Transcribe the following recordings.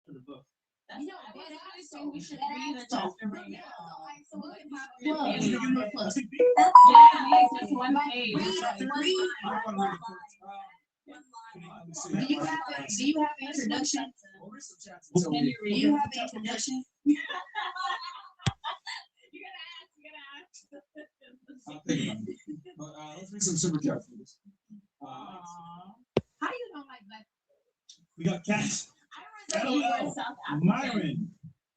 to the book. You know, but I say we should read the So, chapter right now. so look at my Yeah, plug. you know, Plus. Yeah, it's just one page. Do you have introduction? Can you Do read you it? have introduction? You gotta ask. I'll think about it. But let's read some super chats for this. Aw. How do you know like black? We got cats. I don't know. LOL. South Africa. Myron,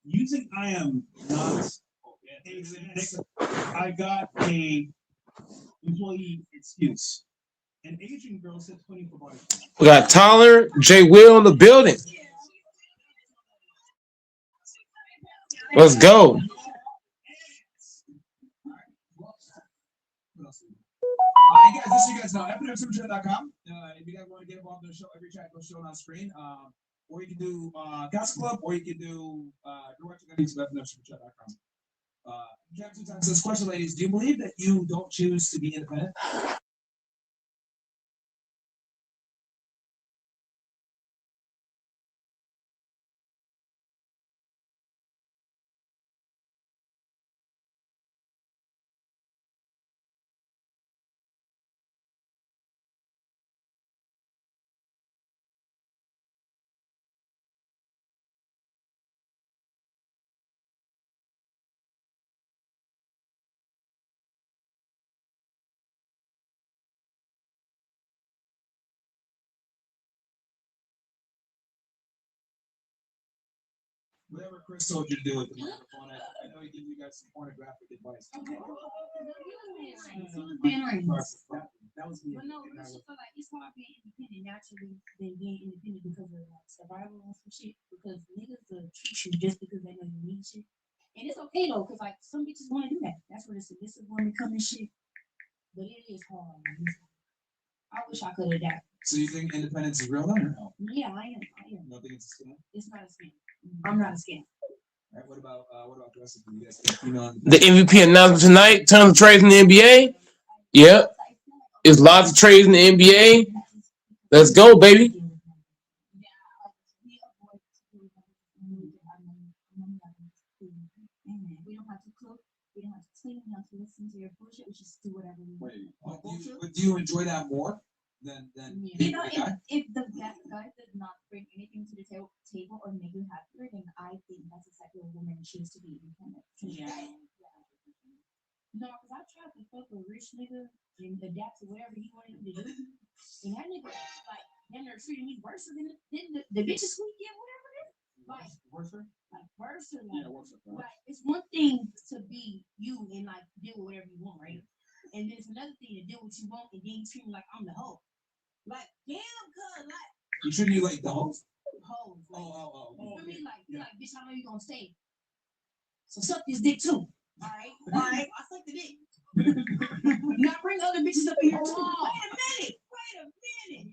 using I am not a cynic, I got a employee excuse. An Asian girl said 20 for body. We got Tyler J. Will in the building. Let's go. Hey guys, just so you guys know, FNFSuperChat.com. If you guys want to get involved in the show, every chat goes shown on screen. Or you can do Castle Club, or you can do direct to FNFSuperChat.com. Cap 2 times this question, ladies. Do you believe that you don't choose to be independent? Whatever Chris told you to do with the microphone, I know he gives you guys some pornographic advice. He was being like, That was me. but no, And I it's was- just like it's hard being independent naturally than being independent because of like survival and some shit. Because niggas will treat you just because they know you need shit. And it's okay though, cause like some bitches want to do that. That's where the submissive woman come and shit. But it is hard. I wish I could have that. So you think independence is real then or no? Yeah, I am. You don't think it's a scam? It's not a scam. I'm not a scam. All right, what about the rest of you guys? Think female The MVP announcement tonight. Tons of trades in the NBA. Yep. It's lots of trades in the NBA. Let's go, baby. We don't have to cook. We don't have to clean. We don't have to listen to your bullshit. We just do whatever we want. Would you enjoy that more than You being know, with a guy? If the guy does not bring anything to the table or make you happier, then I think that's exactly what women choose to be independent. Yeah. No, because I tried to fuck a rich nigga and adapt to whatever he wanted me to do. And that nigga, like, then they're treating me worse than the bitches who get whatever it is. Like, Worser? like worse than Yeah, like, worser. like, it's one thing to be you and like deal with whatever you want, right? And then it's another thing to deal with what you want and then you treat me like I'm the hoe. Like, damn, cuz, like, You treat you like the host? hoes. Like, Oh. you feel me? Like, you're like, bitch, I know you're gonna stay. So suck this dick too. All right, I suck the dick. Now bring other bitches up in here too. Wait a minute.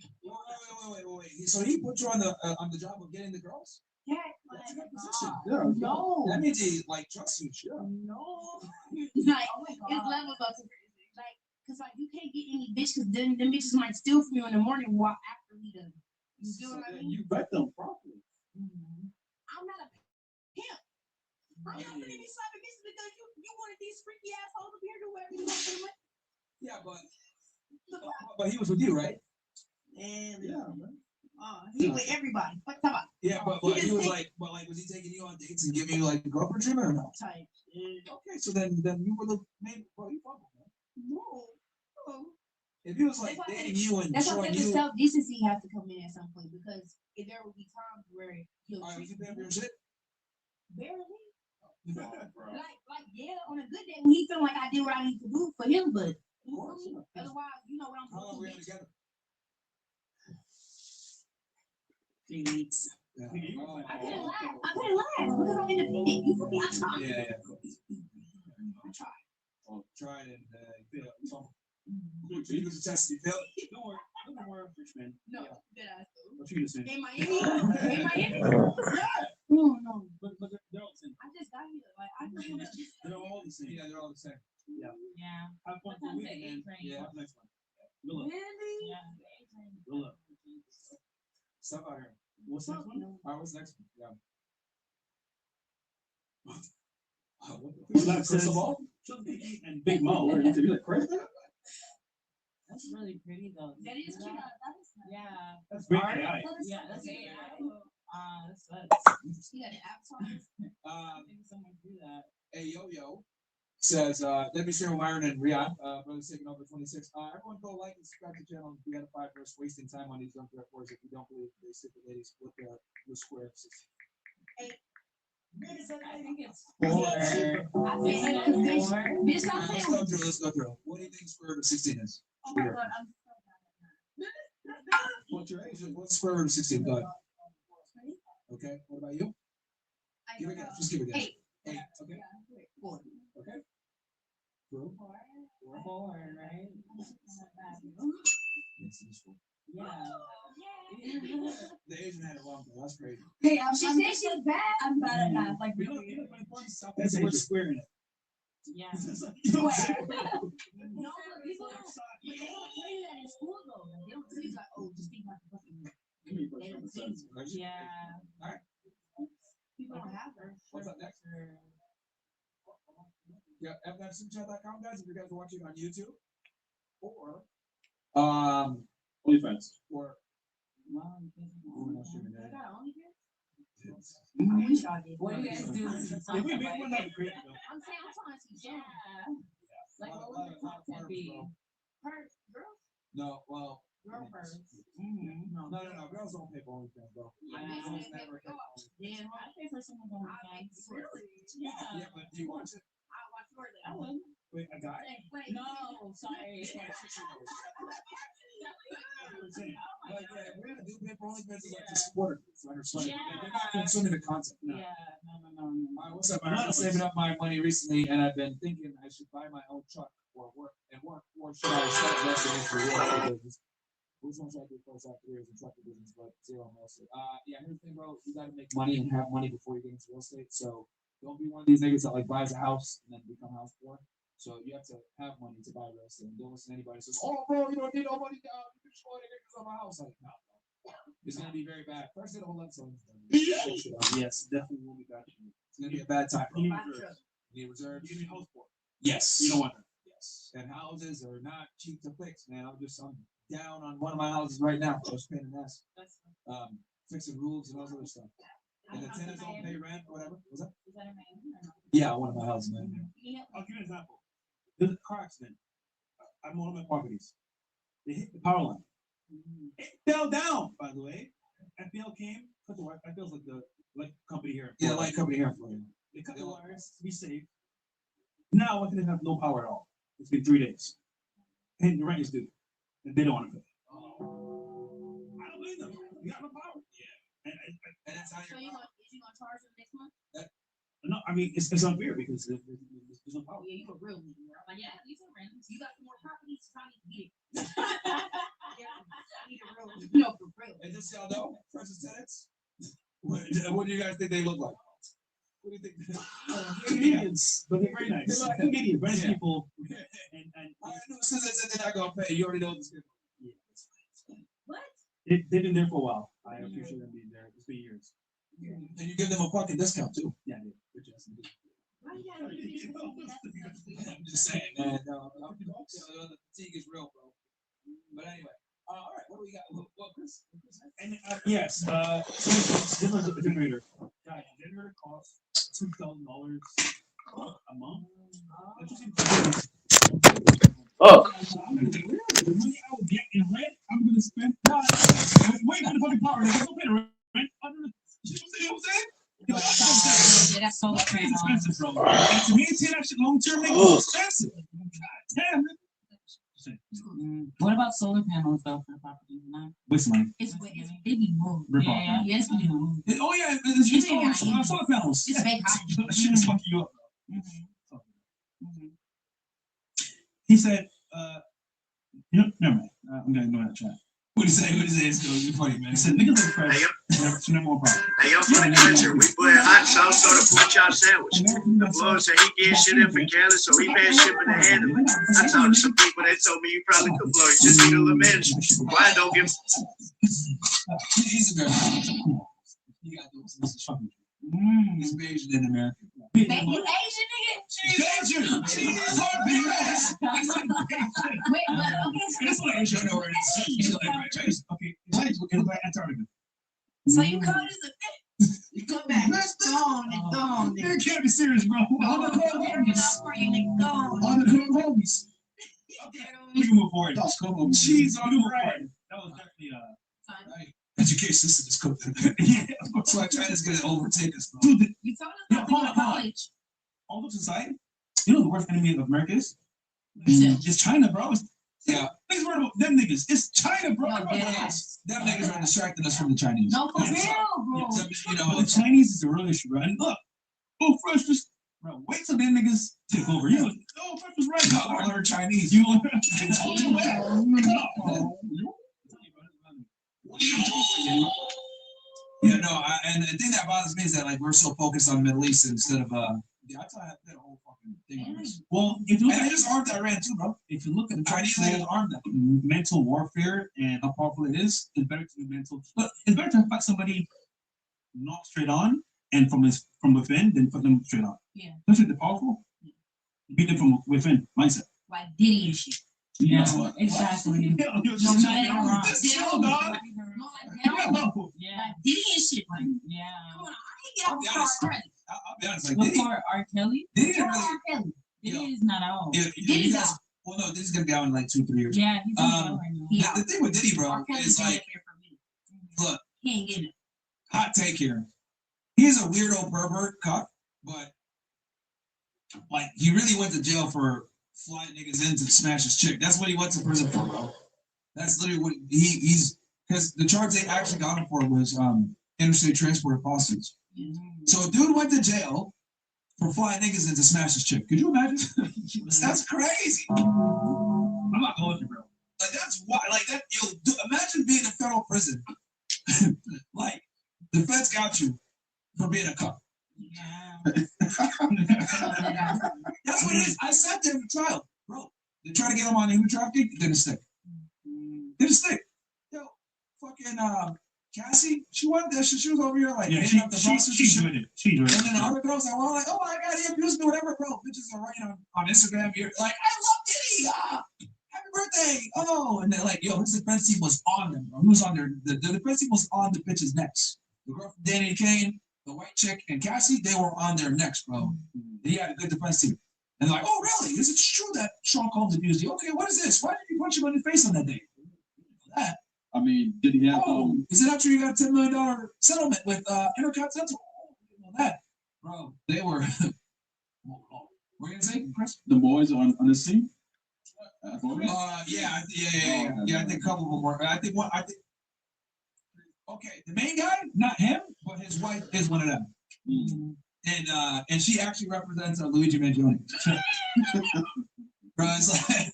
Wait. So he put you on the job of getting the girls? Yeah, That's a like, good position. no, That means he like trusts you. Sure. no. Like, it's levels up to like, cause like you can't get any bitch, cause then them bitches might steal from you in the morning while after we done. You feel what I mean? You vet them properly. I'm not a pimp. I'm not gonna be slapping bitches because you wanted these freaky assholes up here to do whatever you want to do. Yeah, but he was with you, right? And Yeah, man. he with everybody. What the fuck? Yeah, but he was like, was he taking you on dates and giving you like the girlfriend treatment or no? Type shit. Okay, so then you were the main. Well, you fucked him, man. No. If he was like That's why I dating you and That's why I showing said the you, self decency has to come in at some point because if there will be times where he'll are treat you you paying for your shit? barely. Bro. Like yeah, on a good day when he feel like I did what I need to do for him, but Of course, yeah. otherwise, you know what I'm How long were we supposed to together? 3 weeks. Yeah. I couldn't lie. Because I'm independent. You feel me? I tried. Yeah. I tried. Oh, tried and you failed. So you was a test. You failed. Don't worry. Don't worry, Richmond. No, Yeah. did I? What you just saying? In Miami? In Miami? No. But they're all the same. I just got here. Like I just want to. They're all the same. Yeah, they're all the same. Yeah. Have fun for the weekend, man. Yeah. Have a nice one. Good luck. Really? Yeah. Good luck. Stuff out here. What's the next one? All right, what's the next one? Yeah. Black First says, of all, and Big Mo. We're into like crazy. That's really pretty though. That is cute. That is nice. Yeah. That's great Art? AI. That is Yeah, so that's cute. AI. That's You got an avatar. I think someone do that. Hey Yo says, let me share with Myron and Riyadh, brothers taking over 26. Everyone go like and subscribe to the channel. We got to fight versus wasting time on these young boys if you don't believe they sit the ladies with the square. I think it's I four. say, Isn't it bitch, four? bitch, stop Let's playing. go through. Let's go through. What do you think square root of 16 is? Oh my god, I'm so What's your age? What's square root of 16? Go ahead. Okay. What about you? I Give a don't guess. know. Just give a guess. 8. 8. Okay. Four. Okay. True. Four, right? Yes, it is four. Yeah. The Asian had it wrong though. That's crazy. Hey, she said she's bad. I'm bad at math. Like You know, really. you know, my fun stuff. That's the word square in it. Yeah. You know what I'm saying? No, but people don't tell you that in school though. Like, they don't tell you like, oh, just think about the fucking. They don't say it. Yeah. People don't have her. What's up next? Yeah, fnfsuperchat.com, guys, if you guys are watching on YouTube. Or OnlyFans. or Mom, I got OnlyFans. Mhm. I wish I did. what do you guys do? Yeah, we want to create though. I'm saying I'm trying to see Yeah. some. Like what would the content be? Her girls? No, well, Girl first. Mhm. no, girls don't pay for OnlyFans, bro. Yeah. Girls never pay for OnlyFans. Yeah, I pay for someone on I the really. Yeah. Yeah, but do you watch it? I watch her. I would. Wait, a guy? Wait. No, sorry. Like, yeah, we're gonna do pay for OnlyFans is like to support it. So I understand. Yeah. They're not consuming the content. Yeah. No. All right, what's up, man? I've been saving up my money recently, and I've been thinking I should buy my own truck or work, or should I start investing into real estate business? Which one should I do first after years in truck business, but zero in real estate? Yeah, here's the thing, bro. You gotta make money and have money before you get into real estate. So don't be one of these niggas that like buys a house and then become house poor. So you have to have money to buy real estate. And don't listen to anybody who says, "Oh, bro, you don't need no money down. You can just go ahead and get on my house." Like, no, bro. It's gonna be very bad. First, it whole episode. Yes, definitely will be bad. It's gonna be a bad time. Bro. You You need reserves. need reserves. You need house for. Yes. You don't want that. Yes. And houses are not cheap to fix, man. I'm down on one of my houses right now. Just paying an ass. Fixing roofs and all this other stuff. And the tenants don't pay rent or whatever. What's that? Is that a man? Yeah, one of my houses, man. Yeah. I'll give you an example. There's a car accident. I'm one of my properties. They hit the power line. It fell down, by the way. FPL came, cut the wire. FPL's like the company here. Yeah, light company here for you. They cut the wires to be safe. Now I can have no power at all. It's been 3 days. And the rent is due. And they don't want to pay. I don't blame them. You got no power. Yeah. And that's how So you're. is you gonna charge them next month? No, I mean, it's unfair because there's no power. Oh yeah, you a real nigga. Like yeah, you can rent. You got some more properties. Try to get it. Yeah, I need a real. No, for real. And just so y'all know, first tenants. What do you guys think they look like? What do you think? Comedians, but they're very nice. They're like Comedians, nice yeah. people. And I know since they said they're not gonna pay, you already know this. What? they've been there for a while. I appreciate them being there. It's been years. And you give them a fucking discount too. Yeah, I did. Good job. Why you gotta do this? I'm just saying, man. The fatigue is real, bro. But anyway, all right. What do we got? Well, Chris. And yes, so this was a generator. Guys, a generator costs $2,000 a month. That's just incredible. Oh, I'm gonna do it. The money I would get in rent, I'm gonna spend. Wait for the fucking power. There's no pay to rent under the. You know what I'm saying? Yeah, that's so It's expensive, bro. And to maintain that shit long term, nigga, it's expensive. God damn it. What about solar panels though for property? No. Waste of money. It's they be moved. Rip off. Yeah. Yes, we do. Oh yeah, it's solar panels. It's fake hot. That shit is fucking you up. Mm-hmm. He said, never mind. I'm gonna ignore that chat. What do you say? What do you say? It's gonna be funny, man. I said, niggas are fresh. That's no more problem. Hey, yo, for the kitchen, we put hot sauce on the pork chop sandwich. The boy said he get shit in for Canada, so he paid shipping to handle it. I talked to some people, they told me you probably could blow it. Just need a little management. Why don't give He's American. You got those. This is fucking. He's Asian in America. You Asian nigga? She's Asian. She is our big ass. Wait, but okay, That's what Asian know where it's. She's like, right, Chase. Okay, it's like Antarctica. so you call this a fit? You come back. Gone. You can't be serious, bro. All the homies. Okay, we can move forward. Cheese on the bread. That was definitely Right. Education system is cooked. yeah. That's why China's gonna overtake us, bro. Dude, You told us Yeah, not to go hold to on, hold on. college. all those aside, you know the worst enemy of America is? It's China, bro. Yeah. Niggas worried about them niggas. It's China, bro. No, dead ass. Them niggas are distracting us from the Chinese. No, for real, Yeah. bro. You know, The Chinese is the real issue, bro. And look, fresh just bro, wait till them niggas take over. You know, fresh was right. I learned Chinese. You I told you well. Yeah, no, and the thing that bothers me is that like we're so focused on the Middle East instead of I thought I did a whole fucking thing on this. Well, if you look And they at just armed Iran too, bro. if you look at the Chinese actual niggas armed them. mental warfare and how powerful it is, it's better to do mental. But it's better to fight somebody not straight on and from within than fight them straight on. Yeah. Especially the powerful, beat them from within mindset. Like Diddy and shit. Yeah, That's what- exactly. Yeah, you're No, just- no, they wrong. Just They chill, don't- dog. No, like that. No. Yeah, Like Diddy and shit. Like, yeah. come on, I can get off I'll be the car honest. already. I'll be honest, like Look Diddy, for R. Kelly. Diddy didn't Come really. on, Kelly. It Yeah. is not out. If you Diddy's guys, out. well, no, this is gonna be out in like 2-3 years. Yeah, he's in Um, jail right now. Yeah. The thing with Diddy, bro, R. Kelly's is been like, up here for a minute. look, He ain't getting it. hot take here. He's a weirdo pervert cop, but like he really went to jail for flying niggas in to smash his chick. That's what he went to prison for, bro. That's literally what he's because the charge they actually got him for was interstate transport of prostitutes. So a dude went to jail for flying niggas in to smash his chick. Could you imagine? That's crazy. I'm not going to, bro. Like that's why, like that. Imagine being in federal prison. Like the feds got you for being a cop. That's what it is. I sat there for trial, bro. They tried to get him on human trafficking. It didn't stick. Didn't stick. Yo, fucking Cassie, she wanted that shit. She was over here like Yeah, hitting up the prostitutes. she's doing it. She's doing And then the it. other girls are all like, oh my god, he abused me, whatever, bro. Bitches are writing on Instagram. You're like, I love Diddy. Happy birthday. Oh, and they're like, yo, his defense team was on them, bro. Who was on there? The defense team was on the bitches' necks. The girl from Danny Kane, the white chick, and Cassie, they were on their necks, bro. He had a good defense team. And like, oh, really? Is it true that Sean Combs abused you? Okay, what is this? Why did you punch him in the face on that day? That. I mean, did he have? Oh, is it not true you got a $10 million settlement with Intercontinental? Oh, I didn't know that. Bro, they were. What were you gonna say, Chris? The boys on the scene? Yeah. I think a couple of them were. I think one. Okay, the main guy, not him, but his wife is one of them. And she actually represents Luigi Mangione. Bro, it's like,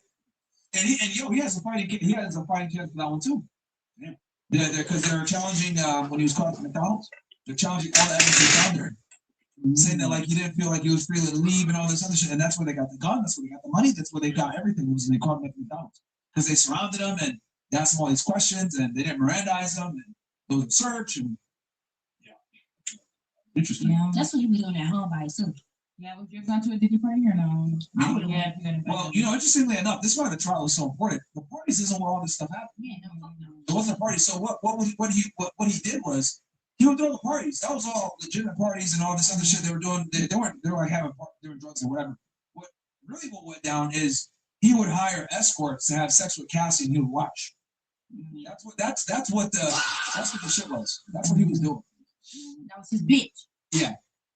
he has a fighting chance for that one too. Yeah, because they're challenging when he was caught at McDonald's. They're challenging all the evidence they found there, saying that like he didn't feel like he was free to leave and all this other shit. And that's where they got the gun. That's where they got the money. That's where they got everything. Was when they caught him at McDonald's because they surrounded him and they asked him all these questions and they didn't Mirandize him and there was a search and Interesting. Yeah. That's what you be doing at home by yourself. Yeah, would you have gone to a Diddy party or no? I would've Yeah, if you're gonna. well, interestingly enough, this is why the trial was so important. The parties isn't where all this stuff happened. Yeah, no, fuck no. It wasn't a party. So what he did was he would throw the parties. That was all legitimate parties and all this other shit they were doing. They were like having doing drugs or whatever. What went down is he would hire escorts to have sex with Cassie and he would watch. That's what the shit was. That's what he was doing. That was his bitch. Yeah.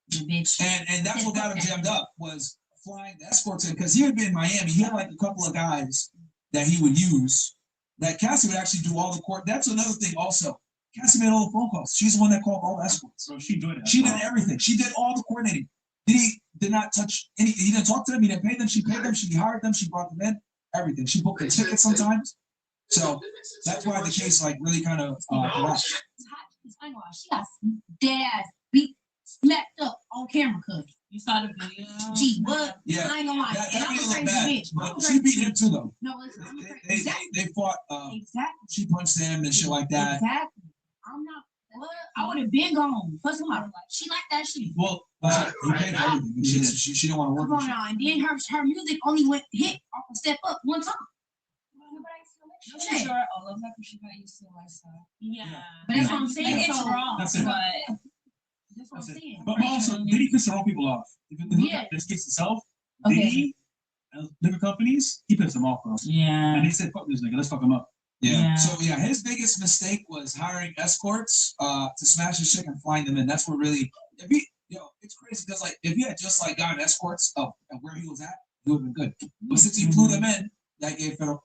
The bitch. And that's what got him jammed up was flying the escorts in because he had been in Miami. He had like a couple of guys that he would use that Cassie would actually do all the court. That's another thing also. Cassie made all the phone calls. She's the one that called all the escorts. So she doing it. She did everything. She did all the coordinating. He did not touch any. He didn't talk to them. He didn't pay them. She paid them. She hired them. She brought them in. Everything. She booked the tickets sometimes. So that's why the case like really kind of collapsed. I know she got dead ass beat, smacked up on camera. Cause You saw the video? gee, what? Yeah, I ain't gonna lie. that And I'm made a it look crazy bad. bitch. I'm a But she crazy beat him bitch. too though. No, listen, I'm a crazy. They, Exactly. they fought. Exactly. She punched him and shit like that. Exactly. I'm not. What? I would have been gone. First of all, she like that shit. Well, he paid for everything. And she didn't want to work. Come with on shit. now, and then her music only went hit off a Step Up one time. I'm sure all of that because she got used to the lifestyle. Yeah. But that's what I'm saying. Like, it's So, wrong, That's it. but that's what I'm That's it. saying. But also, Diddy pissed the wrong people off. If you look Yeah. at this case itself, Okay. Diddy and liquor companies, he pissed them off, bro. yeah. And they said, "Fuck this nigga, let's fuck him up." Yeah. Yeah. So yeah, his biggest mistake was hiring escorts to smash his chick and flying them in. That's what really. If he, it's crazy because like if he had just like gotten escorts of where he was at, he would have been good. But since he flew them in, that gave Federal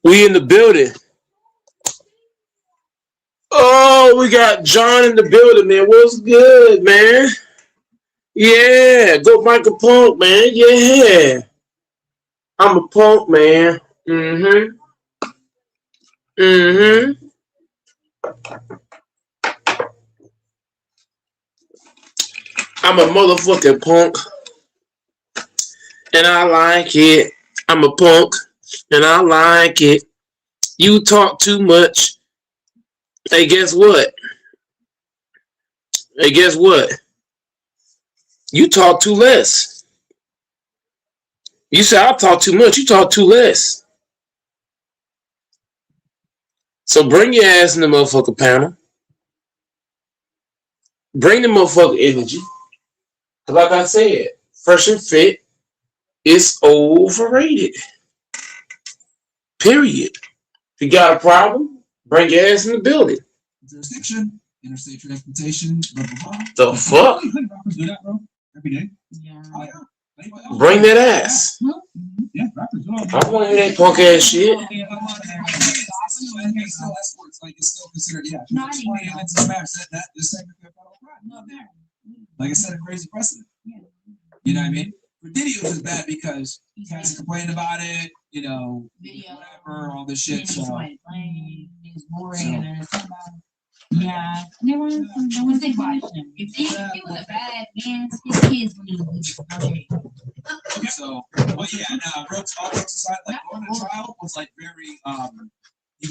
We in the building. Oh, we got John in the building, man. What's good, man? Yeah, go Michael Punk, man. Yeah. I'm a punk, man. Mm-hmm. Mm-hmm. I'm a motherfucking punk. And I like it. I'm a punk. And I like it. You talk too much. Hey, guess what? Hey, guess what? You talk too less. You say I talk too much. You talk too less. So bring your ass in the motherfucking panel. Bring the motherfucking energy. Like I said, Fresh and Fit is overrated. Period. If you got a problem, bring your ass in the building. Jurisdiction, interstate transportation, blah, blah, blah. The fuck? Rappers do that, bro. Every day. Yeah. Oh, yeah. Bring that ass. Yeah, rappers do it. I don't want to hear that punk ass shit. It's still escorts, like it's still considered, yeah. Not It's anymore. 20 minutes in the map, said that this segment could have federal crime. Not there. Like I said, a crazy precedent. You know what I mean? For Diddy, it was bad because cats complained about it, you know, whatever, all this shit. So, It's boring and it's about. Yeah. No one think about him. If he was a bad man, his kids would be okay. so, but yeah, now, real talk aside, like going to trial was like very, you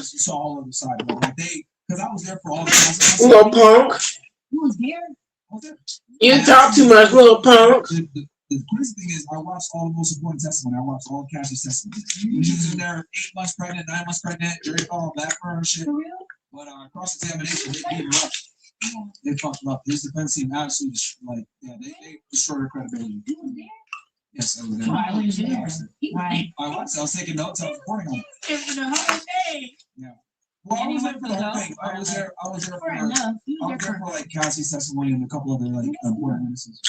saw all of the side, like because I was there for all the Little punk. Who was there? You talk too much, little punk. The crazy thing is, I watched all the most important testimony. I watched all Cassie's testimony. When she was in there, 8 months pregnant, 9 months pregnant, Jerry followed back for her shit. For real? But cross examination, they beat her up. They fucked her up. His defense team absolutely they destroyed her credibility. He was there? Yes, I was there. Oh, I was there. Right. I watched. I was taking notes. I was reporting on it. For the whole day. Well, I was there for the whole thing. I was there For for. enough. He I was was there there for like Cassie's testimony and a couple other like important witnesses.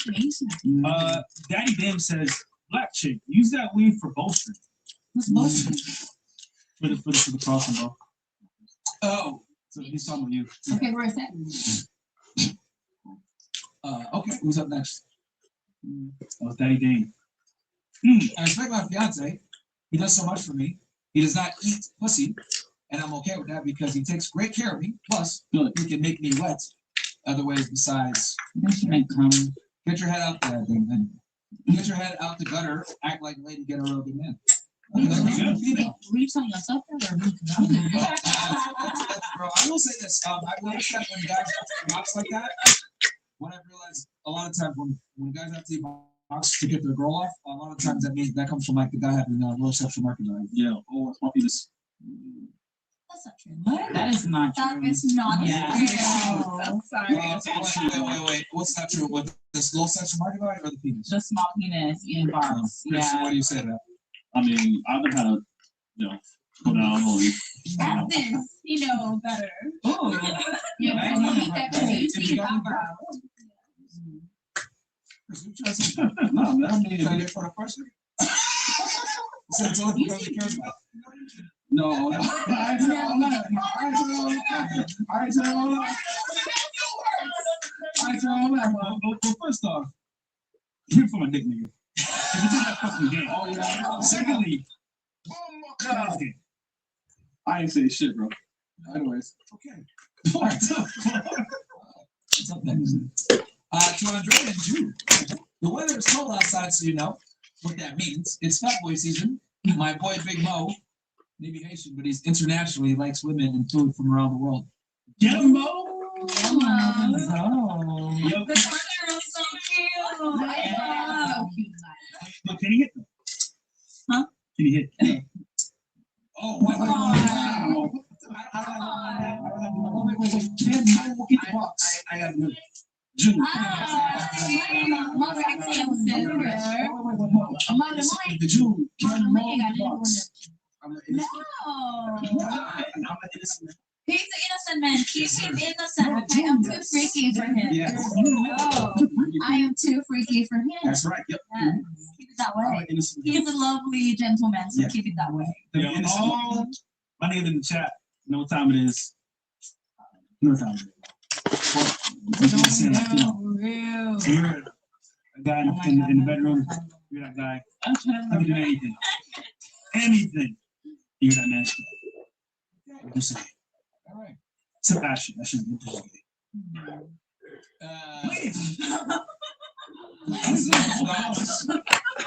Daddy Dim says, black chick, use that weed for bolstering. What's motion? For the crossing, bro. Oh, So he's talking about you. Okay, where is that? okay. Who's up next? Oh, Daddy Dame. I respect my fiance. He does so much for me. He does not eat pussy, and I'm okay with that because he takes great care of me. Plus, he can make me wet other ways besides. Get your head out there, then. Get your head out the gutter. Act like a lady. Get a real good man. Were you telling yourself that or me? Bro, I will say this. I noticed that when guys have to box like that, what I realized a lot of times when guys have to box to get their girl off, a lot of times that comes from like the guy having low sexual market value. Yeah. Oh, it's my penis. That's not true. What? That is not That true. is not Yeah. true. I'm sorry. Wait. What's not true? With this low sexual market value or the penis? The small penis in box. Chris, Yeah. what do you say to that? I mean, I've been had a, go down on it. That's this, better. Oh. Yeah, I but know, you eat that right? you If see you it got out. Chris, you trying to say no, man, I'm trying to get for the question. So it's only because he cares about. No. I ain't saying all that. I ain't saying all that. Well, first off, you're from a dick nigga. If you take that fucking game. Oh, yeah. Secondly, I ain't say shit, bro. Anyways, okay. What's up next? To Andre and Jude. The weather is cold outside, so you know what that means. It's fat boy season. My boy Big Mo, maybe Haitian, but he's international. He likes women and food from around the world. Get him, Mo. Oh. Yo, The partner is so cute. Yeah. but can he hit them? Huh? Can he hit? Oh, wow. I got to Jude. Mother can say I'm sister. Mother might. The Jude. Mother might got I'm an No. innocent. He's an innocent man. Keep him innocent. Okay, I'm too freaky for him. Yes. No, I am too freaky for him. That's right. Yep. Yes. Keep it that I'm way. an innocent. He's a lovely gentleman, so Yeah. keep it that way. I'm Yeah. an innocent. My niggas in the chat. You know what time it is? You know what time it is. Well, you know what I'm saying? Like, you know, Real. so you're a guy in the bedroom. You're that guy. I'm trying You can do anything. Anything. You're that man. I'm just saying. All right. It's a passion. That shit's interesting.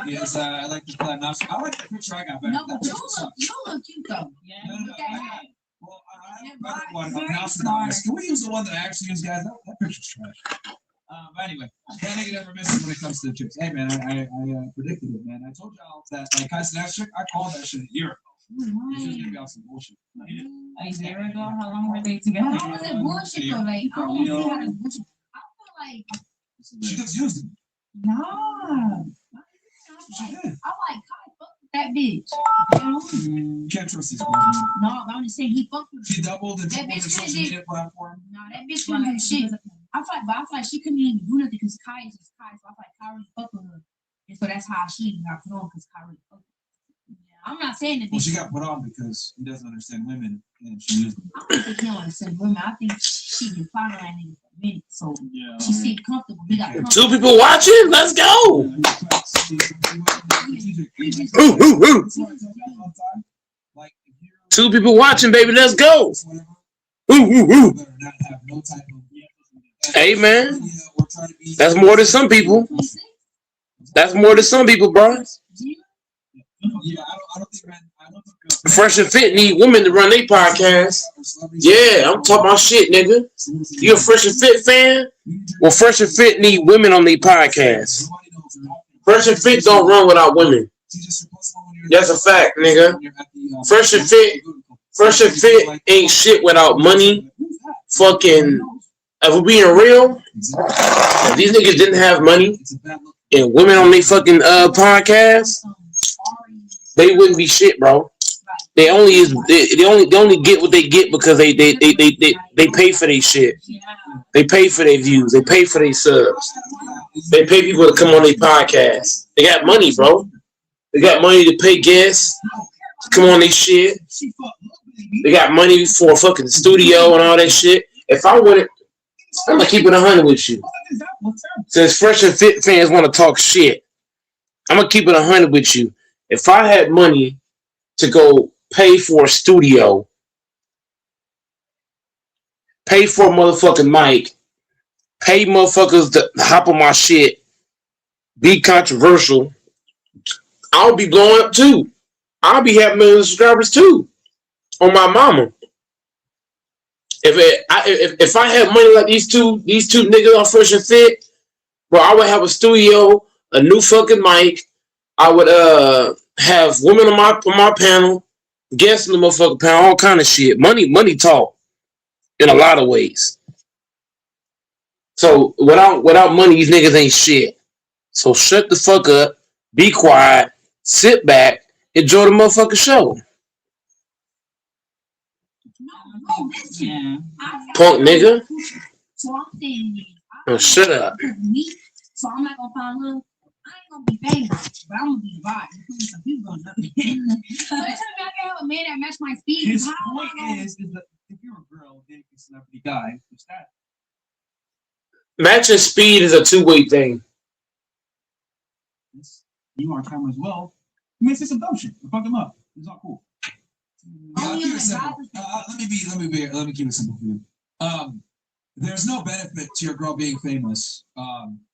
Yes, I like to play mouse. I like the picture I got better. No, That but you picture look, you look cute though. Yeah. No, no, Look at I- that. Well, I Yeah, have a better right. one. Very Mouse smart. Anonymous. Can we use the one that I actually use, guys? That picture's trash. But anyway, can't nigga never misses when it comes to the chicks. Hey man, I predicted it, man. I told y'all that like Tyson that chick, I called that shit a year ago. She was gonna be on some bullshit. A year ago, how long were they together? How was it bullshit though? Like, I don't know how this bullshit. I feel like, She just used him. nah. She did. I'm like, Kai fucked with that bitch. You know? You can't trust these girls. No, I'm just saying he fucked with her. She doubled and That tripled her bitch social could've media platform. Nah, that bitch couldn't do shit. I feel like she couldn't even do nothing because Kai is just Kai. So I feel like Kai really fucked with her. And so that's how she got put on because Kai really fucked with her. Yeah, I'm not saying that Well, bitch. she got put on because he doesn't understand women and she used them. I don't think he don't understand women. I think she been following that nigga for a minute. So Yeah. she seemed comfortable. He got Two comfortable. people watching. Let's go. Ooh, ooh, ooh. Like, if you Two people watching, baby. Let's go. whatever, Ooh, ooh, ooh. better not have no type of Hey, man. or try to be That's more than some people. That's more than some people, bro. Yeah, I don't think, man. I don't think Fresh and Fit need women to run their podcast. Yeah, I'm talking about shit, nigga. You a Fresh and Fit fan? Well, Fresh and Fit need women on their podcast. Fresh and Fit don't run without women. That's a fact, nigga. Fresh and Fit, Fresh and Fit ain't shit without money. Fucking, if we're being real, if these niggas didn't have money and women on their fucking podcast, they wouldn't be shit, bro. They only get what they get because they pay for their shit. They pay for their views. They pay for their subs. They pay people to come on their podcast. They got money, bro. They got money to pay guests to come on their shit. They got money for a fucking studio and all that shit. If I wouldn't, I'm gonna keep it 100 with you. Since Fresh and Fit fans want to talk shit, I'm gonna keep it 100 with you. If I had money to go pay for a studio, pay for a motherfucking mic, pay motherfuckers to hop on my shit, be controversial, I'll be blowing up too. I'll be having millions of subscribers too. On my mama. If I had money like these two niggas on Fresh and Fit, bro, I would have a studio, a new fucking mic. I would have women on my panel, guests on the motherfucking panel, all kind of shit. Money talk in a lot of ways. So without money, these niggas ain't shit. So shut the fuck up, be quiet, sit back, enjoy the motherfucking show. No, listen. Yeah. Punk nigga. So I'm saying, Oh, shut up. Me, so I'm not gonna find her. I ain't gonna be famous, but I'm gonna be vibe. Some people gonna love me. So every time I can have a man that match my speed, His how am I point gonna- is that if you're a girl dating a celebrity guy, it's that. Matching speed is a two-way thing. You are on camera as well. You may say some dumb shit. Fuck him up. It's not cool. Yeah, Oh, I'll keep yeah, it simple. God. Let me keep it simple for you. There's no benefit to your girl being famous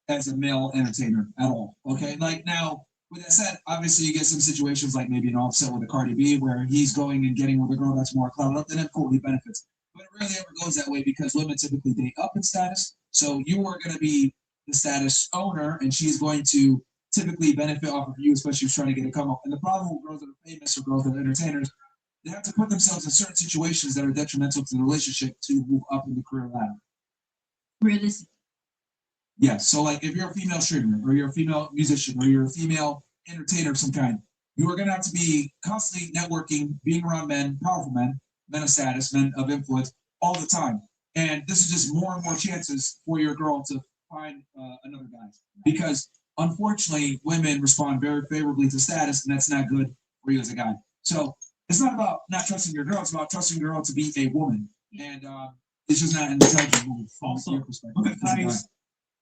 as a male entertainer at all. Okay, like now, with that said, obviously you get some situations like maybe an Offset with a Cardi B where he's going and getting with a girl that's more clout up, then of course he benefits. But it rarely ever goes that way because women typically date up in status. So you are going to be the status owner, and she's going to typically benefit off of you, especially if she's trying to get a come up. And the problem with girls that are famous or girls that are entertainers, they have to put themselves in certain situations that are detrimental to the relationship to move up in the career ladder. Realistic. Yeah, so like if you're a female streamer or you're a female musician or you're a female entertainer of some kind, you are going to have to be constantly networking, being around men, powerful men, men of status, men of influence all the time. And this is just more and more chances for your girl to find another guy because unfortunately, women respond very favorably to status, and that's not good for you as a guy. So it's not about not trusting your girl; it's about trusting your girl to be a woman, and it's just not an intelligent move from Also, your perspective. look at as a guy. Kai's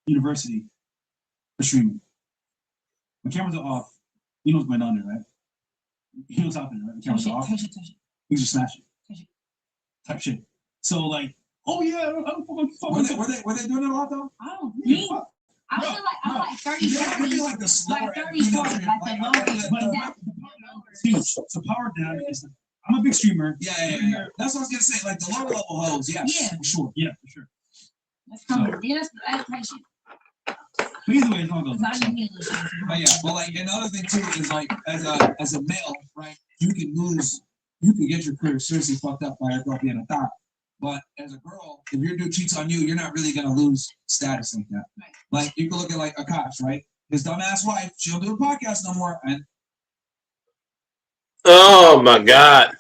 University for streaming. When cameras are off, he knows what's going on there, right? He knows out there, right? The cameras are off. Touch it, touch it. He just smash it. Touch it. Type shit. So like, oh yeah, I don't fucking Were they doing it a lot though? I don't Yeah, think. fuck. I feel like I'm like 30, Yeah, I 40. feel like the slower Like 30, female 40, streamer, like the like, longest. But it's huge. So power down is I'm a big streamer. yeah. That's what I was gonna say. Like the lower level hoes, yes, Yeah. for sure. Yeah, for sure. That's coming. Yeah, that's my shit. But either way, it's all goes. 'Cause I didn't hear this shit. But yeah, but like another thing too is like as a male, right? You can get your career seriously fucked up by a girl being a thought. But as a girl, if your dude cheats on you, you're not really gonna lose status like that. Right. Like you can look at like Akash, right? His dumbass wife, she don't do a podcast no more, and Oh my god.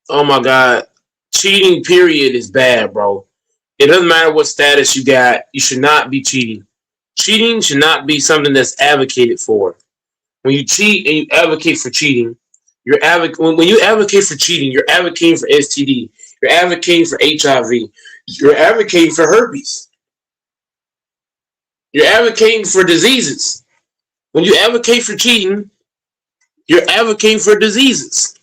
Oh my god. Cheating period is bad, bro. It doesn't matter what status you got, you should not be cheating. Cheating should not be something that's advocated for. When you cheat and you advocate for cheating, when you advocate for cheating, you're advocating for STD, you're advocating for HIV, you're advocating for herpes. You're advocating for diseases. When you advocate for cheating, you're advocating for diseases.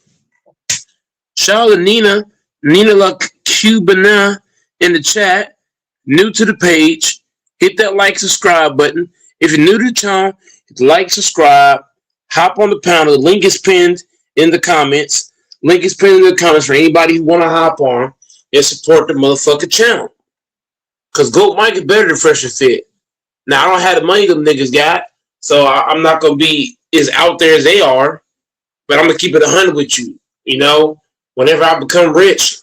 Shout out to Nina La Cubana in the chat. New to the page. Hit that like, subscribe button. If you're new to the channel, hit the like, subscribe. Hop on the panel. The link is pinned in the comments. Link is pinned in the comments for anybody who want to hop on and support the motherfucking channel. Because Goat Mike is better than Fresh and Fit. Now, I don't have the money them niggas got, so I'm not going to be as out there as they are, but I'm going to keep it 100 with you. You know, whenever I become rich,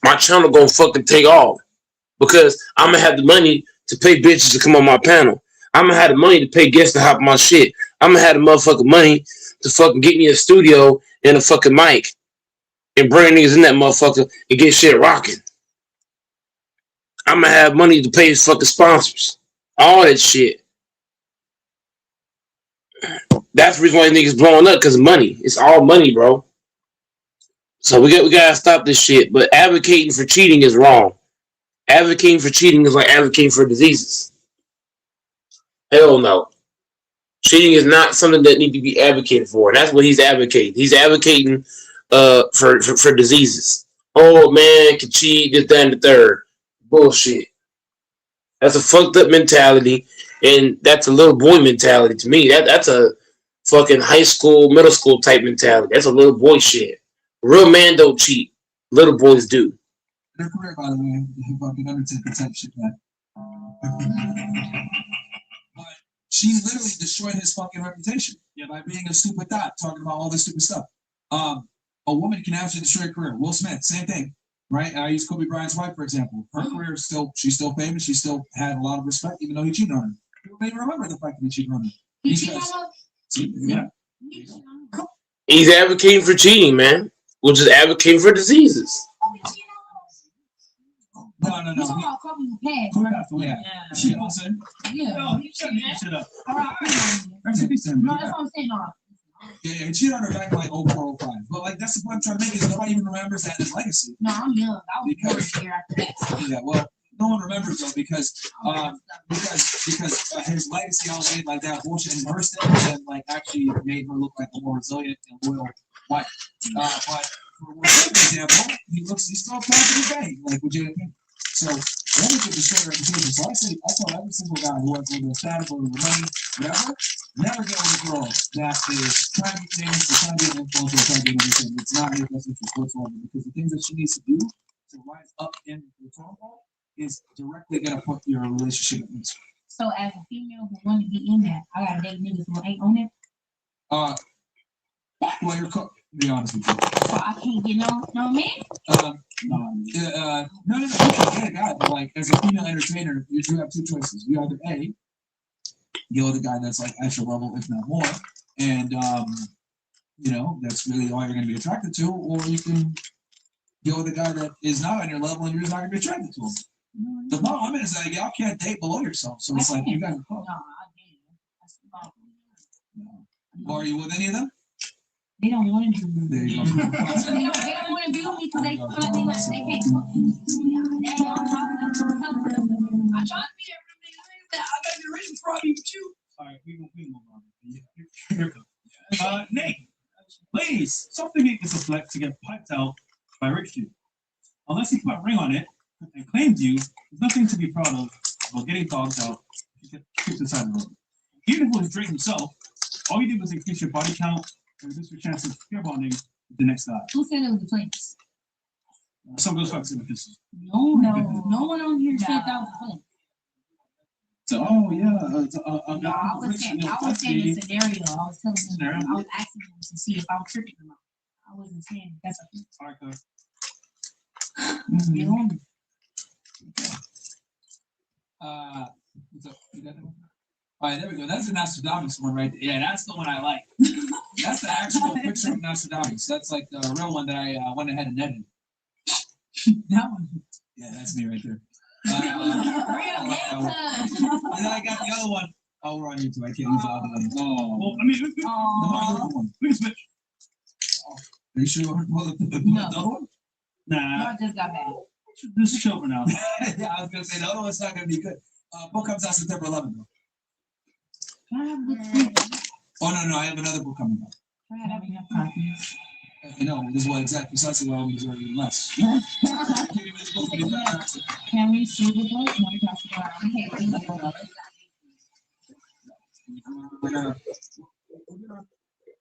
my channel going to fucking take off because I'm going to have the money to pay bitches to come on my panel. I'm going to have the money to pay guests to hop on my shit. I'm going to have the motherfucking money to fucking get me a studio and a fucking mic and bring niggas in that motherfucker and get shit rocking. I'm going to have money to pay fucking sponsors. All that shit. That's the reason why niggas blowing up, because of money. It's all money, bro. So we gotta stop this shit. But advocating for cheating is wrong. Advocating for cheating is like advocating for diseases. Hell no. Cheating is not something that needs to be advocated for. And that's what he's advocating. He's advocating for diseases. Oh man, can cheat, this, that, and the third. Bullshit. That's a fucked up mentality, and that's a little boy mentality to me. That's a fucking high school, middle school type mentality. That's a little boy shit. Real man don't cheat. Little boys do. their career, by the way, fucking Undertaker type shit, man. But she literally destroyed his fucking reputation by being a stupid thought, talking about all this stupid stuff. A woman can actually destroy a career. Will Smith, same thing. Right, I use Kobe Bryant's wife for example. Her career is she's still famous. She still had a lot of respect, even though he cheated on her. People may even remember the fact that he cheated on her. He cheated on her? Yeah. He cheated on her? He's advocating for cheating, man. We're just advocating for diseases. Oh, he cheated on her? No. You talking about Kobe who passed, Kobe right? passed away. Yeah. She also. Yeah. No, he shut that shit up. All right, Rest in peace, no, man. that's what I'm saying. No. Yeah, he cheated on her back in like 04, 05. But like that's the point I'm trying to make is nobody even remembers that in his legacy. No, I'm young. I was Because- born a year after that. Yeah, well, no one remembers though because his legacy outweighed like that bullshit in her steps and like actually made her look like a more resilient and loyal wife. But for Will Smith, for example, he's still a positive guy, like legitimately. So women could destroy their reputation. So I tell every single guy who has a status or the money, whatever, never get with a girl that is trying to be famous, or trying to be an influencer, or trying to be anything. It's not in your best interest whatsoever because the things that she needs to do to rise up in the totem pole is directly gonna put your relationship at risk. So as a female who want to be in that, I gotta date niggas who ain't on it. Well, you're to be honest with you. So I can't get no man. No, you can get a guy, but like as a female entertainer, you have two choices. You either A, go with a guy that's like at your level, if not more, and that's really all you're gonna be attracted to, or you can go with a guy that is not on your level and you're just not gonna be attracted to him. The bottom line is that y'all can't date below yourself, so it's like you gotta. No, I can't. Or are you with any of them? They don't want to do There you go. They don't wanna be with me because they feel like they can't talk to me. They don't talk to them. I tried to be everything. I gotta get ready for you too. All right, we move on. Here it comes. Nate, please, something make this a flex to get piped out by Rick Q. Unless he put a ring on it and claimed you, there's nothing to be proud of about getting dogged out to get kicked inside the room. Even if it was Drake himself, all you did was increase your body count and reduce your chances of pair bonding with the next guy. Who said it was the place? Some girls fucks in the kisses. No one on here said that was the place. So, oh yeah, No, I was saying the scenario. I was telling them, I was asking them to see if I'm tripping or not. I wasn't saying that's a thing. All right, good. You know? What's up? You got that one? All right, there we go. That's the Nostradamus one right there. Yeah, that's the one I like. That's the actual picture of Nostradamus. That's like the real one that I went ahead and edited. that one. Yeah, that's me right there. Real And then I got the other one. Oh, we're on YouTube. I can't use the other one. Oh, Well, I mean, the other one. we can switch. Are you sure? Well, the other one? Nah, I just got back. this is chill for now. Yeah, I was gonna say the other one's not gonna be good. Book comes out September 11th though. Oh no, I have another book coming out. I know, this is what exactly precisely why we deserve even less. Can we see the book? Can we pass it around?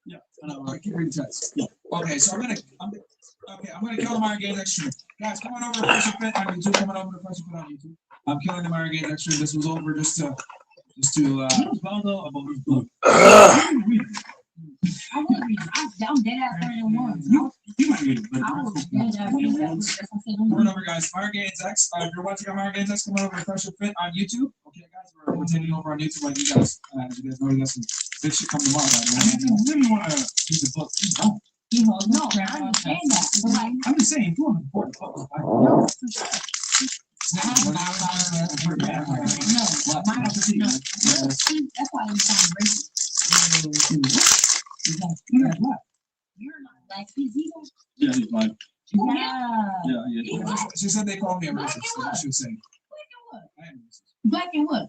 Yeah, I can't read the text. Yeah. Okay, so I'm gonna kill the Mario Games next stream. Guys, come on over to Pressure Fit on YouTube. Coming over to Pressure Fit on YouTube. I'm killing the Mario Games next stream. This was over just to about his book. I was reading. I'm dead ass learning one. You might read it, but I was dead ass learning one. Coming over, guys. Mario Games X. If you're watching on Mario Games X, come on over to Pressure Fit on YouTube. Okay, guys, we're taking over on YouTube like you guys. You guys know we got some big shit coming tomorrow. I really want to read the book. You don't. No, I understand that. But like, I'm just saying, you want to report the book. no, for sure. No. No, that's why you sound racist. You're not black. He's evil. Yeah, he's like, Yeah. yeah. She said they called me a racist. That's what she was saying. I am racist. Black and what?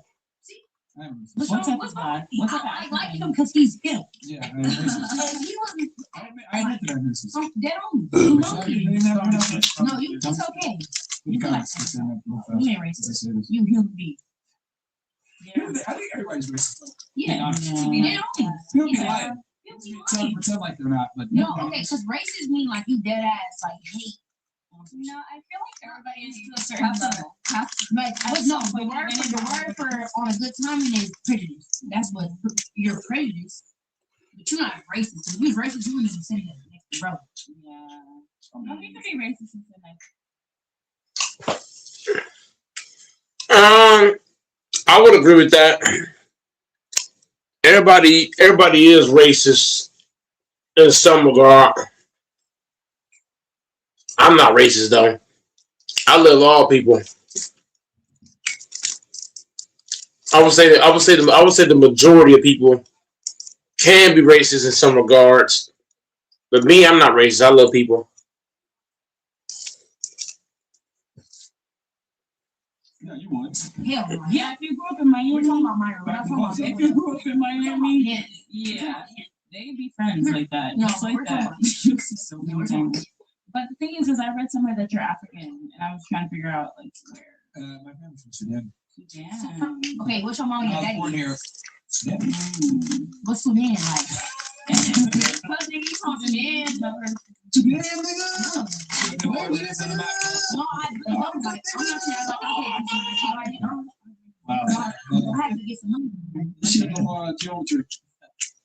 I am racist. What's What type wrong? of What's guy? wrong? What type of I guy? like him because he's him. Yeah, I am racist. He wasn't. I admit that I'm racist. Dead on. You know I he- didn't have enough. No, you. It's okay. You guys can say that real fast. You ain't I racist. say this. You human being. I think everybody's racist. Yeah. Yeah. People be Yeah. lying. Trying to pretend like they're not, but No, okay, because racist mean like you dead ass, like hate. No, I feel like everybody is to a certain level. But no, the word for on a good timing is prejudice. That's what you're prejudiced. But you're not racist. If you're racist, you wouldn't even say that next to bro. Yeah. No, you can be racist and say nice. I would agree with that. Everybody is racist in some regard. I'm not racist though. I love all people. I would say the majority of people can be racist in some regards, but me, I'm not racist. I love people. Yeah, you would. Hell no. Yeah, if you grew up in Miami, We're talking about Myra. We're not talking about if you grew up in Miami, Yeah. yeah, they'd be friends like that, No, just like we're talking that. about- So amazing. But the thing is I read somewhere that you're African, and I was trying to figure out like where. my family's from Sudan. Sudan. Okay, what's your mom and I your was daddy? born here. Sudan. What's Sudan like? But nigga, you from Sudan. Sudan, nigga. No, I like, I'm not saying I like, okay, I have to get some money. She know geometry.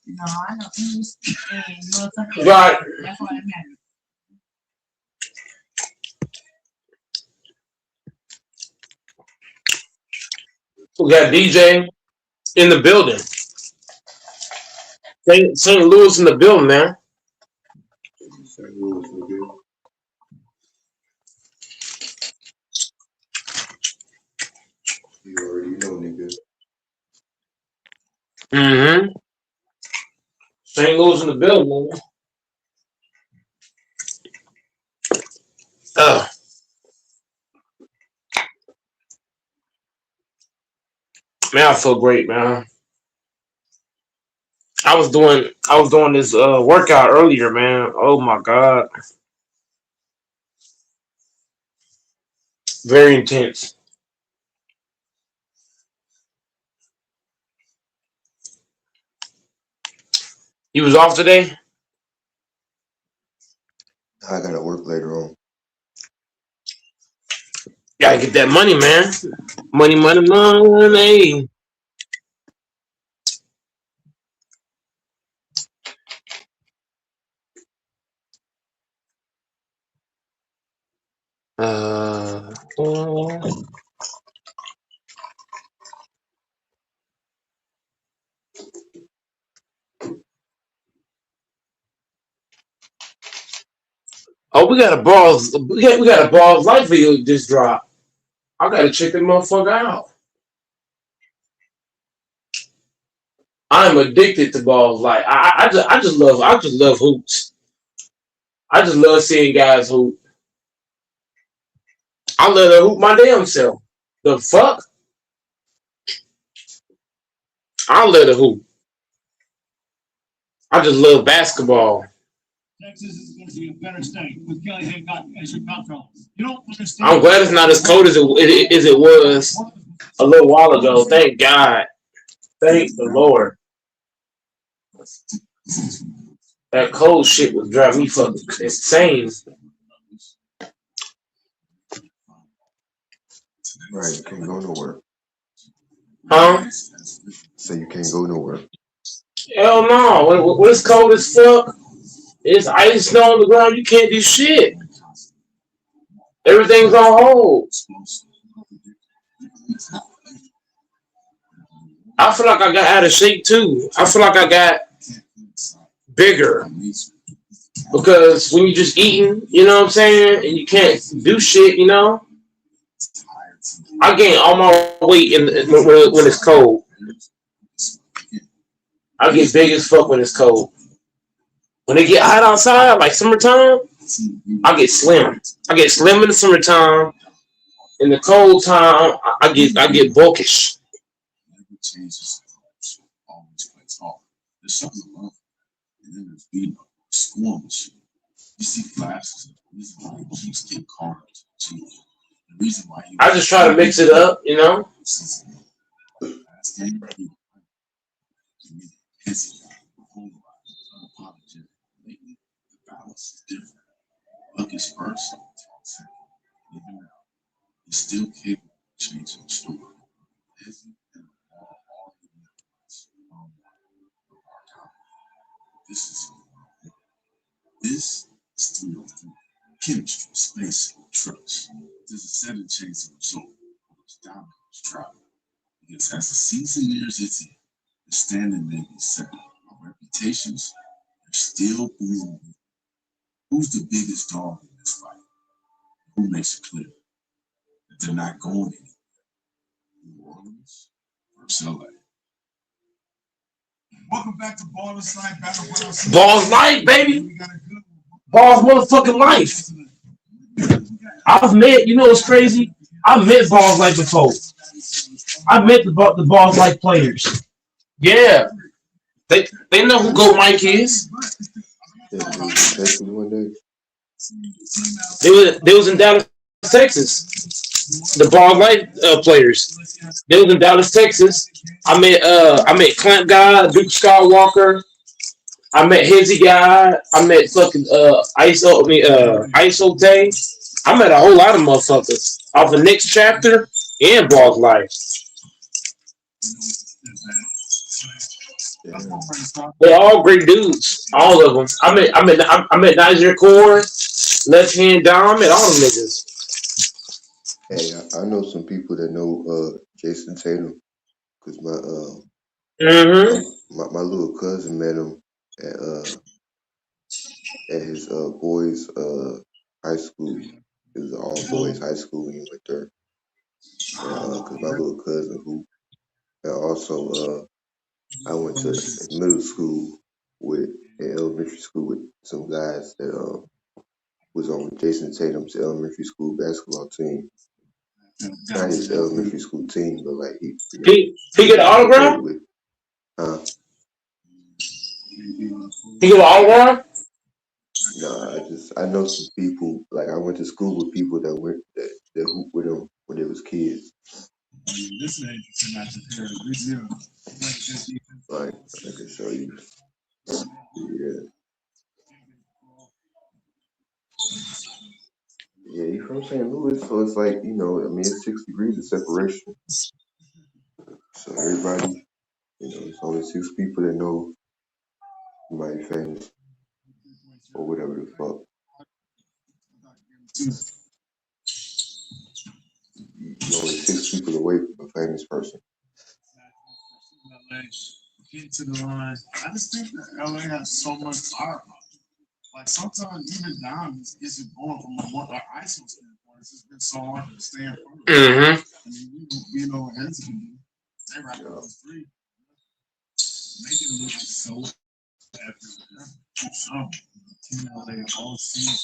No, I know English and motherfucker. Right. That's all that matters. We got DJ in the building. St. Louis in the building, man. You already know, nigga. Mm-hmm. Bros in the building, man. Man, I feel great, man. I was doing this workout earlier, man. Oh my god, very intense. You was off today? I gotta work later on. Gotta get that money, man. Money, money, money. Uh, uh, oh, we got a balls life video just dropped. I gotta check that motherfucker out. I'm addicted to balls. Like I just love hoops. I just love seeing guys hoop. I love to hoop my damn self. The fuck? I love to hoop. I just love basketball. Texas is going to be a better state with Kelly Hancock as your controller. You don't understand. I'm glad it's not as cold as it was a little while ago. Thank God. Thank the Lord. That cold shit was driving me fucking insane. Right, you can't go nowhere. Huh? So you can't go nowhere. Hell no. When it's cold as fuck, it's ice snow on the ground. You can't do shit. Everything's on hold. I feel like I got out of shape too. I feel like I got bigger because when you just eating, you know what I'm saying, and you can't do shit, you know. I gain all my weight when it's cold. I get big as fuck when it's cold. When it get hot outside, like summertime, I get slim. I get slim in the summertime. In the cold time, I get bulkish. There's something to love. And then there's beating up, scoring shit. You see flashes. The reason why he keeps getting caught. The reason why I just try to mix it up, you know. The balance is different. Luck is first. Even now, he's still capable of changing the story. This is 303. Chemistry, space, and trust. There's a set of chains of result. It's dominant travel. Because as the season nears its end, the standing may be set. Our reputations are still being. Who's the biggest dog in this fight? Who makes it clear that they're not going anywhere? New Orleans versus LA. Welcome back to Ballers Life Battleground. Balls life, baby. Balls motherfucking life. I've met, you know what's crazy? I've met Balls Life before. I've met the Balls Life players. Yeah. They know who Goat Mike is. They was in Dallas, Texas. The Balls Life players. They was in Dallas, Texas. I met Clamp Guy, Duke Skywalker. I met Hizzy Guy. I met fucking ISO Tay. I met a whole lot of motherfuckers off the next chapter and Balls Life. They're all great dudes, all of them. I met Niger Core, Left Hand Dom, I met all them niggas. Hey, I know some people that know Jason Tatum because my little cousin met him at his boys' high school. It was an all boys high school when he went there. Because my little cousin who, and also I went to middle school with in elementary school with some guys that was on Jason Tatum's elementary school basketball team. Not his elementary school team, but like He get an autograph? with. He get an autograph? No, I know some people. Like I went to school with people that hooped with him when they was kids. This is an interesting matchup here. Like I can show you. Yeah. Yeah, he's from St. Louis, so it's like, it's 6 degrees of separation. So everybody, it's only 6 people that know somebody famous or whatever the fuck. You're only 6 people away from a famous person. Get to the line. I just think that LA has so much power. Like sometimes even Diamonds isn't going from a ISO standpoint. It's just been so hard to stay in front of it. Mm-hmm. I mean, we know what Henson can do. They rack up those three. Make it look so effortless. Team LA all season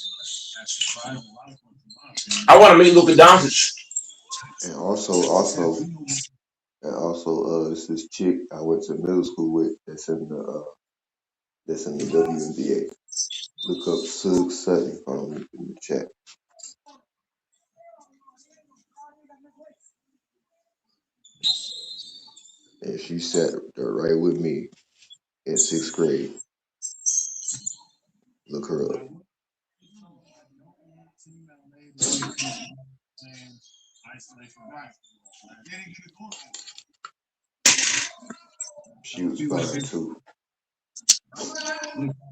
has survived a lot of points in my opinion. I want to meet Luka Doncic. And also, it's this chick I went to middle school with that's in the WNBA. Look up Sug Sutton in the chat. And she sat there right with me in 6th grade. Look her up. She was fine too.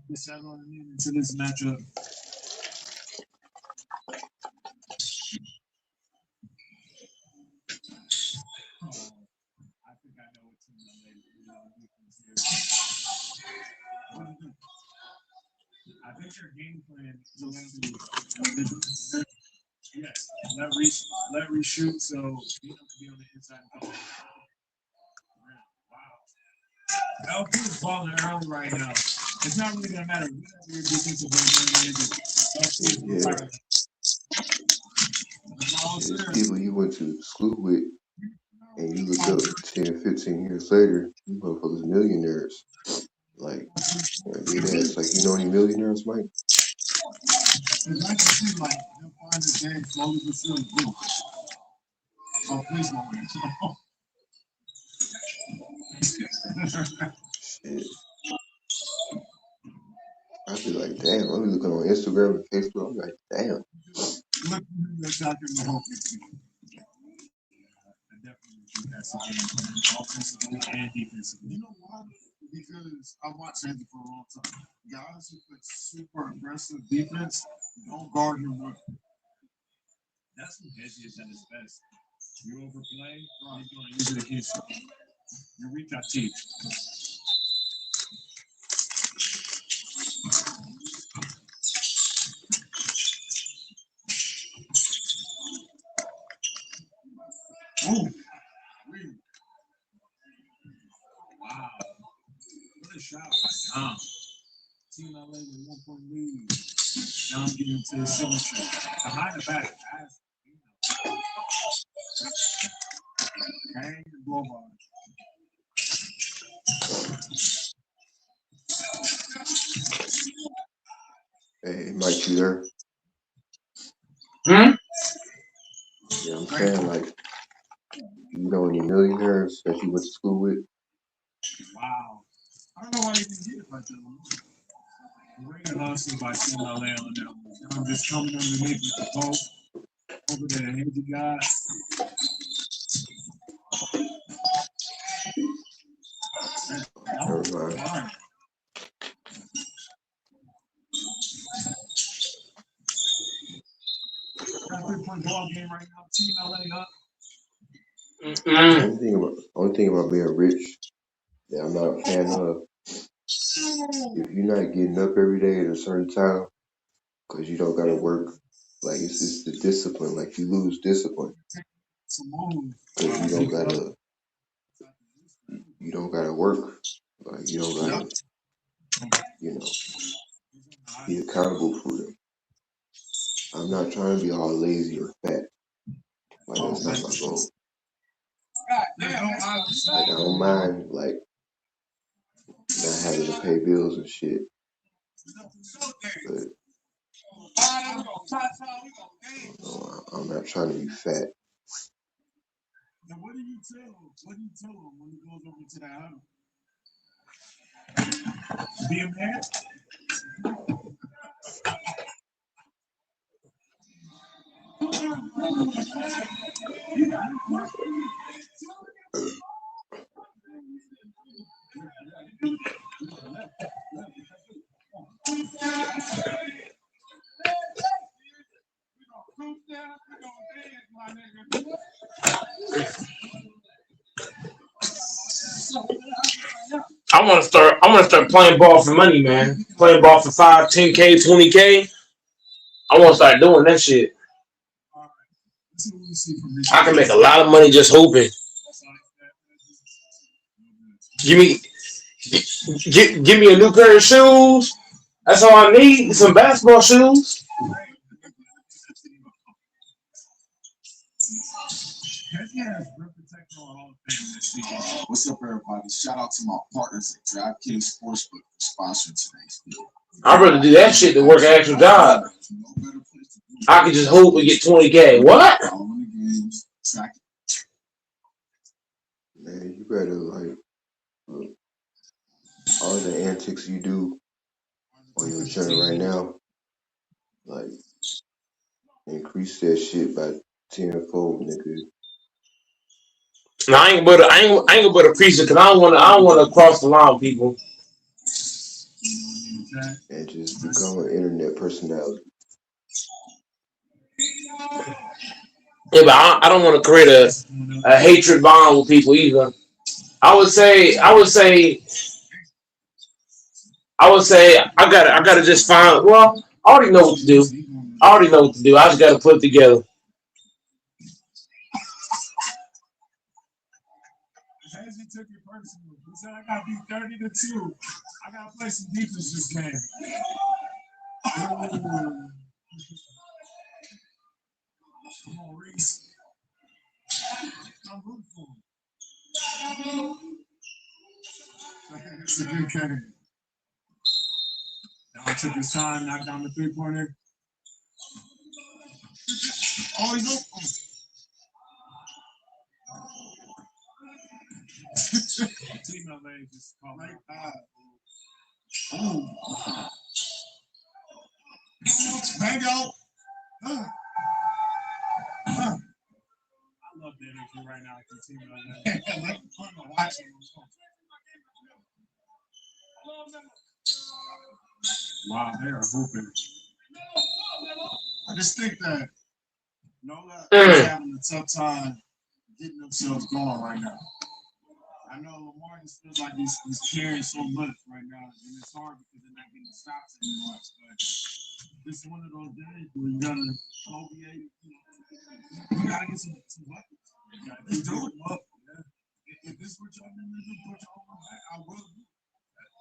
Into this matchup. I think I know what team I think your game plan is to yes, let reshoot so you can be on the inside. Wow. LP is balling early right now. It's not really gonna matter. Your defensive There's people you went to school with, and you look up 10, 15 years later, you motherfuckers millionaires. Like, it's like, you know any millionaires, Mike? It's like you see, like, them find this game slowly but surely. Oh, please don't. Shit. I'd be like, damn, I'm looking on Instagram and Facebook. I'm like, damn. Look, that's not going to help you. I definitely think that's a game plan, offensively and defensively. You know why? Because I've watched Andy for a long time. Guys who play super aggressive defense don't guard him well. That's when Hezzy is at his best. You overplay, he's going to use it against you. You reach out teach. Oh, really? Wow. What a shot by Dom. Team LA with 1 point lead. Dom getting into his signature. Behind the back. Hang the blow ball. Hey, Mike, you there? Hmm? Yeah, I'm saying, like, you know any millionaires that you went to school with? Wow. I don't know why you didn't get it like that. Great hustle by Team LA on that one. I'm just coming underneath with the ball. Over there, Henry guy. Never mind. Ball game right now. Team LA up. Only thing about being rich that I'm not a fan of, if you're not getting up every day at a certain time, because you don't gotta work, like it's the discipline, like you lose discipline. Because you don't gotta work. Like you don't gotta you know, be accountable for them. I'm not trying to be all lazy or fat. Like that's not my goal. Like I don't mind like not having to pay bills and shit, but you know, I'm not trying to be fat. Now, what do you tell him? What do you tell him when he goes over to that huddle? Be a man. I want to start playing ball for money, man. Playing ball for 5, 10K, 20K. I want to start doing that shit. Let's see what we see from this. I can make a lot of money just hooping. Give me a new pair of shoes. That's all I need. Some basketball shoes. What's up, everybody? Shout out to my partners at DraftKings Sportsbook for sponsoring today's video. I'd rather do that shit than work an actual job. I could just hoop and get 20K. What? Man, you better like all the antics you do on your channel right now, like increase that shit by tenfold, nigga. No, I ain't gonna put a preacher because I don't want to cross the line with people. And just become an internet personality. Yeah, but I don't want to create a hatred bond with people either. I would say I gotta just find. Well, I already know what to do. I just gotta put it together. He took it personal. He said, I gotta be 30-2. I gotta play some defense this game. Come on, Reese. I'm rooting for him. It's a good game. Now took his time, knocked down the 3-pointer. Oh, he's open. Team LA just called right back. Oh. Mango. I love the energy right now from Team LA. I like fun to watch it. Wow, they are hooping. I just think that Nola is having a tough time getting themselves going right now. I know Lamar just feels like he's carrying so much right now, and it's hard because they're not getting stops anymore. But this is one of those days where you gotta alleviate. You gotta get some buckets. You gotta keep doing them up. Yeah. If this is what y'all need to do, put y'all on back, I will do.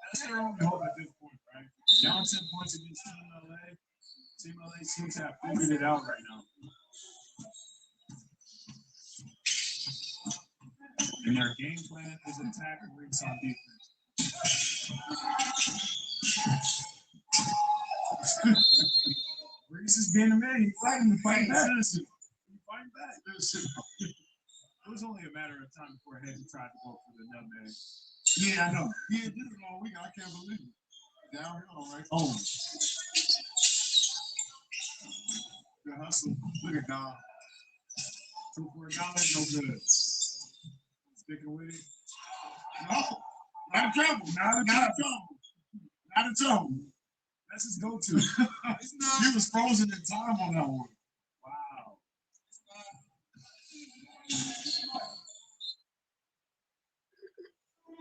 That's their only hope at this point, right? Down 10 points against Team LA. Team LA seems to have figured it out right now. And their game plan is attack and rinse on defense. Reese is being a man. He's fighting back. He's fighting back. It was only a matter of time before Hedgie tried to go for the nutmeg. Yeah, I know. He did it all week. I can't believe it. Downhill, right? Oh. Good hustle. Look at Don. 2 for $1, no good. Sticking with it. No, not a trouble. Not a trouble. That's his go-to. He was frozen in time on that one. Wow.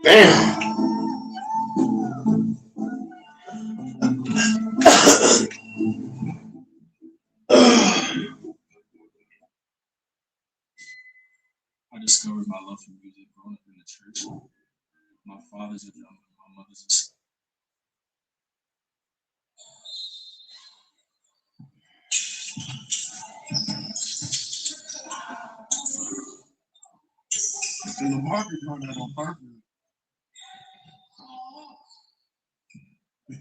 Damn. I discovered my love for music growing up in the church. My father's a drummer, my mother's a singer. And Lamar be doing that on purpose.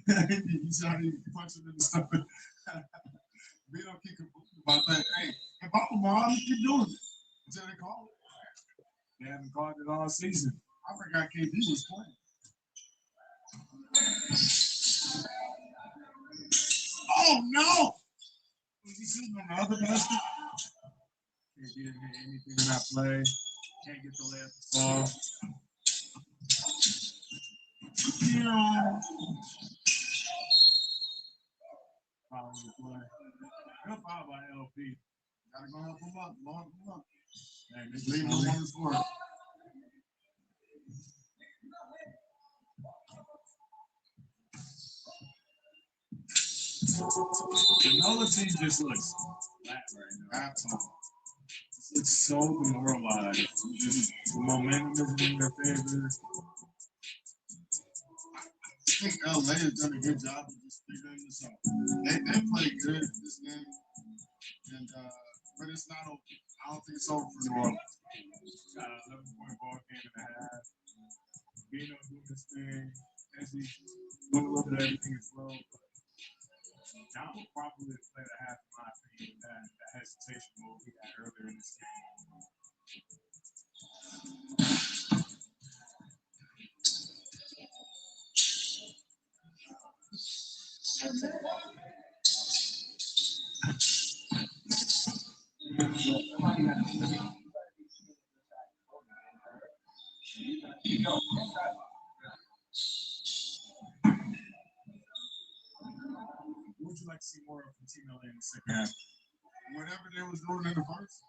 You see how he punch him in the stomach? We don't keep complaining about that. Hey, if I'm Lamar, I'm keep doing it until they call it. They haven't called it all season. I forgot KD was playing. Oh no! Was he sitting on the other basket? KD didn't hit anything in that play. Can't get the layup ball. Yeah. Foul the play. Good foul by LP. Gotta go help him up. Lock him up. Hey, just leave him on his floor. The Nola team just looks flat right now. It looks so demoralized. Just the momentum is in their favor. I think LA has done a good job of just figuring this out. They play good this game, and but it's not over. I don't think it's over for New Orleans. 11-point ball game and a half. Bino doing his thing. Essie doing a little bit of everything as well. But John will probably play the half, in my opinion, that hesitation move he had earlier in this game. What would you like to see more of from Team LA in the second half? Whatever they was doing in the first,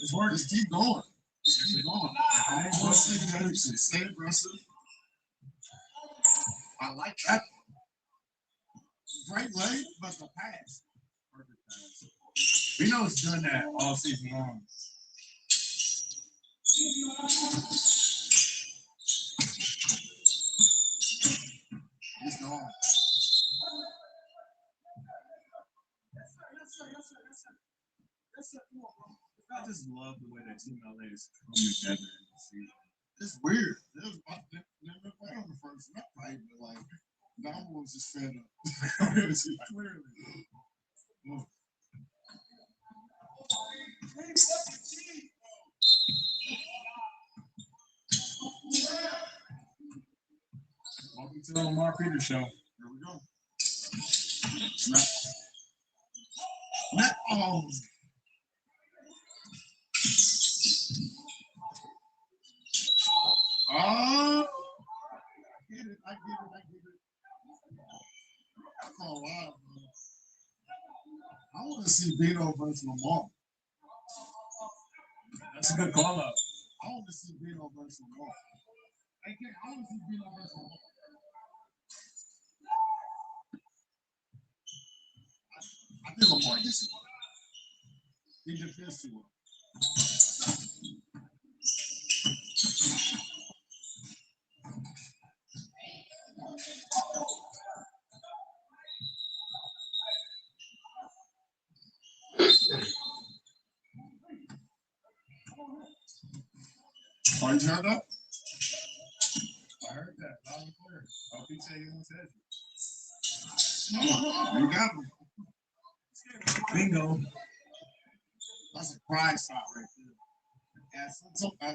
it's working. Just keep going. Just keep going. I ain't gonna say that. Stay aggressive. I like that. Great lane, but the pass. Perfect pass. Vino's done that all season long. He's gone. I just love the way that Team LA is coming together in the season. It's weird. Never played on the first not fight, but like Dom was just fed up. Clearly. Oh. Welcome to the Lamar Peters Show. Here we go. Not all. Oh, I get it. That's all wild, bro. I want to see Bino versus Lamar. That's a good call out. I want to see Bino versus Lamar. I want to see Bino versus Lamar. I think Lamar gets it. He defends too well. Oh, you heard that? I heard that loud and clear. I'll be saying you said it. You got me. Bingo. That's a pride shot right there. At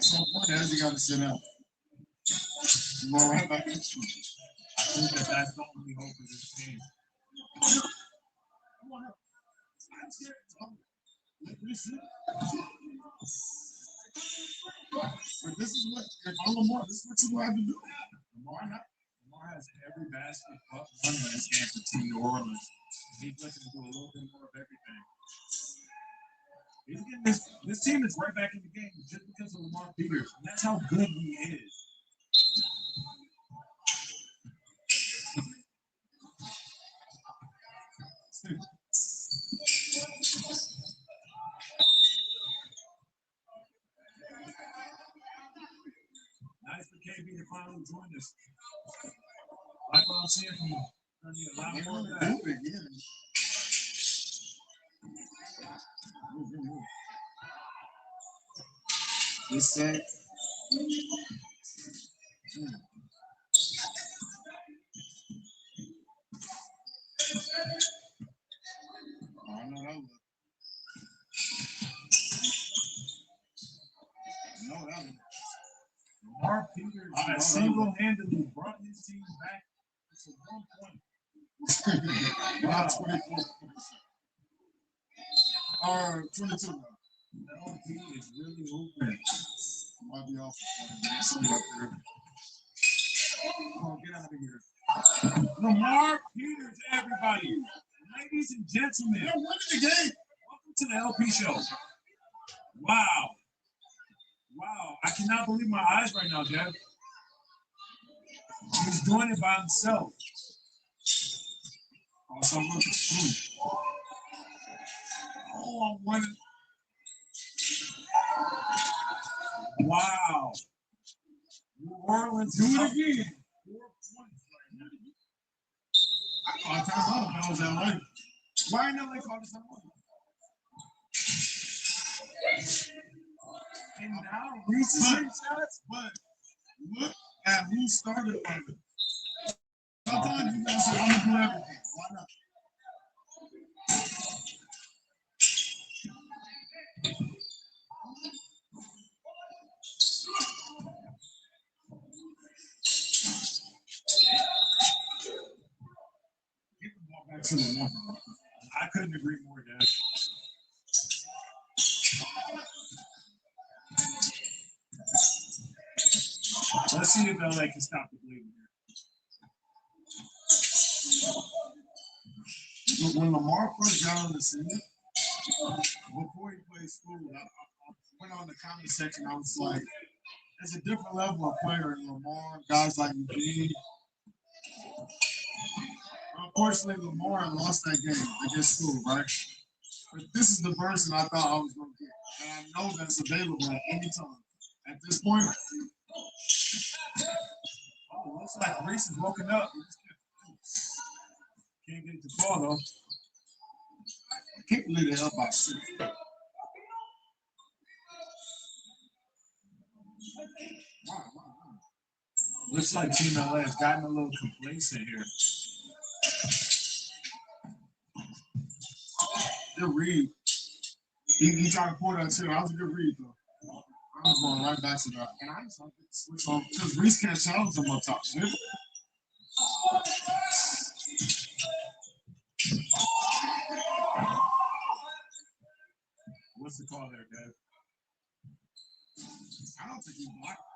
some point, Ezzy got to sit down. You go right back into it. I think that's the only hope of this team. But this is what, if I'm Lamar, this is what you have to do. Lamar has every basket but one in this game for Team New Orleans. He's looking to do a little bit more of everything. He's getting this team is right back in the game just because of Lamar Peters. And that's how good he is. Nice for KB to finally join us. Like what I'm seeing from him. I need a lot more of that. It's sad. Oh, I know that one. I know that one. Lamar Peters single-handedly brought his team back to 1 point. Wow. 24. 22 now. LP is really hooping. Might be off for something up there. Come on, get out of here. Lamar Peters, everybody. Ladies and gentlemen. They're winning the game. Welcome to the LP show. Wow. Wow. I cannot believe my eyes right now, Jeff. He's doing it by himself. Also, look. Oh, I'm winning. Wow. New Orleans, do it again. 4 points right now. I thought that was LA. Why ain't LA called this one? And now Reese is hitting shots. But look at who started on it. Sometimes you gotta say, I'm gonna do everything. Why not? Get the ball back to the one. I couldn't agree more, Dad. Let's see if LA can stop the bleeding here. But when Lamar first got on the scene, before he played school, I went on the comment section. I was like, there's a different level of player in Lamar, guys like Eugene. Unfortunately, Lamar lost that game against school, right? But this is the person I thought I was going to get. And I know that's available at any time. At this point, Oh, looks like Reese is woken up. Can't get the ball, though. I can't believe they're up by 6. Wow. Looks like Team LA has gotten a little complacent here. Good read. He tried to pull that too. That was a good read, though. I was going right back to that. And I just like to switch on because Reese can't challenge him up top. Shit. What's the call there, Dad? I don't think he blocked.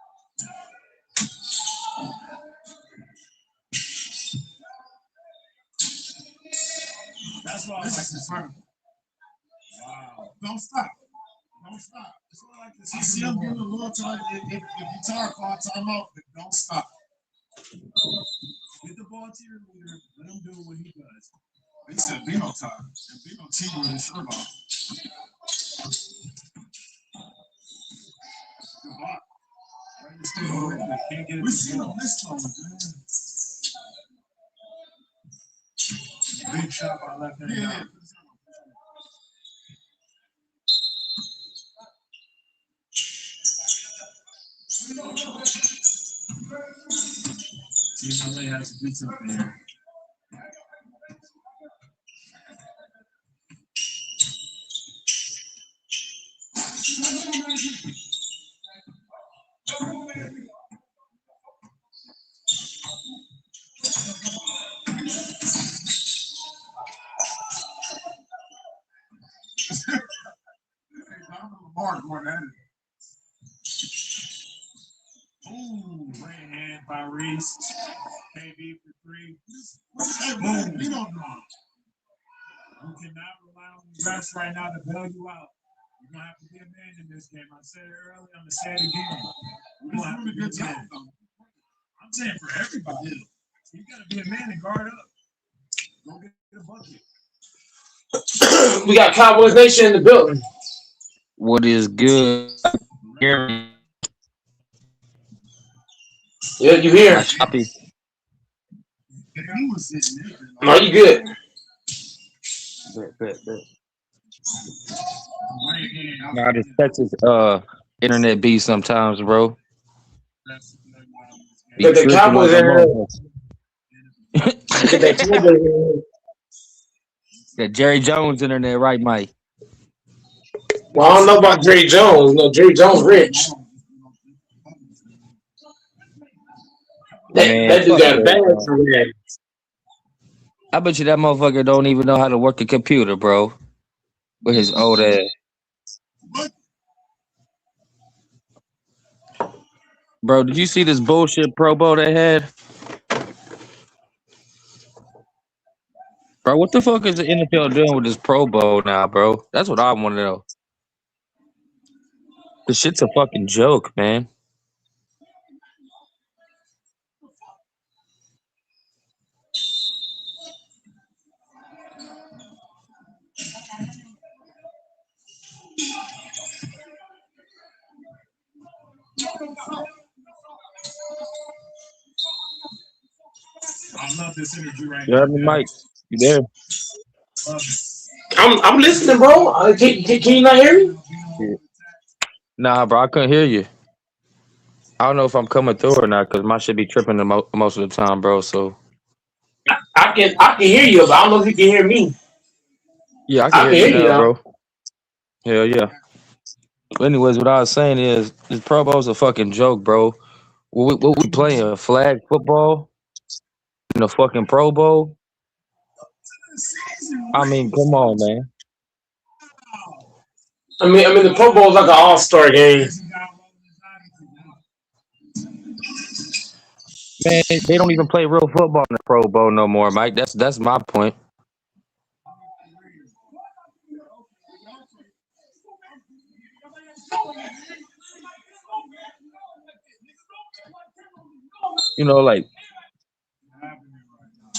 That's why I This was is like, incredible. wow. Don't stop. Don't stop. That's what I like to I see. see him getting a little time. If you tired, call timeout, but don't stop. Get the ball to your leader. Let him do what he does. They said Bino time. And Bino team with his shirt off. Good block. Right to stay away. Can't get it. We seen him this time, man. Big shot by left hand. Yeah. Team LA has to do something here. Lamar going at it. Ooh, right hand by Reese. KB for 3. Hey, boom. Bino doing. You cannot rely on the refs right now to bail you out. You're gonna have to be a man in this game. I said it earlier, I'm gonna say it again. You're gonna have to be a man. I'm saying for everybody. You gotta be a man and guard up. Go get the bucket. We got Cowboys Nation in the building. What is good? Hear me? Yeah, you here? Choppy. If he was sitting there, No, you good. Bet. Right hand. Now this internet be sometimes, bro. Be But the tripping Cowboys like a are motherfucker. the Cowboys. That Jerry Jones internet, right, Mike? Well, I don't know about Dre Jones. No, Dre Jones rich. Man, That dude fuck got Jerry bad Jones. for that. I bet you that motherfucker don't even know how to work a computer, bro. With his old ass. Bro, did you see this bullshit Pro Bowl they had? Bro, what the fuck is the NFL doing with this Pro Bowl now, bro? That's what I want to know. This shit's a fucking joke, man. I love this energy right You heard now, me, man. Mike? You there? Love it. I'm listening, bro. Can you not hear me? Yeah. Nah, bro, I couldn't hear you. I don't know if I'm coming through or not, because my shit be tripping most of the time, bro. So, I can hear you, but I don't know if you can hear me. yeah, I I can can hear you hear you now, though. bro. Hell yeah. But anyways, what I was saying is, this Pro Bowl's a fucking joke, bro. What we playing? Flag football in the fucking Pro Bowl? I mean, come on, man. I mean, the Pro Bowl is like an all-star game. Man, they don't even play real football in the Pro Bowl no more, Mike. That's my point. You know, like,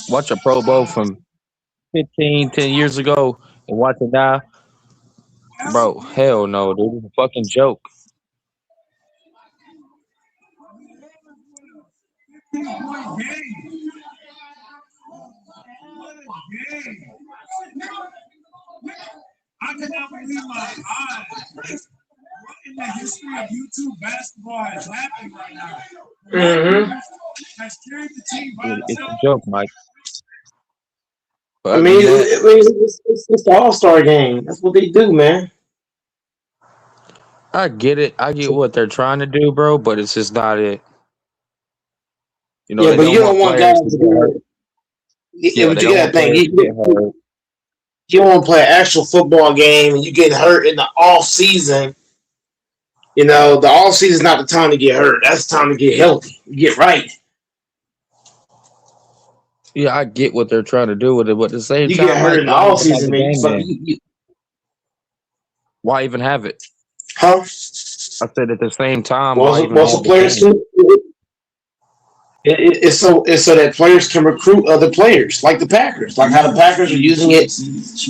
watch a Pro Bowl from 10 years ago and watch it now. Bro, hell no, dude. It's a fucking joke. I cannot believe my eyes. What in the history of YouTube basketball is happening right now? Mm-hmm. Has carried the team by It's a itself. joke, Mike. But I other mean, than that, it's the all-star game. That's what they do, man. I get it. I get what they're trying to do, bro, but it's just not it. You know, Yeah, they but you don't don't want want players guys to to get hurt. do. Yeah, But they you don't gotta want think, players to get hurt. you don't want to play an actual football game and you get hurt in the off season. You know, the off season is not the time to get hurt. That's the time to get healthy, get right. Yeah, I get what they're trying to do with it, but at the same You get time, hurt Mike, in the why off even have season, the man. game then? Why even have it? Huh? I said at the same time, why Well, even so have the players game? can. It's so that players can recruit other players, like the Packers, like how the Packers are using it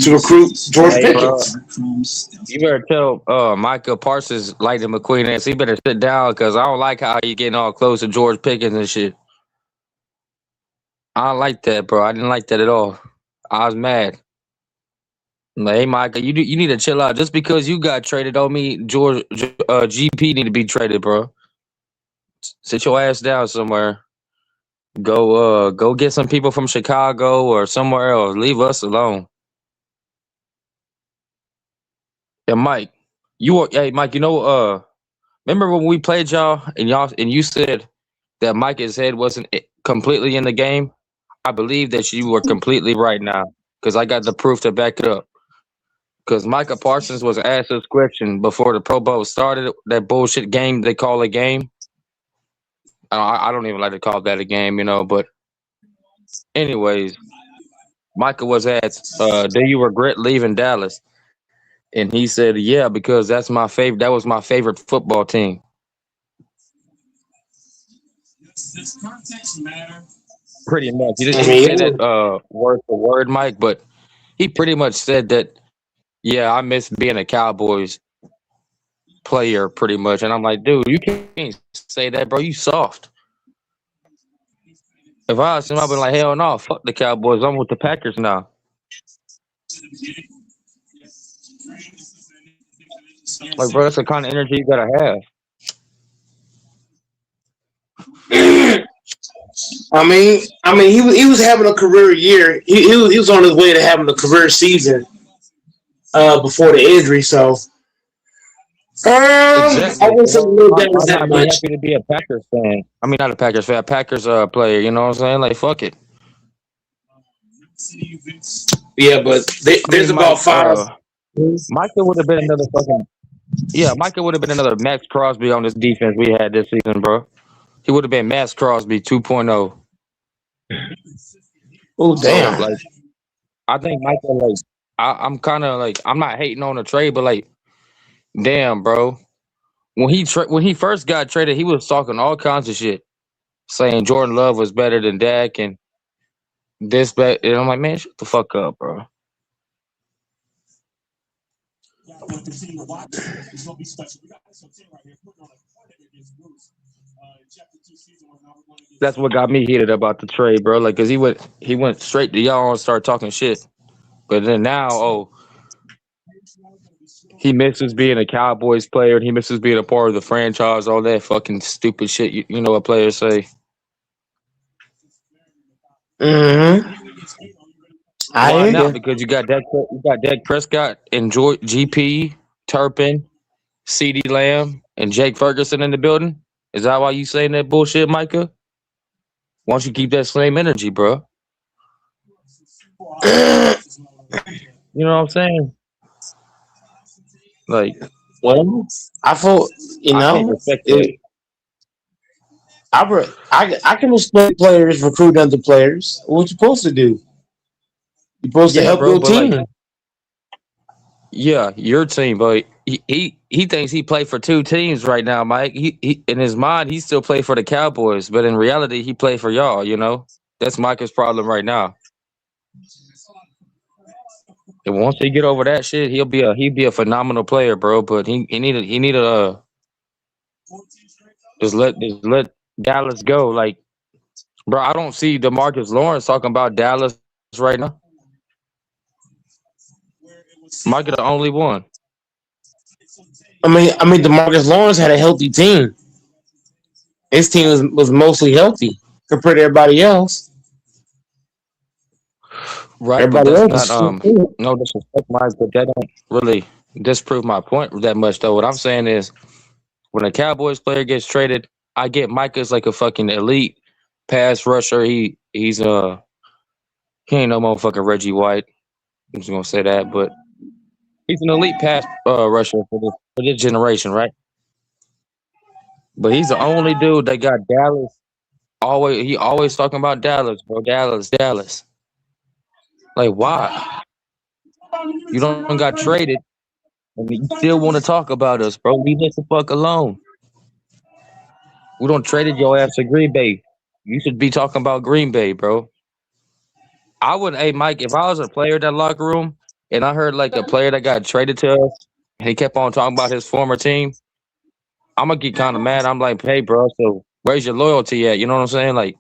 to recruit George Hey, bro, Pickens. you better tell Micah Parsons, Lightning McQueen ass, he better sit down because I don't like how he getting all close to George Pickens and shit. I don't like that, bro. I didn't like that at all. I was mad. I'm like, hey, Micah, you need to chill out. Just because you got traded don't mean GP need to be traded, bro. Sit your ass down somewhere. Go get some people from Chicago or somewhere else. Leave us alone. And Mike, Mike, remember when we played y'all and you said that Micah's head wasn't completely in the game? I believe that you were completely right now because I got the proof to back it up. Because Micah Parsons was asked this question before the Pro Bowl started, that bullshit game they call a game. I don't even like to call that a game, but anyways, Micah was asked, do you regret leaving Dallas? And he said, yeah, because that was my favorite football team. Does context matter? Pretty much. He I didn't mean, say that word for word, Mike, but he pretty much said that, yeah, I miss being a Cowboys player pretty much. And I'm like, dude, you can't say that, bro. You soft. If I was him, I'd be like, hell no, fuck the Cowboys. I'm with the Packers now. Like, bro, that's the kind of energy you gotta have. He was having a career year. He was on his way to having a career season before the injury. So I Exactly. wouldn't say So no why Dallas that not be much. happy to be a Packers fan? I mean, not a Packers fan, a Packers player. You know what I'm saying? Like, fuck it. Yeah, but I there's mean, about Mike. five. Michael would have been another fucking. Yeah, Michael would have been another Max Crosby on this defense we had this season, bro. He would have been Max Crosby 2.0. Oh So damn. like, I think Michael like. I'm kind of like I'm not hating on the trade, but like, damn, bro. When he first got traded, he was talking all kinds of shit, saying Jordan Love was better than Dak and this, but and I'm like, man, shut the fuck up, bro. That's what got me heated about the trade, bro. Like, cause he went straight to y'all and started talking shit. But then now, oh, he misses being a Cowboys player and he misses being a part of the franchise. All that fucking stupid shit. You know what players say? Mm-hmm. I Why hear not? you. Because you got Dak Prescott and GP, Turpin, CeeDee Lamb, and Jake Ferguson in the building. Is that why you saying that bullshit, Micah? Why don't you keep that same energy, bro? You know what I'm saying? Like, Well, I thought I can't respect that. it, I can respect players recruiting other players. What you supposed to do? You supposed to Yeah, help bro, your but like, team. yeah, your team, but he thinks he played for two teams right now, Mike. He in his mind he still play for the Cowboys, but in reality he played for y'all. You know, that's Micah's problem right now. And once he get over that shit, he'll be a phenomenal player, bro. But he need to just let Dallas go. Like, bro, I don't see DeMarcus Lawrence talking about Dallas right now. Micah the only one. DeMarcus Lawrence had a healthy team. His team was mostly healthy compared to everybody else. Right, but Everybody that's else not was shit. no disrespect, Mike, but that don't really disprove my point that much though. What I'm saying is when a Cowboys player gets traded, I get Micah's like a fucking elite pass rusher. He ain't no motherfucking Reggie White. I'm just gonna say that, but he's an elite pass rusher for this generation, right? But he's the only dude that got Dallas he always talking about Dallas, bro. Dallas, Dallas. Like why? You don't got traded and you still want to talk about us, bro. Leave us the fuck alone. We don't traded your ass to Green Bay. You should be talking about Green Bay, bro. I wouldn't, hey Mike, if I was a player in that locker room and I heard like a player that got traded to us and he kept on talking about his former team, I'm gonna get kind of mad. I'm like, hey, bro, so where's your loyalty at? You know what I'm saying? Like,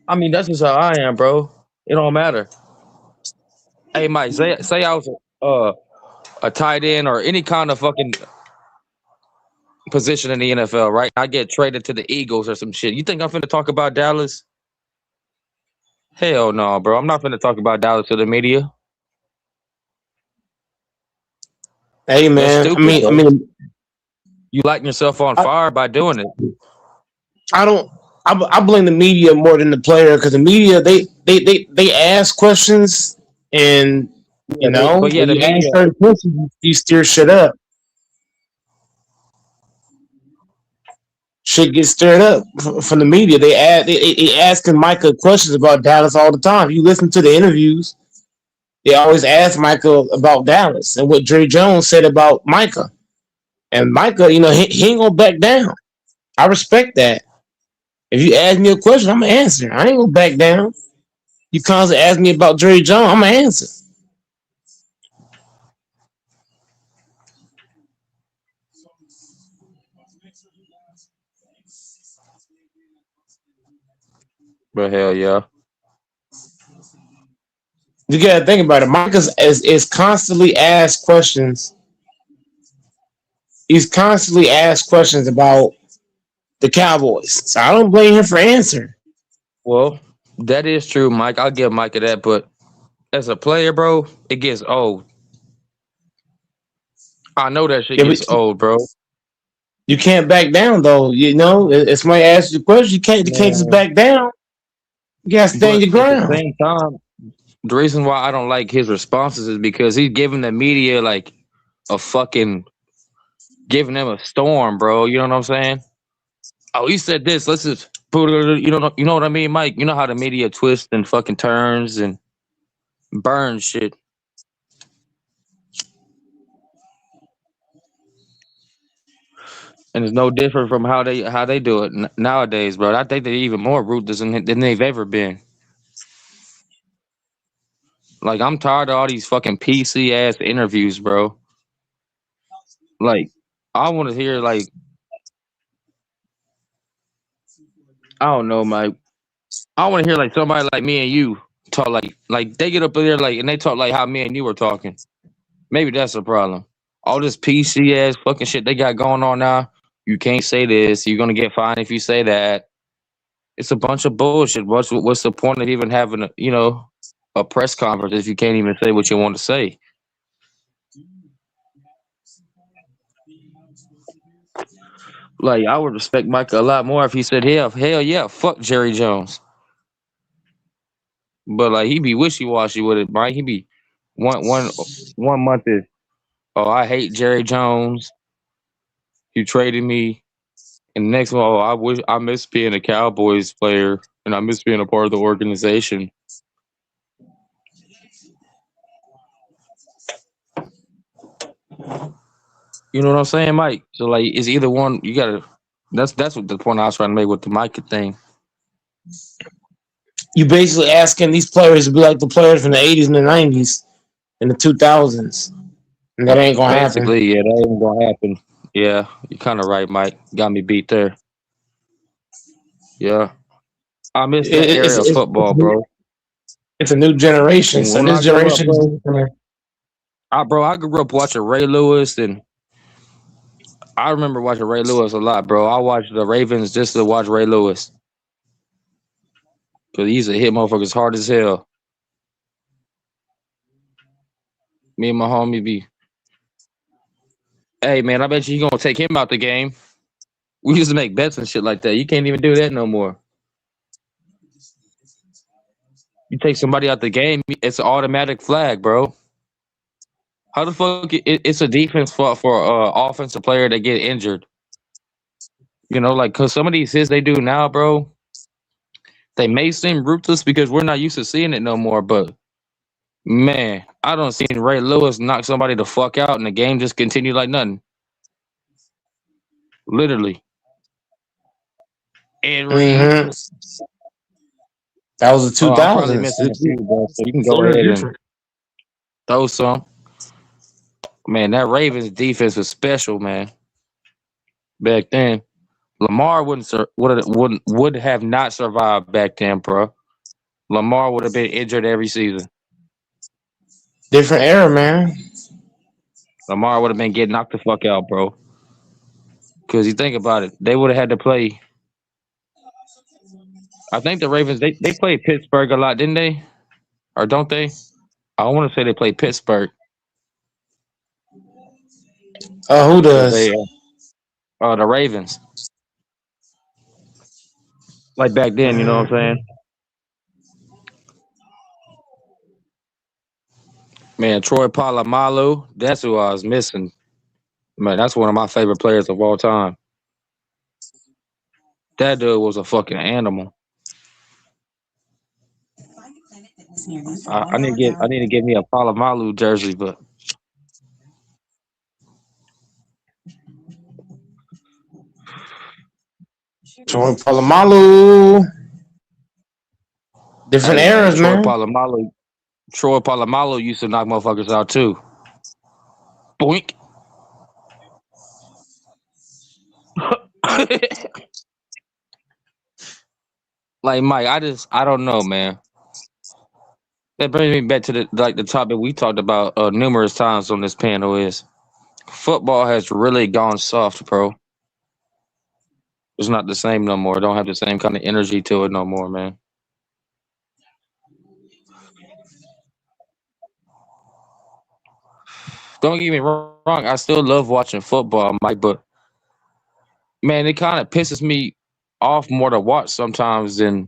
I mean, that's just how I am, bro. It don't matter. Hey, Mike, say I was a tight end or any kind of fucking position in the NFL, right? I get traded to the Eagles or some shit. You think I'm finna talk about Dallas? Hell no, bro. I'm not finna talk about Dallas to the media. Hey That's man, stupid, bro. I mean, You lighting yourself on I, fire by doing it. I don't. I blame the media more than the player because the media they ask questions and Yeah, but yeah, when the you ask media. certain questions you steer shit up. Shit gets stirred up from the media. They asking Micah questions about Dallas all the time. You listen to the interviews, they always ask Micah about Dallas and what Dre Jones said about Micah. And Micah, he ain't gonna back down. I respect that. If you ask me a question, I'm gonna answer. I ain't gonna back down. You constantly ask me about Dre Jones, I'm gonna answer. But hell yeah. You gotta think about it. Mike is constantly asked questions. He's constantly asked questions about the Cowboys. So I don't blame him for answering. Well, that is true, Mike. I'll give Mike that, but as a player, bro, it gets old. I know that shit Yeah, gets but old, bro. you can't back down though. You know, if somebody asks you a question, you can't just Man. back down. You gotta stand But your at the ground. same time, the reason why I don't like his responses is because he's giving the media like a fucking giving them a storm, bro. You know what I'm saying? Oh, he said this. Let's just put it. You know what I mean, Mike. You know how the media twists and fucking turns and burns shit. And it's no different from how they do it nowadays, bro. I think they're even more ruthless than they've ever been. Like I'm tired of all these fucking PC ass interviews, bro. Like I want to hear like I don't know, Mike. I want to hear like somebody like me and you talk like they get up there like and they talk like how me and you were talking. Maybe that's the problem. All this PC ass fucking shit they got going on now. You can't say this. You're gonna get fined if you say that. It's a bunch of bullshit. What's the point of even having a press conference if you can't even say what you want to say? Like I would respect Mike a lot more if he said hell yeah, fuck Jerry Jones. But like he be wishy washy with it, Mike. He be one month is I hate Jerry Jones. You traded me. And the next one, I miss being a Cowboys player and I miss being a part of the organization. You know what I'm saying, Mike? So like it's either one you gotta that's what the point I was trying to make with the Mike thing. You basically asking these players to be like the players from the '80s and the '90s and the 2000s, and that ain't gonna happen. Basically, yeah, that ain't gonna happen. Yeah, you're kinda right, Mike. Got me beat there. Yeah. I miss that It, era of football, bro. it's a new generation. So When this I grew up, generation is bro, different. I grew up watching Ray Lewis, and I remember watching Ray Lewis a lot, bro. I watched the Ravens just to watch Ray Lewis. Cause he used to hit motherfuckers hard as hell. Me and my homie be, hey man, I bet you gonna take him out the game. We used to make bets and shit like that. You can't even do that no more. You take somebody out the game, it's an automatic flag, bro. How the fuck it's a defense for offensive player that get injured? You know, like cause some of these hits they do now, bro. They may seem ruthless because we're not used to seeing it no more, but man, I don't see Ray Lewis knock somebody the fuck out and the game just continue like nothing. Literally. Ed Reed. Mm-hmm. That was the Oh, I'm probably 2000s. missing a few, bro. So you can go They're ahead and different. throw some. Man, that Ravens defense was special, man. Back then, Lamar would have not survived back then, bro. Lamar would have been injured every season. Different era, man. Lamar would have been getting knocked the fuck out, bro. Because you think about it, they would have had to play. I think the Ravens they played Pittsburgh a lot, didn't they? Or don't they? I want to say they played Pittsburgh. Who does? They the Ravens. Like back then, you know what I'm saying? Man, Troy Polamalu, that's who I was missing. Man, that's one of my favorite players of all time. That dude was a fucking animal. I need to get me a Polamalu jersey, but Troy Polamalu. Different hey, eras, Troy man. Polamalu used to knock motherfuckers out too. Boink. Like Mike, I don't know, man. That brings me back to the topic we talked about numerous times on this panel is football has really gone soft, bro. It's not the same no more. It don't have the same kind of energy to it no more, man. Don't get me wrong, I still love watching football, Mike, but man, it kind of pisses me off more to watch sometimes than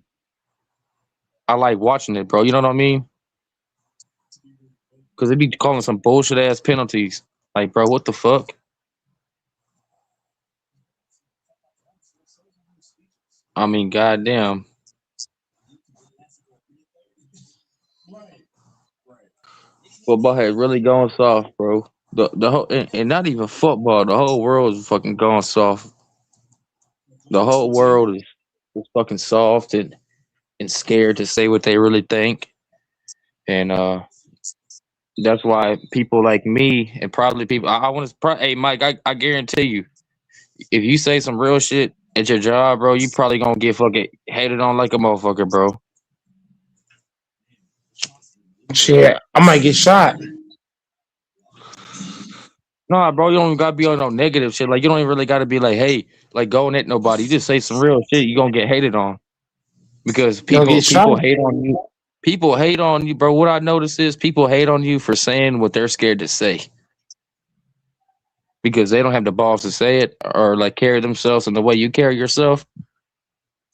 I like watching it, bro. You know what I mean? Because they be calling some bullshit ass penalties. Like, bro, what the fuck? I mean, goddamn. Football has really gone soft, bro. The whole and not even football. The whole world is fucking gone soft. The whole world is fucking soft and scared to say what they really think. And that's why people like me and probably people I want to. Hey, Mike, I guarantee you, if you say some real shit at your job, bro, you probably gonna get fucking hated on like a motherfucker, bro. Shit, I might get shot. No, bro, you don't even gotta be on no negative shit. Like you don't even really gotta be like, hey, like going at nobody. You just say some real shit, you gonna get hated on because You gonna people get shot. people hate on you. People hate on you, bro. What I notice is people hate on you for saying what they're scared to say because they don't have the balls to say it or like carry themselves in the way you carry yourself.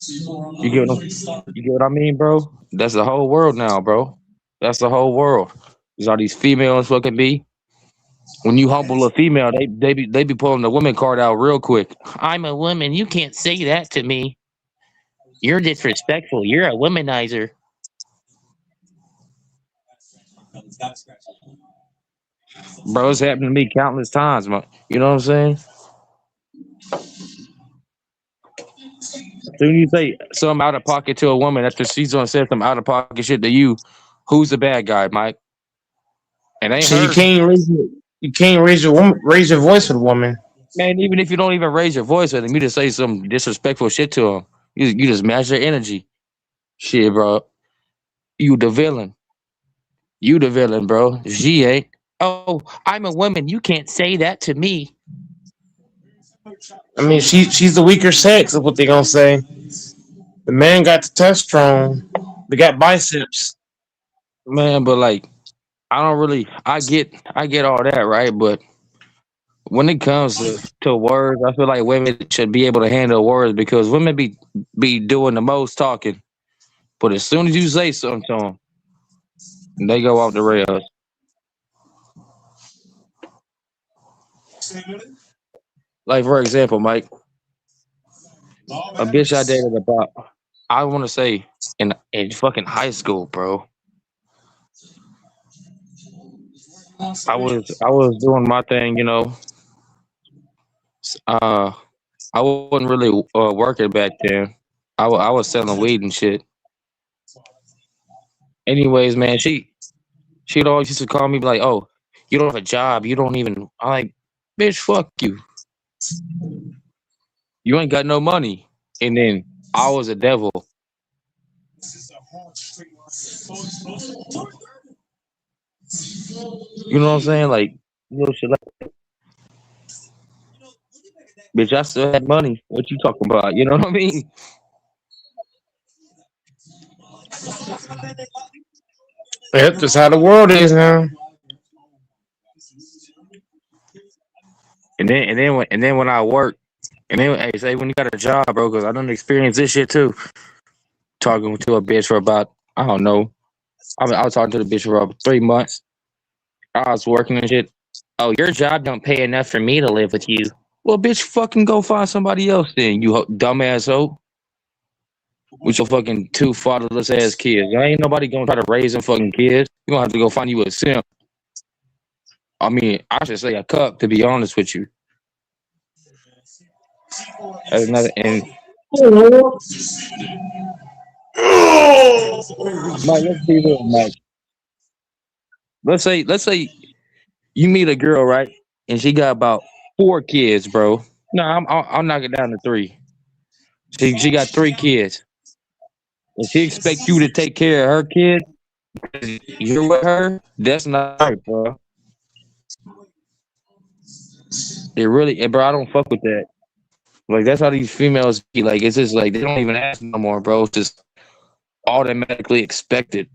You get what I mean, bro? That's the whole world now, bro. That's the whole world. There's all these females fucking be. When you humble a female, they be pulling the woman card out real quick. I'm a woman. You can't say that to me. You're disrespectful. You're a womanizer. Bro, it's happened to me countless times, man. You know what I'm saying? Soon you say something out of pocket to a woman after she's gonna say some out of pocket shit to you, who's the bad guy, Mike? It ain't So her. you can't raise your voice with a woman. Man, even if you don't even raise your voice with him, you just say some disrespectful shit to him. You just match their energy. Shit, bro. You the villain. You the villain, bro. She ain't. Oh, I'm a woman. You can't say that to me. I mean, she's the weaker sex is what they gonna say. The man got the testosterone. They got biceps. Man, but like I get all that, right? But when it comes to words, I feel like women should be able to handle words because women be doing the most talking. But as soon as you say something to them, they go off the rails. Like for example, Mike, a bitch I dated about, I want to say in fucking high school, bro. I was doing my thing, you know. Uh, I wasn't really working back then. I was selling weed and shit. Anyways, man, she'd always used to call me like, "Oh, you don't have a job. You don't even." I'm like, "Bitch, fuck you. You ain't got no money." And then I was a devil. You know what I'm saying? Like, shit like, bitch, I still had money. What you talking about? You know what I mean? Yep, that's how the world is now. And then when I work, and then hey, say when you got a job, bro, because I done experienced this shit too. Talking to a bitch for about I don't know. I was talking to the bitch for about 3 months. I was working and shit. Oh, your job don't pay enough for me to live with you. Well, bitch, fucking go find somebody else then, you dumbass hoe. With your fucking two fatherless ass kids. There ain't nobody gonna try to raise them fucking kids. You gonna have to go find you a simp. I mean, I should say a cuck, to be honest with you. That's another, and Mike, let's be real, Mike. Let's say you meet a girl, right? And she got about 4 kids, bro. No, I'll knock it down to 3. She got 3 kids. And she expect you to take care of her kids. You're with her. That's not right, bro. It really, bro. I don't fuck with that. Like that's how these females be. Like it's just like they don't even ask no more, bro. It's just automatically expected.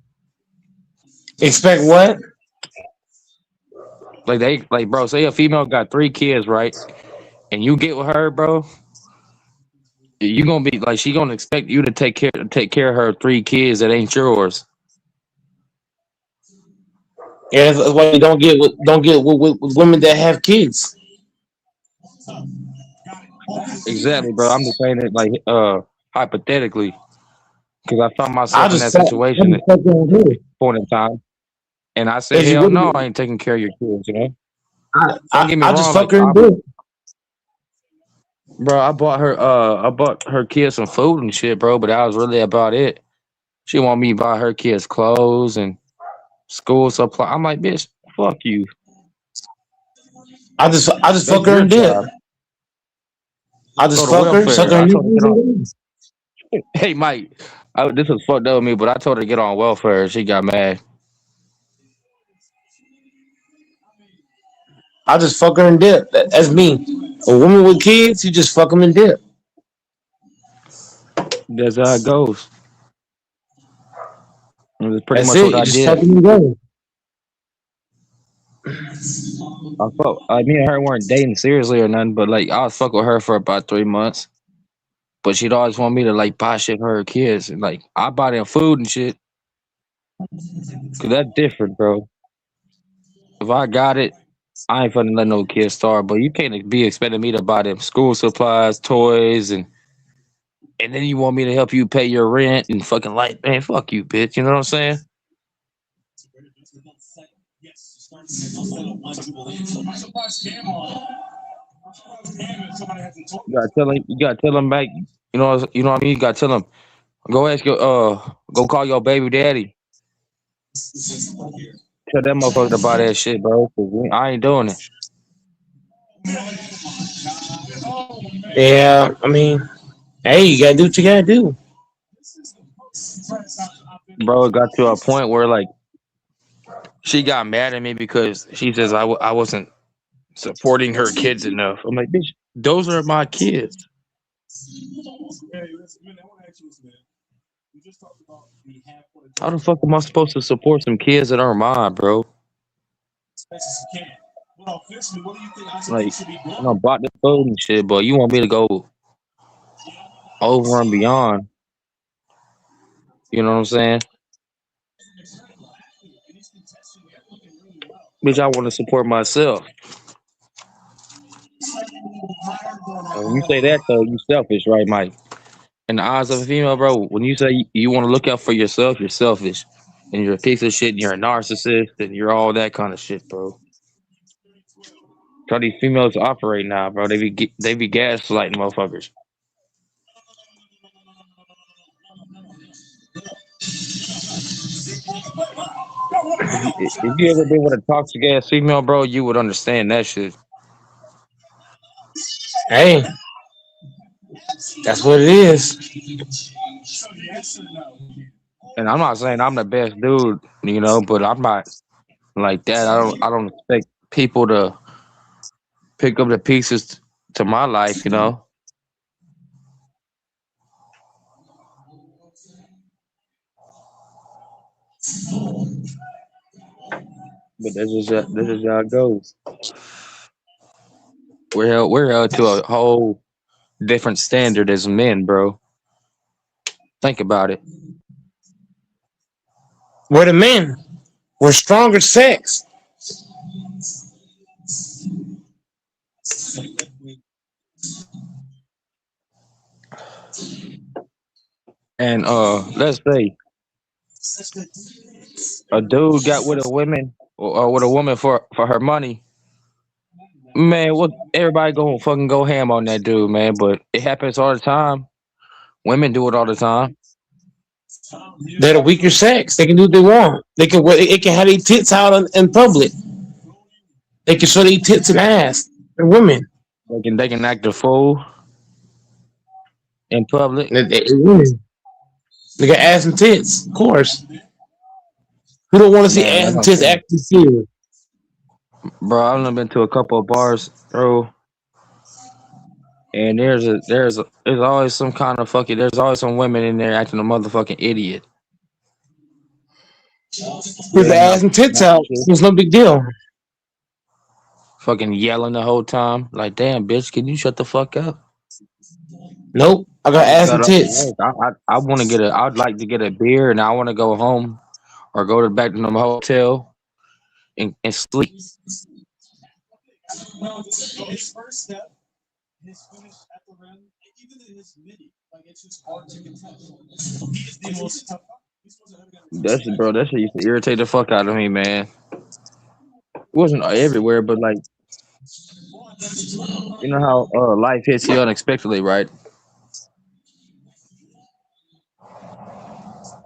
Expect what? Like they, like, bro. Say a female got 3 kids, right? And you get with her, bro. You gonna be like she gonna expect you to take care of her 3 kids that ain't yours. Yeah, that's why you don't get with women that have kids. Exactly, bro. I'm just saying it like hypothetically, because I found I myself in just that fuck, I situation just at fuck her and do it. point in time, and I said, If you hell no, really, I ain't taking care of your kids. You know, I, don't I, get me I just wrong. fuck Like her and do it. bro, I bought her kids some food and shit, bro. But that was really about it. She want me to buy her kids clothes and school supply. I'm like, bitch, fuck you. I just That's fuck her your and do it. job. I Go just to fuck her, suck welfare. her I and told her to get on. do it. Hey, Mike, this was fucked up with me, but I told her to get on welfare. She got mad. I just fuck her and dip. That's me. A woman with kids, you just fuck them and dip. That's how it goes. And that's pretty That's much it. what You I just fuck did. them and go. I fuck. Me and her weren't dating seriously or nothing, but like I was fuck with her for about 3 months. But she'd always want me to like buy shit for her kids, and like I buy them food and shit. Cause that's different, bro. If I got it, I ain't finna let no kid starve. But you can't be expecting me to buy them school supplies, toys, and then you want me to help you pay your rent and fucking light. Man, fuck you, bitch. You know what I'm saying? You gotta tell him back. You know what I mean. You gotta tell him. Go call your baby daddy. Tell that motherfucker to buy that shit, bro. 'Cause I ain't doing it, Yeah, I mean, hey, you gotta do what you gotta do. bro. It got to a point where like she got mad at me because she says I wasn't supporting her kids enough. I'm like, bitch, those are my kids. How the fuck am I supposed to support some kids that aren't mine, bro? Like, bought the food and shit, but you want me to go over and beyond. You know what I'm saying? Bitch, I want to support myself. And when you say that, though, you selfish, right, Mike? In the eyes of a female, bro, when you say you want to look out for yourself, you're selfish. And you're a piece of shit, and you're a narcissist, and you're all that kind of shit, bro. How these females operate now, bro. They be gaslighting motherfuckers. If you ever been with a toxic ass female, bro, you would understand that shit. Hey, that's what it is. And I'm not saying I'm the best dude, but I'm not like that. I don't expect people to pick up the pieces to my life, But this is how it goes. We're held to a whole different standard as men, bro. Think about it. We're the men. We're stronger sex. And let's say a dude got with a woman or with a woman for her money. Man, what everybody gonna fucking go ham on that dude, man. But it happens all the time. Women do it all the time. They're the weaker sex. They can do what they want. They can have their tits out in public. They can show their tits and ass. They're women. They can act a fool in public. They're women. They got ass and tits, of course. Who don't want to see Man, ass that's and what tits I'm saying. actually serious? Bro, I've only been to a couple of bars, bro, and there's always some kind of fucking there's always some women in there acting a motherfucking idiot. Get the They ass not and tits not out. shit. It's no big deal. Fucking yelling the whole time. Like, damn, bitch, can you shut the fuck up? Nope. I got I just ass got and off of tits. work. I want to get a. I'd like to get a beer, and I want to go home or go to back to the hotel and sleep. Well, his first step, his finish at the rim, even in his midi, like it's just hard to contest. He is the most tough. He's supposed to have got That shit, bro. That shit used to irritate the fuck out of me, man. It wasn't everywhere, but like you know how life hits you unexpectedly, right?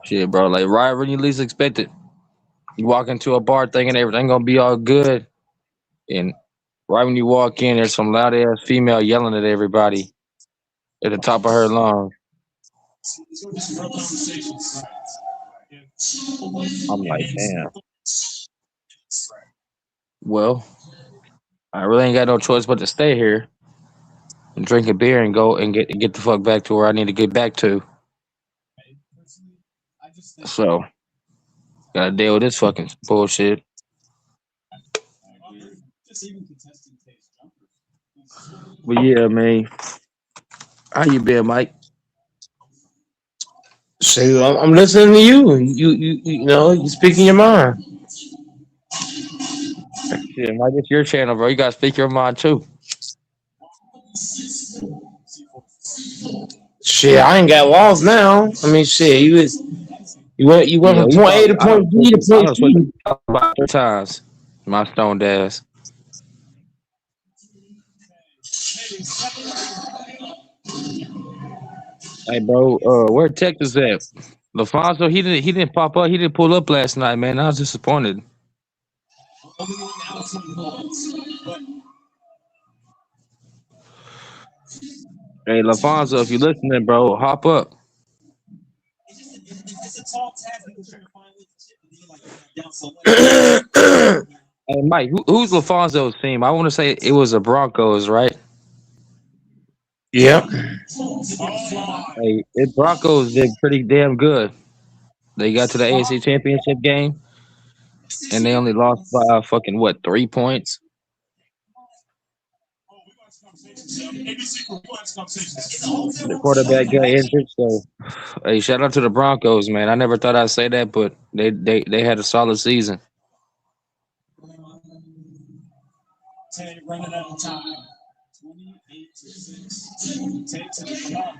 Shit, bro. Like right when you least expect it, you walk into a bar thinking everything gonna be all good, and right when you walk in, there's some loud ass female yelling at everybody at the top of her lungs. real conversations. I'm like, damn. Well, I really ain't got no choice but to stay here and drink a beer and go and get the fuck back to where I need to get back to. So gotta deal with this fucking bullshit. But yeah, man. How you been, Mike? Shit, I'm listening to you. You know, you speaking your mind. Shit, Mike, it's your channel, bro. You gotta speak your mind too. Shit, I ain't got walls now. I mean, shit, you went Yeah, from you point A probably to point B to I point don't switch C. about 3 times. My stoned ass. Hey, bro, where Texas at? LaFonso, he didn't pop up. He didn't pull up last night, man. I was disappointed. Hey, LaFonso, if you're listening, bro, hop up. Hey, Mike, who's LaFonso's team? I want to say it was the Broncos, right? Yep. Hey, the Broncos did pretty damn good. They got to the AFC Championship game, and they only lost by fucking what 3 points. The quarterback got injured, so hey, shout out to the Broncos, man. I never thought I'd say that, but they had a solid season. Running out of time. 28-6. Take to the top.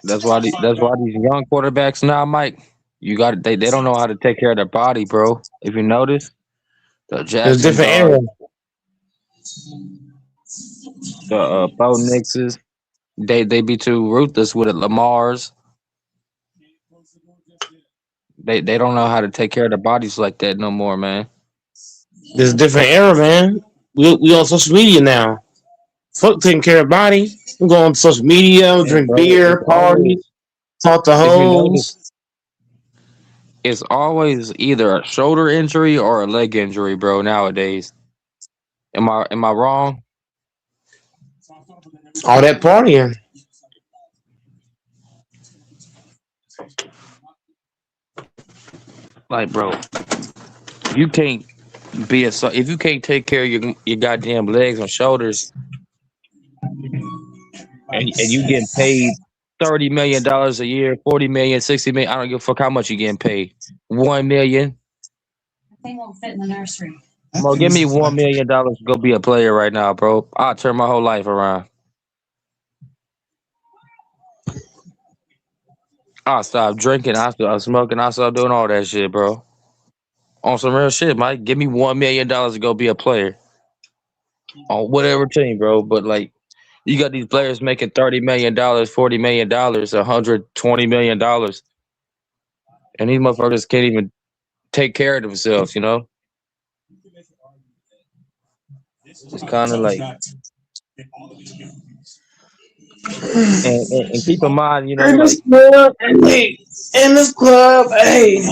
That's why these young quarterbacks now, Mike, they don't know how to take care of their body, bro. If you notice, the There's Jackson different Dart, era. the Bo Nixes, they be too ruthless with it. Lamar's, they don't know how to take care of their bodies like that no more, man. There's a different era, man. We on social media now. Fuck taking care of body. We go on social media, Hey, drink bro, beer, party, talk to if you notice, hoes. it's always either a shoulder injury or a leg injury, bro. Nowadays, am I wrong? All that partying. Like, bro, you can't if you can't take care of your goddamn legs and shoulders, and you getting paid $30 million a year, 40 million, 60 million. I don't give a fuck how much you getting paid. 1 million. They won't fit in the nursery. Bro, give me $1 million to go be a player right now, bro. I'll turn my whole life around. I'll stop drinking. I'll stop smoking. I'll stop doing all that shit, bro. On some real shit, Mike. Give me $1 million to go be a player on whatever team, bro. But like, you got these players making $30 million, $40 million, $120 million, and these motherfuckers can't even take care of themselves. You know, it's kind of like And keep in mind, you know, In like this club, hey, in this club, hey.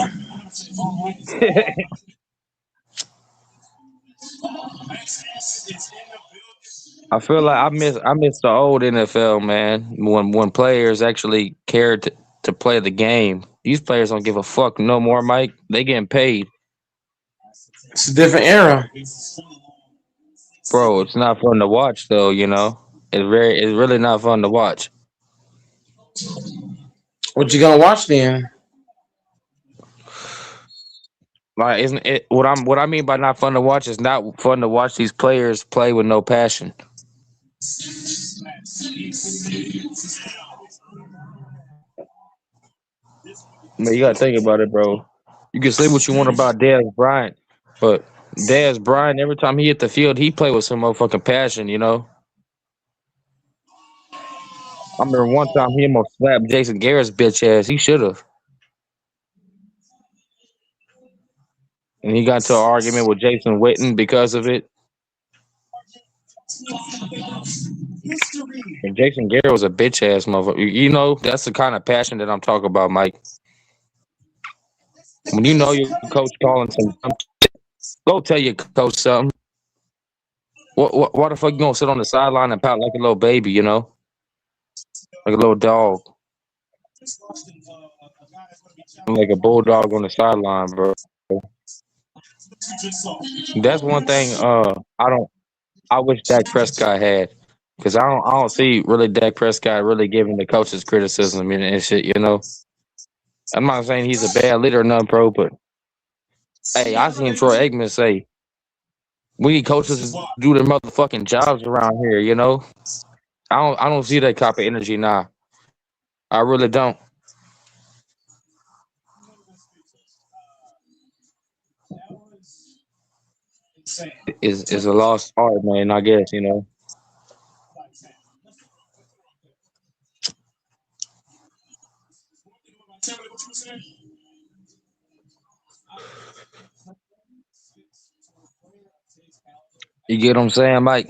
I feel like I miss the old NFL, man. When players actually cared to play the game. These players don't give a fuck no more, Mike. They getting paid, It's a different era. bro. It's not fun to watch though. You know, it's really not fun to watch. What you gonna watch then? Like, isn't it what I mean by not fun to watch is not fun to watch these players play with no passion. Man, you gotta think about it, bro. You can say what you want about Dez Bryant, but Dez Bryant, every time he hit the field, he played with some motherfucking passion, you know. I remember one time he almost slapped Jason Garrett's bitch ass. He should have. And he got into an argument with Jason Witten because of it. And Jason Garrett was a bitch ass motherfucker. You know, that's the kind of passion that I'm talking about, Mike. When you know your coach calling some dumb shit, go tell your coach something. Why the fuck you gonna sit on the sideline and pout like a little baby, you know? Like a little dog. Like a bulldog on the sideline, bro. That's one thing I wish Dak Prescott had. Because I don't see really Dak Prescott really giving the coaches criticism and shit, you know. I'm not saying he's a bad leader or nothing, bro, but hey, I seen Troy Aikman say we need coaches to do their motherfucking jobs around here, you know. I don't see that type of energy now. I really don't. Is a lost art, man, I guess, you know. You get what I'm saying, Mike?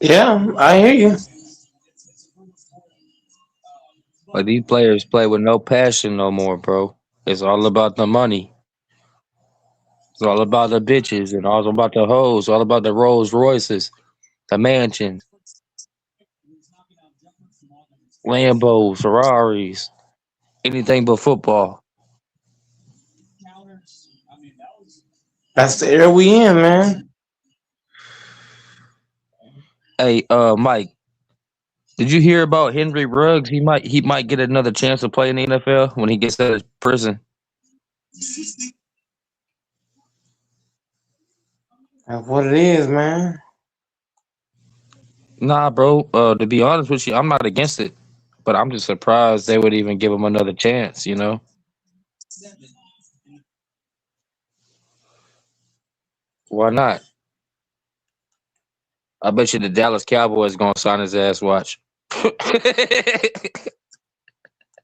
Yeah, I hear you. Like these players play with no passion no more, bro. It's all about the money. It's all about the bitches and all about the hoes, all about the Rolls Royces, the mansions, Lambos, Ferraris, anything but football. That's the era we in, man. Hey, Mike, did you hear about Henry Ruggs? He might get another chance to play in the NFL when he gets out of prison. That's what it is, man. Nah, bro. To be honest with you, I'm not against it, but I'm just surprised they would even give him another chance. You know? Why not? I bet you the Dallas Cowboys gonna sign his ass. Watch.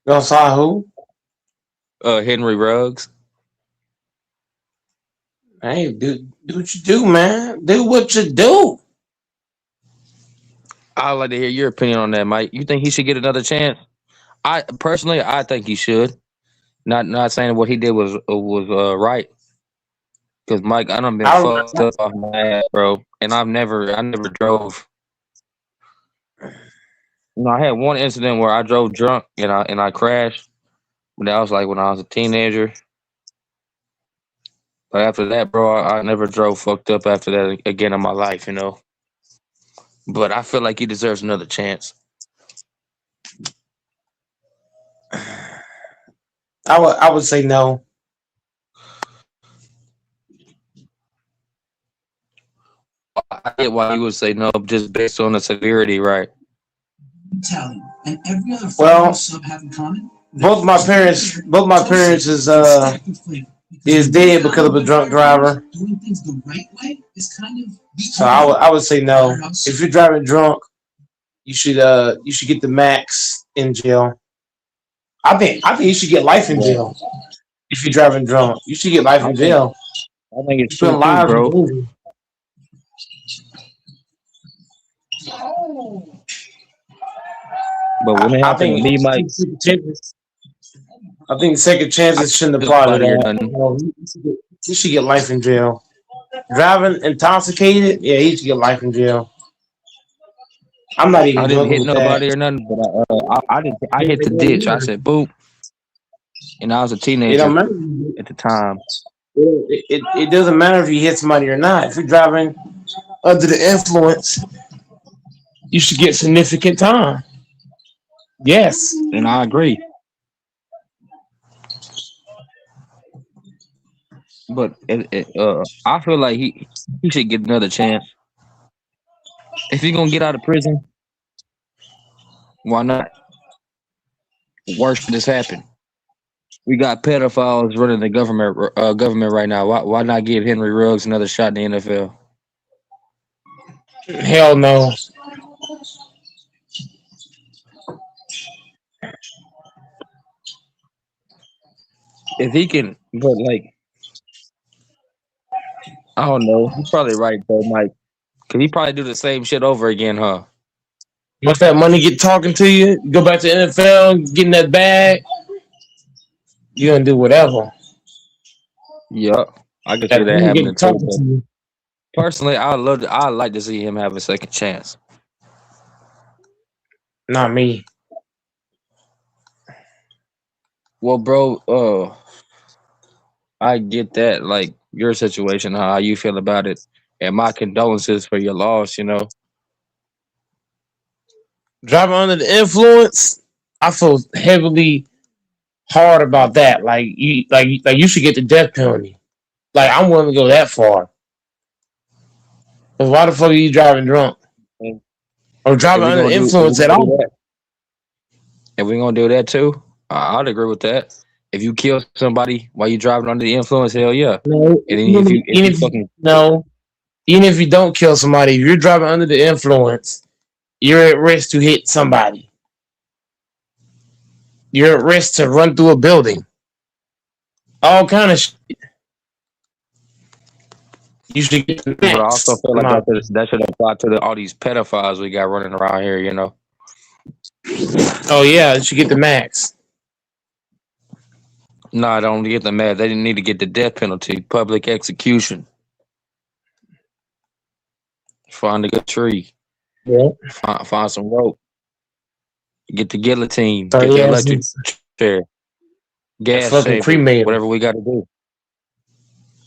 Gonna sign who? Henry Ruggs. Hey, do what you do, man. Do what you do. I'd like to hear your opinion on that, Mike. You think he should get another chance? I think he should. Not saying what he did was right. Because Mike, I done been fucked up off my ass, bro. And I never drove. You know, I had one incident where I drove drunk and I crashed. But that was like when I was a teenager. But after that, bro, I never drove fucked up after that again in my life, you know. But I feel like he deserves another chance. I would say no. I get why you would say no, just based on the severity, right? Italian and every other Well, sub have in common. both my parents is dead because of a drunk driver. Doing things the right way is kind of So I would say no. If you're driving drunk, you should get the max in jail. I think you should get life in jail. If you're driving drunk, you should get life in jail. I think it's true, bro. But when it I happened to think me, Mike, I think second I chances shouldn't killed apply to nobody or that. nothing. No, he should get life in jail. Driving intoxicated, yeah, he should get life in jail. I'm not I even didn't joking hit with that. nobody or nothing, but I hit the ditch. I said boop, and I was a It teenager don't matter. at the time. It doesn't matter if you hit somebody or not. If you're driving under the influence, you should get significant time. Yes. And I agree. But I feel like he should get another chance. If he's gonna get out of prison, why not? Worse should has happened. We got pedophiles running the government right now. Why not give Henry Ruggs another shot in the NFL? Hell no. If he can, but like I don't know. You're probably right though, Mike. Cause he probably do the same shit over again, huh? Once that money get talking to you, you go back to NFL, getting that bag, you're gonna do whatever. Yup. I could That see that money happening get too. talking But to you. personally, I'd like to see him have a second chance. Not me. Well, bro, I get that, like your situation, how you feel about it, and my condolences for your loss. Driving under the influence, I feel heavily hard about that. Like you should get the death penalty. Like I'm willing to go that far. Cause why the fuck are you driving drunk And or if driving we under the gonna do, if influence we at gonna do all? that, if we gonna do that too, I'd agree with that. If you kill somebody while you driving under the influence, hell yeah. No, And then if you fucking no, even if you don't kill somebody, if you're driving under the influence, you're at risk to hit somebody. You're at risk to run through a building. All kind of shit. You should get the but I max. also feel like that should apply to all these pedophiles we got running around here. Oh yeah, you should get the max. No, I don't get the mad. They didn't need to get the death penalty, public execution. Find a good tree. Yeah. Find some rope. Get the guillotine. So Get the yeah, electric chair. Gas fucking chamber. cremate Whatever we got to do.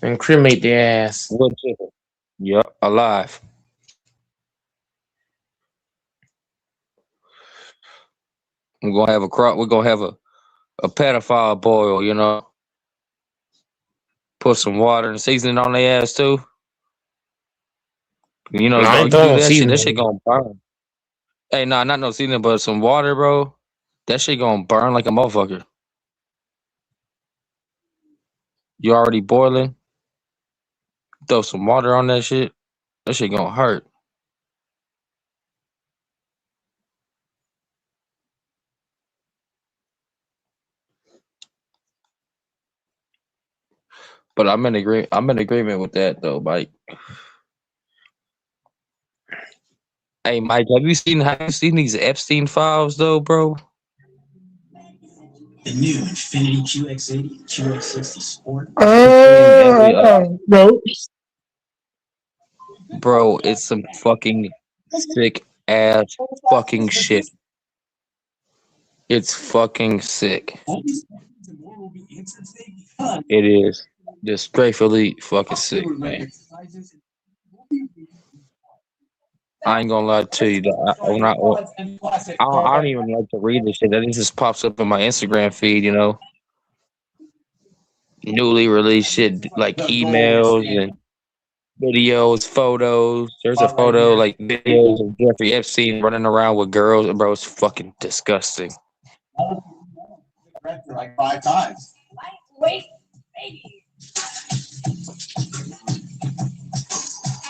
and cremate their ass. Wood chipper. Yep, alive. We're gonna have a pedophile boil. Put some water and seasoning on their ass too. I You ain't do throwing that shit. That seasoning. shit gonna burn. Hey, nah, not no seasoning, but some water, bro. That shit gonna burn like a motherfucker. You already boiling? Throw some water on that shit. That shit gonna hurt. But I'm in agreement with that though, Mike. Hey, Mike, have you seen these Epstein files though, bro? The new Infinity QX80, QX60 Sport. No. Bro, it's some fucking sick ass fucking shit. It's fucking sick. All these questions and more will be answered today because It is disgracefully fucking sick, man. I ain't gonna lie to you. I don't even like to read this shit. That just pops up in my Instagram feed, Newly released shit like emails and videos, photos. There's a photo like videos of Jeffrey Epstein running around with girls, and bro, it's fucking disgusting. Like 5 times. Wait, baby.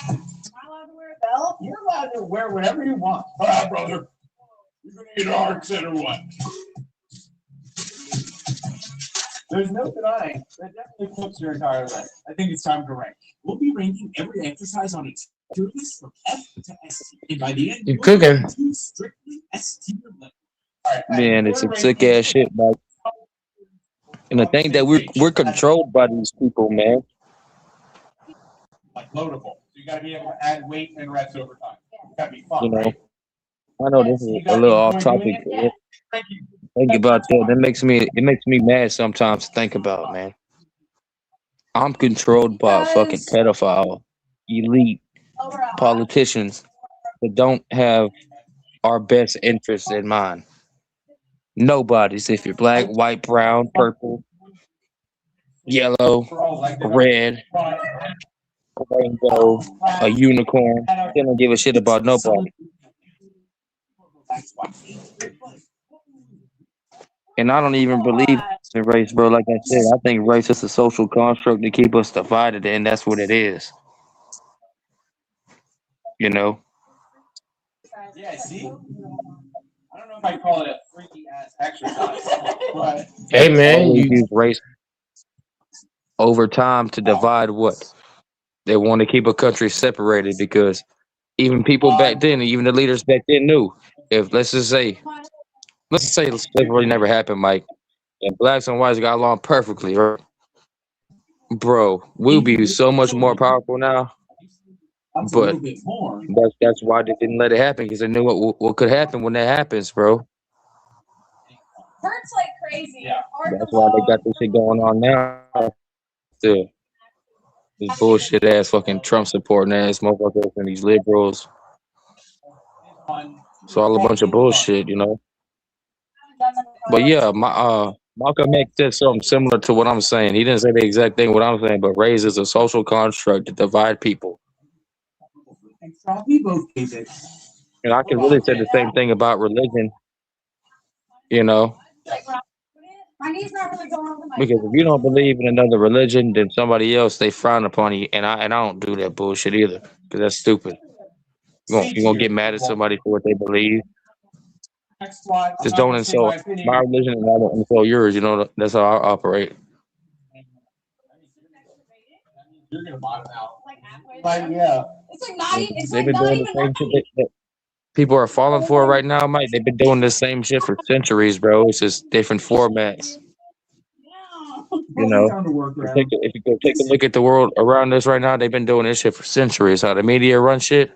Am I allowed to wear a belt? You're allowed to wear whatever you want. All right, brother. You're gonna eat arcs or what? there's no denying that definitely flips your entire life. I think it's time to rank. We'll be ranking every exercise on its tier list from F to S. And by the end, You we'll cooking. do strictly S tier level. Man, it's some sick ass shit, Mike. And the thing that we're controlled by these people, man. Like loadable. So you got to be able to add weight and reps over time. It's got to be fun, You know, right? I know this is You a got little to off enjoy topic, doing it. but Yeah. Thank you. think about that. That makes me mad sometimes to think about, man. I'm controlled by fucking pedophile, elite politicians that don't have our best interests in mind. Nobody's. If you're black, white, brown, purple, yellow, We're all elected. red, rainbow, a unicorn, they don't give a shit about nobody. And I don't even believe in race, bro. Like I said, I think race is a social construct to keep us divided, and that's what it is. You know, Yeah, see? I don't know if I call it a freaky ass exercise, but Hey man, always you use race over time to divide what they want to keep a country separated because even people back then, even the leaders back then knew if let's just say slavery never happened, Mike, and blacks and whites got along perfectly, right? Bro, we'll be so much more powerful now. that's a But little bit more. that's why they didn't let it happen because they knew what could happen when that happens, bro. Hurts like crazy. Yeah. That's why they got this shit going on now. Still, these bullshit ass fucking Trump supporting ass motherfuckers and these liberals. It's all a bunch of bullshit, you know. But yeah, Malcolm X said something similar to what I'm saying. He didn't say the exact thing what I'm saying, but race is a social construct to divide people. We both gave it. And I can really say the same thing about religion, you know. My knee's not really going over my Because if you don't believe in another religion, then somebody else they frown upon you, and I don't do that bullshit either, because that's stupid. You gonna get mad at somebody for what they believe. Just don't insult my religion, and I don't insult yours. You know that's how I operate. You're gonna bottom out. Like yeah. It's like not even. It's They've like been not doing even. the same shit that people are falling for right now, Mike. They've been doing the same shit for centuries, bro. It's just different formats. You know, if you go take a look at the world around us right now, they've been doing this shit for centuries. How the media run shit.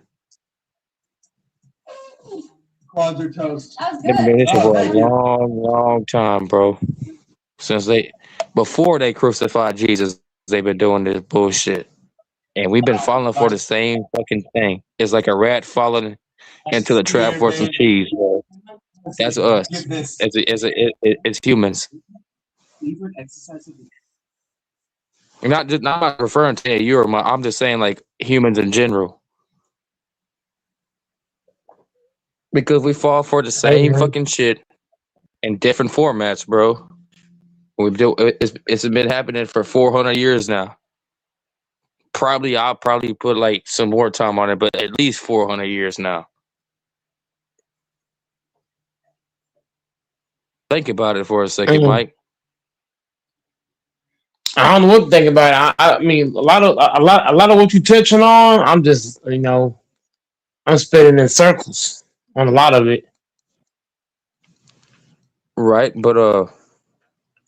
Quads are toast. They've been doing this shit for a long time, bro. Since before they crucified Jesus, they've been doing this bullshit. And we've been falling for the same fucking thing. It's like a rat falling into the trap for some cheese, bro. That's us as humans. Not referring to you or my. I'm just saying like humans in general. Because we fall for the same fucking shit in different formats, bro. It's been happening for 400 years now. I'll probably put like some more time on it, but at least 400 years now. Think about it for a second, Mike. I don't know what to think about it. I mean, a lot of what you touching on, I'm just I'm spinning in circles on a lot of it. Right, but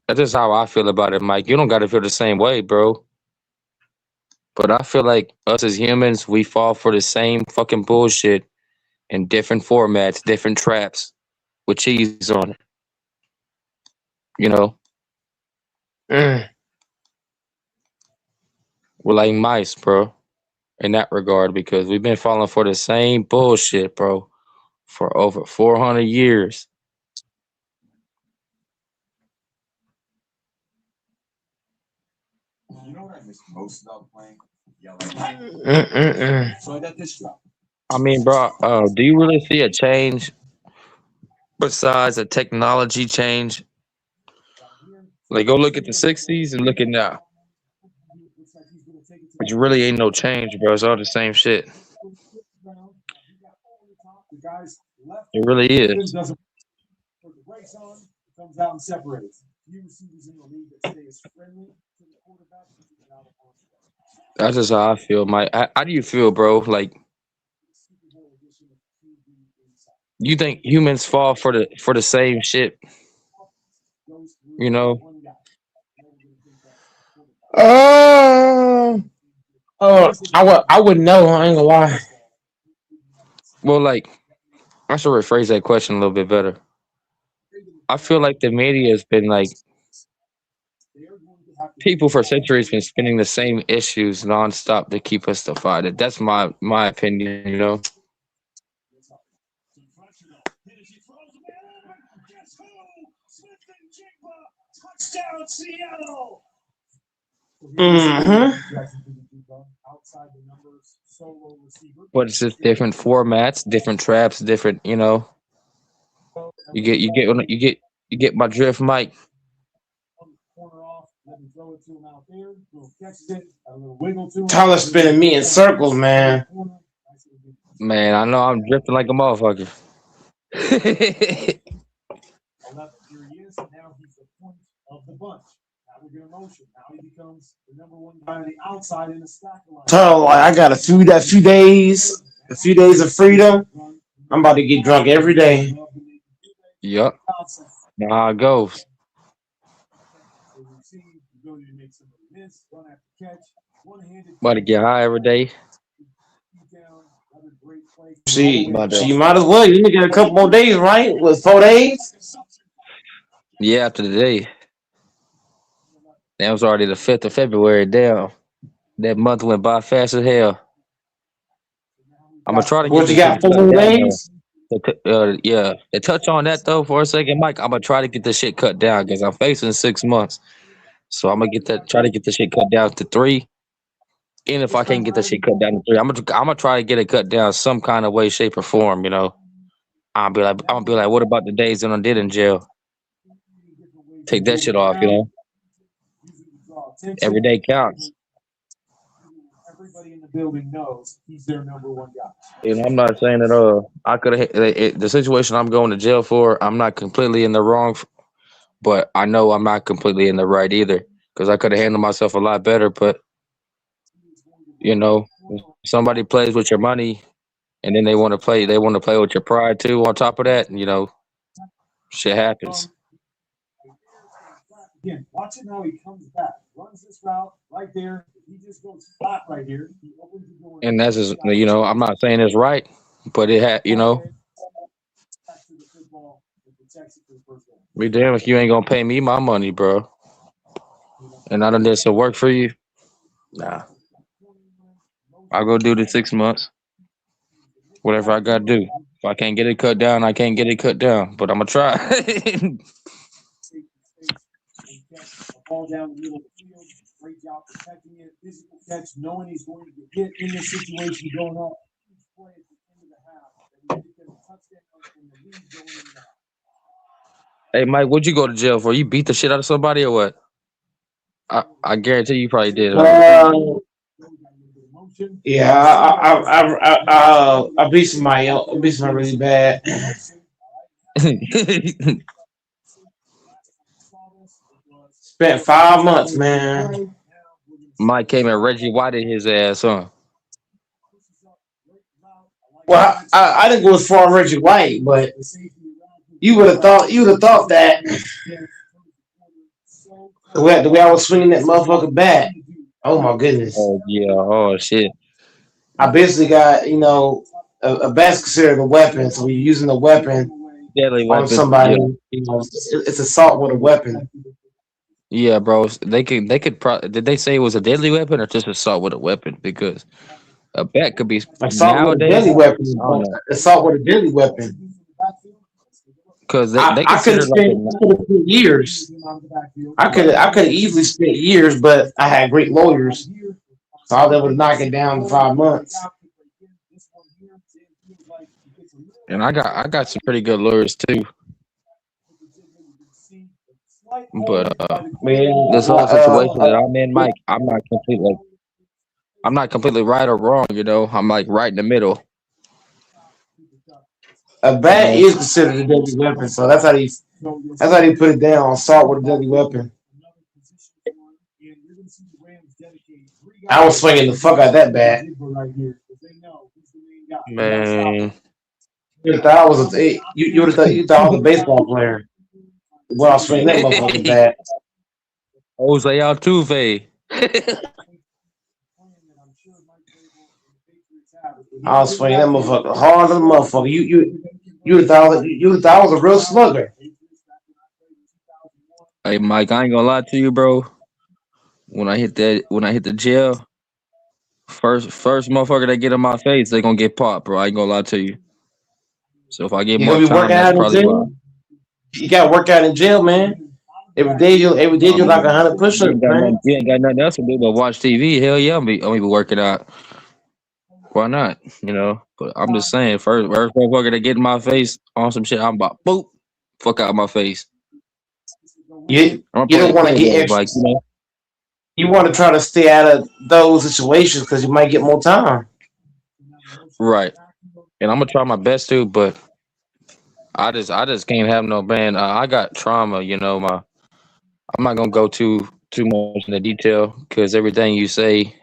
that's just how I feel about it, Mike. You don't gotta feel the same way, bro. But I feel like us as humans, we fall for the same fucking bullshit in different formats, different traps with cheese on it. You know? We're like mice, bro, in that regard, because we've been falling for the same bullshit, bro, for over 400 years. You know what I miss most about playing? So I got this drop. I mean, bro, do you really see a change besides a technology change? Like, go look at the 60s and look at now. Which really ain't no change, bro. It's all the same shit. It really is. Comes out and separates. Few receivers in the league that stay as friendly to the quarterback as you can out of bounds. That's just how I feel, Mike. How do you feel, bro? Like, You think humans fall for the same shit? You know? I wouldn't know. I ain't gonna lie. Well, like I should rephrase that question a little bit better. I feel like the media has been like people for centuries been spinning the same issues nonstop to keep us divided. That's my opinion. You know? Touchdown, Seattle. Mm-hmm. But it's just different formats, different traps, different. You know? You get my drift, Mike. Tyler spinning me in circles, man. Man, I know I'm drifting like a motherfucker. Tyler, like I got a few days of freedom. I'm about to get drunk every day. Yup. Now how it goes. About to get high every day. See, About to, you might as well. You need to get a couple more days, right? With 4 days. yeah, after the day. That was already the 5th of February. Damn. That month went by fast as hell. I'm gonna try to get What you this got? shit 4 cut more down though. days? Yeah. To touch on that though for a second, Mike, I'm gonna try to get this shit cut down because I'm facing 6 months. So I'm gonna try to get this shit cut down to 3. And if I can't get this shit cut down to 3, I'm gonna try to get it cut down some kind of way, shape, or form. You know, I'm gonna be like, what about the days that I did in jail? Take that shit off. You know, every day counts. You know, I'm not saying that I could have the situation I'm going to jail for. I'm not completely in the wrong, but I know I'm not completely in the right either because I could have handled myself a lot better. But you know, if somebody plays with your money and then they want to play with your pride too. On top of that, you know, shit happens. Again, watch it how he comes back. Runs this route right there. He just goes flat right here. He opens the door. And that's just, you know, I'm not saying it's right, but it had, you know, be damn if you ain't gonna pay me my money, bro. And I done did some work for you. Nah, I'll go do the 6 months. Whatever I gotta do. If I can't get it cut down, I can't get it cut down. But I'm gonna try. Ball down the middle of the field, great job protecting it, physical catch, knowing he's going to get in this situation going up. Play at the end of the half, and he gets a touchdown and the lead going in the half. Hey Mike, what'd you go to jail for? You beat the shit out of somebody or what? I guarantee you probably did. Yeah, I beat somebody else. I beat somebody really bad. Spent 5 months, man. Mike came and Reggie Whited his ass, huh? Well, I didn't go as far as Reggie White, but you would have thought that the way I was swinging that motherfucker bat. Oh my goodness. Oh yeah. Oh shit. I basically got, you know, a bat's considered a weapon, so we're using a weapon Deadly on weapon. somebody. Yeah. You know, it's assault with a weapon. Yeah, bro. They could did they say it was a deadly weapon or just assault with a weapon? Because a bat could be Assault with a nowadays. deadly weapon. I don't know. Assault with a deadly weapon. Because they I consider could like have spent years. I could have easily spent years, but I had great lawyers, so I was able to knock it down in 5 months. and I got some pretty good lawyers too. But Man, this whole situation that I'm in, Mike, I'm not completely right or wrong, you know. I'm like right in the middle. a bat is considered a deadly weapon, so that's how they put it down. Assault with a deadly weapon. I was swinging the fuck out that bat. Man, You thought I was you would have thought you thought I was a baseball player. Well, I was swinging that motherfucking bat. Jose Altuve. I was swinging that motherfucker hard as a motherfucker. You would have thought I was a real slugger. Hey Mike, I ain't gonna lie to you, bro. When I hit the jail, first motherfucker that get in my face, they gonna get popped, bro. I ain't gonna lie to you. So if I get You more gonna be time, working that's out in probably why. jail? You gotta work out in jail, man. Every day you like 100 push-ups, man. You ain't got nothing else to do but watch TV. Hell yeah, I'm be working out. Why not? You know, but I'm just saying, first motherfucker that get in my face on some shit, I'm about boop, fuck out my face. You I'm you don't want to get extra. like you know. You want to try to stay out of those situations because you might get more time. Right. And I'm gonna try my best to, but I just can't have no man. I got trauma, you know. I'm not gonna go too much into detail because everything you say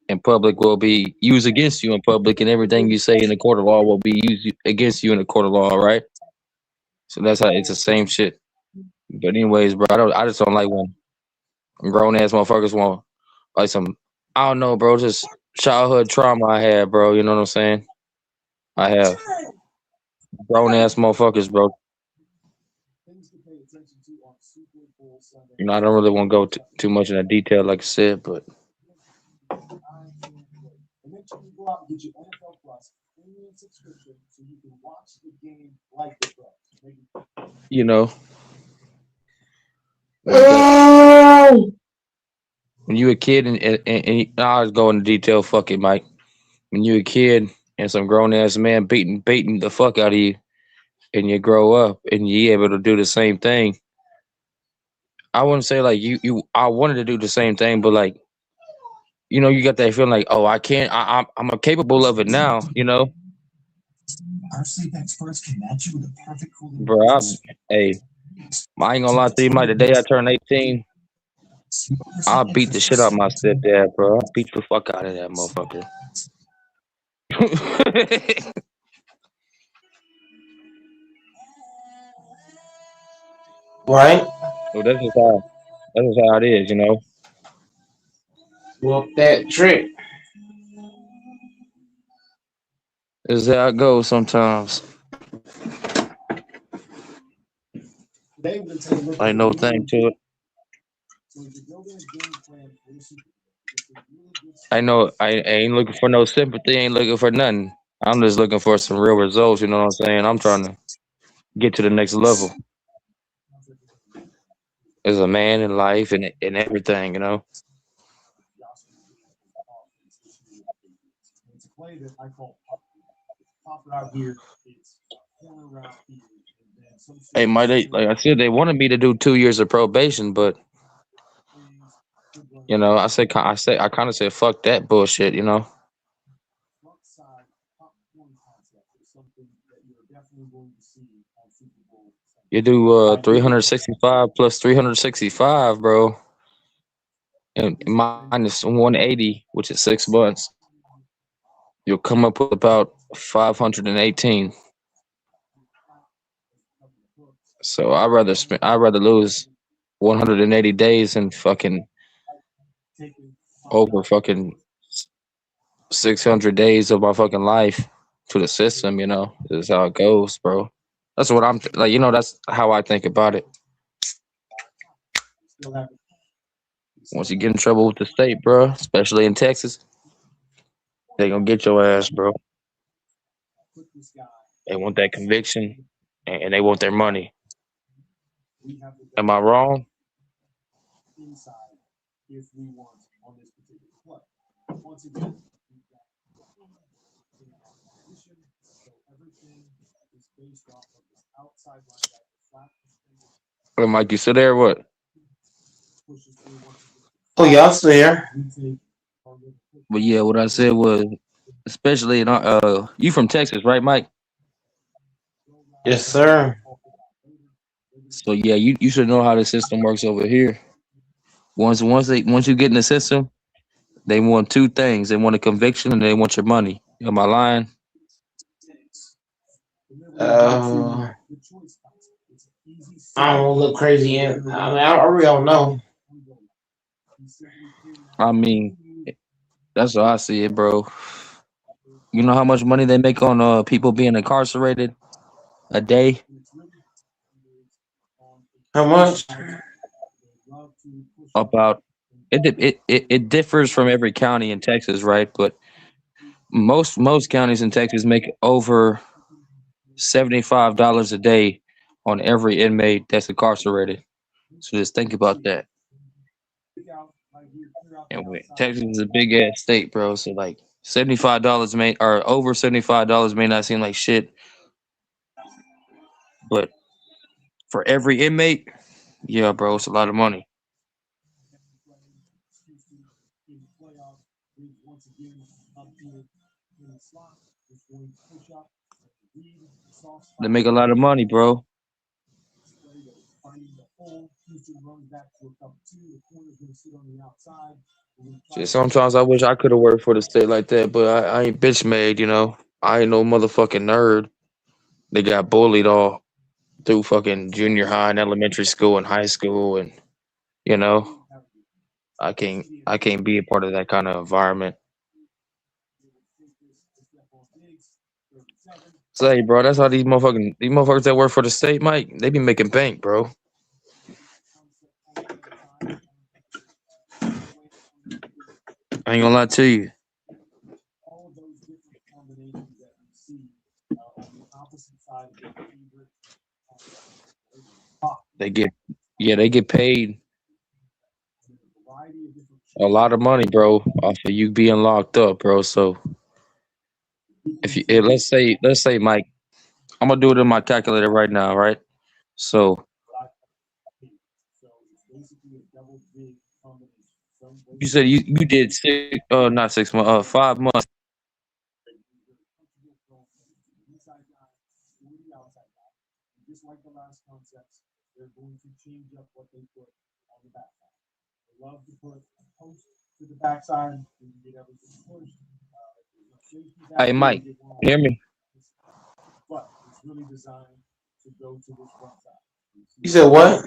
in public will be used against you in public, and everything you say in the court of law will be used against you in the court of law, right? So that's how it's the same shit. But anyways, bro, I just don't like when grown ass motherfuckers want like some I don't know, bro, just childhood trauma I had, bro. You know what I'm saying? I have grown ass motherfuckers, bro. You know, I don't really want to go too much into detail, like I said, but you know, when you a kid and I'll go into detail. Fuck it, Mike. When you a kid and some grown ass man beating the fuck out of you, and you grow up and you able to do the same thing. I wouldn't say like I wanted to do the same thing, but like you know, you got that feeling like, oh, I can't. I'm capable of it now. You know. Our sleep experts can match you with a perfect cooling. Bro, hey, I ain't gonna lie to you, Mike. The day I turned 18, I'll beat the shit out of my stepdad, bro. I'll beat the fuck out of that motherfucker. Right? So that's just how it is, you know. Whoop that trick. This is how it goes sometimes. Ain't no thing to it. I ain't looking for no sympathy, ain't looking for nothing. I'm just looking for some real results, you know what I'm saying? I'm trying to get to the next level as a man in life and everything, you know. Hey, like I said, they wanted me to do 2 years of probation, but you know, I kind of said fuck that bullshit, you know. You do 365 plus 365, bro, and minus 180, which is 6 months. You'll come up with about 518. So I'd rather lose 180 days and fucking over fucking 600 days of my fucking life to the system, you know. This is how it goes, bro. That's what I'm like, you know, that's how I think about it. Once you get in trouble with the state, bro, especially in Texas, they gonna get your ass, bro. They want that conviction and they want their money. Am I wrong? Hey, Mike, you still there? What? Oh, y'all still there? But yeah, what I said was, especially in you from Texas, right, Mike? Yes, sir. So yeah, you should know how the system works over here. Once you get in the system, they want two things: they want a conviction and they want your money. Am I lying? I don't want to look crazy. I mean, I really don't know. I mean, that's how I see it, bro. You know how much money they make on people being incarcerated a day? How much? About it differs from every county in Texas, right? But most counties in Texas make over $75 a day on every inmate that's incarcerated. So just think about that. And Texas is a big ass state, bro. So like $75 may or over $75 may not seem like shit, but for every inmate, yeah, bro, it's a lot of money. They make a lot of money, bro. Shit, sometimes I wish I could have worked for the state like that, but I ain't bitch made, you know. I ain't no motherfucking nerd. They got bullied all through fucking junior high and elementary school and high school, and you know, I can't be a part of that kind of environment. Say, bro, that's how these motherfuckers that work for the state, Mike, they be making bank, bro. I ain't gonna lie to you. They get paid a lot of money, bro, off of you being locked up, bro. So if you let's say, Mike, I'm gonna do it in my calculator right now, right? So you said you did not 6 months, 5 months. Hey, Mike, hear me? You said what?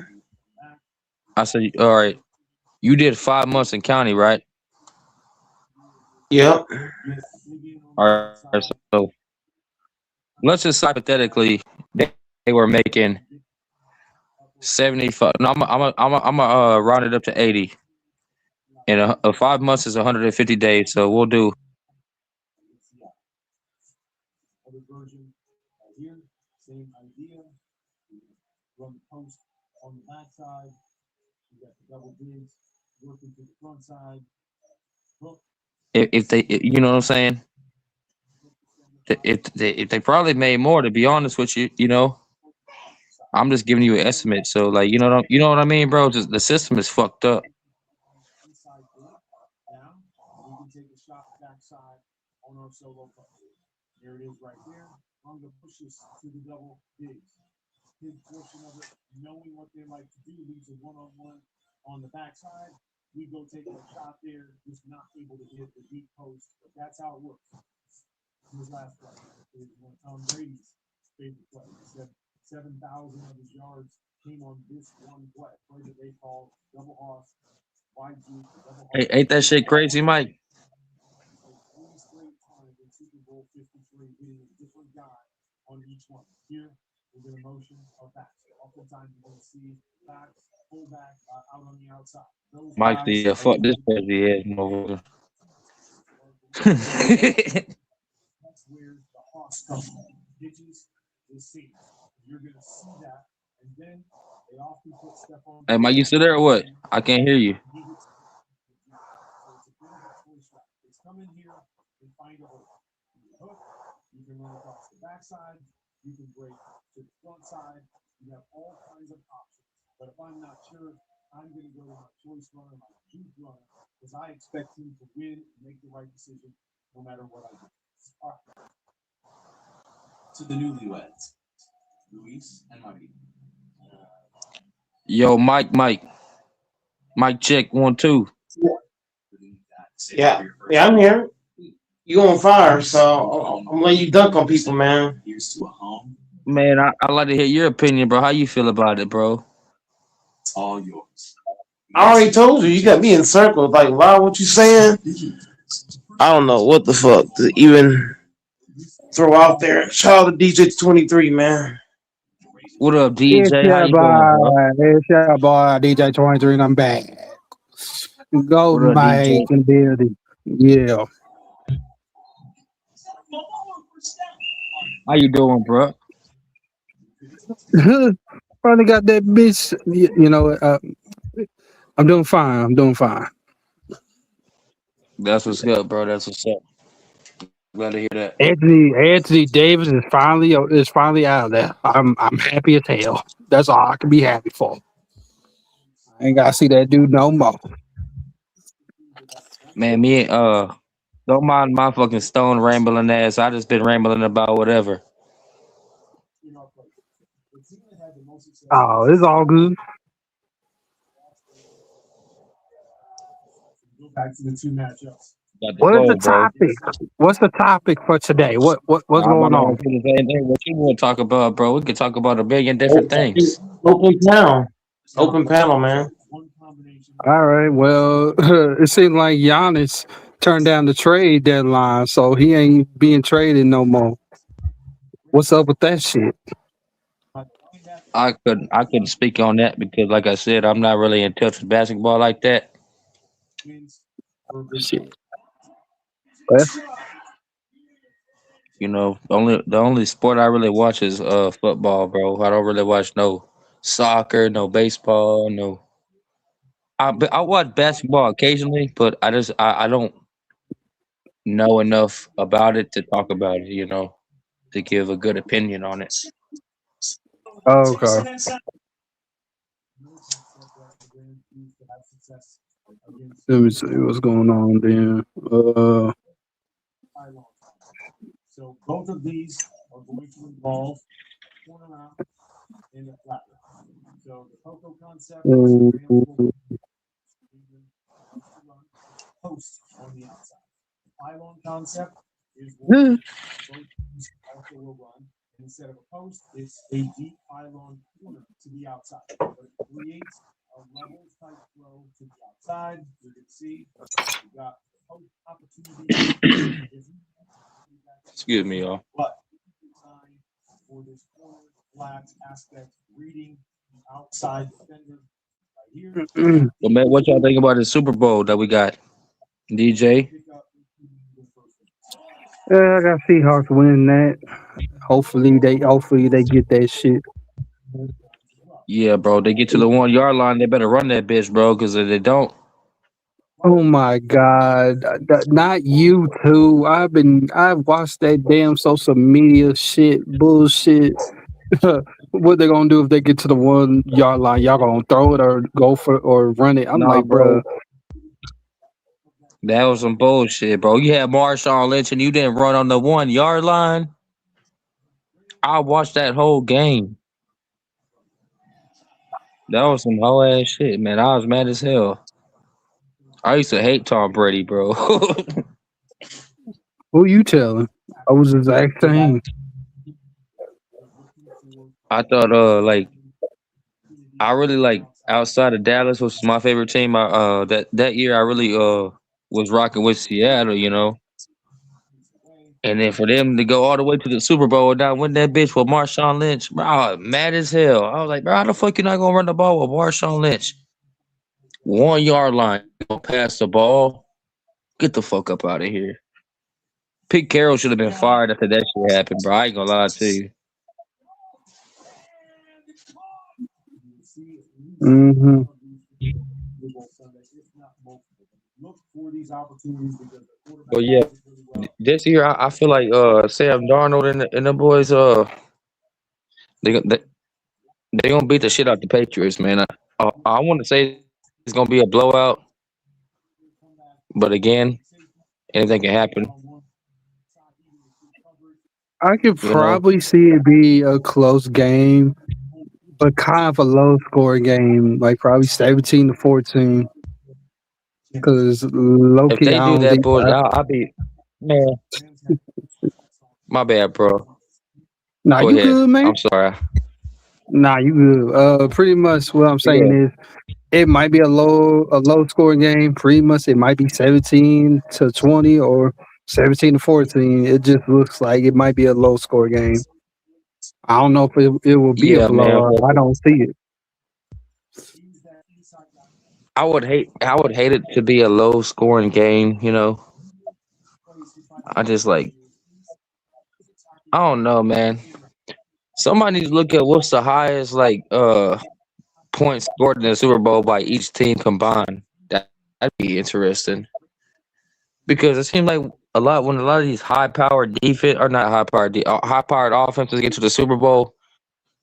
I said, all right. You did 5 months in county, right? Yep. All right. So let's just hypothetically they were making 75. No, I'm round it up to 80. And a 5 months is 150 days. So we'll do. If they, you know what I'm saying? If they probably made more, to be honest with you, you know. I'm just giving you an estimate. So like, you know what I mean, bro? Just the system is fucked up. Hey, ain't that shit crazy, Mike? Mike said, yeah, fuck this crazy ass motherfucker. Hey, Mike, you still there or what? I can't hear you. To the newlyweds, Luis and Marie. Yo, Mike, check 1 2. Yeah, I'm here. You on fire, so I'm letting you dunk on people, man. Here's to a home Man, I like to hear your opinion, bro. How you feel about it, bro? It's all yours. I already told you. You got me in circles. Like, why? What you saying? I don't know what the fuck to even throw out there. Shout out to DJ 23, man. What up, It's DJ? How your you doing, bro? boy. It's your boy, DJ 23, and I'm back. Go, What up, Mike, DJ? in the building. Yeah. How you doing, bro? Finally got that bitch. I'm doing fine. I'm doing fine. That's what's up, bro. That's what's up. Glad to hear that. Anthony Davis is finally out of there. I'm happy as hell. That's all I can be happy for. I ain't gotta see that dude no more. Man, don't mind my fucking stone rambling ass. I just been rambling about whatever. Oh, it's all good. Go back to the two matchups. Got the What is flow, the bro. topic? What's the topic for today? What's I'm going about to on? ask you the same thing. What you want to talk about, bro? We could talk about a billion different things. Open panel. Open panel, man. All right. Well, it seems like Giannis turned down the trade deadline, so he ain't being traded no more. What's up with that shit? I couldn't speak on that because, like I said, I'm not really in touch with basketball like that. Shit. Well, You know, the only sport I really watch is football, bro. I don't really watch no soccer, no baseball, no. I watch basketball occasionally, but I don't know enough about it to talk about it. You know, to give a good opinion on it. okay. Let me see what's going on then. So both of these are going to involve corner out in the flat. So the Poco concept is post on the outside. The pylon concept is one also will run. And instead of a post, it's a deep pylon corner to the outside. But it creates a level type flow to the outside. You can see we got the post opportunity. Excuse me, y'all. But for this corner flat aspect, reading the outside defender right here. Well, man, what y'all think about the Super Bowl that we got, DJ? Yeah, I got Seahawks winning that. Hopefully they get that shit. Yeah, bro. They get to the 1 yard line, they better run that bitch, bro. Because if they don't, Oh my God! Not you too. I've watched that damn social media shit bullshit. What they gonna do if they get to the 1 yard line? Y'all gonna throw it or go for or run it? I'm nah, like, bro. bro. That was some bullshit, bro. You had Marshawn Lynch and you didn't run on the 1 yard line. I watched that whole game. That was some whole ass shit, man. I was mad as hell. I used to hate Tom Brady, bro. Who you telling? I was the exact same. I thought, I really like outside of Dallas, which is my favorite team. That year I really was rocking with Seattle, you know. And then for them to go all the way to the Super Bowl and not win that bitch with Marshawn Lynch, bro, I was mad as hell. I was like, bro, how the fuck you not gonna run the ball with Marshawn Lynch? 1 yard line, gonna pass the ball. Get the fuck up out of here. Pete Carroll should have been fired after that shit happened, bro. I ain't gonna lie to you. Mm-hmm. But yeah, this year I feel like Sam Darnold and the boys they gonna beat the shit out the Patriots, man. I want to say it's gonna be a blowout, but again, anything can happen. I could You know? probably see it be a close game, but kind of a low scoring game, like probably 17-14. Because low If key, they I do don't that think bullshit, I'll be man. My bad, bro. Nah, Go you ahead. good, man? I'm sorry. Nah, you good. Pretty much what I'm saying Yeah. is it might be a low scoring game. Pretty much it might be 17-20 or 17-14. It just looks like it might be a low score game. I don't know if it will be a Yeah, man. blowout. I don't see it. I would hate it to be a low scoring game, you know. I just like I don't know, man. Somebody needs to look at what's the highest points scored in the Super Bowl by each team combined. That'd be interesting. Because it seems like when a lot of these high powered defense or not high powered offenses get to the Super Bowl,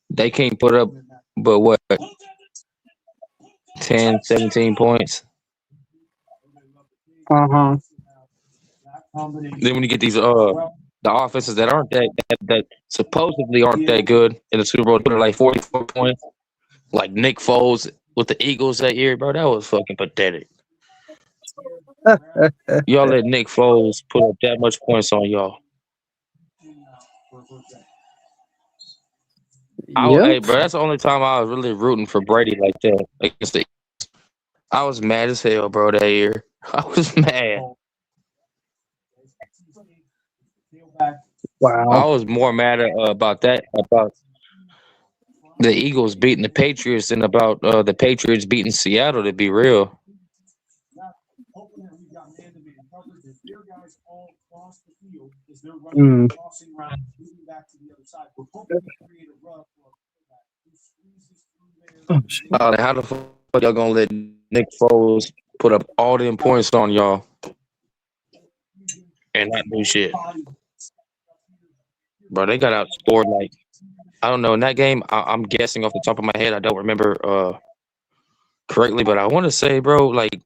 they can't put up but what 10, 17 points. Uh-huh. Then when you get these the offenses that aren't that supposedly aren't that good in the Super Bowl, put like 44 points, like Nick Foles with the Eagles that year, bro. That was fucking pathetic. Y'all let Nick Foles put up that much points on y'all. Hey, Yep. bro, that's the only time I was really rooting for Brady like that against the Eagles. I was mad as hell, bro, that year. I was mad. I Wow. was more mad about the Eagles beating the Patriots than about the Patriots beating Seattle, to be real. Mm. Oh, shit. How the fuck y'all gonna let Nick Foles put up all them points on y'all and not do shit? Bro, they got outscored like I don't know in that game. I'm guessing off the top of my head. I don't remember correctly, but I want to say, bro, like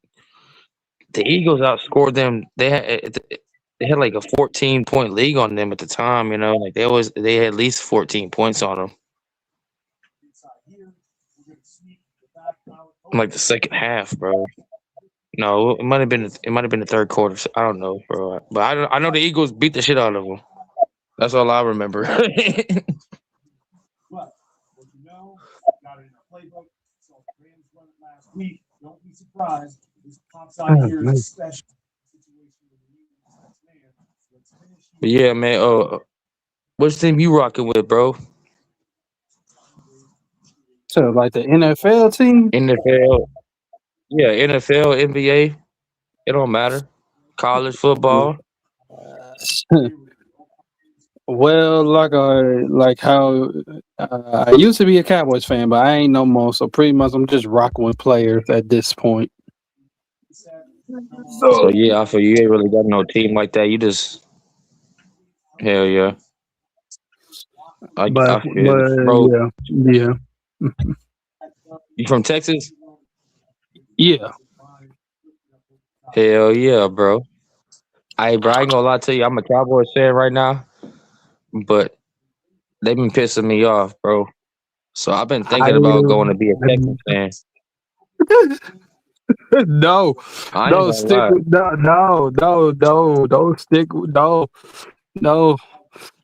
the Eagles outscored them. They had like a 14-point league on them at the time. You know, like they had at least 14 points on them. Like the second half, bro. No, it might have been the third quarter. I don't know, bro. But I know the Eagles beat the shit out of them. That's all I remember. Oh, man. But yeah, man. Which team you rocking with, bro? So like the NFL team? NFL. Yeah, NFL, NBA. It don't matter. College football. Well, like how I used to be a Cowboys fan, but I ain't no more. So pretty much, I'm just rocking with players at this point. So yeah, I feel you ain't really got no team like that. You just hell yeah. I But feel it. Bro. yeah. You from Texas? Yeah. Hell yeah, bro. Bro, I ain't gonna lie to you. I'm a Cowboys fan right now, but they've been pissing me off, bro. So I've been thinking about going to be a Texans fan. No, I ain't no, gonna stick lie. with don't stick with no.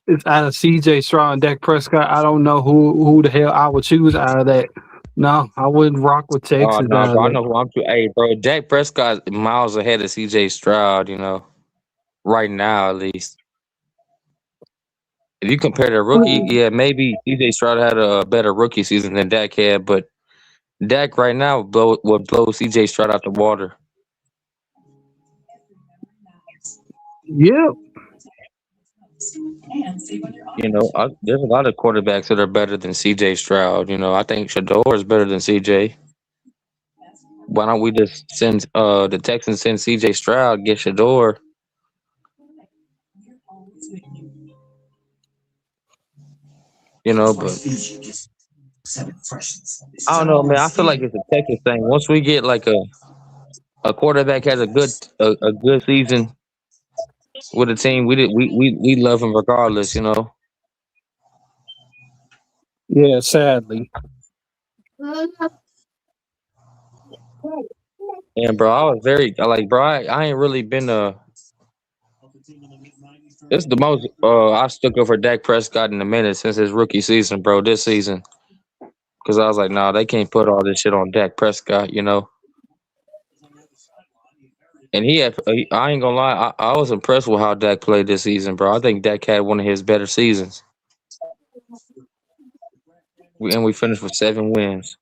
It's out of CJ Stroud and Dak Prescott. I don't know who the hell I would choose out of that. No, I wouldn't rock with Oh Texas no, out bro. I of know who I'm to. Hey, bro, Dak Prescott miles ahead of CJ Stroud, you know. Right now at least. If you compare the rookie, yeah, maybe CJ Stroud had a better rookie season than Dak had, but Dak right now would blow CJ Stroud out the water. Yep. You know, there's a lot of quarterbacks that are better than CJ Stroud. You know, I think Shador is better than CJ. Why don't we just send the Texans send CJ Stroud, get Shador? You know, but I don't know, man. I feel like it's a Texas thing. Once we get like a quarterback has a good season with a team, we love him regardless. You know. Yeah, sadly. And bro, I was very like, bro, I ain't really been This is the most I stuck up for Dak Prescott in a minute since his rookie season, bro. This season, because I was like, nah, they can't put all this shit on Dak Prescott, you know. And I ain't gonna lie, I was impressed with how Dak played this season, bro. I think Dak had one of his better seasons. We finished with 7 wins.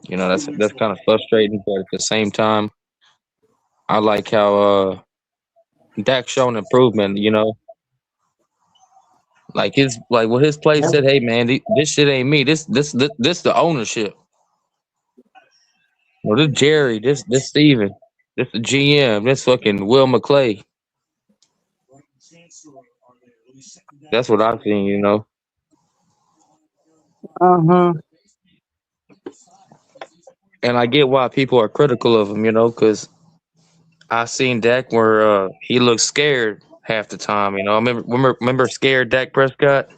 You know, that's kind of frustrating, but at the same time, I like how Dak shown improvement. You know, like what his play said. Hey man, this shit ain't me. This the ownership. Well, this Jerry, this Steven, this the GM, this fucking Will McClay. That's what I've seen. You know. Uh-huh. And I get why people are critical of him, you know, because I seen Dak where he looked scared half the time. You know, remember scared Dak Prescott.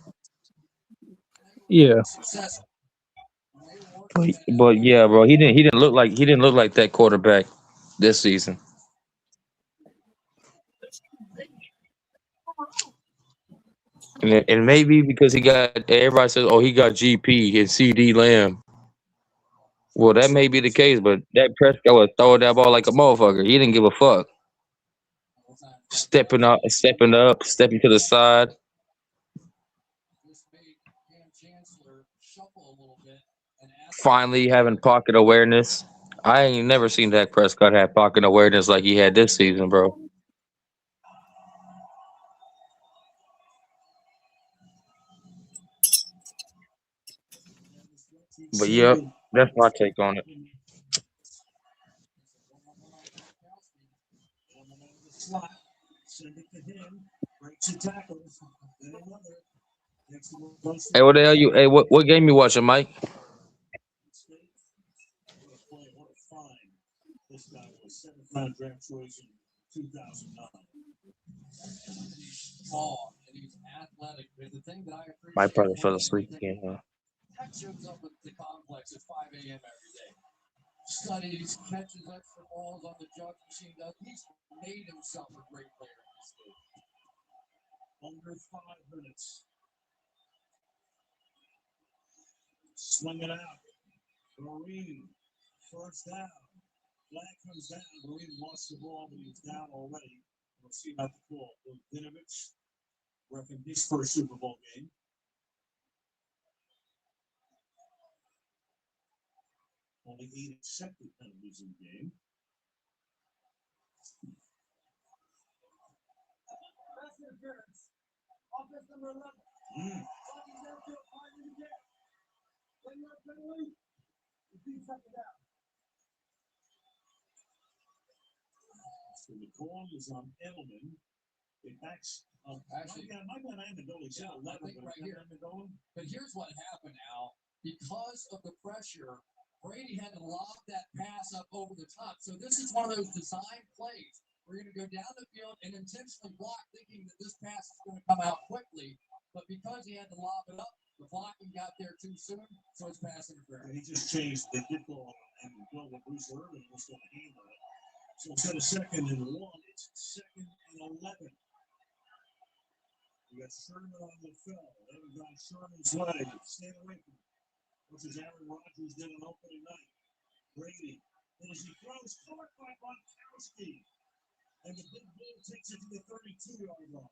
Yeah. But yeah, bro, he didn't look like that quarterback this season. And maybe because he got everybody says, oh, he got GP and CD Lamb. Well, that may be the case, but that Prescott was throwing that ball like a motherfucker. He didn't give a fuck. Stepping to the side. Finally having pocket awareness. I ain't never seen Dak Prescott have pocket awareness like he had this season, bro. But yep, that's my take on it. Hey, what the hell you? Hey, what game you watching, Mike? My brother fell asleep again. Huh? Swing it out. Green. First down. Flag comes down. Green lost the ball, but he's down already. We'll see about the call. Dinovich working his first Super Bowl game. Only 8 accepted penalties in the game. So the call is on Edelman. It backs up. Actually, yeah, Michael and Amendola. Yeah, I think right here. But here's what happened, Al. Because of the pressure, Brady had to lob that pass up over the top. So this is one of those design plays. We're going to go down the field and intentionally block, thinking that this pass is going to come out quickly. But because he had to lob it up, the blocking got there too soon, so it's pass interference. He just changed the dip ball and Bill with Bruce Irvin was going to handle it. So instead of 2nd and 1, it's 2nd and 11. We got Sherman on the field. Evans on Sherman's leg. Stay away from him. Which is Aaron Rodgers did on opening night. Brady. And as he throws, caught by Gronkowski. And the big bull takes it to the 32-yard line.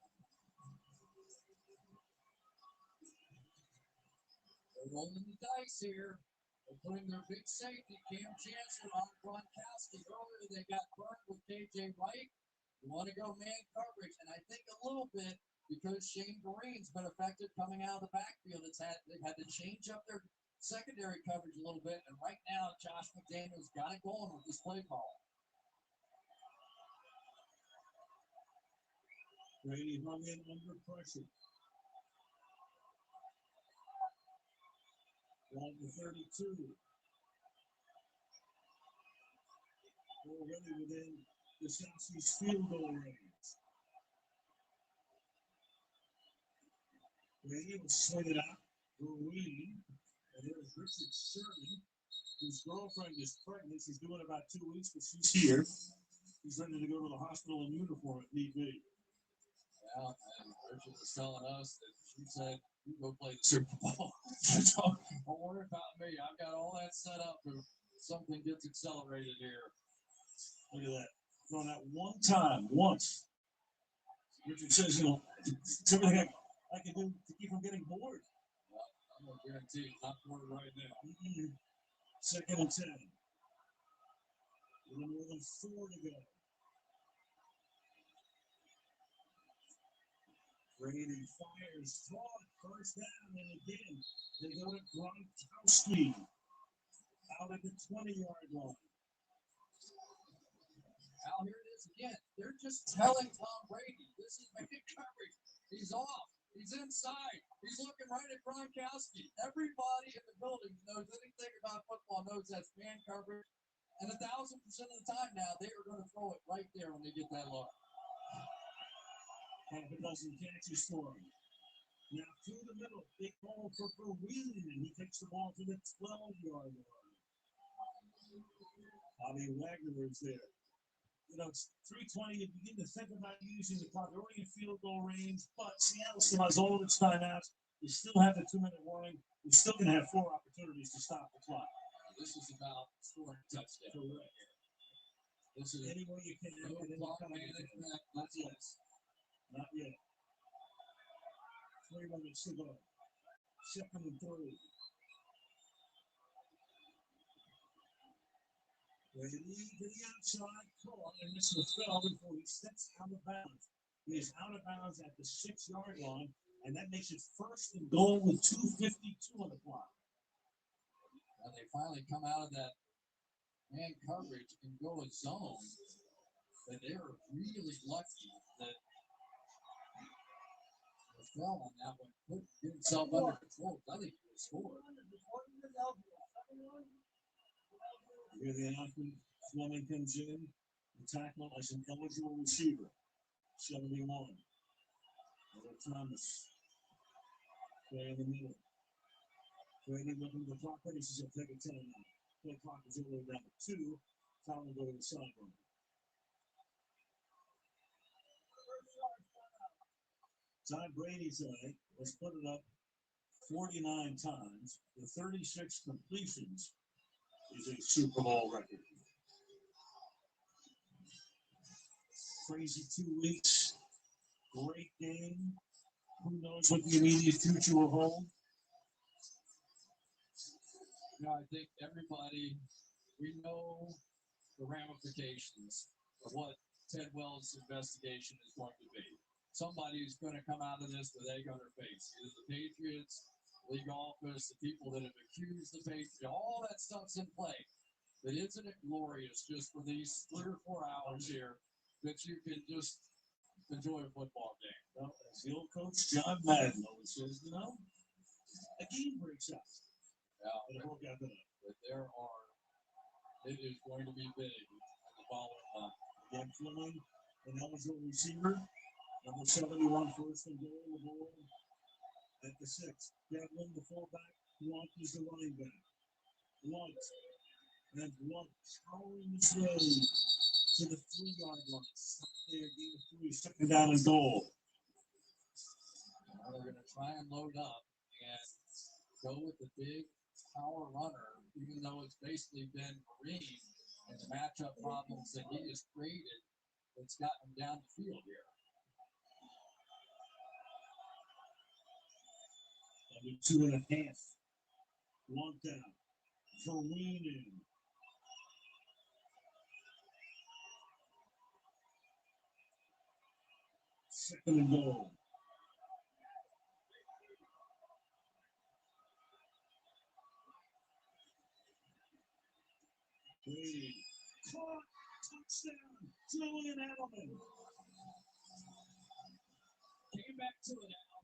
They're rolling the dice here. They're putting their big safety, Cam Chancellor, on Gronkowski. Earlier, they got burned with KJ Wright. You want to go man coverage. And I think a little bit because Shane Vereen's been effective coming out of the backfield. They've had to change up their secondary coverage a little bit. And right now, Josh McDaniels got it going with this play call. Brady hung in under pressure. On the 32. Already within the Southeast field goal range. Brady will swing it out. Green. And there's Richard Sherman, whose girlfriend is pregnant. She's doing about 2 weeks, but she's here. He's ready to go to the hospital in uniform if need be. out, and Richard was telling us that she said, "You go play the Super Bowl." Don't worry about me. I've got all that set up if something gets accelerated here. Look at that. Throwing that one time, once. Richard says, you know, it's everything I can do to keep from getting bored. Well, I'm going to guarantee you, not bored right now. Second and 10. A little more than 4 to go. Brady fires, taught, first down, and again, they go to Gronkowski out at the 20-yard line. Now here it is again. They're just telling Tom Brady, this is man coverage. He's off. He's inside. He's looking right at Gronkowski. Everybody in the building who knows anything about football knows that's man coverage. And 1,000% of the time now, they are going to throw it right there when they get that look. Half a dozen catches for him. Now through the middle, big ball for Verwillian, and he takes the ball to the 12-yard line. Bobby Wagner is there. You know, it's 3:20. You begin to think about using the clock. They're already in field goal range, but Seattle still has all of its timeouts. You still have the 2-minute warning. You're still going to have 4 opportunities to stop the clock. This is about scoring a touchdown. Correct. This is Any way you can. no clock management. That's it. Not yet. 3 minutes to go. Second and 3. Brady to the outside, caught, and this will fell before he steps out of bounds. He is out of bounds at the 6-yard line, and that makes it first and goal with 2:52 on the clock. Now they finally come out of that man coverage and go a zone, but they are really lucky that the fell on that one couldn't get himself under control. I think he would score. Here the announcement, Fleming comes in, the tackle as an eligible receiver, 71. Earl Thomas, play in the middle. Brady looking at the clock, he says he'll take a 10 now. Play clock is all the way down to 2. Time to go to the sideline. Tom Brady tonight has put it up 49 times. The 36 completions is a Super Bowl record. Crazy 2 weeks. Great game. Who knows what the immediate future will hold? You know, I think everybody, we know the ramifications of what Ted Wells' investigation is going to be. Somebody who's going to come out of this with egg on their face. Either the Patriots, league office, the people that have accused the Patriots, all that stuff's in play. But isn't it glorious just for these 3 or 4 hours here that you can just enjoy a football game? Well, as the old coach John Madden always says, you know, a game breaks out. Yeah, It'll work out tonight. but it is going to be big in the following month. Again, Fleming, an eligible receiver. Number 71, first and goal, the ball at the 6. Devlin, the fullback. Blunt is the running back. Blunt. And Blunt powering his way to the 3-yard line. Stop there, gain of 3, second down and goal. Now they're going to try and load up and go with the big power runner, even though it's basically been Marine and the matchup problems that he has created that's gotten him down the field here. Under 2.5. Blunt down. Verwillian. Second and goal. Brady. Caught. Touchdown. Julian Edelman. Came back to it now.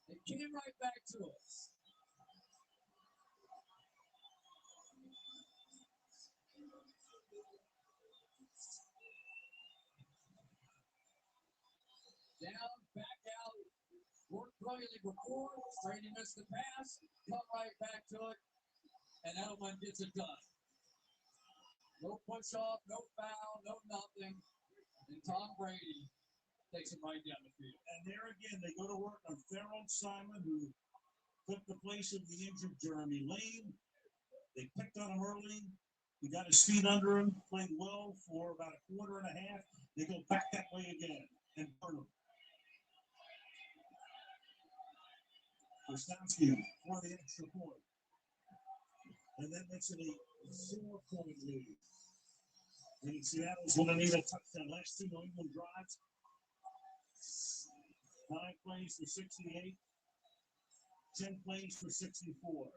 It came right back to us. Down, back out, worked brilliantly before. Brady missed the pass, come right back to it, and Edelman gets it done. No push off, no foul, no nothing. And Tom Brady takes him right down the field. And there again, they go to work on Farrell Simon, who took the place of the injured Jeremy Lane. They picked on him early. He got his feet under him, played well for about a quarter and a half. They go back that way again and burn him. Kostowski for the extra point. And that makes it a 4-point lead. And Seattle's going to need a touchdown. Last two New England drives. 9 plays for 68. 10 plays for 64.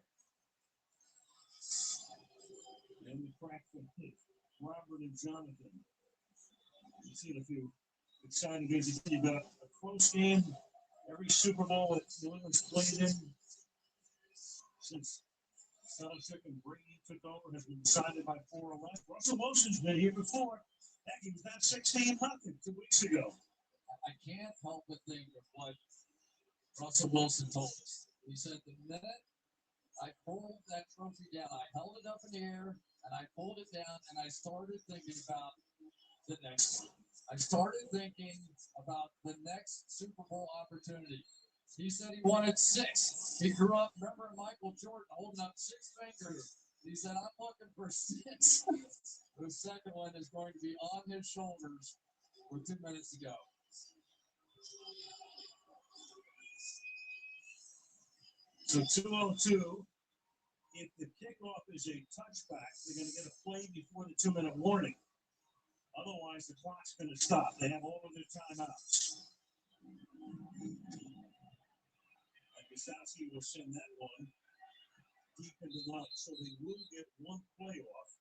And the crack from Pitt, Robert and Jonathan. You've seen a few exciting games. You've got a close game. Every Super Bowl that New England's played in since Belichick and Brady took over has been decided by 4 or less. Russell Wilson's been here before. That game was down 16-0 2 weeks ago. I can't help but think of what Russell Wilson told us. He said, the minute I pulled that trophy down, I held it up in the air, and I pulled it down, and I started thinking about the next one. I started thinking about the next Super Bowl opportunity. He said he wanted 6. He grew up, remember Michael Jordan holding up 6 fingers. He said, I'm looking for 6. The second one is going to be on his shoulders with 2 minutes to go. So 2:02. If the kickoff is a touchback, they're going to get a play before the 2-minute warning. Otherwise, the clock's going to stop. They have all of their timeouts. And Kostowski will send that one deep into the line. So they will get one play off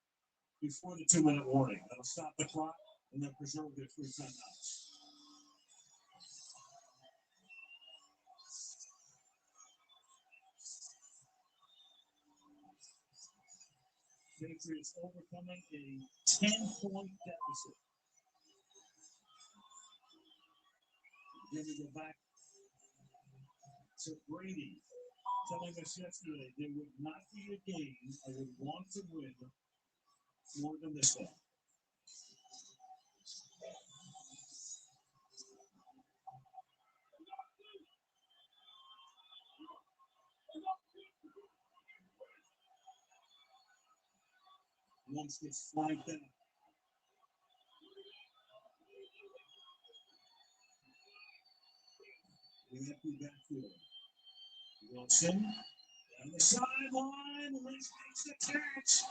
before the 2-minute warning. That'll stop the clock and then preserve their 3 timeouts. Patriots overcoming a 10-point deficit. Then we go back to Brady telling us yesterday there would not be a game I would want to win more than this one. Once gets flanked out. The empty backfield. Wilson on the sideline. Lynch makes the catch.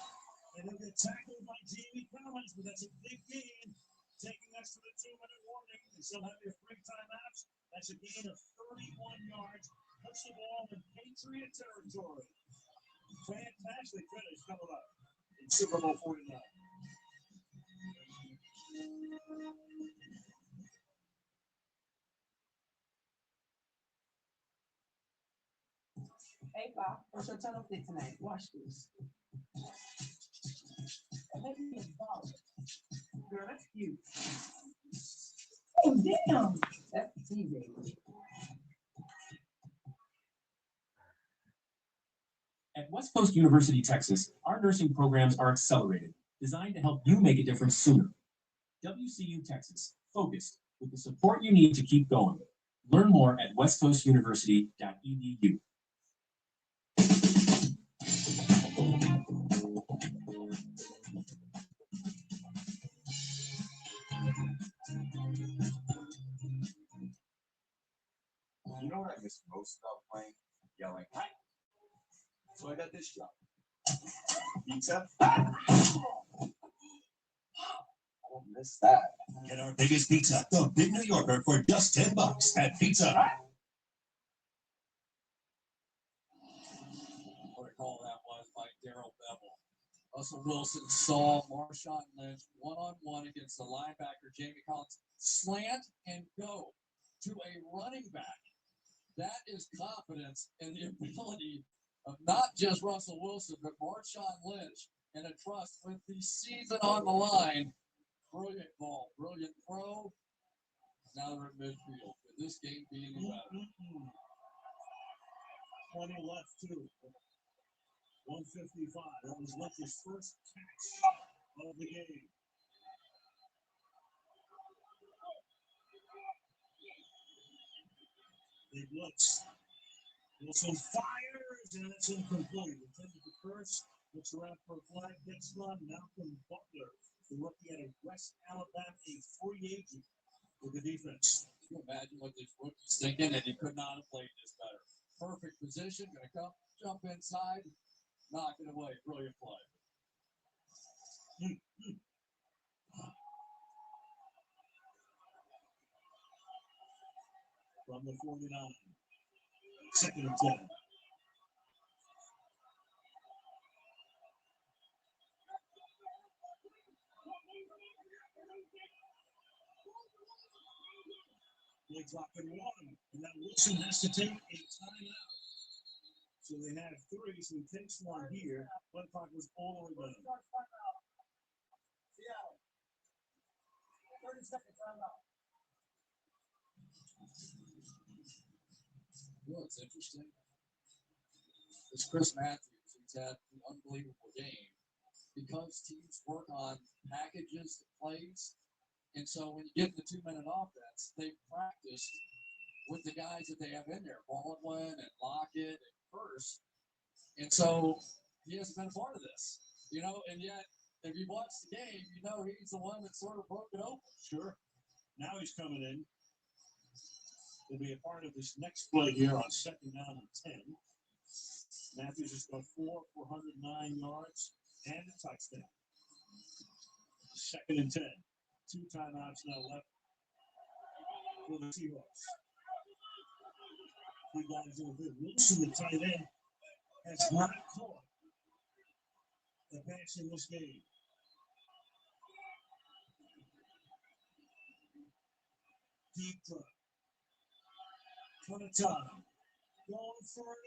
And he'll get tackled by Jamie Collins, but that's a big gain. Taking us to the 2-minute warning. They still have their 3 timeouts. That's a gain of 31 yards. Puts the ball in Patriot territory. Fantastic finish coming up in Super Bowl 49. Hey, Bob, what's your tunnel fit tonight? Watch this. Let me involve it. Girl, that's cute. Oh, damn. That's the baby. At West Coast University, Texas, our nursing programs are accelerated, designed to help you make a difference sooner. WCU Texas, focused with the support you need to keep going. Learn more at westcoastuniversity.edu. You know what I miss most about playing? Yelling, hi. So I got this job. Pizza? I don't miss that. Get our biggest pizza, the Big New Yorker, for just $10 at Pizza Hut. What a call that was by Darrell Bevel. Russell Wilson saw Marshawn Lynch one-on-one against the linebacker Jamie Collins. Slant and go to a running back. That is confidence in the ability of not just Russell Wilson, but Marshawn Lynch, and a trust with the season on the line. Brilliant ball, brilliant throw. Now they're at midfield, with this game being better. 20 left, too. 155. That was Lynch's first catch of the game. They blitz. Wilson fires, and it's incomplete. Intended to first. Looks around for a flag. Gets one. Malcolm Butler, the rookie out of West Alabama, a free agent with the defense. Can you imagine what these rookies thinking? And he could not have played this better. Perfect position. Gonna come, jump inside, knock it away. Brilliant play. From the 49. Second and 10. Play clock in one, and now Wilson has to take a timeout. So they have three, so he takes one here. Play clock was all the way done. 30-second timeout. You know what's interesting? This Chris Matthews, he's had an unbelievable game because teams work on packages, plays, and so when you get the 2-minute offense, they practiced with the guys that they have in there, Baldwin and Lockett and First, and so he hasn't been a part of this, you know, and yet if you watch the game, you know he's the one that sort of broke it open. Sure. Now he's coming in. He'll be a part of this next play here on second down and 10. Matthews has got 4 for 109 yards and a touchdown. Second and 10. 2 timeouts now left for the Seahawks. 3 guys in the field. Wilson, the tight end, has not caught the pass in this game. Deep drop. For the time. Going for it.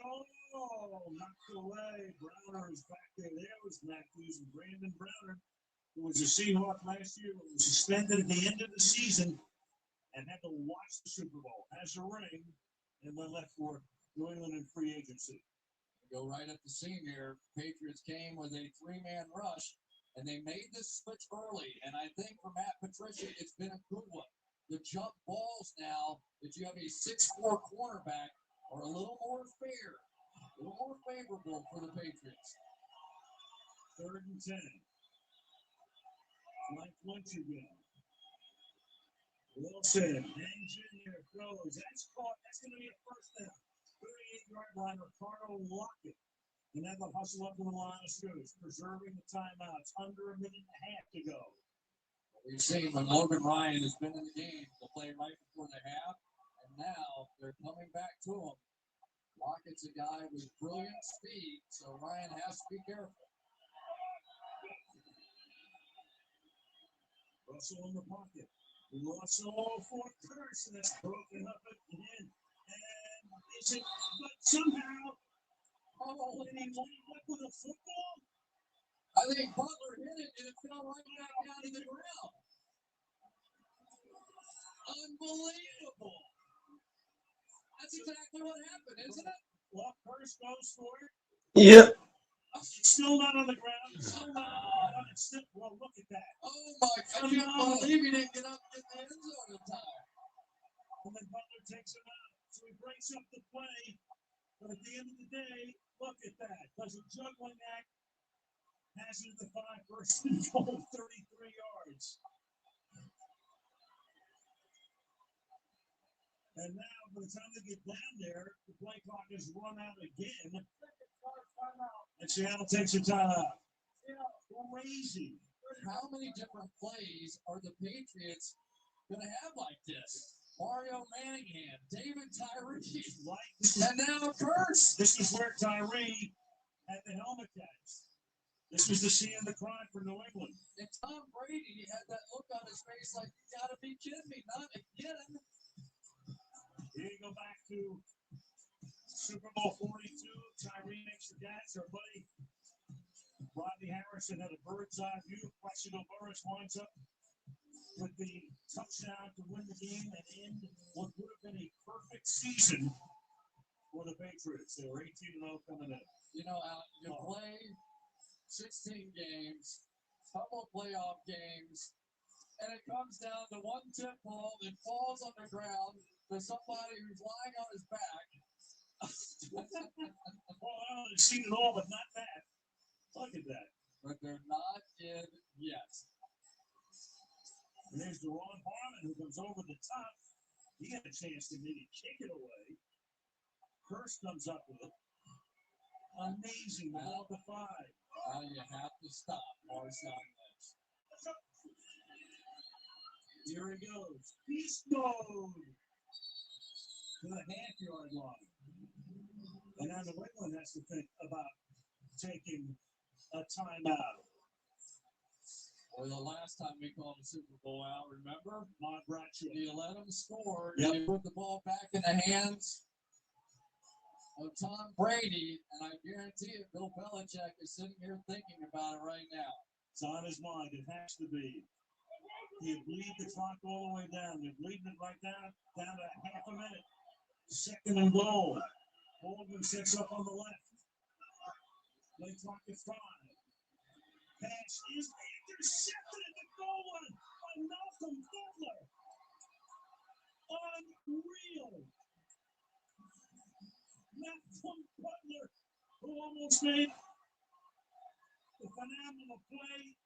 Oh, knocked away. Browner is back there. There was Matthews and Brandon Browner, who was a Seahawk last year, but was suspended at the end of the season and had to watch the Super Bowl. Has a ring, and then left for New England in free agency. Go right at the seam here. Patriots came with a 3-man rush, and they made this switch early. And I think for Matt Patricia, it's been a good one. The jump balls now that you have a 6'4" cornerback are a little more fair, a little more favorable for the Patriots. 3rd and 10. Mike Lynch again. Wilson hangs in there, throws. That's caught. That's going to be a first down. 38-yard line, Ricardo Lockett. And then they'll hustle up to the line of scrimmage, preserving the timeouts. Under a minute and a half to go. We've seen when Logan Ryan has been in the game, they'll play right before the half, and now they're coming back to him. Lockett's a guy with brilliant speed, so Ryan has to be careful. Russell in the pocket. Russell for Curse, and that's broken up again. And is it, but somehow, did he wind up with a football? I think Butler hit it, and it fell right back down to the ground. Unbelievable. That's exactly what happened, isn't it? Well, Curse goes for it. Yep. It's still not on the ground. It's still not on the ground. It's still, well, look at that. Oh, my God. I can't believe he didn't get up in the end zone in time. And then Butler takes him out. So he breaks up the play. But at the end of the day, look at that. Does a juggling act. Has it the 5 first and goal, 33 yards. And now, by the time they get down there, the play clock is run out again. And Seattle takes a timeout. Crazy. How many different plays are the Patriots going to have like this? Mario Manningham, David Tyree, and now Curse. This is where Tyree had the helmet catch. This was the scene of the crime for New England. And Tom Brady had that look on his face like, you got to be kidding me, not again. Here you go back to Super Bowl 42. Tyree makes the catch. Our buddy Rodney Harrison had a bird's eye view. Plaxico Burress winds up with the touchdown to win the game and end what would have been a perfect season for the Patriots. They were 18-0 coming in. You know, you play 16 games, couple playoff games, and it comes down to one tip ball that falls on the ground to somebody who's lying on his back. Well, I only seen it all, but not that. Look at that. But they're not in yet. And there's Deron Harmon who comes over the top. He had a chance to maybe kick it away. Hurst comes up with it. Amazing, man. Out the 5. Now you have to stop Marshawn Lynch. Here he goes. Beast mode to the half-yard line. And now New England has to think about taking a timeout. Or the last time we called a Super Bowl out, remember? Mod Bradshaw. You let them score, Yep. you put the ball back in the hands of Tom Brady, and I guarantee you, Bill Belichick is sitting here thinking about it right now. It's on his mind. It has to be. You bleed the clock all the way down. You're bleeding it right down to half a minute. 2nd and goal. Baldwin sets up on the left. Play clock at 5. Pass is intercepted at the goal line by Malcolm Butler. Unreal. Malcolm Butler, who almost made the phenomenal play.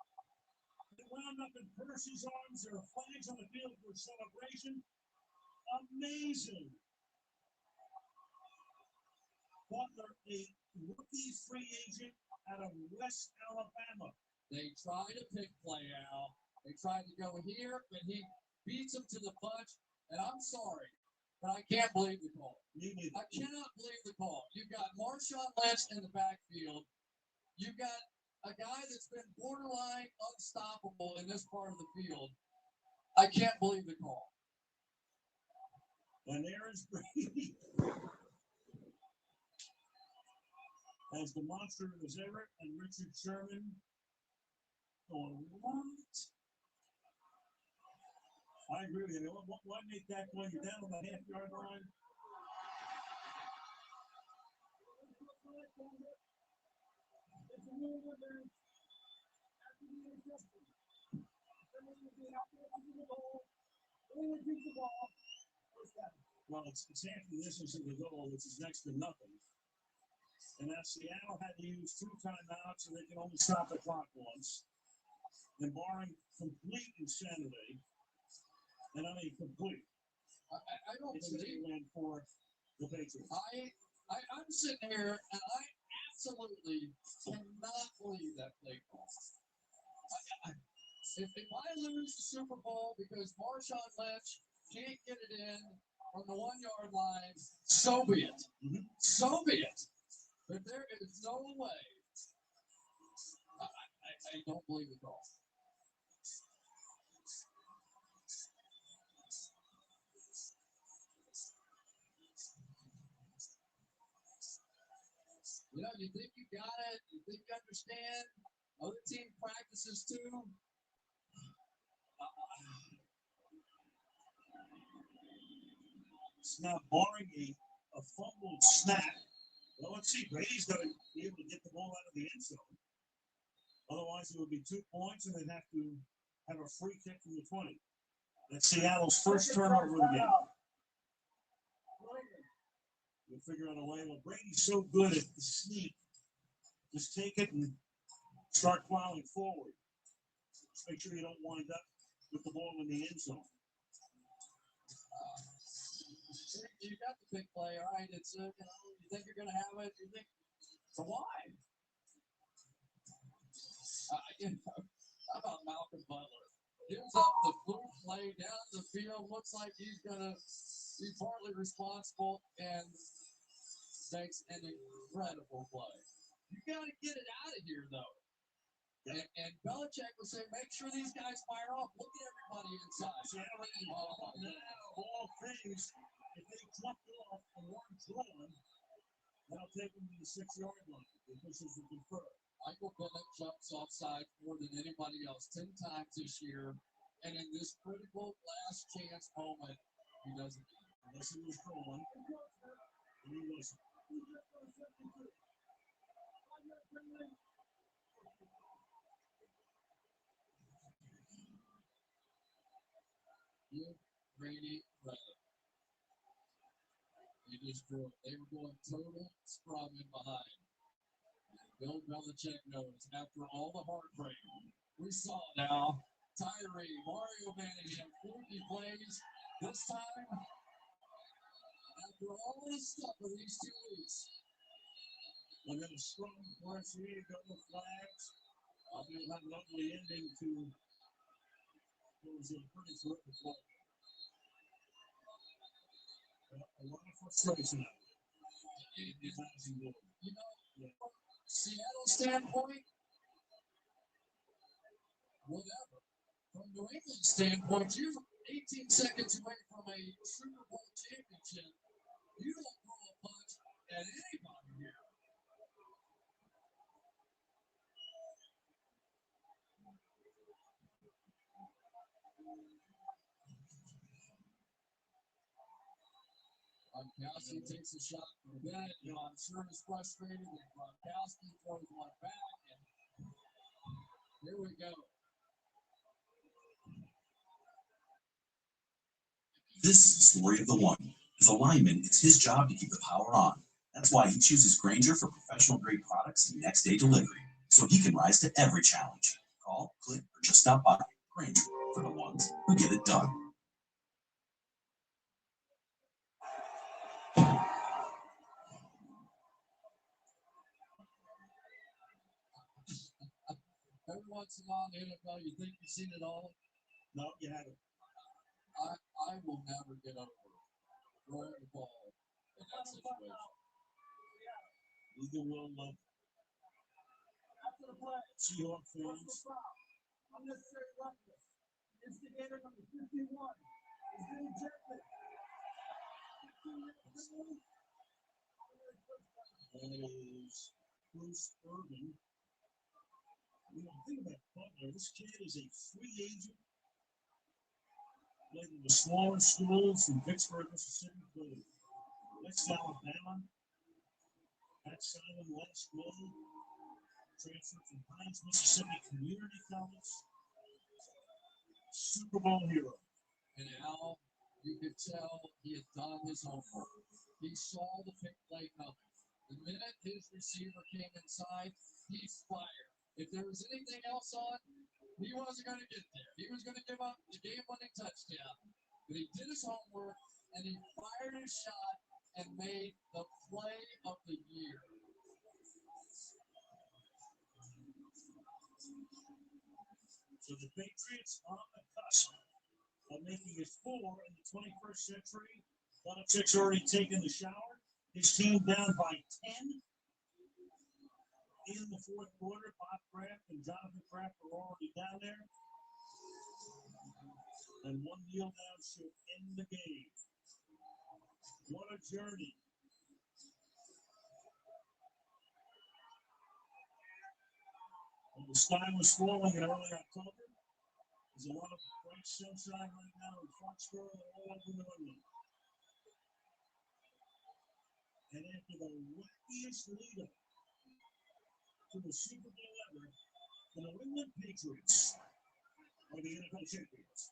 It wound up in Percy's arms. There are flags on the field for celebration. Amazing. Butler, a rookie free agent out of West Alabama. They try to pick play out. They tried to go here, but he beats him to the punch. And I'm sorry, but I can't believe the call. I cannot believe the call. You've got Marshawn Lynch in the backfield. You've got a guy that's been borderline unstoppable in this part of the field. I can't believe the call. And there is Brady. As the monster is Everett and Richard Sherman going, what? I agree with you. Why make that play? You're down on the half-yard line. Well, it's after this is the goal, which is next to nothing. And now Seattle had to use 2 timeouts, and they can only stop the clock once. And barring complete insanity, and I mean complete, I don't it's a believe win for the Patriots. I'm sitting here and I absolutely cannot believe that play call. If I lose the Super Bowl because Marshawn Lynch can't get it in on the 1-yard line, so be it. So be it. But there is no way. I don't believe the call. You know, you think you got it. You think you understand. Other team practices too. It's now barring a fumbled snap. Well, let's see. Brady's going to be able to get the ball out of the end zone. Otherwise, it would be 2 points, and they'd have to have a free kick from the 20. That's Seattle's first turnover of the game. We'll figure out a way. Well, Brady's so good at the sneak. Just take it and start plowing forward. Just make sure you don't wind up with the ball in the end zone. You got the big play, all right. It's you think you're gonna have it. You think so? Why? How about Malcolm Butler? Gives up the fluke play down the field. Looks like he's gonna be partly responsible and makes an incredible play. You gotta get it out of here though. And Belichick will say, make sure these guys fire off. Look at everybody inside. Now, all things, if they jumped off and weren't drawn, that'll take them to the 6-yard line. This is the confer. Michael Bennett jumps offside more than anybody else 10 times this year. And in this critical last chance moment, he doesn't. Unless he was drawn, and he wasn't. Give Brady credit. They just drew it. They were going total scrum in behind. And Bill Belichick knows after all the heartbreak we saw now, Tyree, Mario Manningham, 40 plays. This time, after all this stuff for these 2 weeks, And then strong once we go to flags. I mean, that lovely ending to it was a pretty terrific play. A lot of frustration. You know, from Seattle's standpoint, whatever. From New England's standpoint, you're 18 seconds away from a Super Bowl championship. You don't pull a punch at anybody here. Gronkowski takes a shot from Bennett. John Stern is frustrated, and Gronkowski throws one back, and here we go. This is the story of the one. As a lineman, it's his job to keep the power on. That's why he chooses Grainger for professional-grade products and next-day delivery, so he can rise to every challenge. Call, click, or just stop by. Grainger, for the ones who get it done. Every once in a while in the NFL, you think you've seen it all. No, you haven't. I will never get over throwing the ball in that situation. Neither will Seahawks fans. Unnecessary roughness. Instigator number 51 is being ejected. That is Bruce Irvin. You know, think about Butler. This kid is a free agent. Played in the smaller schools from Vicksburg, Mississippi, played at West Alabama. Pat Simon last school. Transferred from Hines, Mississippi Community College. Super Bowl hero. And Al, you could tell he had done his homework. He saw the pick play coming. The minute his receiver came inside, he's fired. If there was anything else on, he wasn't going to get there. He was going to give up the game-winning touchdown. But he did his homework, and he fired his shot and made the play of the year. So the Patriots on the cusp of making it 4 in the 21st century. Belichick's already taken the shower. His team down by 10 in the fourth quarter. Bob Kraft and Jonathan Kraft are already down there. And one kneel down should end the game. What a journey. And the sky was falling in early October. There's a lot of bright sunshine right now in Foxborough and all over New England. And after the wackiest lead up to the Super Bowl ever, the New England Patriots are the NFL champions.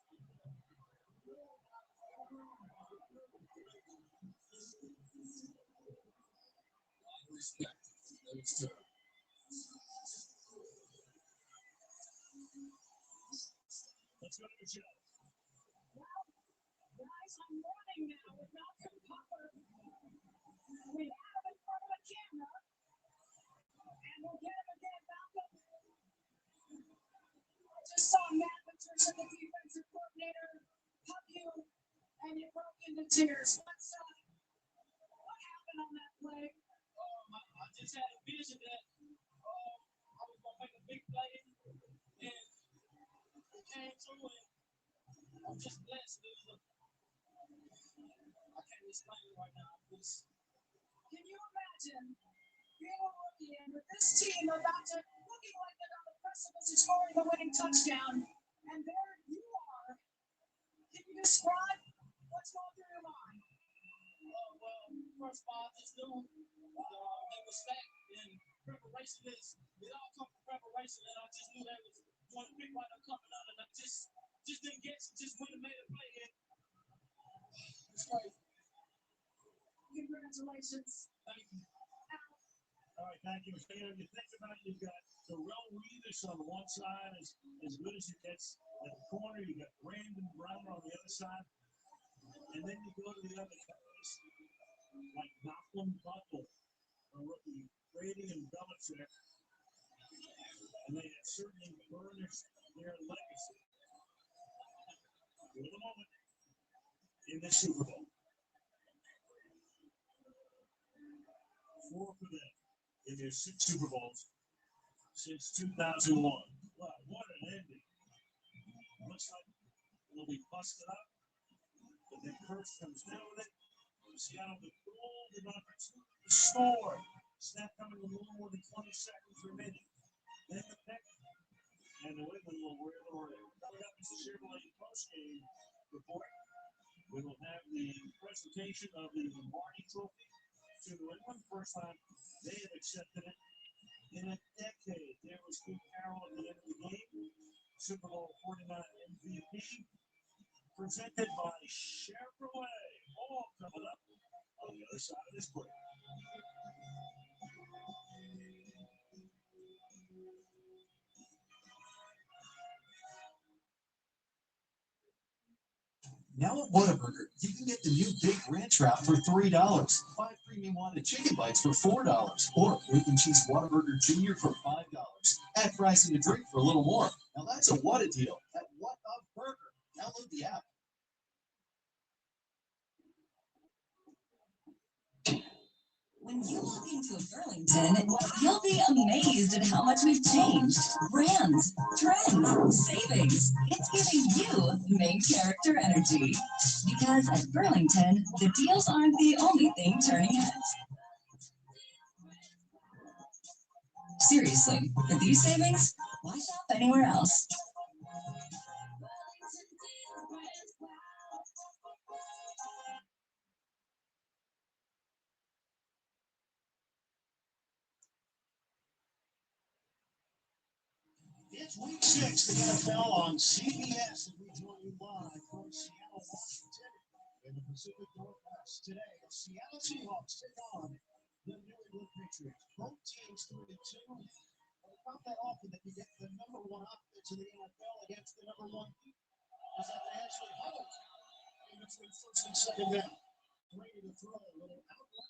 Respect those two. Let's go to the show. Guys, I'm running now with Malcolm Cutler. We have him in front of a camera. And we'll get him again, Malcolm. I just saw Matt Patricia, the defensive coordinator, hug you, and you broke into tears. What happened on that play? I just had a vision that I was going to make a big play, and it came through, and I'm just blessed. I can't explain it right now. Can you imagine being a rookie and with this team about to looking like they're on the precipice of scoring the winning touchdown, and there you are? Can you describe what's going through your mind? Well, first of all, I just knew that respect and preparation is, it all comes from preparation, and I just knew that was going to be right up coming out, and I just didn't get it, just went and made a play, and Congratulations. Thank you. All right, thank you. So, you think about it, you've got Terrell Reeves on one side, as good as it gets. At the corner, you got Brandon Browner on the other side. And then you go to the other guys, like Malcolm Butler, a rookie, Brady and Belichick. And they have certainly burnished their legacy. For the moment in the Super Bowl. 4 for them in their 6 Super Bowls since 2001. Wow, what an ending. Looks like it'll be busted up, but then Kurtz comes down with it. Seattle with golden opportunity to score. Snap coming with a little more than 20 seconds remaining. Then the pick, and the Wiggins will wear the ring. Coming up is the Chevrolet postgame report. We will have the presentation of the Lombardi Trophy to New England. First time they have accepted it in a decade. There was Pete Carroll at the end of the game. Super Bowl 49 MVP. Presented by Chevrolet. All coming up on the other side of this break. Now at Whataburger, you can get the new Big Ranch Wrap for $3, 5 premium wanted chicken bites for $4, or bacon cheese Whataburger Jr. for $5. Add fries and a drink for a little more. Now that's a what a deal at What a Burger. Download the app. When you walk into a Burlington, you'll be amazed at how much we've changed. Brands, trends, savings. It's giving you main character energy. Because at Burlington, the deals aren't the only thing turning heads. Seriously, with these savings, why shop anywhere else? It's week 6, the NFL on CBS, and we join you live from Seattle, Washington, in the Pacific Northwest. Today, the Seattle Seahawks take on the New England Patriots. Both teams 3-2. It's not that often that you get the number 1 offense in the NFL against the number 1 defense. Is that they actually huddled in between first and second down. Brady to throw a little outlet.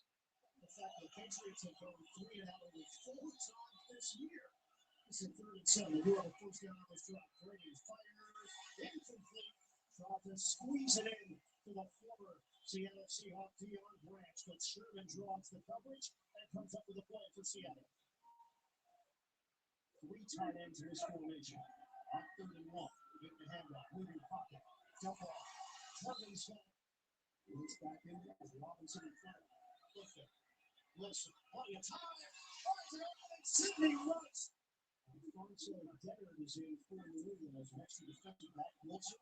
The fact that the Patriots have gone 3 and out over 4 times this year. It's a 3rd and 7. They do have a first down on this drop. Brady fires incomplete. Trying to squeeze it in to the former Seattle Seahawks Deion Branch, but Sherman draws the coverage and comes up with a play for Seattle. 3 tight ends in this formation. On 3rd and 1. Get the handoff. Moving pocket. Dump off. Turbin's got it. He's back in there. Robinson in front. Listen. Plenty of time. Fires it up. And Sidney runs. Alfonso Dennard is in for New England as next to defensive back Wilson.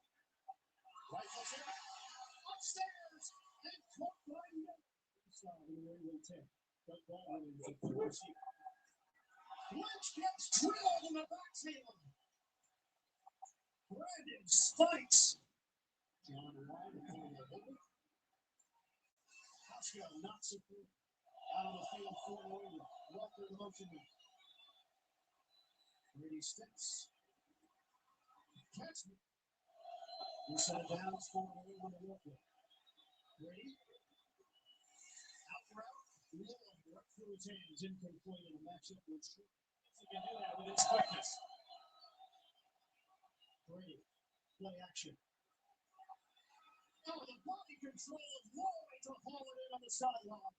Rifles it upstairs and caught by inside the New England 10. But Baldwin is the receiver. Lynch gets drilled in the backfield. Brandon spikes. John Wright pulling the over. Huska knocks it through out of the field for New England. Walker the motion. Brady steps. Catch me. Inside downs for New England to work with. Brady. Out route. Long right through his hands. Incomplete in a matchup with Street. He can do that with his quickness. Brady. Play action. Oh, the body control of Lloyd to haul it in on the sideline.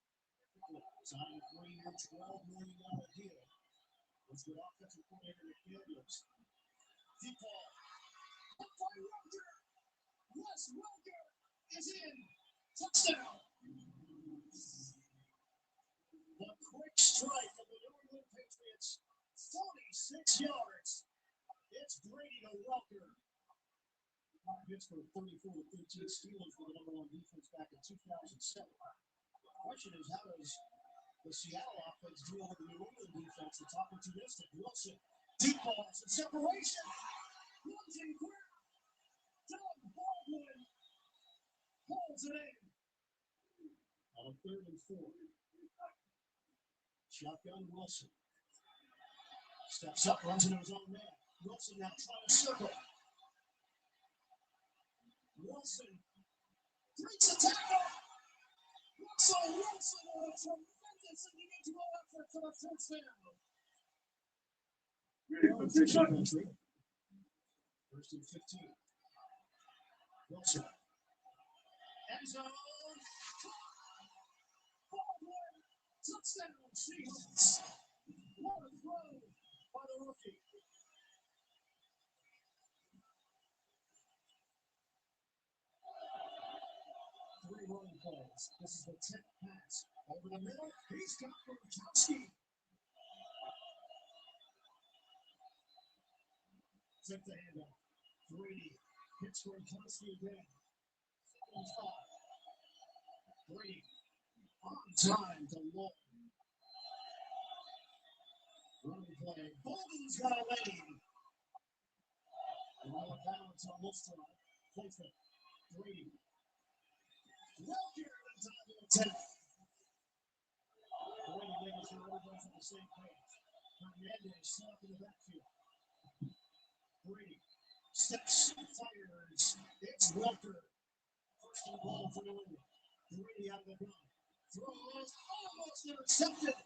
Signed a 3-year, $12 million deal. Was the offensive coordinator McDaniels. Deep ball. Up by Welker. Wes Welker is in. Touchdown. The quick strike of the New England Patriots. 46 yards. It's Brady to Welker. Pittsburgh 34-13 Steelers were the number 1 defense back in 2007. The question is, how does the Seattle offense deal with the New England defense? It's opportunistic. Wilson, deep balls and separation. Losing grip. Doug Baldwin holds it in. On a 3rd and 4. Shotgun Wilson. Steps up, runs into his own man. Wilson now trying to circle. Wilson breaks a tackle. Russell Wilson with a tremendous individual effort for the first down. First and 15. Wilson. End zone. Baldwin. Touchdown, Seahawks. What a throw by the rookie. Three running plays. This is the 10th pass. Over the middle. He's got Gronkowski. Took the handoff. Brady hits Gronkowski again. 7 and 5. Brady on time to Long. Running play. Bolden's got a lane. And all of balance on this drive. Placement. Brady. Welker on top of the 10. Brady making sure everybody's on the same page. Hernandez set up in the backfield. Brady steps, fires. It's Welker. First and goal for New England. Brady out of the gun. Throws almost intercepted.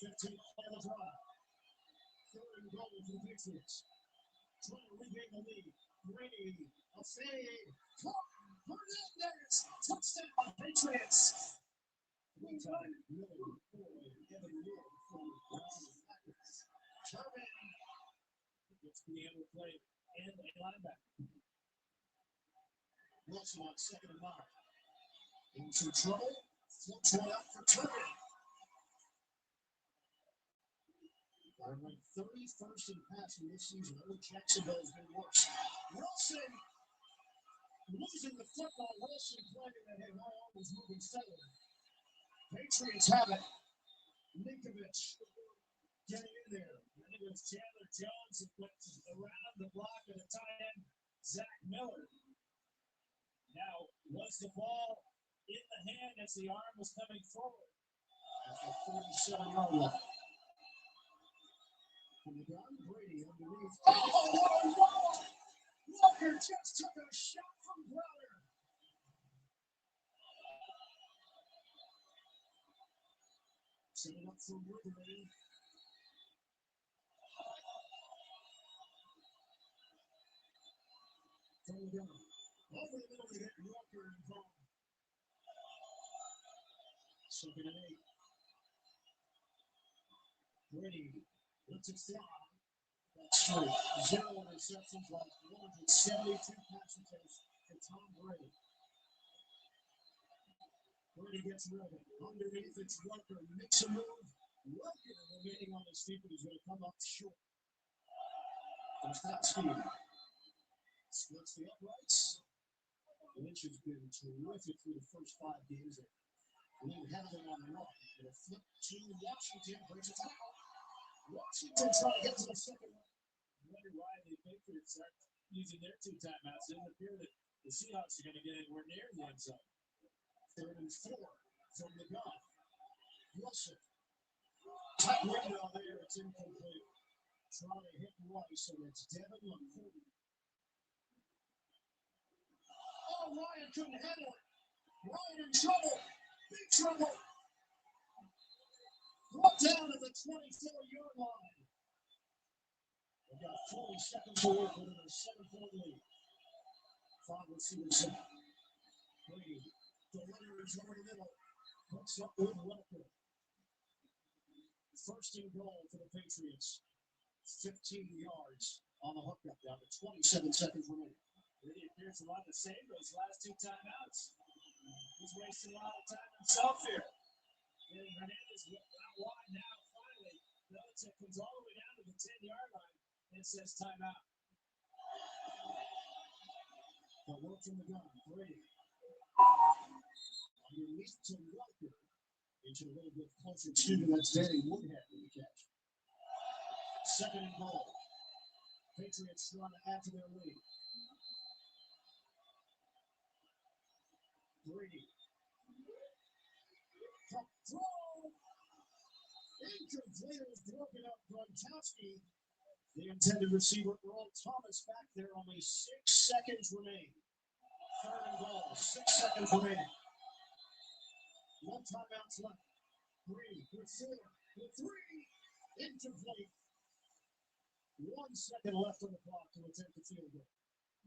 15th play of the drive. 3rd and goal for the Patriots. Trying to regain the lead. Brady, a fade. Caught. Hernandez. Touchdown, Patriots. Meantime, Miller, Boyd, Evan Neal from the Washington Packers. Sherman gets to be able to play and a linebacker. Wilson on 2nd and 9. Into trouble. Flips one out for Turner. They're ranked 31st in passing this season. Only Jacksonville's been worse. Wilson losing the football. Wilson playing that had my arm was moving steadily. Patriots have it. Ninkovich getting in there. I think it was Chandler Jones that went around the block at a tight end. Zach Miller. Now, was the ball in the hand as the arm was coming forward? At the 47-yard line. From the gun, Brady underneath. Oh, Walker just took a shot from Browder. Set it up for Woodley. From the gun. Over the middle to hit Walker and Vaughn. 2nd and 8. Brady lets it fly. That's straight. 0 interceptions last 172 pass attempts for Tom Brady. Brady gets rid of it. Underneath, it's Walker. Makes a move. Walker remaining on his feet, but he's going to come up short. There's that speed. Splits the uprights. Lynch has been terrific through the first 5 games. Lead heavily on the run. It'll flip to Washington. Brings it out. Washington trying to get to the second one. I wonder why the Patriots are using their 2 timeouts. It doesn't appear that the Seahawks are going to get anywhere near the end zone. 3rd and 4 from the gun. Wilson. Tight window there. It's incomplete. Trying to hit Rice, and it's Devin McCourty. Oh, Ryan couldn't handle it. Ryan in trouble. Big trouble. Brought down at the 24-yard line. They've got 40 seconds to work with a 7-point lead. 5 receivers set. Brady delivers over the middle. Hooks up with Welker. First and goal for the Patriots. 15 yards on the hookup. Down to 27 seconds remaining. Brady appears a lot the same those last 2 timeouts. He's wasting a lot of time himself here. Getting Hernandez out wide now, finally. Belichick comes all the way down to the 10-yard line and says timeout. The work from the gun. Brady. Underneath to Walker. Into a little bit closer to that's Danny Woodhead in the catch. 2nd and goal. Patriots trying to add to their lead. Brady Throw. Incomplete. It was broken up. Gronkowski, the intended receiver, Earl Thomas back there. Only 6 seconds remain. Third and goal. 6 seconds remaining. One timeout's left. 3 with 4 with 3. Incomplete. 1 second left on the clock to attempt the field goal.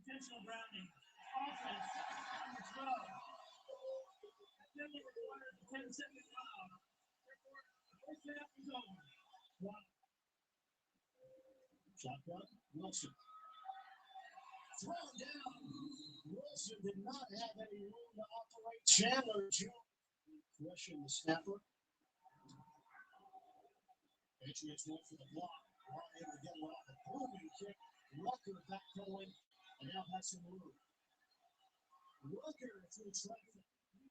Intentional grounding. Offense on the 12. Penalty requires a 10-second foul. Therefore, the first half is over. Shotgun. Wilson. Thrown down. Wilson did not have any room to operate. Chandler Jones. Question the snapper. Patriots went for the block. Are able to get it off a booming kick. Rucker backpedaling and now has some room. Rucker through traffic.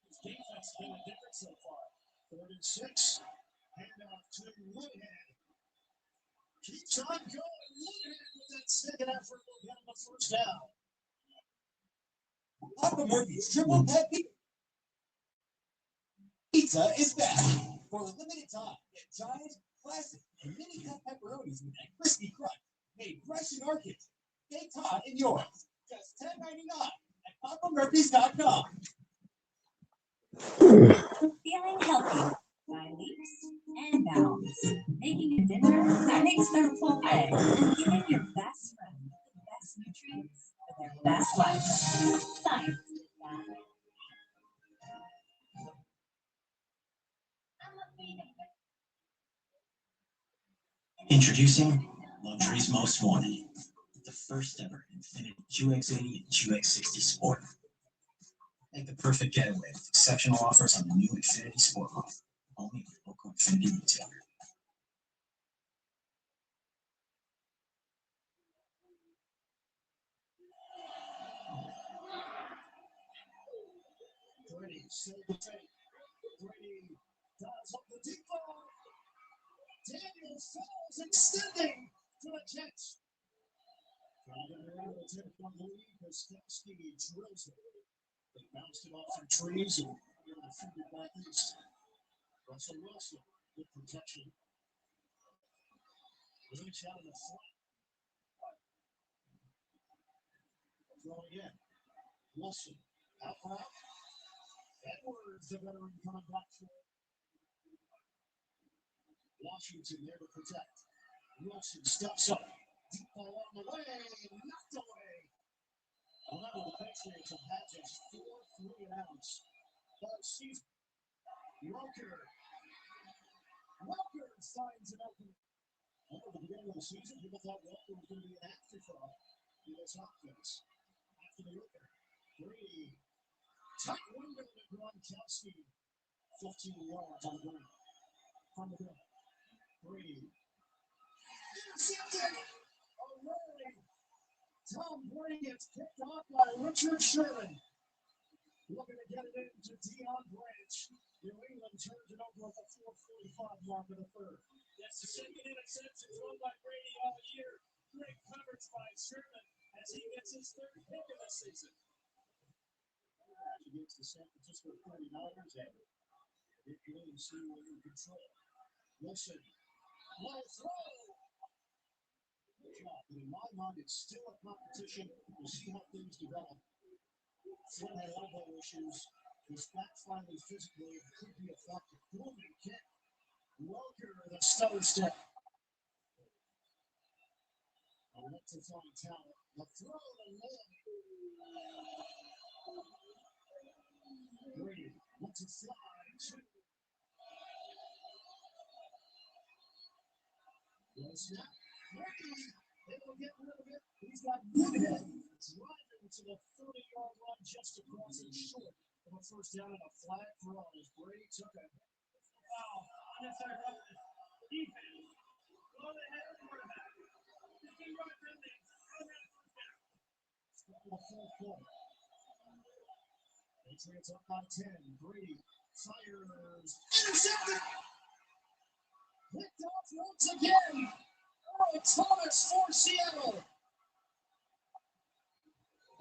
His defense has been a difference so far. 3rd and 6. Handoff to Woodhead. Keeps on going. Woodhead with that second effort will get him the first down. Papa Murphy's Triple Pet Pizza is back for a limited time. Get giant, classic, and mini cut pepperonis with that crispy crunch made fresh in our kitchen. Baked hot in yours. Just $10.99 at PapaMurphy's.com. Feeling healthy by leaps and bounds. Making a dinner that makes their full day. And giving your best friend the best nutrients for their best life. Science is that. Introducing luxury's most wanted, the first ever Infiniti QX80 and QX60 Sport. Make the perfect getaway with exceptional offers on the new Infiniti Sport Model, only at your local Infiniti retailer. Brady saved the fake. Brady dives up the deep ball. Daniels falls, extending to the catch. Trying to get around the 10-point lead. Koskowski drills it. They bounced it off some trees and able to feed it back east. Russell Wilson, good protection. Reach out in the flat. Throw again. Wilson, out route. Edwards, the veteran, coming back for it. Washington there to protect. Wilson steps up. Deep ball on the way. Knocked away. Remember, the Patriots have had just 4 3-and-outs all season. Welker finds an opening. At the beginning of the season, people thought Welker was going to be an afterthought in this offense. After the Welker. Brady. Tight window to Gronkowski. 15 yards on the ground. From the ground. Brady. Intercepted. O'Reilly. Tom Brady gets picked off by Richard Sherman. Looking to get it into Deion Branch. New England turns it over at the 4:45 mark of the third. That's the second interception thrown by Brady all year. Great coverage by Sherman as he gets his 3rd pick of the season. Against the San Francisco 49ers, and Dick Williams seeing in control. Wilson. Low throw. But in my mind, it's still a competition. We'll see how things develop. Flynn had elbow issues. He's back finally physically. It could be effective. Booming kick. Welker, the stutter step. Electrifying talent. The throw to Lynn. Brady wants to fly. Snap. Brady, they will get rid of it. He's got Woodhead driving to the 30-yard line just across and short of a first down and a flag throw as Brady took a Wow, unnecessary roughness. Defense. Go ahead of the quarterback. 15-yard penalty. Throw down first down. the full court. Patriots up by 10. Brady fires. Intercepted! Picked off once again. Earl Thomas for Seattle.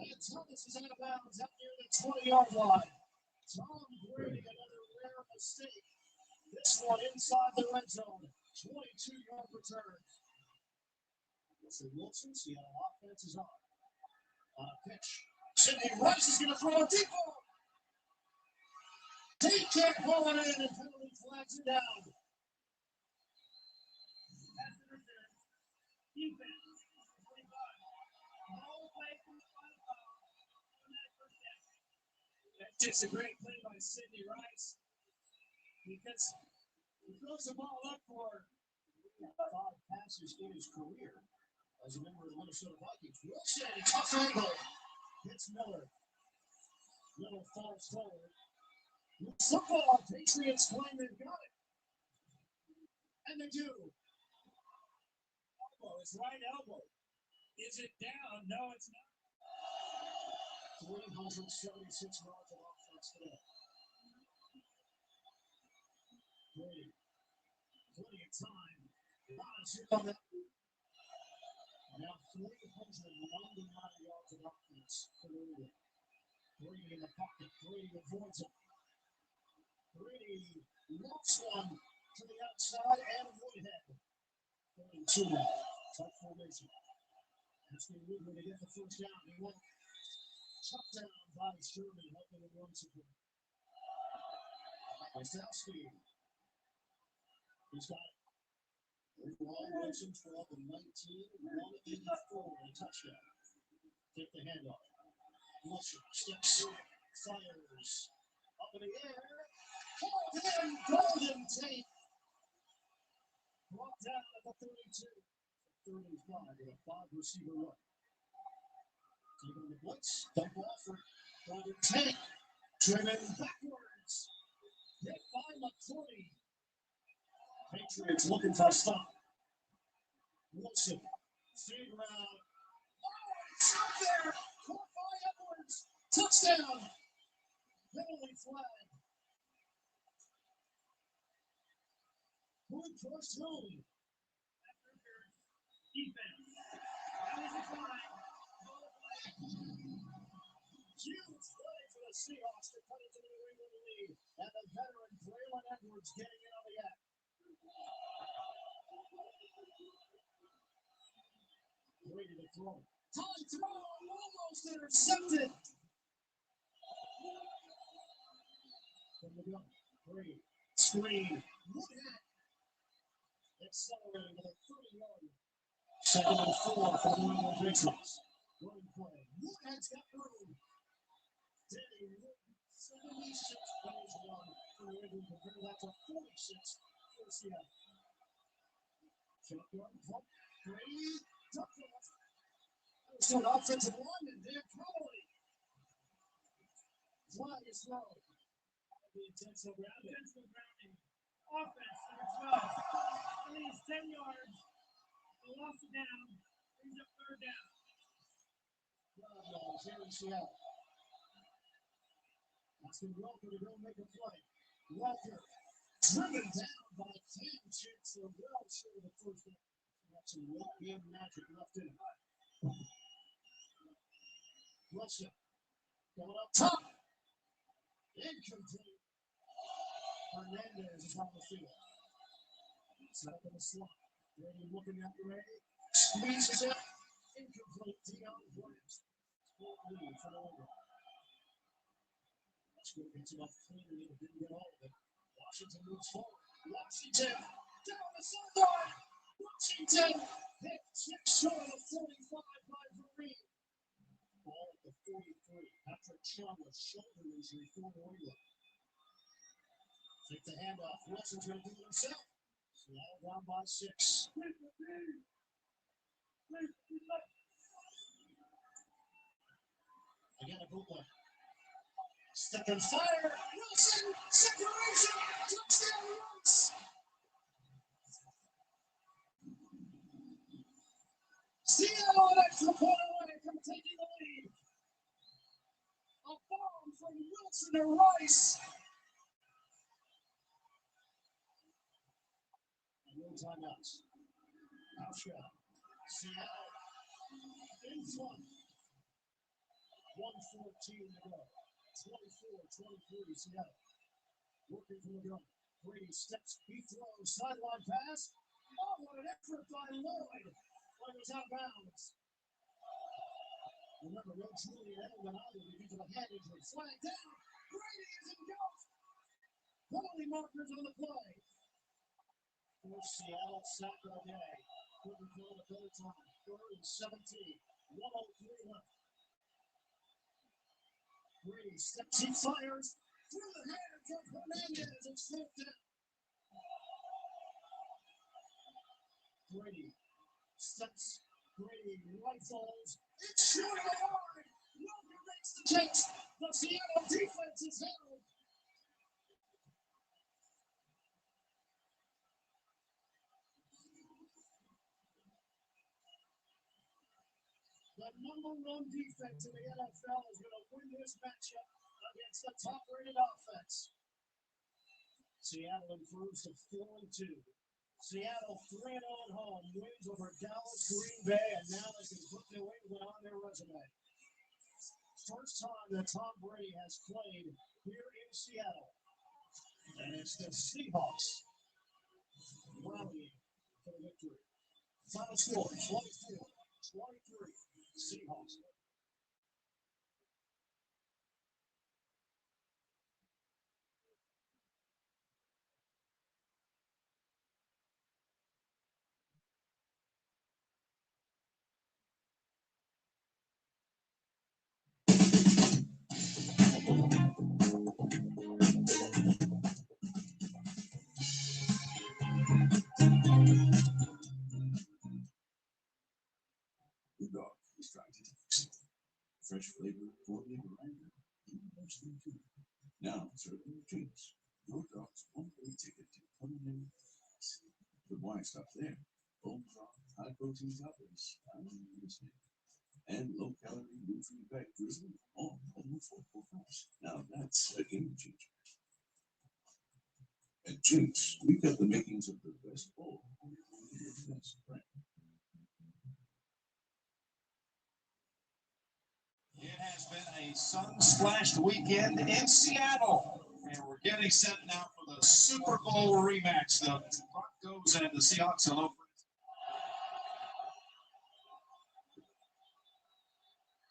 And Thomas is out of bounds out near the 20-yard line. Tom Brady, another rare mistake. This one inside the red zone. 22-yard return. Russell Wilson, Seattle offense is on. On a pitch. Sidney Rice is going to throw a deep ball. He can't pull it in and penalty flags it down. That's just a great play by Sidney Rice. Because he throws the ball up for 5 passes in his career as a member of the Minnesota Vikings. Wilson, tough angle. Hits Miller. Little falls forward. Football, Patriots claim they've got it. And they do. Elbow, it's right elbow. Is it down? No, it's not. 376 yards of offense today. Brady, plenty of time. Now 399 yards of offense for the Eagles. Brady in the pocket. Brady avoids it. Brady lofts one to the outside and Woodhead. 32 now. Tough formation. Asking Ridley to get the first down. He won't. Chucked down by Sherman, helping him run support. Wazowski. He's got it. Overall, Wilson 12 and 19, 184 and a touchdown. Take the handoff. Wilson steps, fires, up in the air. Pulled in, Golden Tate. Brought down at the 32. 35 with a 5-receiver run. Taking the blitz, dump off for Golden Tate. Driven backwards. Hit by McCourty. Patriots looking for a stop. Wilson, fade round. Oh, it's out there. Caught by Edwards. Touchdown. Penalty flag. Good first home. Defense. That was a flag. Huge play for the Seahawks to cut into the New England lead. And the veteran Braylon Edwards getting in on the act. Brady to throw. High throw, almost intercepted. From the gun, Brady, screen, Woodhead. Accelerating to the 30-yard. 2nd and 4 for the New England Patriots. Running play. Woodhead's got room. Danny Wood, 76 plays one for the Ravens. Compare that to 46 for Seattle. Shotgun pump. Brady, duck off. There's an offensive lineman, Dan Crowley. Flag is thrown. The intentional grounding. Offense, number 12. At least 10 yards. They lost it down. Brings up 3rd down. Brownells here in Seattle. Asking Welker to go make a play. Welker driven down by 10 Chiefs. They're well short of the first down. That's some walk-in magic left in it. Wilson going up top. Incomplete. Hernandez is on the field. Set up in the slot. Brady looking at Brady. Squeezes it. Incomplete. Deion Williams. Sport lead for the over. That's good. Gets enough cleanly, but didn't get all of it. Washington moves forward. Washington down the sideline. Washington hit 6 short of 45 by Vereen. Ball at the 43. Patrick Chung with shoulder injury for New England. Take the handoff. Wilson's going to do it himself. Seattle down by 6. Again, a bootleg. Step and fire. Wilson, separation. Touchdown runs. Seattle an extra point away from taking the lead. A bomb from Wilson to Rice. No timeouts. Outshot. Seattle in front. 1:14 to go. 24-23, Seattle. Working from the gun. Brady steps, he throws, sideline pass. Oh, what an effort by Lloyd. Lloyd was out of bounds. Remember, no Julian Edelman either because of a hand injury. Flag down. Brady is in goes. Penalty markers on the play. First Seattle sack of the day. Couldn't throw it a third time. 3rd and 17. 103 left. Brady steps, he fires. Through the hands of Hernandez. It's 4th down. Brady steps. Brady rifles. It's short and hard. Logan makes the catch. The Seattle defense is held. The #1 defense in the NFL is going to win this matchup against the top-rated offense. Seattle improves to 4-2. Seattle 3-0 at home, wins over Dallas, Green Bay, and now they can put New England on their resume. First time that Tom Brady has played here in Seattle. And it's the Seahawks rallying for the victory. Final score, 24-23, Seahawks. The dog is trying to fix it. Fresh flavor, gourmet variety, even most things too. Now, serving drinks. Your dog's one-way ticket to culinary paradise. But why stop there? Bone-broth, high-protein toppers, and low-calorie, nutrient-packed drizzle, all on the 4 price. Now that's a game changer. At Jinx, we got the makings of the best bowl. The best brand. It has been a sun-splashed weekend in Seattle, and we're getting set now for the Super Bowl rematch. The Broncos and the Seahawks. Hello,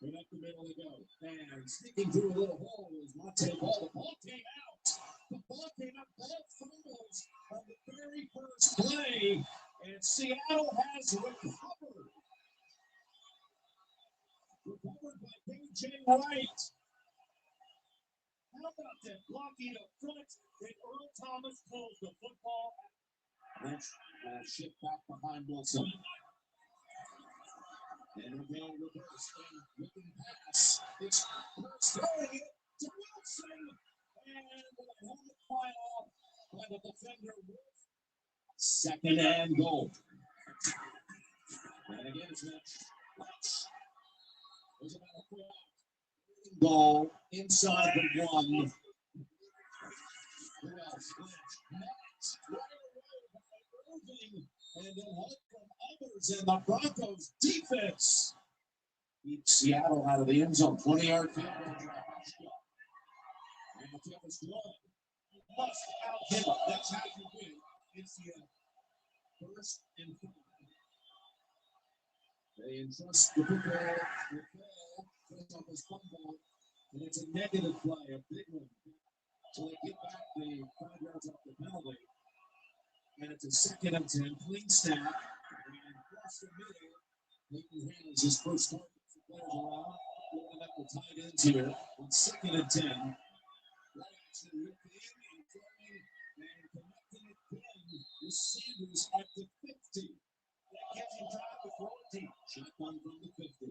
right up the middle they go, and sneaking through a little hole is Monte Ball. The ball came out. The ball came out. Both fumbles on the very first play, and Seattle has recovered. Recovered by KJ Wright. How about that blocking up front? And Earl Thomas pulls the football. Lynch will shift back behind Wilson. And again, reverse and looking pass. It's first throwing it to Wilson. And with a helmet fly off by the defender Wolf. 2nd and goal. And again, it's Lynch. There's about a foot out. Ball inside the 1. Who else? Max right away by Irving. And then help from others in the Broncos defense. Keeps Seattle out of the end zone. 20-yard field goal. And the tip is good. You must out him. That's how you win. It's the 1st and 5. They entrust the football with Ball, puts up his fumble, and it's a negative play, a big one. So they get back the 5 yards off the penalty, and it's a 2nd and 10, clean snap, and across the middle, Leighton handles his first target. The players around, loading up the tight ends here on 2nd and 10. Right action with the end, throwing and connecting it in with Sanders at the 50. Catching time to throw it deep. Shotgun from the 50.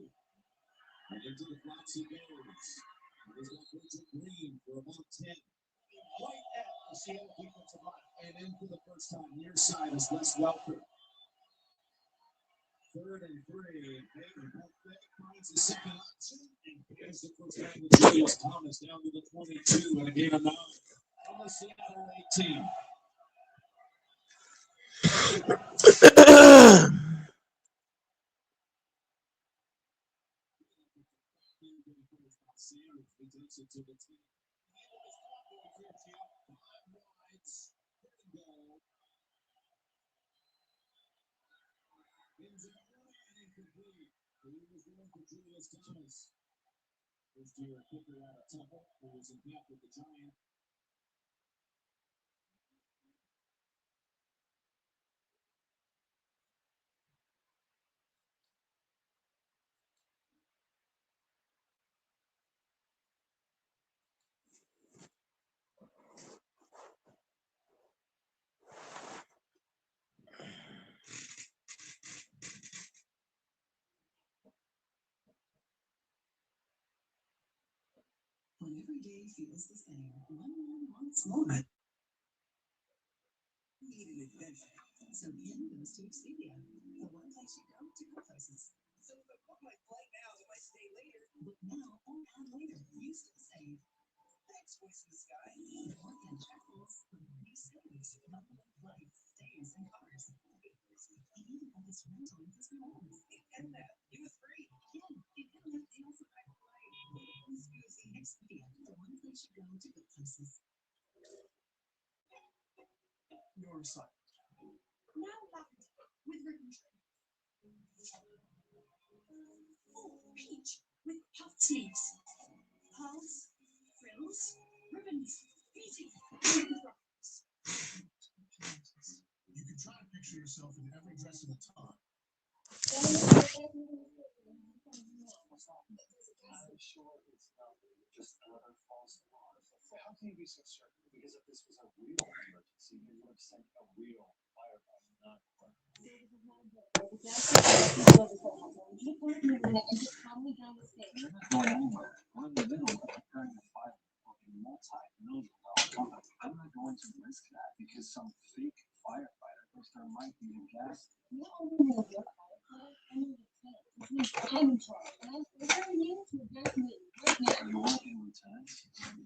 And into the flats he goes. And he's got Richard Green for about 10. Right at the Seattle defensive line. And in for the first time. Near side is Wes Welker. 3rd and 3. Peyton finds the second option. And here's the first time to Julius Thomas down to the 22 and a gain of 9 on the Seattle 18. versatility. Incomplete. He was going for Julius Thomas. First year kicker out of Temple, who was in camp with the Giants. When every day feels the same, one man wants more. Need an adventure. So Ken goes to Expedia, the one place you go to go places. So if I book my flight now, do I stay later? Book now or add later. You still save. Thanks, Voice in the Sky. More than travels, you saves. Bundle of flights, stays, and cars. He even has rental with his rewards. And that, it was free. Ken, it can have deals on my flight. Who's using Expedia, the one place you go to go places. Your side. Now lavender with ribbon trim. Oh, peach with puff sleeves. Pearls, frills, ribbons, beauty, and ruffles. You can try to picture yourself in every dress in the time. I'm sure it's not just another false alarm. How can you be so certain? Because if this was a real emergency, you would have sent a real firefighter, not one. You're not going anywhere. We're in the middle of preparing a fire for a multi-million-dollar company. I'm not going to risk that because some fake firefighter thinks there might be a gas. Are you working, Lieutenant?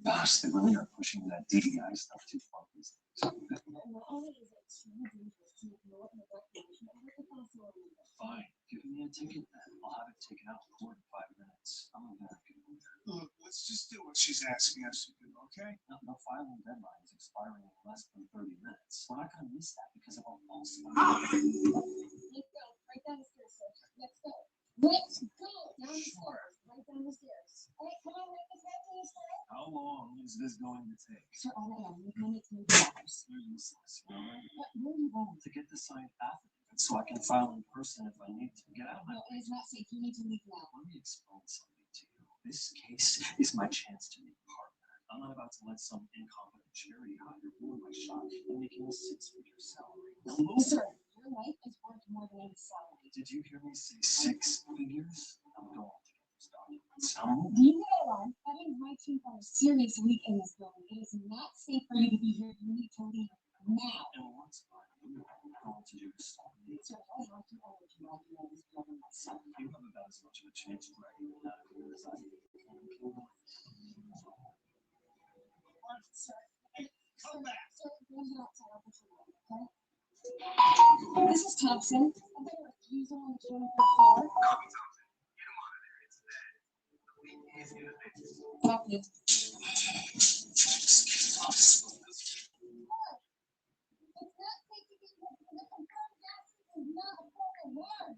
Gosh, they really are pushing that DEI stuff too far these days. Fine, give me a ticket then. I'll have it taken out in court in 5 minutes. I'm American. Look, let's just do what she's asking us to do, okay? No filing deadline is expiring in less than 30 minutes. We're not going to miss that because of a false Let's go. Right down the stairs, sir. Let's go. Let's go. Down the stairs. Right down the stairs. All right, come on, right this way, please. How long is this going to take? Sir, all I am. You're going to take $2. You're useless, really. Where are you going? To get the signed affidavit so I can file in person if I need to. Get out of my No, it is not safe. You need to leave now. Let me explain something to you. This case is my chance to be a partner. I'm not about to let some incompetent charity hire ruin my shot in making a 6-figure salary. No, Sir, your life is worth more than any salary. Did you hear me say 6 figures? I'm going to get those documents. Leave me alone. That means my team got a serious leak in this building. It is not safe for you to be here. You need to leave now. And what's my going to do to stop me? Sir, I have to always love you in this building myself. You have about as much of a chance of writing an affidavit as I do. Sir, come back. Sir, there's an outside opportunity, okay? This is Thompson. I've got a refusal on the 23rd floor. Copy. It's not safe to be here because the confirmed gas is not a false alarm.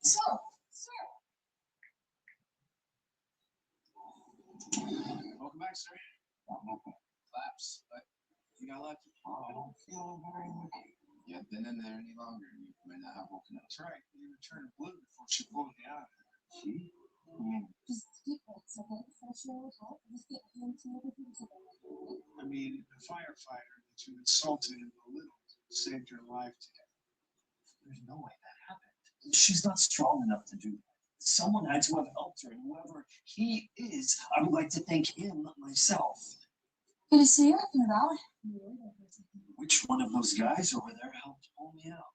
Sir. Welcome back, sir. Claps, but you got lucky. I don't feel very lucky. You haven't been in there any longer. You may not have woken up. That's right. You returned blue before she pulled me out. See? Just keep it, okay? Fresh air will help. Just get him to everything today. I mean, the firefighter that you insulted and belittled saved your life today. There's no way that happened. She's not strong enough to do that. Someone had to have helped her, and whoever he is, I would like to thank him myself. Good to see you, Nadal. Which one of those guys over there helped pull me out?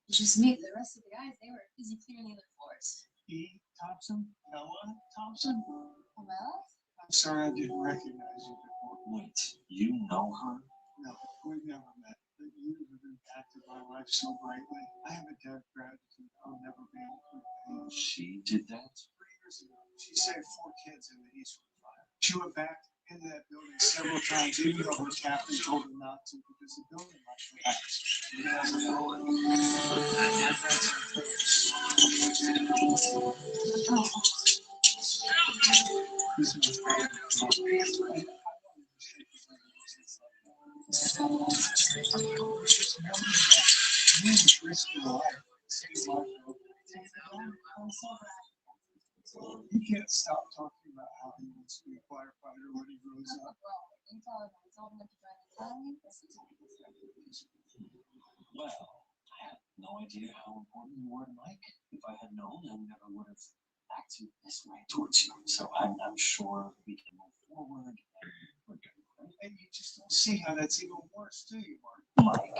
Just me. The rest of the guys, they were busy clearing the other floors. E. Thompson? Noah Thompson? Well, I'm sorry I didn't recognize you before. Wait, you know her? No, we've never met. But you have impacted my life so greatly. I have a debt of gratitude I'll never be able to repay. She did that? 3 years ago, she saved 4 kids in the Eastwood fire. She went back in that building several times, even though her captain told her not to, because the building might collapse. She doesn't know it. He can't stop talking about how he wants to be a firefighter when he grows up. Well, I had no idea how important you were to Mike. If I had known, I never would have acted this way towards you. So I'm sure we can move forward and we're good. And you just don't see how that's even worse, do you, Mark? Mike,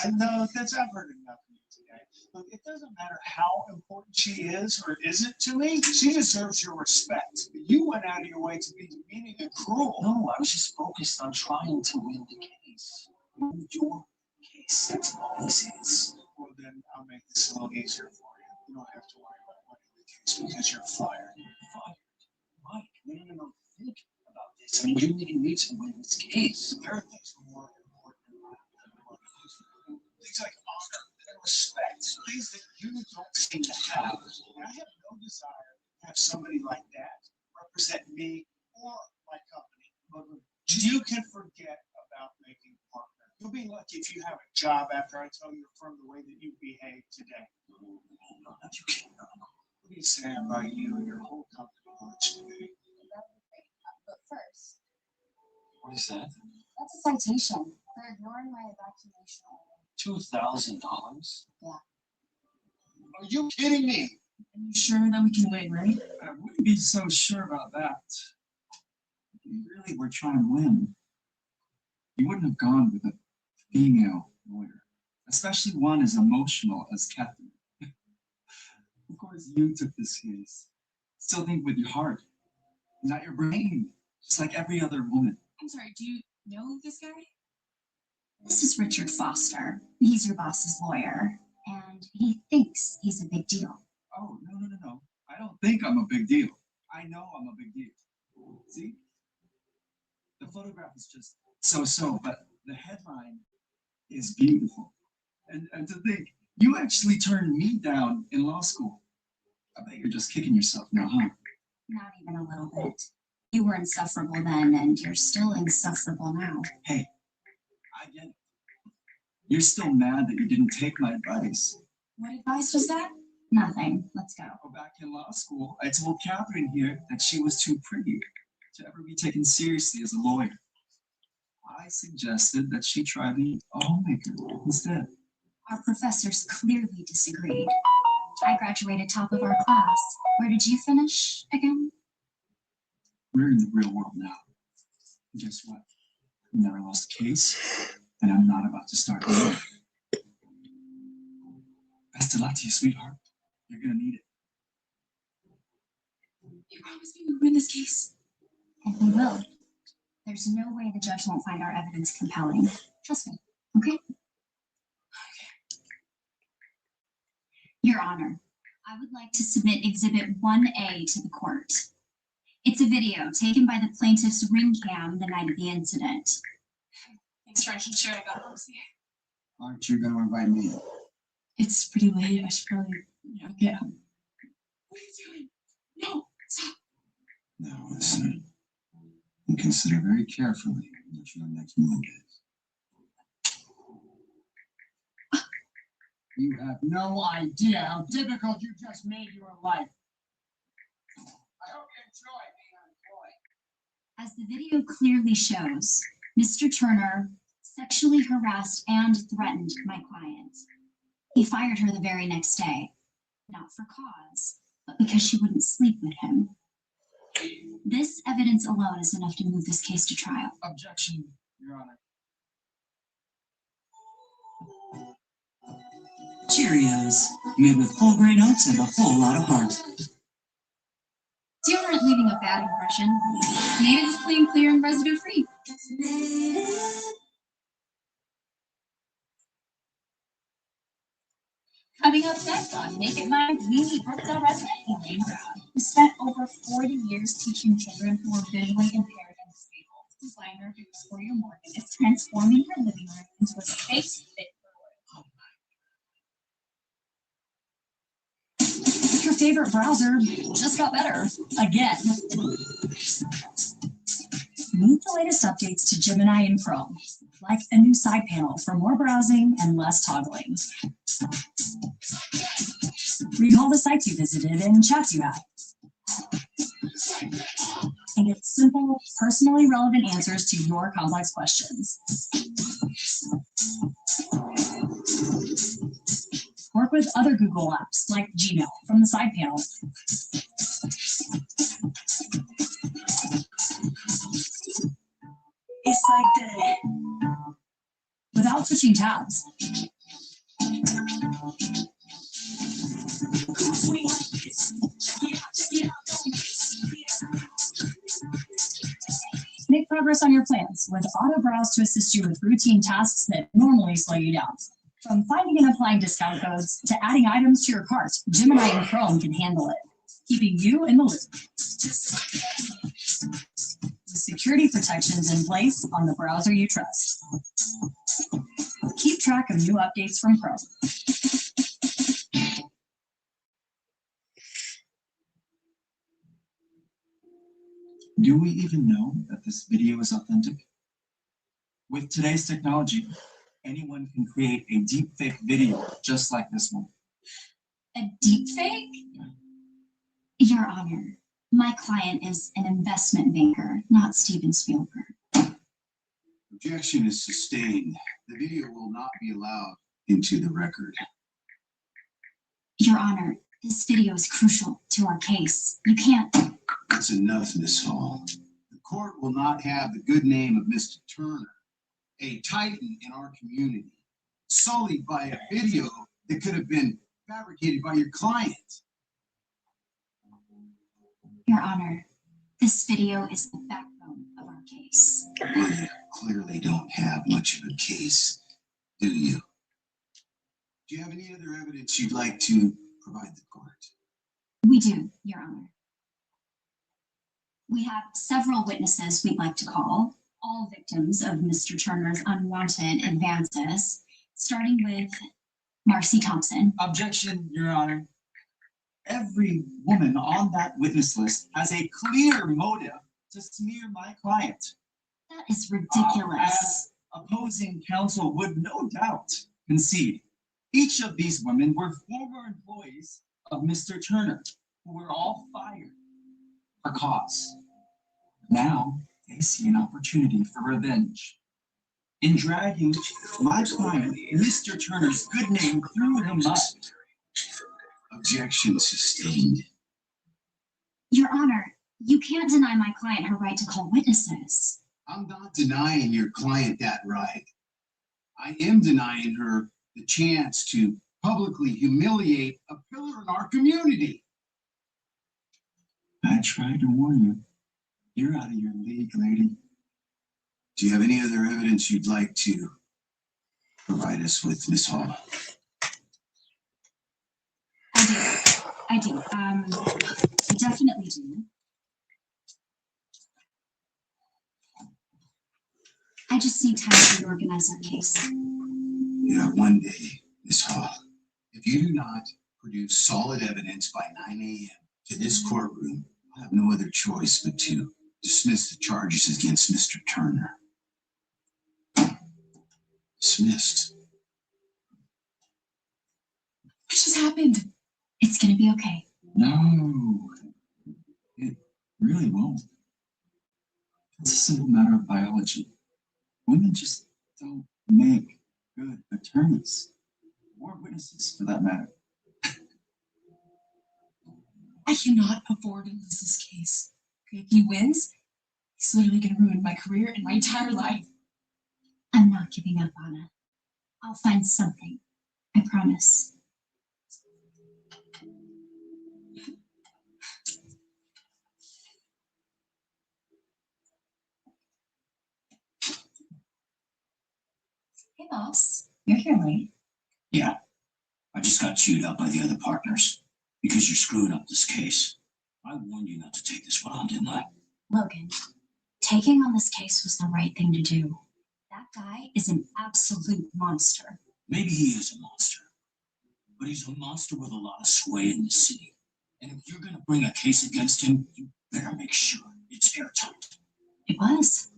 I know I've heard enough of you today. Look, it doesn't matter how important she is or isn't to me. She deserves your respect. You went out of your way to be demeaning and cruel. No, I was just focused on trying to win the case. Your case, that's always is. Well, then I'll make this a little easier for you. You don't have to worry about winning the case because you're fired. Fired? Mike, no. Think about this. I mean, you really need to win this case. There are things more important than money. Things like honor and respect. Things that you don't seem to have. And I have no desire to have somebody like that represent me or my company. But you can forget about making a partner. You'll be lucky if you have a job after I tell your firm the way that you behave today. No, you can't. What do you say about you and your whole company lunch today? But first, What is that? that's a citation for ignoring my evacuation order. $2,000? Yeah. Are you kidding me? Are you sure that we can win, right? I wouldn't be so sure about that. If you really were trying to win, you wouldn't have gone with a female lawyer, especially one as emotional as Catherine. Of course, you took this case. Still think with your heart, not your brain, just like every other woman. I'm sorry, do you know this guy? This is Richard Foster. He's your boss's lawyer, and he thinks he's a big deal. Oh, no. I don't think I'm a big deal. I know I'm a big deal. See? The photograph is just so-so, but the headline is beautiful. And to think, you actually turned me down in law school. I bet you're just kicking yourself now, huh? Not even a little bit. You were insufferable then, and you're still insufferable now. Hey, I get it. You're still mad that you didn't take my advice. What advice was that? Nothing. Let's go. Back in law school, I told Catherine here that she was too pretty to ever be taken seriously as a lawyer. I suggested that she try being a homemaker instead. Our professors clearly disagreed. I graduated top of our class. Where did you finish again? We're in the real world now. And guess what? I've never lost a case, and I'm not about to start over. Best of luck to you, sweetheart. You're gonna need it. You promised me we would win this case. And we will. There's no way the judge won't find our evidence compelling. Trust me, okay? Your Honor, I would like to submit Exhibit 1A to the court. It's a video taken by the plaintiff's ring cam the night of the incident. Thanks for making sure I got those here. Aren't you gonna invite me? It's pretty late. I should probably get home. What are you doing? No, stop. Now listen, and consider very carefully what your next move is. You have no idea how difficult you just made your life. I hope you enjoy being unemployed. As the video clearly shows, Mr. Turner sexually harassed and threatened my client. He fired her the very next day, not for cause, but because she wouldn't sleep with him. This evidence alone is enough to move this case to trial. Objection, Your Honor. Cheerios, made with whole grain oats and a whole lot of heart. Deodorant leaving a bad impression. Made it clean, clear, and residue-free. Coming up next on Naked Mind, we meet Brookdale resident Elaine Brown, who spent over 40 years teaching children who are visually impaired and disabled. Designer Victoria Morgan is transforming her living room into a space fit for work. Your favorite browser just got better again. Meet the latest updates to Gemini and Chrome, like a new side panel for more browsing and less toggling. Read all the sites you visited and chats you had. And get simple, personally relevant answers to your complex questions. Work with other Google apps like Gmail from the side panel. It's like that. Without switching tabs. Make progress on your plans with Auto Browse to assist you with routine tasks that normally slow you down. From finding and applying discount codes to adding items to your cart, Gemini and Chrome can handle it, keeping you in the loop. With security protections in place on the browser you trust. Keep track of new updates from Chrome. Do we even know that this video is authentic? With today's technology, anyone can create a deepfake video just like this one. A deepfake? Your Honor, my client is an investment banker, not Steven Spielberg. Objection is sustained. The video will not be allowed into the record. Your Honor, this video is crucial to our case. You can't. That's enough, Miss Hall. The court will not have the good name of Mr. Turner, a titan in our community, sullied by a video that could have been fabricated by your client. Your Honor, this video is the backbone of our case. Well, you clearly don't have much of a case, do you? Do you have any other evidence you'd like to provide the court? We do, Your Honor. We have several witnesses we'd like to call, all victims of Mr. Turner's unwanted advances, starting with Marcy Thompson. Objection, Your Honor. Every woman on that witness list has a clear motive to smear my client. That is ridiculous. As opposing counsel would no doubt concede, each of these women were former employees of Mr. Turner, who were all fired for cause. Now they see an opportunity for revenge. In dragging my client, Mr. Turner's good name through the mud. Objection sustained. Your Honor, you can't deny my client her right to call witnesses. I'm not denying your client that right. I am denying her the chance to publicly humiliate a pillar in our community. I tried to warn you. You're out of your league, lady. Do you have any other evidence you'd like to provide us with, Miss Hall? I do. I definitely do. I just need time to reorganize our case. Yeah, one day, Miss Hall, if you do not produce solid evidence by 9 a.m. to this courtroom, I have no other choice but to dismiss the charges against Mr. Turner. Dismissed. What just happened? It's gonna be okay. No, it really won't. It's a simple matter of biology. Women just don't make good attorneys, or witnesses for that matter. I cannot afford to lose this case. If he wins, he's literally gonna ruin my career and my entire life. I'm not giving up, Anna. I'll find something. I promise. Hey, boss. You're here late. Yeah, I just got chewed up by the other partners because you're screwing up this case. I warned you not to take this one on, didn't I? Logan, taking on this case was the right thing to do. That guy is an absolute monster. Maybe he is a monster, but he's a monster with a lot of sway in the city. And if you're gonna bring a case against him, you better make sure it's airtight. It was.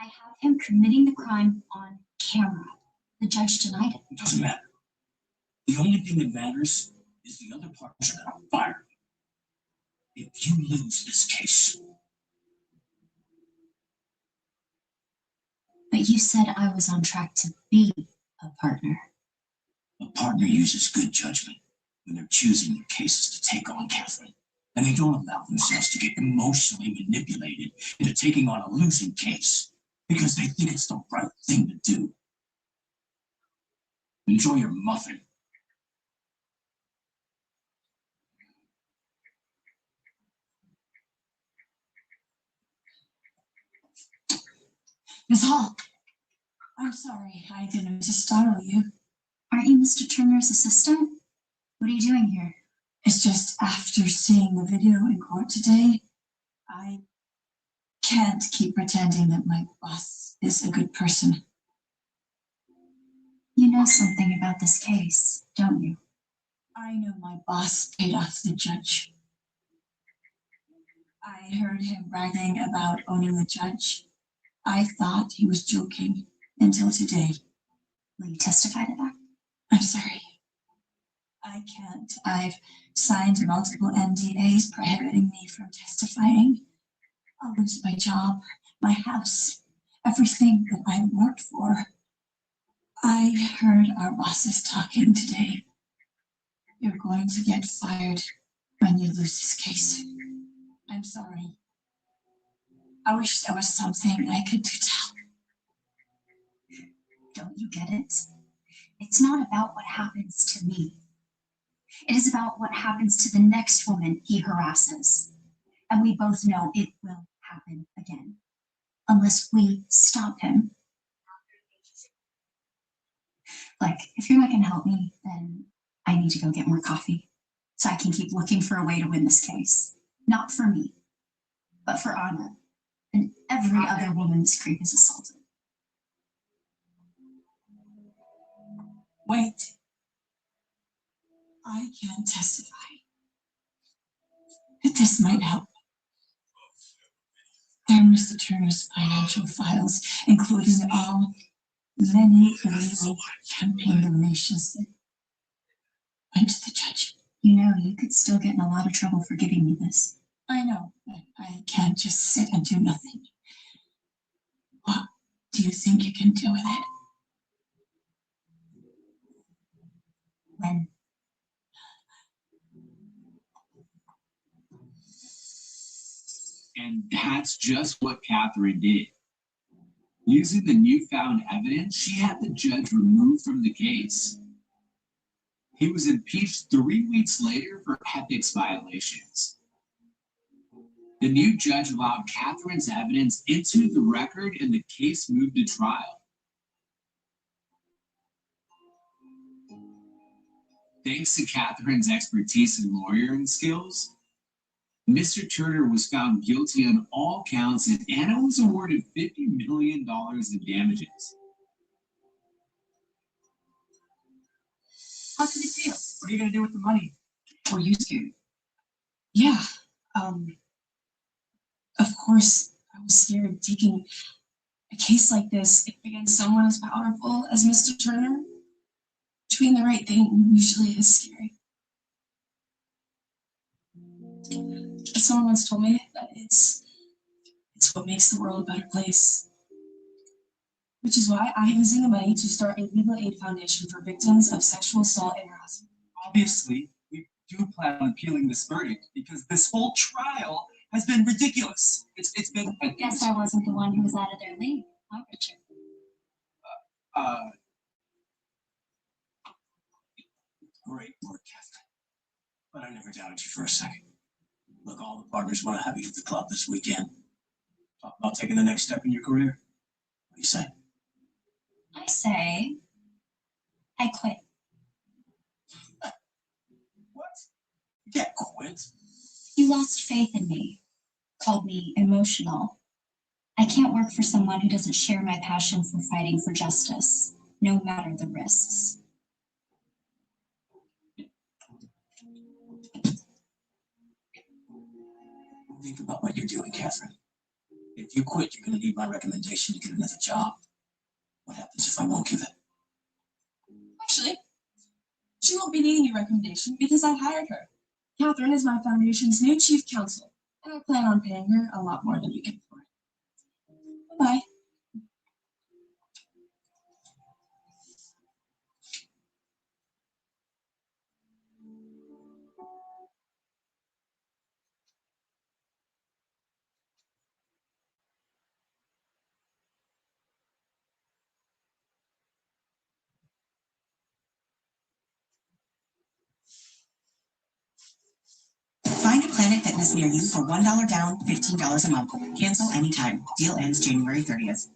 I have him committing the crime on camera. The judge denied it. It doesn't matter. The only thing that matters is the other partners are gonna fire you. If you lose this case, But you said I was on track to be a partner. a partner uses good judgment when they're choosing the cases to take on Catherine. And they don't allow themselves to get emotionally manipulated into taking on a losing case because they think it's the right thing to do. Enjoy your muffin. Miss Hall, I'm sorry. I didn't mean to startle you. Aren't you Mr. Turner's assistant? What are you doing here? It's just after seeing the video in court today, I can't keep pretending that my boss is a good person. You know something about this case, don't you? I know my boss paid off the judge. I heard him bragging about owning the judge. I thought he was joking until today. Will you testify to that? I'm sorry. I can't. I've signed multiple NDAs prohibiting me from testifying. I'll lose my job, my house, everything that I worked for. I heard our bosses talking today. You're going to get fired when you lose this case. I'm sorry. I wish there was something I could do to help. Don't you get it? It's not about what happens to me. It is about what happens to the next woman he harasses. And we both know it will happen again. Unless we stop him. Like, if you're not going to help me, then I need to go get more coffee. So I can keep looking for a way to win this case. Not for me, but for Anna. And every other woman this creep has assaulted. Wait. I can testify. That this might help. They're Mr. Turner's financial files, including all many illegal campaign donations that went to the judge. You know, you could still get in a lot of trouble for giving me this. I know, but I can't just sit and do nothing. What do you think you can do with it? When? And that's just what Catherine did. Using the newfound evidence, she had the judge removed from the case. He was impeached 3 weeks later for ethics violations. The new judge allowed Catherine's evidence into the record and the case moved to trial. Thanks to Catherine's expertise and lawyering skills, Mr. Turner was found guilty on all counts and Anna was awarded $50 million in damages. How did it feel? What are you gonna do with the money? Were you scared? Yeah. Of course, I was scared taking a case like this against someone as powerful as Mr. Turner. Doing the right thing usually is scary. Someone once told me that it's what makes the world a better place. Which is why I am using the money to start a legal aid foundation for victims of sexual assault and harassment. Obviously, we do plan on appealing this verdict because this whole trial has been ridiculous. It's been. I guess I wasn't the one who was out of their league, huh, Richard? Great work, Catherine. But I never doubted you for a second. Look, all the partners want to have you at the club this weekend. Talk about taking the next step in your career. What do you say? I I say I quit. What? You can't quit. You lost faith in me, called me emotional. I can't work for someone who doesn't share my passion for fighting for justice, no matter the risks. Think about what you're doing, Catherine. If you quit, you're going to need my recommendation to get another job. What happens if I won't give it? Actually, she won't be needing your recommendation because I hired her. Catherine is my foundation's new chief counsel, and I plan on paying her a lot more than you can afford. Bye-bye. Find a Planet Fitness near you for $1 down, $15 a month. Cancel anytime. Deal ends January 30th.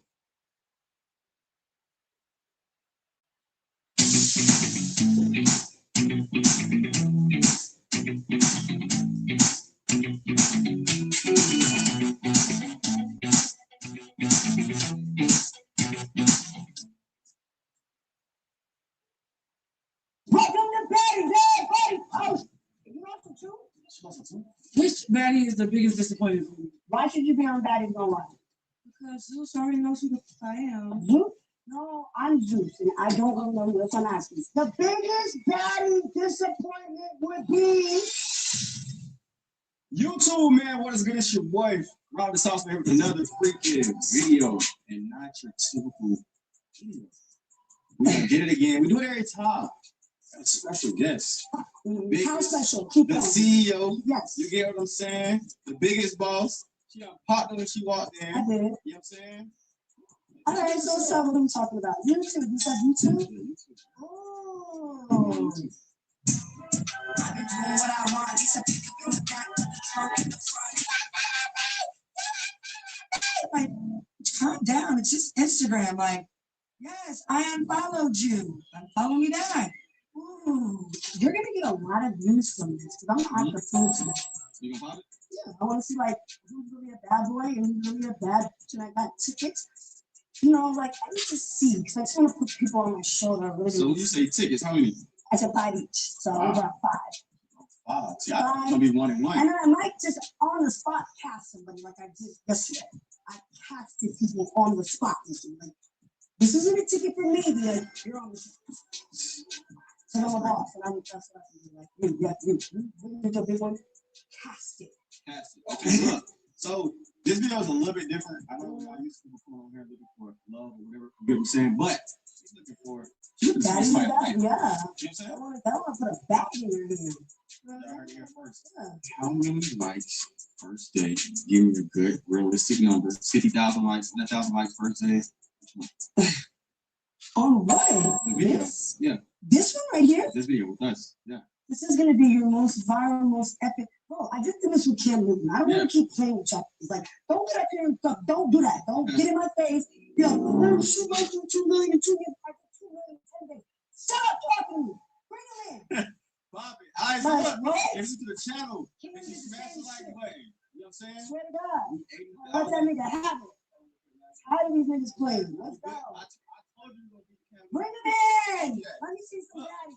Welcome to Patty Day, Patty Post. You also too? Which baddie is the biggest disappointment for you? Why should you be on Patty's No Life? Because Zeus already knows who the f- I am. Zeus? No, I'm Zeus, and I don't want to know what I'm asking. The biggest Patty disappointment would be. YouTube, man, what is good? It's your boy, Rob the Sauce, man, with another freaking video, and not your typical video. We're gonna get it again. We do it every time. Got a special guest. How special? Keep the going. CEO. Yes. You get what I'm saying? The biggest boss. She got popped when she walked in. I did. You know what I'm saying? All right, so what's up? What are we talking about? YouTube. You said YouTube? Oh. Like, calm down. It's just Instagram. Like, yes, I unfollowed you. Unfollow me back. Ooh, you're gonna get a lot of views from this because I'm gonna have to prove to you. You gonna pop it? Yeah, I want to see like who's really a bad boy and who's really a bad. And I got tickets. You know, like I need to see because I just want to put people on my shoulder. Really. So you say tickets, how many? I said 5 each, so we got 5. See, I thought it's gonna be 1 and 1. And then I might just on the spot cast somebody like I did yesterday. I casted people on the spot. Like, this isn't a ticket for me. Be like, you're on the spot. So I'm a boss, and I'm that's what I do. Like, you did your big one. Cast it. Okay, look. So this video is a little bit different. I know I used to come on here looking for love or whatever. You get what I'm saying? But she's looking for That is somebody. that, yeah. You know what I'm saying? I want to put a bag in your hand. How many likes first day? Give me a good realistic number. 50,000 likes, 1,000 likes first day. On what? The video. This? Yeah. This one right here? This video with us. Yeah. This is gonna be your most viral, most epic. Bro, I just did this with Cam Newton. I don't want to keep playing with y'all. It's like, don't get up here and talk. Don't do that. Don't get in my face. Yo, I'm shoot my 2 million, 2 million, 2 million, 10 days. Shut up talking to me. Bring him in. Bobby, I Like, look, what? if you to the channel, Can we if you do the smash same the like shit? button, you know what I'm saying? Swear to God. Let that nigga have it. How do these niggas play? Let's go. Bring him in. Let me see some daddy.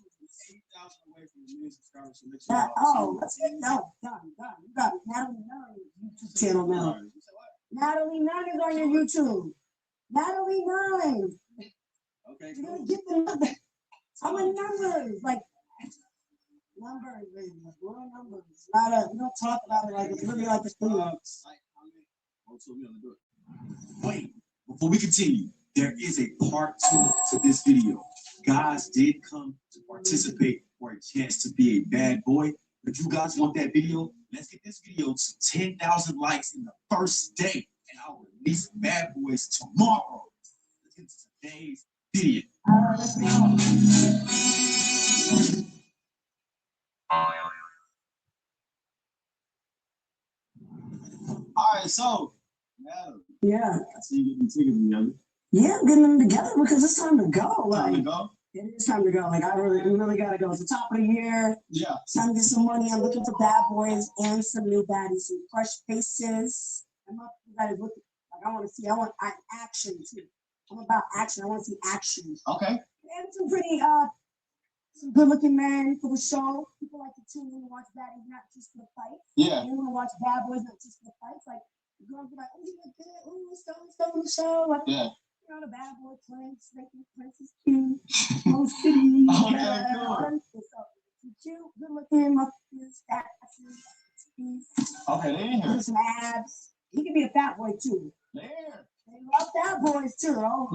8,000 away from the million subscribers. So make That, y'all oh, let's get no done. You got Natalie Nunn YouTube channel now. Natalie Nunn is on your YouTube. Natalie Nunn. Okay, you're gonna get the number. I'm a numbers, like numbers, baby. Like, we're on numbers. Not a. We don't talk about it like it's really like a thing. Wait, before we continue, there is a part 2 to this video. Guys did come to participate for a chance to be a bad boy. If you guys want that video, let's get this video to 10,000 likes in the first day, and I'll release Bad Boys tomorrow. Let's get to today's video. Let's go. All right, so yeah. I see you getting tickets together. Yeah, I'm getting them together because it's time to go. Time to Like, go. it is time to go. Like, we really gotta go. It's the top of the year. Yeah. It's time to get some money. I'm looking for bad boys and some new baddies, some fresh faces. I'm up. You guys look. Like, I want action too. I'm about action. I want to see action. Okay. And some pretty some good-looking men for the show. People like to tune in and watch baddies, not just for the fights. Yeah. They want to watch bad boys, not just for the fights. Like, the girls be like, oh, you look good. Oh, let's go on the show. Like, Yeah. you know, the bad boy Prince, making Prince is cute. Most city. Okay, cool. Cute, good-looking, muscles, fat asses, Okay, they in here. with some abs. He can be a fat boy too. There. They love fat boys too. Oh,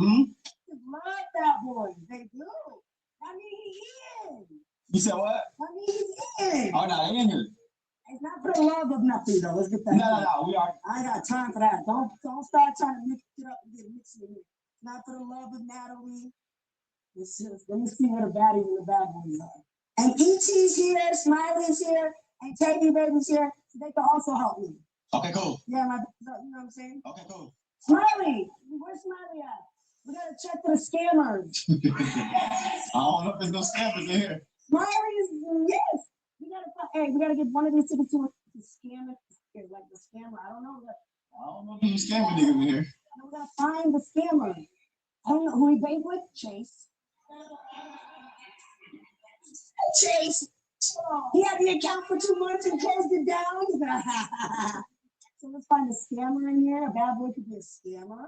they love fat boys. They do. I mean, he is. You said what? I mean, he's in. Oh no, they in here. It's not for the love of nothing though. Let's get that. No, we are. I ain't got time for that. Don't start trying to mix it up and get mixed in here. Not for the love of Natalie. It's just, let me see what the baddies and the bad boys are. And E.T.'s here, Smiley's here, and Teddy Baby's here, so they can also help me. Okay, cool. Yeah, you know what I'm saying? Okay, cool. Smiley, where's Smiley at? We gotta check for the scammers. I don't know if there's no scammers in here. Smiley's, yes. We gotta get one of these tickets to scam it, like the scammer. I don't know. I don't know if there's scamming niggas in here. We gotta find the scammer. I don't know who he bank with. Chase. Chase. He had the account for 2 months and closed it down. So let's find a scammer in here. A bad boy could be a scammer.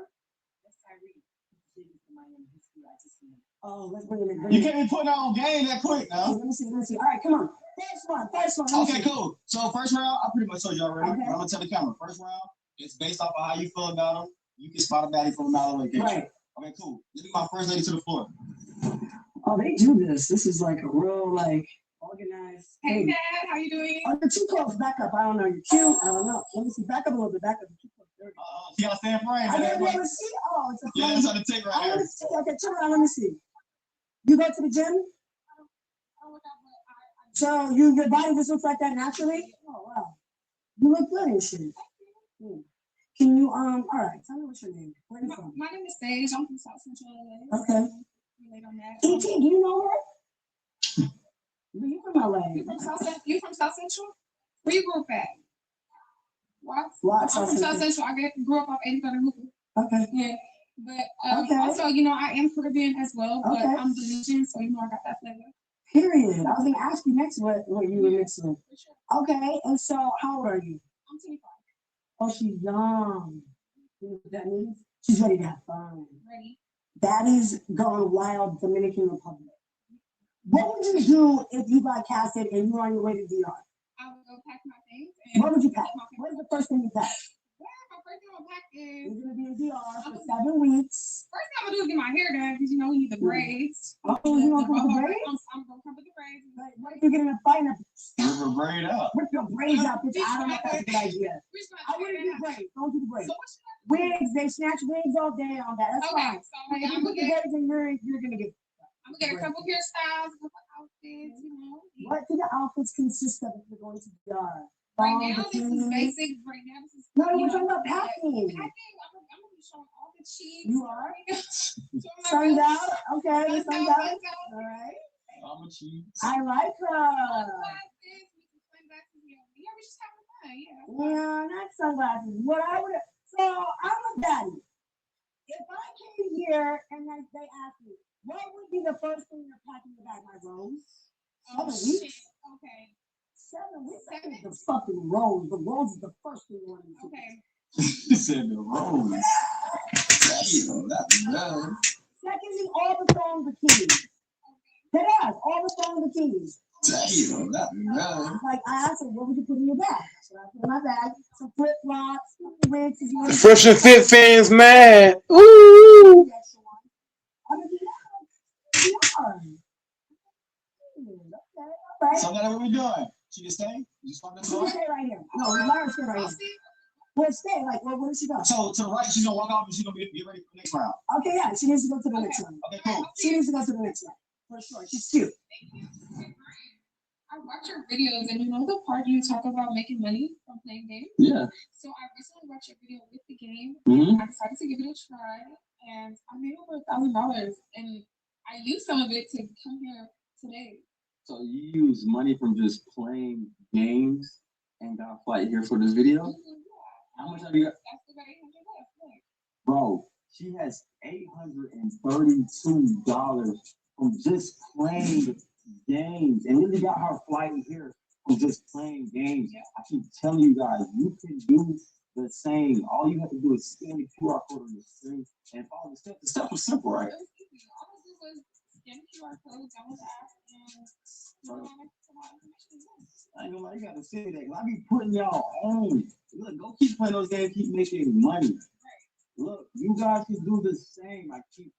Oh, let's bring him in. You can't be putting on game that quick now. Let me see. All right, come on. First one. Okay, cool. So first round, I pretty much told you already. Okay. I'm gonna tell the camera. First round, it's based off of how you feel about them. You can spot a baddie from a mile away. Can't Right. You? Okay, cool. Let me get my first lady to the floor. Oh, they do this. This is like a real organized. Hey, Dad, how you doing? Oh, you're too close. Back up. I don't know. You're cute. I don't know. Let me see. Back up a little bit. Back up. You're too close. There we go. You gotta stay in frame. I didn't ever see. Oh, it's a Yeah, that's on the tape right I here. want to see. Okay, turn around. Let me see. You go to the gym? So your body just looks like that naturally? Oh wow. You look good and shit. Can you all right, tell me what's your name. Where are you from? My name is Sage. I'm from South Central LA. Okay. Relate on that. E.T., do you know her? You from LA? You from South Central? Where you grew up at? Watts, I'm from South South Central. I grew up off 83rd Hooper. Okay. Yeah. But Okay. also, I am Caribbean as well, but Okay. I'm Dominican, so I got that flavor. Period. I was gonna ask you next what you were mixed with. Okay, and so how old are you? I'm 25. Oh, she's young. You know what that means? She's ready to have fun. Ready. Daddy's gone wild, Dominican Republic. What would you do if you got casted and you were on your way to DR? I would go pack my things. What would you pack? What is the first thing you pack? My first thing I'm gonna pack is. You're gonna be in DR for 7 weeks. First thing I'm gonna do is get my hair done because we need the braids. Oh, you want to put the braids? I'm gonna come with the braids. But what if you get in a fight and Rip her braid up. rip your braids out? Bitch, I don't know if that's a good idea. I wouldn't do braids. Don't do the braids. Wigs, they snatch wigs all day on that. That's Okay, fine. so Like, if you I'm put the gonna get- braids in, you're gonna get. I'm gonna get a couple hairstyles, a couple outfits, What do the outfits consist of if you're going to DR? Right Long now, this is bikinis? basic. Right now, this is. No, we're talking about packing. Packing. I'm gonna be showing all the cheeks. You are? Showing my Sunned boobs. out? Okay, Sunned sunned out, out. sunned out. All right. I'm a cheese. I like her. Yeah, we just having fun. Yeah. Yeah, not sunglasses. What I would so I'm a daddy. If I came here and they asked me, what would be the first thing you're packing in the bag? My rose? 7 shit. weeks? Okay. 7 weeks? I think the fucking rose. The rose is the first thing you want to do. Okay. You said the rose. Damn, that's love. Secondly, all the thong bikinis. That ass, all the thong bikinis. Damn, that's love. Like I asked her, what would you put in your bag? So I put in my bag some flip flops, wigs. If you want to Fresh and Fit fans mad. Ooh. So now what we doing? She can stay? You just want to She can stay right here. No, we let her stay right here. Well, stay. Like, where does she go? So to the right, she's gonna walk off and she's gonna get ready for the next round. Okay, yeah, she needs to go to the next one. Okay, cool. She needs to go to the next one. For sure. She's cute. I watch your videos, and the part you talk about making money from playing games. Yeah. So I recently watched your video with the game. Mhm. I decided to give it a try. and I made over $1,000, and I used some of it to come here today. So you use money from just playing games and got a flight here for this video? How much have you got? That's the very $100. Bro, she has $832 from just playing games and really got her flight here from just playing games. I keep telling you guys, you can do the same. All you have to do is scan the QR code on the screen and follow the steps. The steps was simple, right? All I did was scan the QR code, download the app, and I ain't gonna lie, you gotta see that. I be putting y'all on. Look, go keep playing those games, keep making money. Look, you guys can do the same. I keep.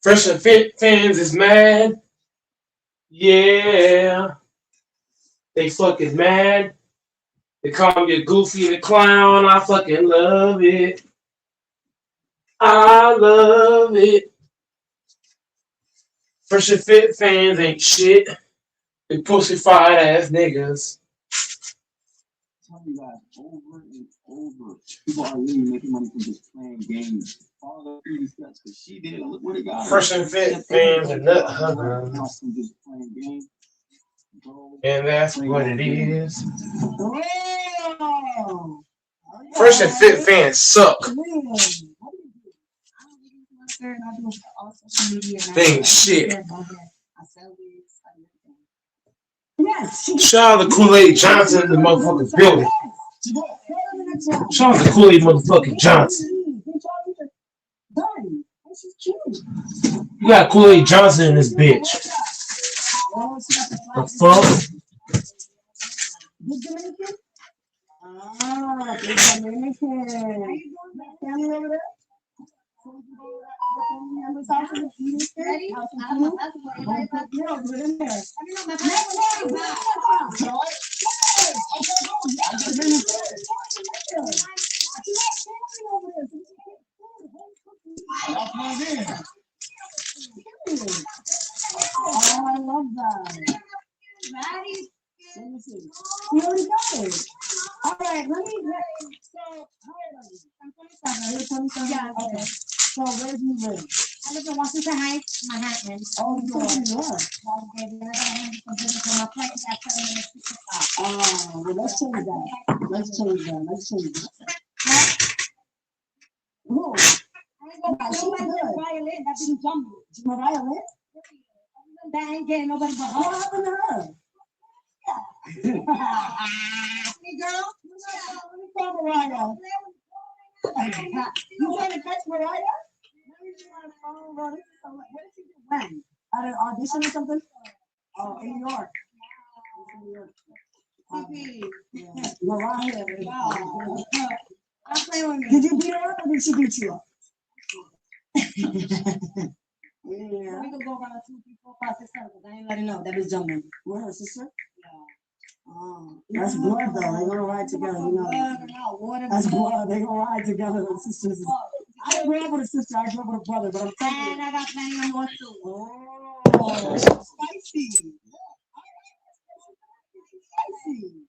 Fresh and Fit fans is mad. Yeah. They fucking mad. They call me a Goofy the Clown. I fucking love it. I love it. Fresh and Fit fans ain't shit. They pussified ass niggas. Tell you guys over and over. People are really making money from just playing games. Follow the 3D steps because she did it. Look what it got. Fresh and Fit fans are nut huggers. From just playing games. And that's what it is. Real. Fresh and Fit fans suck. They ain't shit. Shout out to Kool-Aid Johnson in the motherfucking building. Shout out to Kool-Aid motherfucking Johnson. You got Kool-Aid Johnson in this bitch. The fuck? Big Dominican? Ah, Big Dominican. Family over there? Oh, I love that. Let me see. We already got it. All right, so how old are you? I'm 27. You're 27? Yeah, okay. So where do you live? I live in Washington Heights, Manhattan. Oh, you live in New York. Okay, then I gotta have some business on my plate. That's 7 minutes to stop. Well, let's change that. Let's change that. Who? I ain't gonna she's good. Violin, that's in jumbo. You know violin? That ain't getting nobody but her. What happened to her? Hey girl, let me call Mariah. You trying to catch Mariah? What did she do? When? At an audition or something? Oh, in New York. Mariah. Did you beat her up or did she beat you up? Yeah. We can go around 2, 3, 4, 5, 6, 7. I ain't letting know. That is Jungman. What, her sister? Yeah. Oh, that's blood though. They gonna ride together, you know. That's blood. They gonna ride together with sisters. I grew up with a sister. I grew up with a brother, but I'm telling you. And I got plenty of more too. Oh, spicy. Spicy.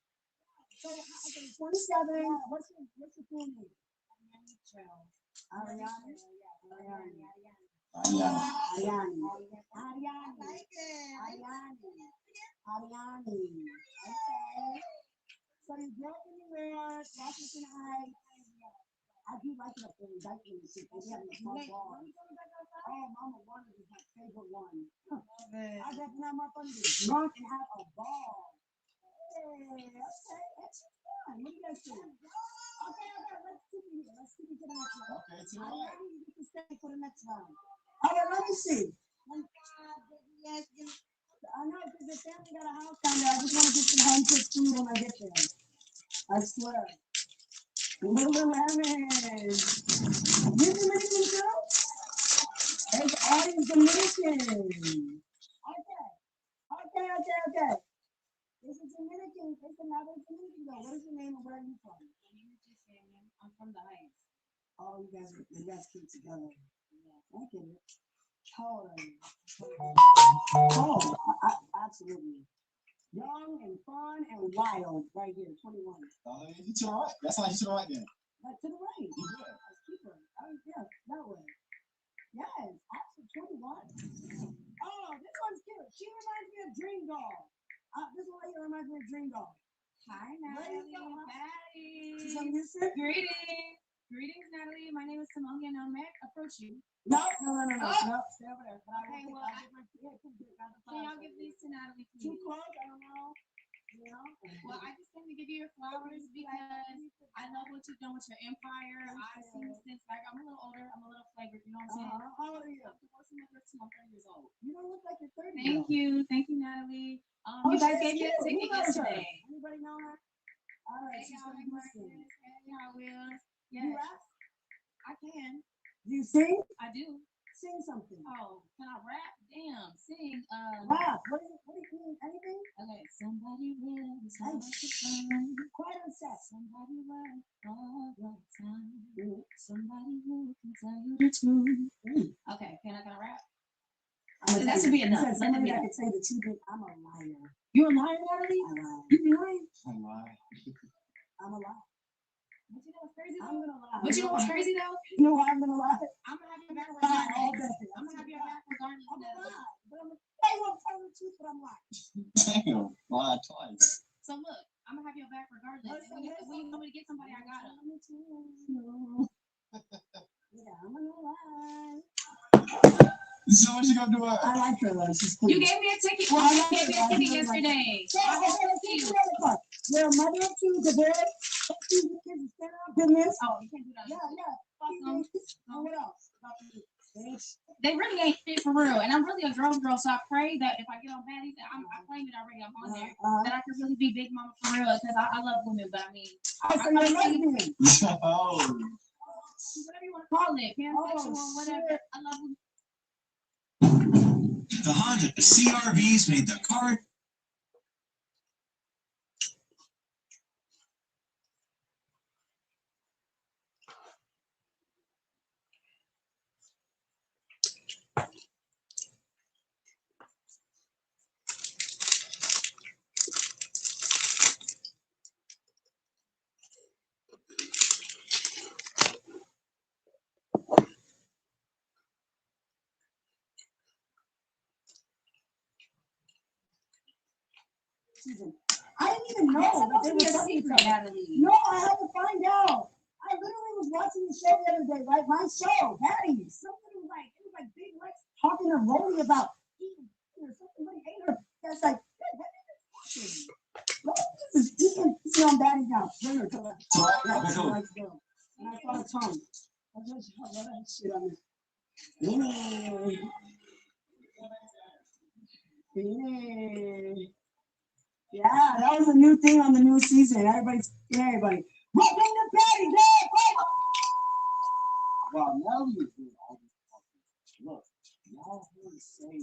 So, okay, 27. What's your full name? Ariana. Ariani. Okay. So you grew up in New York, Washington Heights. I do like it up there in Dykeman and shit. They have a small bar. Oh, Mama Wonder is my favorite one. I got to have my fun to get drunk and have a ball. Hey, okay, that's fun. What do you guys think? Okay, let's keep it here. Let's keep it to the next round. Okay, to the right. You can stay for the next round. All right, let me see. I know because the family got a house down there. I just want to get some home cooked food when I get there. I swear. Little Lemon. You Dominican too? It's always Dominican. Okay. This is Dominican. It's another Dominican though. What is your name and where are you from? My name is Jasmine. I'm from the Heights. Oh, you guys came together. Yeah. I get it. How old are you? Oh, absolutely. Young and fun and wild right here, 21. You to the right. That's how you to the right then. Like to the right. You good. Let's keep her. Yeah, that way. Yes, actually 21. Oh, this one's cute. She reminds me of Dream Doll. This one right here reminds me of Dream Doll. Hi, Natalie. Greetings, Natalie. My name is Simone and I'm approach you. No. Stay over there. Okay, well, can y'all give these to Natalie, please? Too close? I don't know. You know? Well, I just came to give you your flowers because I love what you've done with your empire. I've seen you since I'm a little older. I'm a little flavored. You know what I'm saying? How old are you? I'm divorcing my 13. I'm 30 years old. You don't look like you're 30. Thank you, Natalie. You guys gave me a ticket yesterday. Anybody know her? All right, she's from Houston. Hey, how will? You rap? I can. Do you sing? I do. Sing something. Oh, can I rap? Damn, sing. Rap. What do you mean? Anything? Okay, somebody lives Hey, all the time. quiet on set. Somebody right all the time. Somebody who can tell you the truth. Okay, can I rap? That should be enough. Let Somebody me that know. can say the truth. And I'm a liar. You're a liar, Natalie? I lie. You lying? I lie. I'm a liar. But you know what's crazy I'm though? gonna lie. But you know what's crazy though? You know why I'm gonna lie? I'm gonna have your back Lie all regardless. day. I'm gonna have your back regardless. I'm gonna lie. But I'm gonna tell you I'm telling the truth, but I'm lying. Damn, lie twice. So look, I'm gonna have your back regardless. And when you want me to get somebody, I got them. Yeah, I'm gonna lie. So what you gonna do? I like her though. She's cool. You gave me a ticket. Well, you gave me a ticket yesterday. You're a mother of two, the boy. She's the kids stand up goodness. Oh, you can't do that. Yeah. And what else? They really ain't fit for real. And I'm really a girl, so I pray that if I get on baddies, I claim it already, I'm on there, that I can really be big mama for real, because I love women, but I mean, Oh. whatever you want to call it, pansexual, whatever. I love women. The Honda CRVs made the car. I didn't even know that they were talking to each other. No, I had to find out. I literally was watching the show the other day, right? My show, Patty. Somebody was like, it was like Big Lex talking to Rolly about eating or something. Somebody ate her. That's like, hey, what is this? What is this eating? See, I'm Patty's house. Bring her to her. Let's go. And I saw the tongue. I just love that shit on this. Yeah, that was a new thing on the new season. Everybody. Welcome to Patty. Wow, Nelly is doing all this fucking. Look, y'all heard her say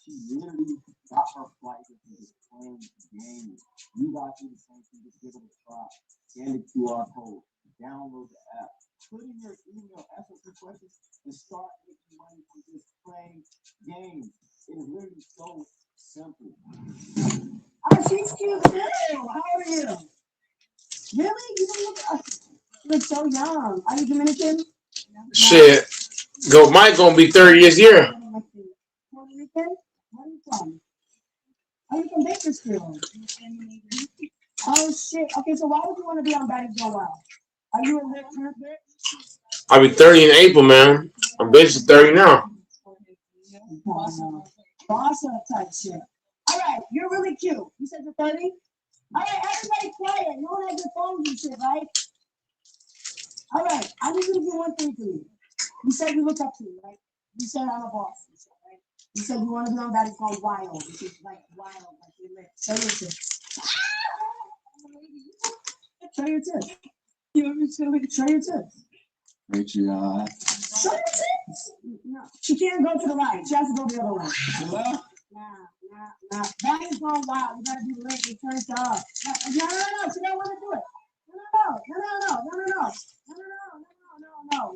she literally got her flight and just playing the game. You guys do the same thing, just give it a try. Scan the QR code, download the app, put in your email, ask her some questions, and start making money from just playing games. It is literally so simple. Oh, she's cute too. How are you? Really? You look so young. Are you Dominican? Shit. Go Mike gonna be 30 this year. Puerto Rican? Where are you from? Are you from Bakersfield? Oh shit. Okay, so why would you want to be on Baddies Go Wild? Are you a lit bitch? I'll be 30 in April, man. I'm basically 30 now. Boss up type shit. All right, you're really cute. You said you're 30? All right, everybody quiet. You don't have your phones and shit, right? All right, I need you to do one thing for me. You said you look up to me, right? You said I'm a boss, and shit, right? You said you want to be on that. It's called Wild, which is like wild, like you're lit. Show your tits. Show your tits. You want me to show your tits? Patreon. Show your tits. No, she can't go to the right. She has to go the other way. Nah. That is going wild. You gotta be lit. You turn it up. No. She don't want to do it.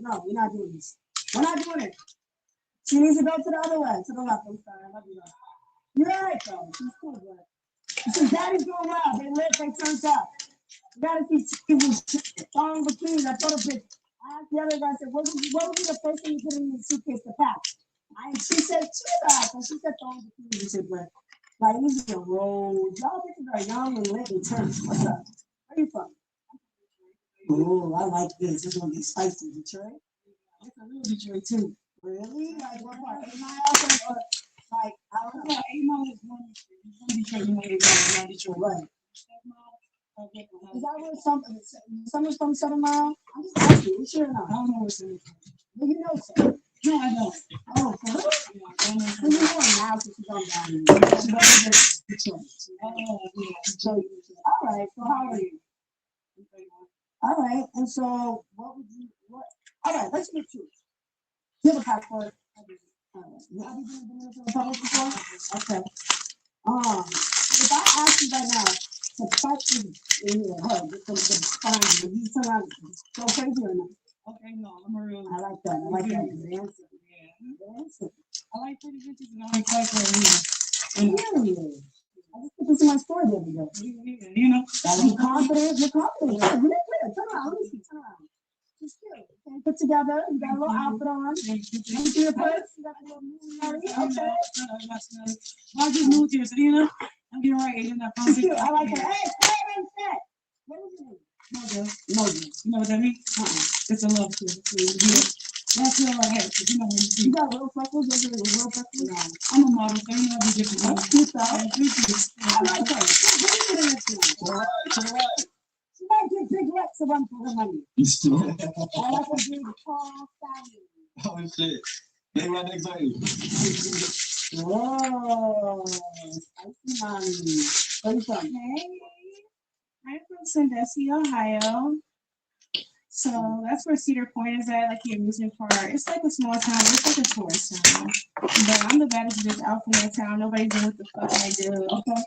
No. We're not doing this. We're not doing it. She needs to go to the other way, to the left. I'm sorry. I love you. You're right, though. She's cool, but since Daddy's going wild, they lit. They turned up. You gotta see song bikinis. I told a bitch. I asked the other guy. I said, "What would be the first thing you put in your suitcase to pack?" She said, "Chill." And she said, "Song bikinis." I said, "But like, these are the roads. Y'all bitches are young and lit and turned. What's up? Where you from?" Oh, I like this. This is gonna be spicy. Detroit? It's a real Detroit too. Really? Like what part? 8 miles or like I don't know. 8 miles is one Detroit. You know 8 miles, not Detroit, right? Is that where someone's from 7 Mile? I'm just asking. You sure enough? I don't know where someone's from. Well, you know so. No, I don't. Oh, for real? Yeah, you know now since she's on down here. She was in Detroit. Oh, yeah. Detroit. All right. So how are you? All right, and so what? All right, let's get to it. You have a passport? Have you been to the Dominican Republic before? Okay. If I ask you right now to touch you in your head, the spine, you turn around, go crazy or not? Okay, no, I'm a real. I like that. I like that. Good answer. Yeah. Good answer. I like pretty bitches and I like white girls. And Really? I just put this in my story the other day. you know, Gotta be confident. You're confident. Yeah, you're clear. Turn around. Let me see. Turn around. Just cute. Okay, put together. You got a little outfit on. Let me see your purse. You got a little movie. Okay. I just moved here, so you know, I'm getting ready. It's cute. I like that. Hey, hey. What is it? Mojo. Mojo. You know what that means? It's a love story. That's all I have. You know what you see. You got real freckles? Those are real freckles? No. I'm a model, so you know the difference. That's cute, though. I like her. She might get big legs to run for her money. I like a big, tall, stallion. Oh shit. They right next to you. Whoa. Spicy mommy. Where you from? Hey. I'm from Sandusky, Ohio. So that's where Cedar Point is at, like the amusement park. It's like a small town. It's like a tourist town. But I'm the baddest bitch out from that town. Nobody's doing what the fuck I do. Okay.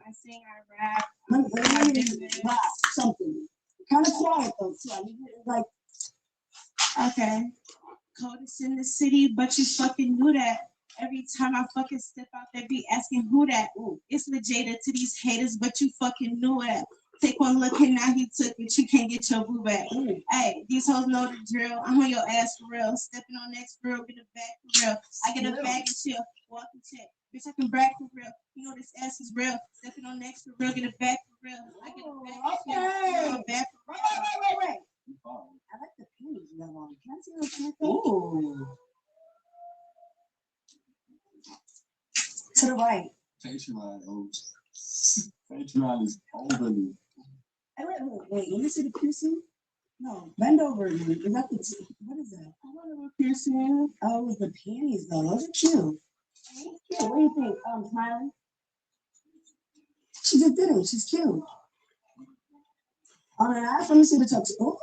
I sing, I rap. Let me rap something. Kind of quiet though, too. I need it like. Okay. Coldest in the city, but you fucking knew that. Every time I fucking step out, they be asking who that. Ooh, it's Legata to these haters, but you fucking knew it. Take one look and now he took it. You can't get your boo back. Hey, these hoes know the drill. I'm on your ass for real. Stepping on next girl, get a back for real. I get a bag and chill. Walk and check. Bitch, I can brag for real. You know this ass is real. Stepping on next for real, get a back for real. I get a back and chill. Okay. Back for Wait. I like the panties you have on. Can I see those panties? Ooh. To the right. Patreon, Patreon is overly. Hey, wait. Let me see the piercing. No, bend over again. Is that the what is that? I want a little piercing. Oh, it's the panties though. Those are cute. Cute. What do you think? Smiling. She just did it. She's cute. On the ass, let me see the toes. Oh,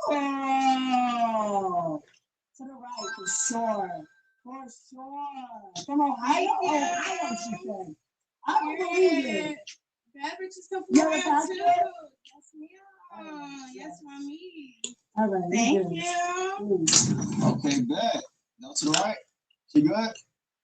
to the right for sure. For sure. From Ohio, she said. I don't believe it. Bad bitches come You from have a around too. passport? Yes, mommy. All right. Thank you. Okay, bet. No to the right. She good?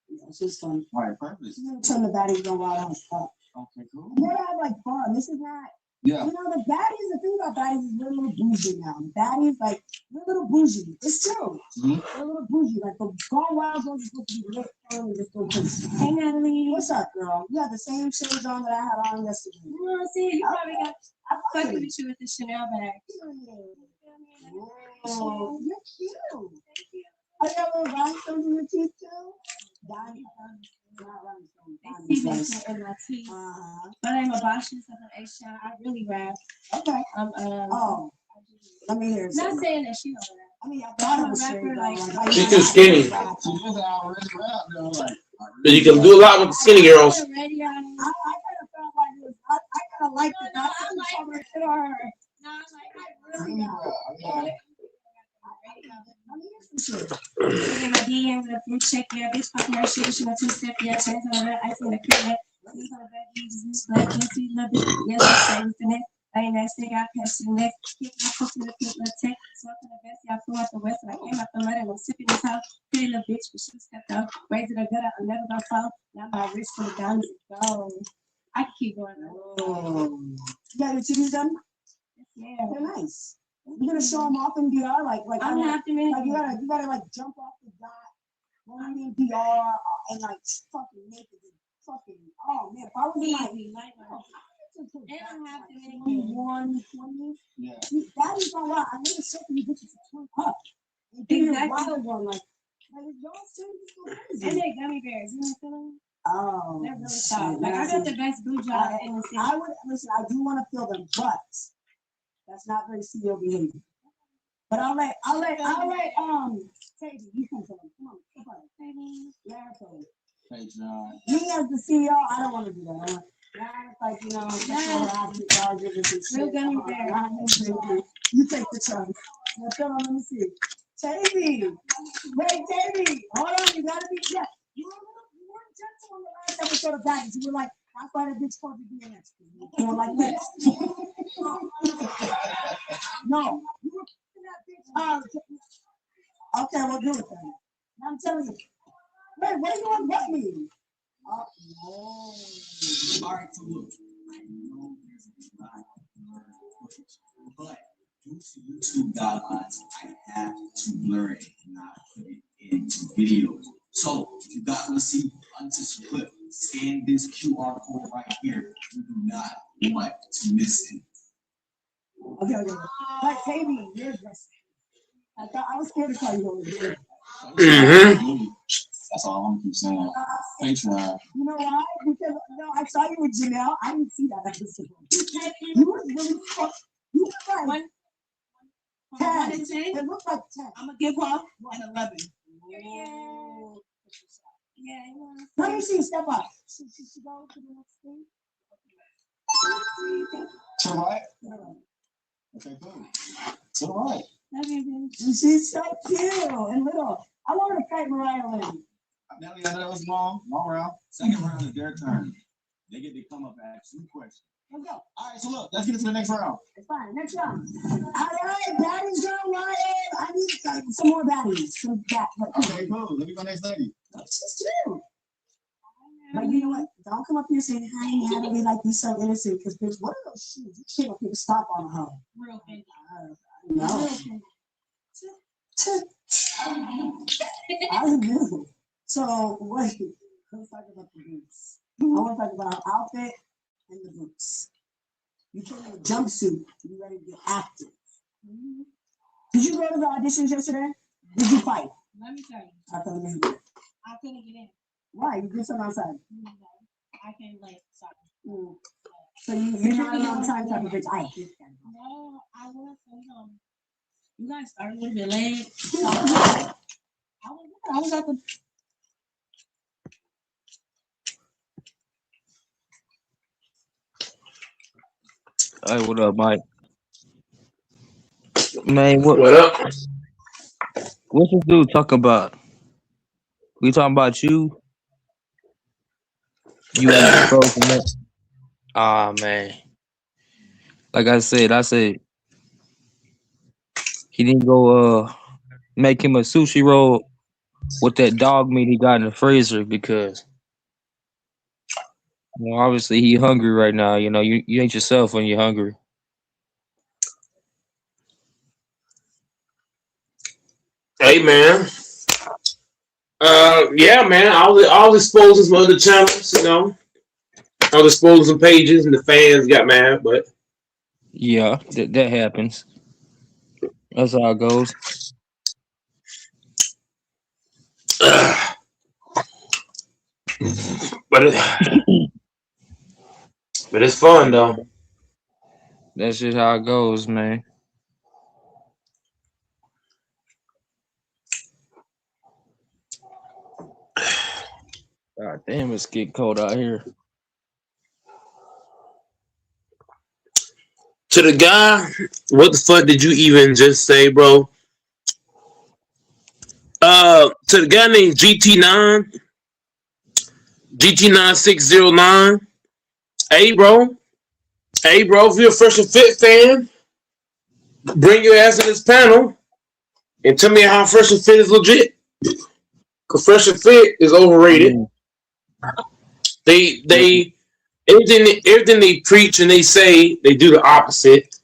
Yeah, she's fun. All right, perfect. She's gonna turn the baddies on while I'm stuck. Okay, cool. You gotta have like fun. This is not. Yeah. You know, the baddies, the thing about baddies is we're a little bougie now. Baddies, like, we're a little bougie. It's true. We're a little bougie. Like, the Gone Wild girls are supposed to be lit, fun, and just go crazy. Hey, Natalie. What's up, girl? You have the same shades on that I had on yesterday. Well, see, you probably got fucking it. with you with the Chanel bag. Oh, you're cute. Thank you. I got little rhinestones in your teeth, too. Diamond. Not rhinestones. They see that in my teeth. My name is Bosch, I'm A-Shot. I really rap. Okay. Let me hear Not something. saying that she don't rap. I mean, I thought it was rapper, like, She's too skinny. She is already rap though, like. But you can do a lot with the skinny girls. I kind of felt like it was, I kind of liked it. I like it on her. No, I really got in my DM with a blue check, yeah, bitch, popping her shit, she went 2-step, yeah, chains on her, ice in the crib, these on the back, these black, can't see, love it, yes, I say with the neck, I ain't that stick, I pass to the neck, kick my foot to the pit, little tech, smoke in the vest, yeah, I flew out the west, and I came out the mud, and I'm sipping this house, pretty little bitch, but she stepped out, raising her gut out, I'm never gonna fall, now my wrist for the diamonds is gone. I can keep going. You got your titties done? Yeah. They're nice. You're gonna show them off in DR, like I'm like happy. you gotta like jump off the dot, when we in DR, and like fucking naked, and fucking. Oh man, if I was And I'm happy. 21, 20. Yeah. That is all right. I made a certain bitches to 20 up. Exactly. One like y'all serious? And they gummy bears. You know what I'm saying? Oh, they're really soft. Like I got the best blue job in the city. I would listen. I do want to feel them, but that's not very CEO behavior. But I'll let Katie, you come to them. Come on. Yeah, Patreon. Me as the CEO, I don't want to do that. It's like, you know, sexual harassment charges and shit. Real gummy bear. You take the chance. Now, come on, let me see. Tavy. Wait, Tavy. Hold on, you gotta be gentle. You weren't gentle on the last episode of Baddies. You were like, I thought a bitch called you DNS. You were like this. No. You were that bitch. Okay, we'll do it then. I'm telling you. Wait, what are you on what me? Oh, no. All right, so look, I know there's a lot of blurred footage, but due to YouTube guidelines, I have to blur it and not put it into videos. So if you guys want to see uncensored clip, scan this QR code right here. You do not want to miss it. Okay. But Tavy, you're dressing. I was scared to call you over here. That's all I'm keep saying. Patreon. You know why? Because I saw you with Janelle. I didn't see that episode. You were really fuck. You were like 10. It looked like 10. I'm gonna give her an 11. Yeah. Let me see. Step up. Should she go to the next thing? To the right. Okay, cool. To the right. She's so cute and little. I want her to fight Mariah Lynn. Nelly, I know that was long round. Second round is their turn. They get to come up and ask 2 questions. Let's go. All right, so look, let's get into the next round. It's fine. Next round. All right, baddies go Ryan. I need some more baddies. Okay, cool. Let me go next lady. She's cute. But you know what? Don't come up here saying, hi, Natalie, like you so innocent. Because, bitch, what are those shoes? You can't people stop on her. Real thing. No. I do. So, wait. Let's talk about the boots. I want to talk about our outfit and the boots. You came in a jumpsuit. You ready to get active. Did you go to the auditions yesterday? Did you fight? Let me tell you. I thought you did. I couldn't get in. Why? You did something outside. No, I can't lay outside. So you're not an on-time type of bitch. I hate that. No, I was. You guys started a little bit late. I was at the. Hey, what up, Mike? Man, what up? What's this dude talking about? We talking about you? You ain't supposed to know. Ah, man. Like I said, he didn't go make him a sushi roll with that dog meat he got in the freezer because obviously he hungry right now. You know, you ain't yourself when you're hungry. Hey, man. Yeah, man. I'll expose some other channels, you know. I'll expose some pages and the fans got mad, but yeah, that happens. That's how it goes. But it's fun though. That's just how it goes, man. God damn, it's getting cold out here. To the guy, what the fuck did you even just say, bro? To the guy named GT9609. Hey, bro, if you're a Fresh and Fit fan, bring your ass to this panel and tell me how Fresh and Fit is legit. Because Fresh and Fit is overrated. They everything they preach and they say, they do the opposite.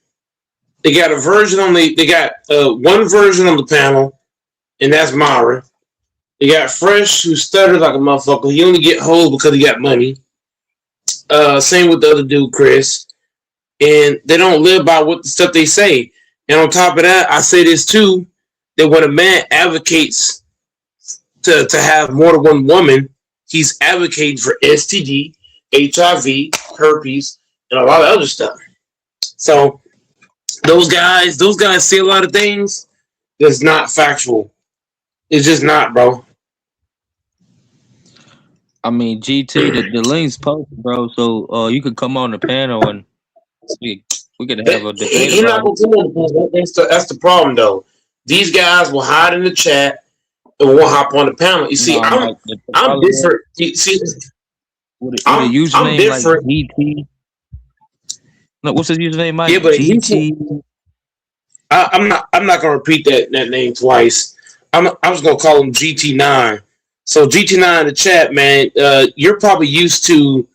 They got a version on they got one version on the panel, and that's Myra. They got Fresh, who stutters like a motherfucker. He only get hoes because he got money. Same with the other dude, Chris. And they don't live by what the stuff they say. And on top of that, I say this too, that when a man advocates to have more than one woman, he's advocating for STD, HIV, herpes, and a lot of other stuff. So those guys say a lot of things that's not factual. It's just not, bro. I mean, GT, the link's posted, bro. So you could come on the panel and we could have a debate. He's not gonna come on the panel. That's the problem, though. these guys will hide in the chat and won't hop on the panel. You see, No, I'm like the I'm follow up different. You see, with a I'm username like different. GT. No, what's his username, Mike? Yeah, but GT. I'm not gonna repeat that name twice. I'm just gonna call him GT9. So GT9 in the chat, man. You're probably used to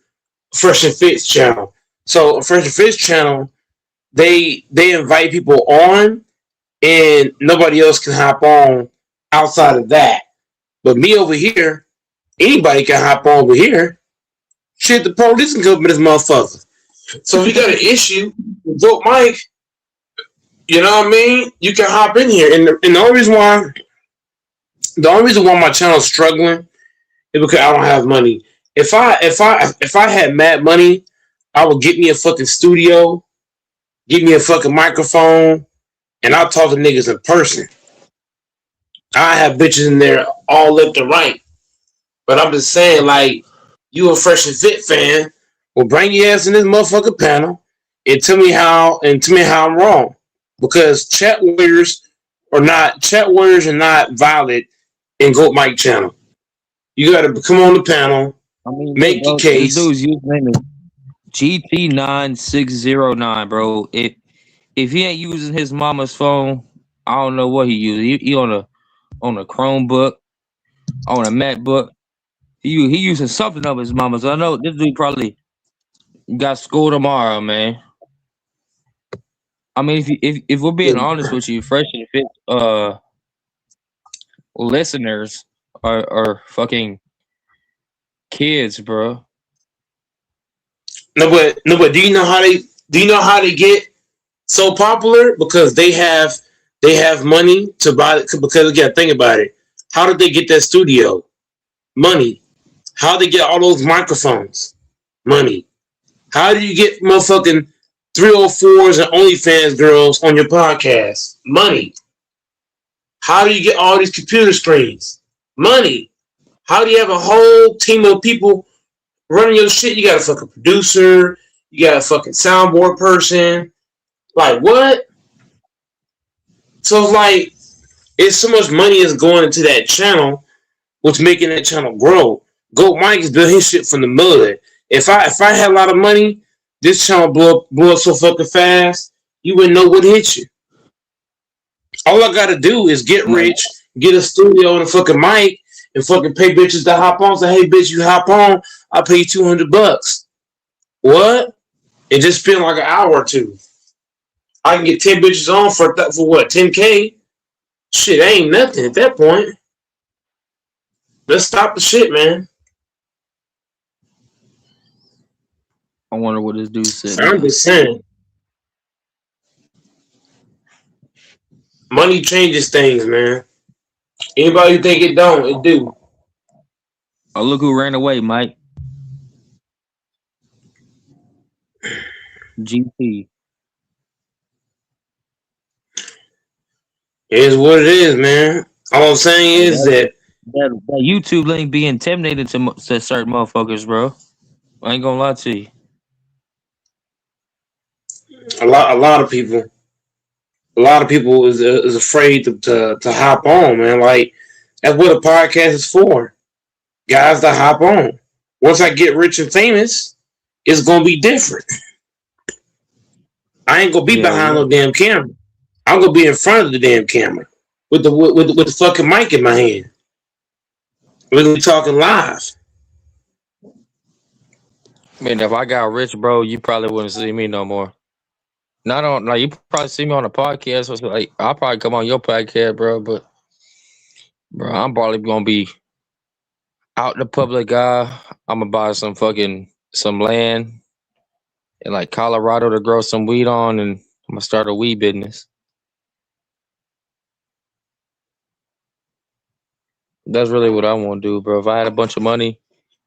Fresh and Fit's channel. So Fresh and Fit's channel, they invite people on, and nobody else can hop on outside of that. But me over here, anybody can hop on over here. Shit, the police can come with this motherfucker. So if you got an issue with Vote Mike, you know what I mean? You can hop in here. And the only reason why my channel is struggling is because I don't have money. If I had mad money, I would get me a fucking studio, get me a fucking microphone, and I'll talk to niggas in person. I have bitches in there all left and right. But I'm just saying, like, you a Fresh and Fit fan, well, bring your ass in this motherfucking panel and tell me how I'm wrong. Because chat warriors are not valid in Goat Mike channel. You gotta come on the panel, make your case. This dude's username is GT9609, bro. If he ain't using his mama's phone, I don't know what he uses. He on a Chromebook, on a MacBook. He using something of his mama's. I know this dude probably got school tomorrow, man. I mean, if we're being honest with you, Fresh and Fit listeners are fucking kids, bro. No, but do you know how they get so popular? Because they have money to buy it. Because again, think about it. How did they get that studio? Money. How did they get all those microphones? Money. How do you get motherfucking 304s and OnlyFans girls on your podcast? Money. How do you get all these computer screens? Money. How do you have a whole team of people running your shit? You got a fucking producer. You got a fucking soundboard person. Like, what? So, like, it's so much money is going into that channel, what's making that channel grow. Goat Mike is building his shit from the mud. If I had a lot of money, this channel blew up so fucking fast, you wouldn't know what hit you. All I gotta do is get rich, get a studio and a fucking mic, and fucking pay bitches to hop on. Say, hey, bitch, you hop on, I'll pay you $200. What? It just spent like an hour or two. I can get 10 bitches on for what? 10K? Shit, ain't nothing at that point. Let's stop the shit, man. I wonder what this dude said. I'm just saying. Money changes things, man. Anybody who think it don't, it do. Oh, look who ran away, Mike. GP. It is what it is, man. All I'm saying is that YouTube link be intimidating to certain motherfuckers, bro. I ain't gonna lie to you. a lot of people is afraid to hop on, man. Like, that's what a podcast is for. Guys to hop on. Once I get rich and famous, it's gonna be different. I ain't gonna be behind no damn camera. I'm gonna be in front of the damn camera with the fucking mic in my hand. We're gonna be talking live. I mean, if I got rich, bro, you probably wouldn't see me no more. Not on, like, you probably see me on a podcast. Or so, like, I'll probably come on your podcast, bro. But, bro, I'm probably gonna be out in the public eye. I'm gonna buy some land in like Colorado to grow some weed on, and I'm gonna start a weed business. That's really what I want to do, bro. If I had a bunch of money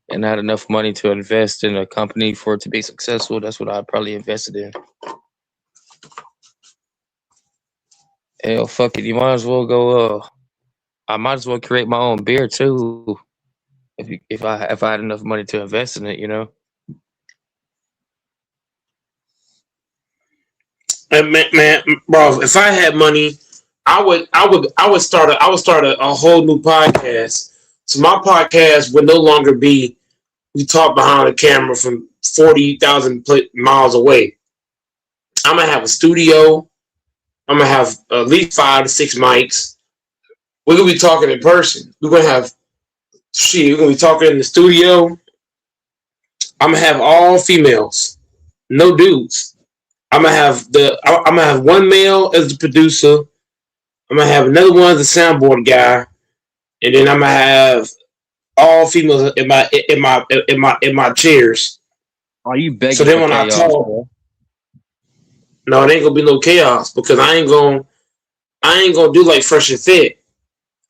and I had enough money to invest in a company for it to be successful, that's what I'd probably invested in. Hell, fuck it. You might as well go. I might as well create my own beer too. If I had enough money to invest in it, you know. Man, bro, if I had money, I would start a whole new podcast. So my podcast would no longer be we talk behind the camera from 40,000 miles away. I'm gonna have a studio. I'm gonna have at least 5 to 6 mics. We're gonna be talking in person. We're gonna be talking in the studio. I'm gonna have all females, no dudes. I'm gonna have one male as the producer. I'm gonna have another one as the soundboard guy, and then I'm gonna have all females in my chairs. Are you begging? So then for when I chaos, talk, bro? no, it ain't gonna be no chaos because I ain't gonna do like Fresh and Fit.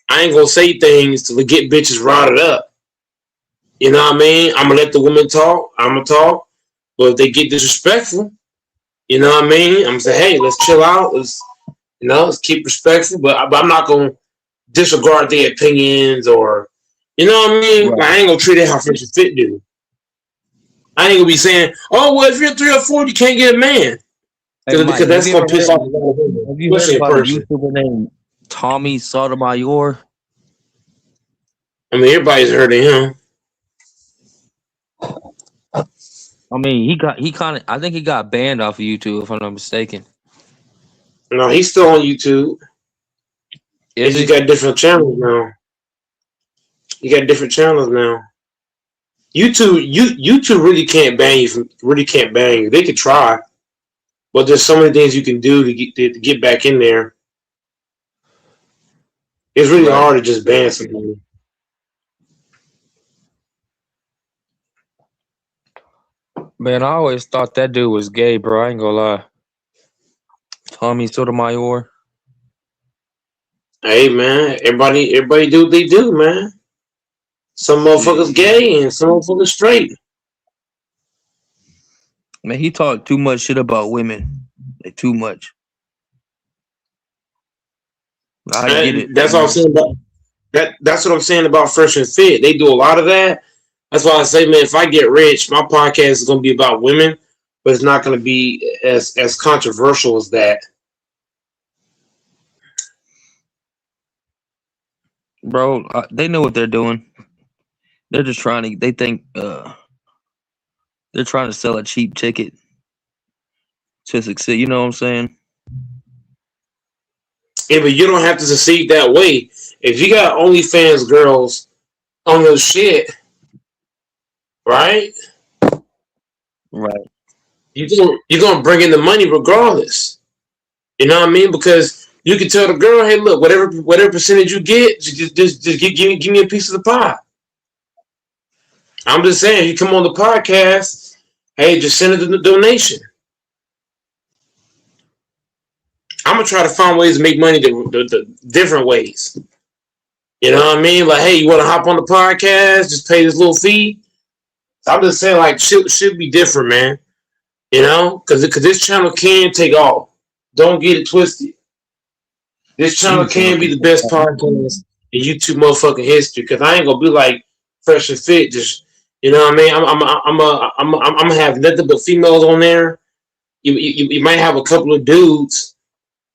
I ain't gonna say things to get bitches routed up. You know what I mean? I'm gonna let the women talk. I'm gonna talk, but if they get disrespectful, you know what I mean? I'm gonna say, hey, let's chill out. Let's keep respectful. But I'm not gonna disregard their opinions or, you know what I mean? Right. I ain't gonna treat it how Fresh and Fit do. I ain't gonna be saying, oh, well, if you're 3 or 4, you can't get a man. Hey, Mike, Because that's have you gonna ever piss heard, off a lot of women, have you heard especially in about a person. YouTuber named Tommy Sotomayor? I mean, everybody's heard of him. I mean, I think he got banned off of YouTube, if I'm not mistaken. No, he's still on YouTube. Is He's he? got different channels now. YouTube really can't ban you. They could try, but there's so many things you can do to get back in there. It's really Right. hard to just ban somebody. Man, I always thought that dude was gay, bro. I ain't gonna lie. Tommy Sotomayor. Hey man, everybody do what they do, man. Some motherfuckers gay and some motherfuckers straight. Man, he talked too much shit about women. Like, too much. I get it. That's what I'm saying about that. That's what I'm saying about Fresh and Fit. They do a lot of that. That's why I say, man, if I get rich, my podcast is gonna be about women, but it's not gonna be as controversial as that. Bro, they know what they're doing. They're just trying to. They think they're trying to sell a cheap ticket to succeed. You know what I'm saying? Yeah, but you don't have to succeed that way. If you got OnlyFans girls on your shit, right? Right. You're gonna bring in the money regardless. You know what I mean? Because you can tell the girl, hey, look, whatever percentage you get, just give me a piece of the pie. I'm just saying, you come on the podcast, hey, just send it the donation. I'm gonna try to find ways to make money the different ways. You know what I mean? Like, hey, you want to hop on the podcast? Just pay this little fee. I'm just saying, like, should be different, man. You know, because this channel can take off. Don't get it twisted. This channel can be the best podcast in YouTube motherfucking history. Because I ain't gonna be like Fresh and Fit. Just, you know what I mean? I'm gonna have nothing but females on there. You might have a couple of dudes,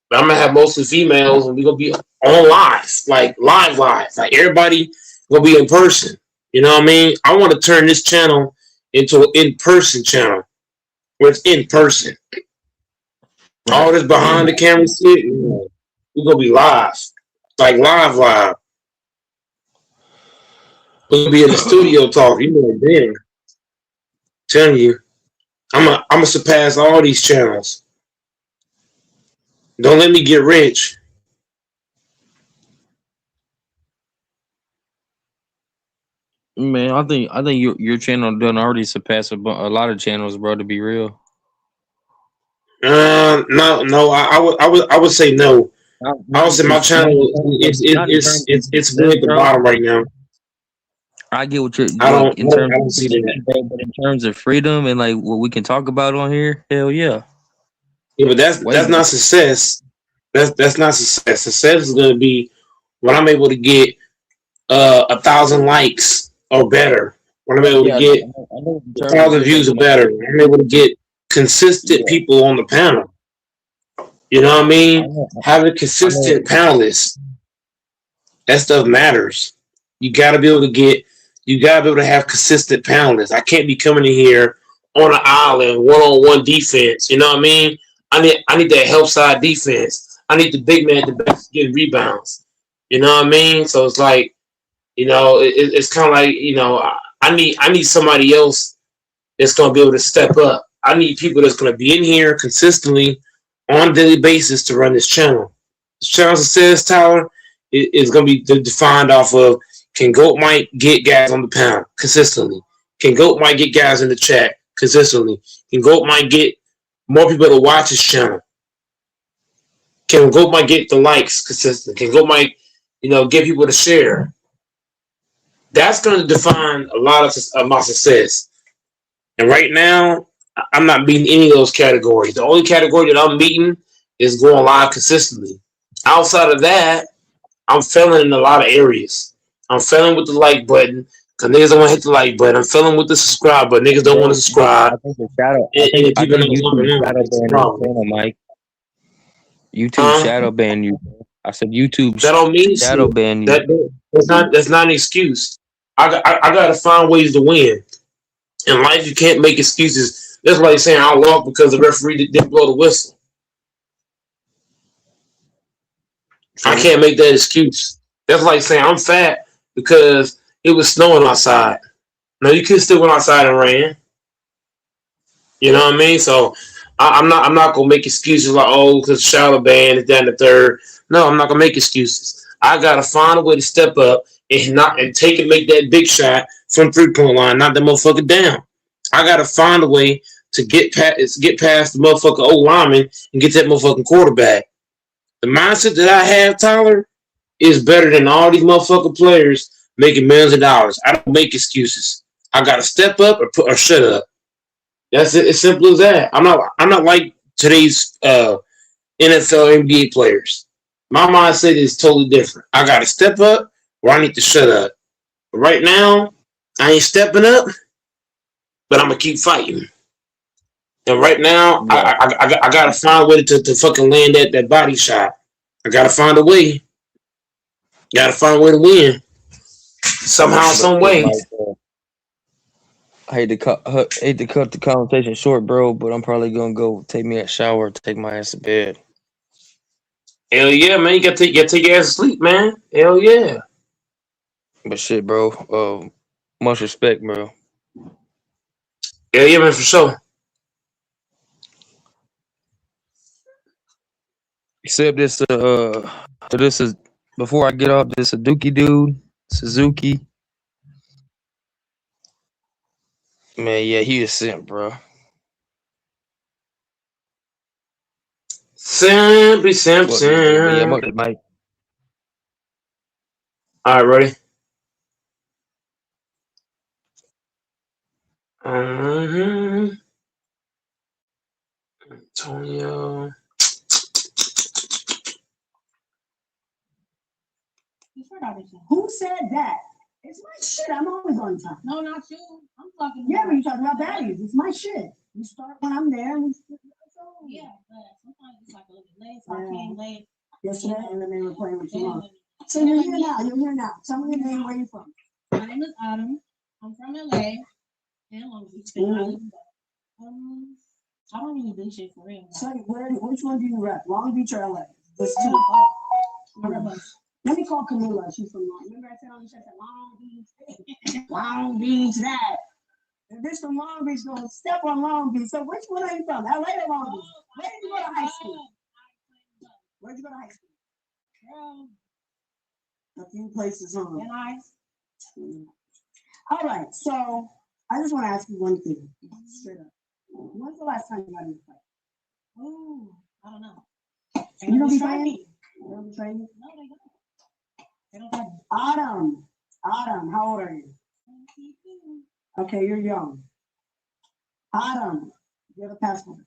but I'm gonna have mostly females, and we're gonna be on live, like live. Like everybody gonna be in person. You know what I mean? I want to turn this channel into an in-person channel where it's in person. All this behind the camera shit, we're gonna be live, like live. We're gonna be in the studio talking. You know, then telling you, I'm gonna surpass all these channels. Don't let me get rich. Man, I think your channel done already surpassed a lot of channels, bro. To be real. No. I would say no. I would say my channel it's way at the bottom right now. I get what you're. I Like, don't see that. But in terms of freedom and like what we can talk about on here, hell yeah. Yeah, but that's not success. That's not success. Success is gonna be when I'm able to get 1,000 likes or better. When I'm able to get 1,000 views or better. I'm able to get consistent people on the panel. You know what I mean? Having consistent panelists, that stuff matters. You gotta be able to get, you gotta be able to have consistent panelists. I can't be coming in here on an island, one-on-one defense. You know what I mean? I need that help side defense. I need the big man to best get rebounds. You know what I mean? So it's like, it's kind of like, I need somebody else that's gonna be able to step up. I need people that's gonna be in here consistently on a daily basis to run this channel. This channel success, Tyler, is going to be defined off of, can Goat Mike get guys on the panel consistently? Can Goat Mike get guys in the chat consistently? Can Goat Mike get more people to watch his channel? Can Goat Mike get the likes consistently? Can Goat Mike, get people to share? That's going to define a lot of my success. And right now, I'm not meeting any of those categories. The only category that I'm meeting is going live consistently. Outside of that, I'm failing in a lot of areas. I'm failing with the like button because niggas don't want to hit the like button. I'm failing with the subscribe button. Niggas don't want to subscribe. I think the shadow. And people don't YouTube want shadow to ban your channel, Mike. YouTube shadow ban you. I said YouTube that don't mean shadow shit. ban you. That's not an excuse. I got to find ways to win. In life, you can't make excuses. That's like saying I lost because the referee didn't blow the whistle. I can't make that excuse. That's like saying I'm fat because it was snowing outside. No, you could still went outside and ran. You know what I mean? So I'm not gonna make excuses like, oh, because shadow ban is down the third. No, I'm not gonna make excuses. I gotta find a way to step up and make that big shot from 3-point line, knock that motherfucker down. I gotta find a way to get past the motherfucker old lineman and get that motherfucking quarterback. The mindset that I have, Tyler, is better than all these motherfucking players making millions of dollars. I don't make excuses. I gotta step up or shut up. That's it. As simple as that. I'm not like today's NFL, NBA players. My mindset is totally different. I gotta step up or I need to shut up. But right now, I ain't stepping up, but I'm gonna keep fighting. And right now, I gotta find a way to fucking land that body shot. I gotta find a way. Gotta find a way to win. Somehow, some way. I hate to cut the conversation short, bro, but I'm probably gonna go take me a shower, take my ass to bed. Hell yeah, man! You gotta take your ass to sleep, man. Hell yeah. But shit, bro. Much respect, bro. Hell yeah, man, for sure. Except this is before I get off, this Suzuki dude, Suzuki. Man, yeah, he is simp, bro. Simply simp. All right, ready? Antonio. Who said that? It's my shit. I'm always on time. No, not you. I'm talking. Yeah, but you're talking about baddies. It's my shit. You start when I'm there. Yeah, but sometimes it's like a little late, so I can't lay. Yesterday, and then they were playing with you. So you're here now. You're here now. Tell me your name. Where you from? My name is Adam. I'm from LA and Long Beach. I don't really do shit for real. So which one do you rep? Long Beach or LA? There's two. Let me call Camila. She's from Long. Remember I said on the show, Long Beach. Long Beach, that. If this from Long Beach, gonna step on Long Beach. So which one are you from? LA or Long Beach? Where did you go to high school? Where'd you go to high school? A few places on. All right, so I just want to ask you one thing. Straight up. When's the last time you got in a fight? Oh, I don't know. You don't be training? You don't be training? No, they don't. They don't have Autumn, how old are you? Okay, you're young. Autumn, you have a passport.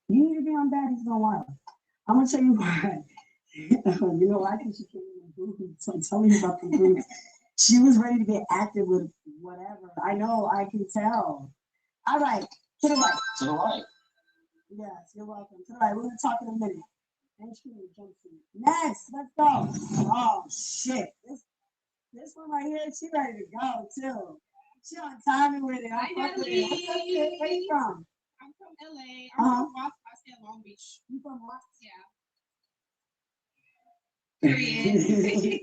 You need to be on Daddy's for a while. I'm gonna tell you why. You know, I think she came in the booth, so I'm telling you about the booth. She was ready to get active with whatever. I know, I can tell. All right, to the right. To the right. Yes, you're welcome. All right, we're gonna talk in a minute. Thanks for the jumpsuit. Next, let's go. Oh shit. This one right here, she ready to go too. She on timing with it. Hi, fuck with it. Natalie. Where you from? I'm from LA. I'm from Boston. I stay in Long Beach. You from what? Yeah. Period.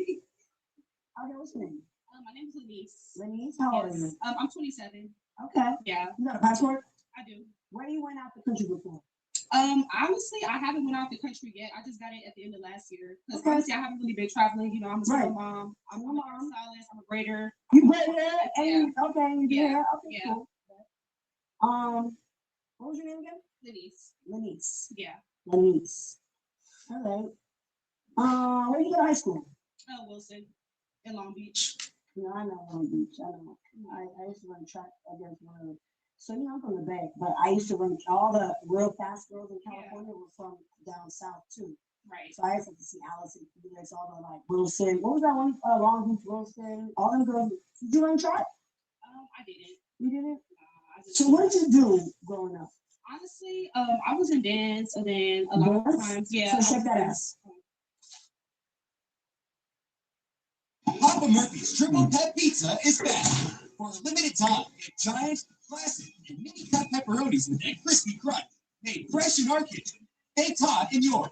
Okay, what's your name? My name's Lenise. Lenise, how old are you? I'm 27. Okay. Yeah. You got a passport? I do. Where you went out the country before? Honestly, I haven't went out the country yet. I just got it at the end of last year. Because Okay. honestly, I haven't really been traveling. You know, I'm a single Right. mom. I'm a hairstylist. I'm a braider. You braid hair? And okay, you do Yeah. hair? Okay, Yeah. cool. What was your name again? Lenise. Lenise. Yeah. Lenise. All right. Where did you go to high school? Wilson in Long Beach. No, I know Long Beach. I know. I used to run track against one of them. So you know I'm from the Bay, but I used to run all the real fast girls in California were from down south too. Right. So I used to see Allison Felix, all the like Wilson. What was that one? Long Beach Wilson. All them girls. Did you run track? I didn't. You didn't? I just So what did you do growing up? honestly, I was in dance, and then a lot of Dance? times, yeah. So shake that ass. Papa Murphy's Triple Pep Pizza is back for a limited time. Get giant, classic, and mini cut pepperonis with that crispy crunch, made fresh in our kitchen, baked hot in yours.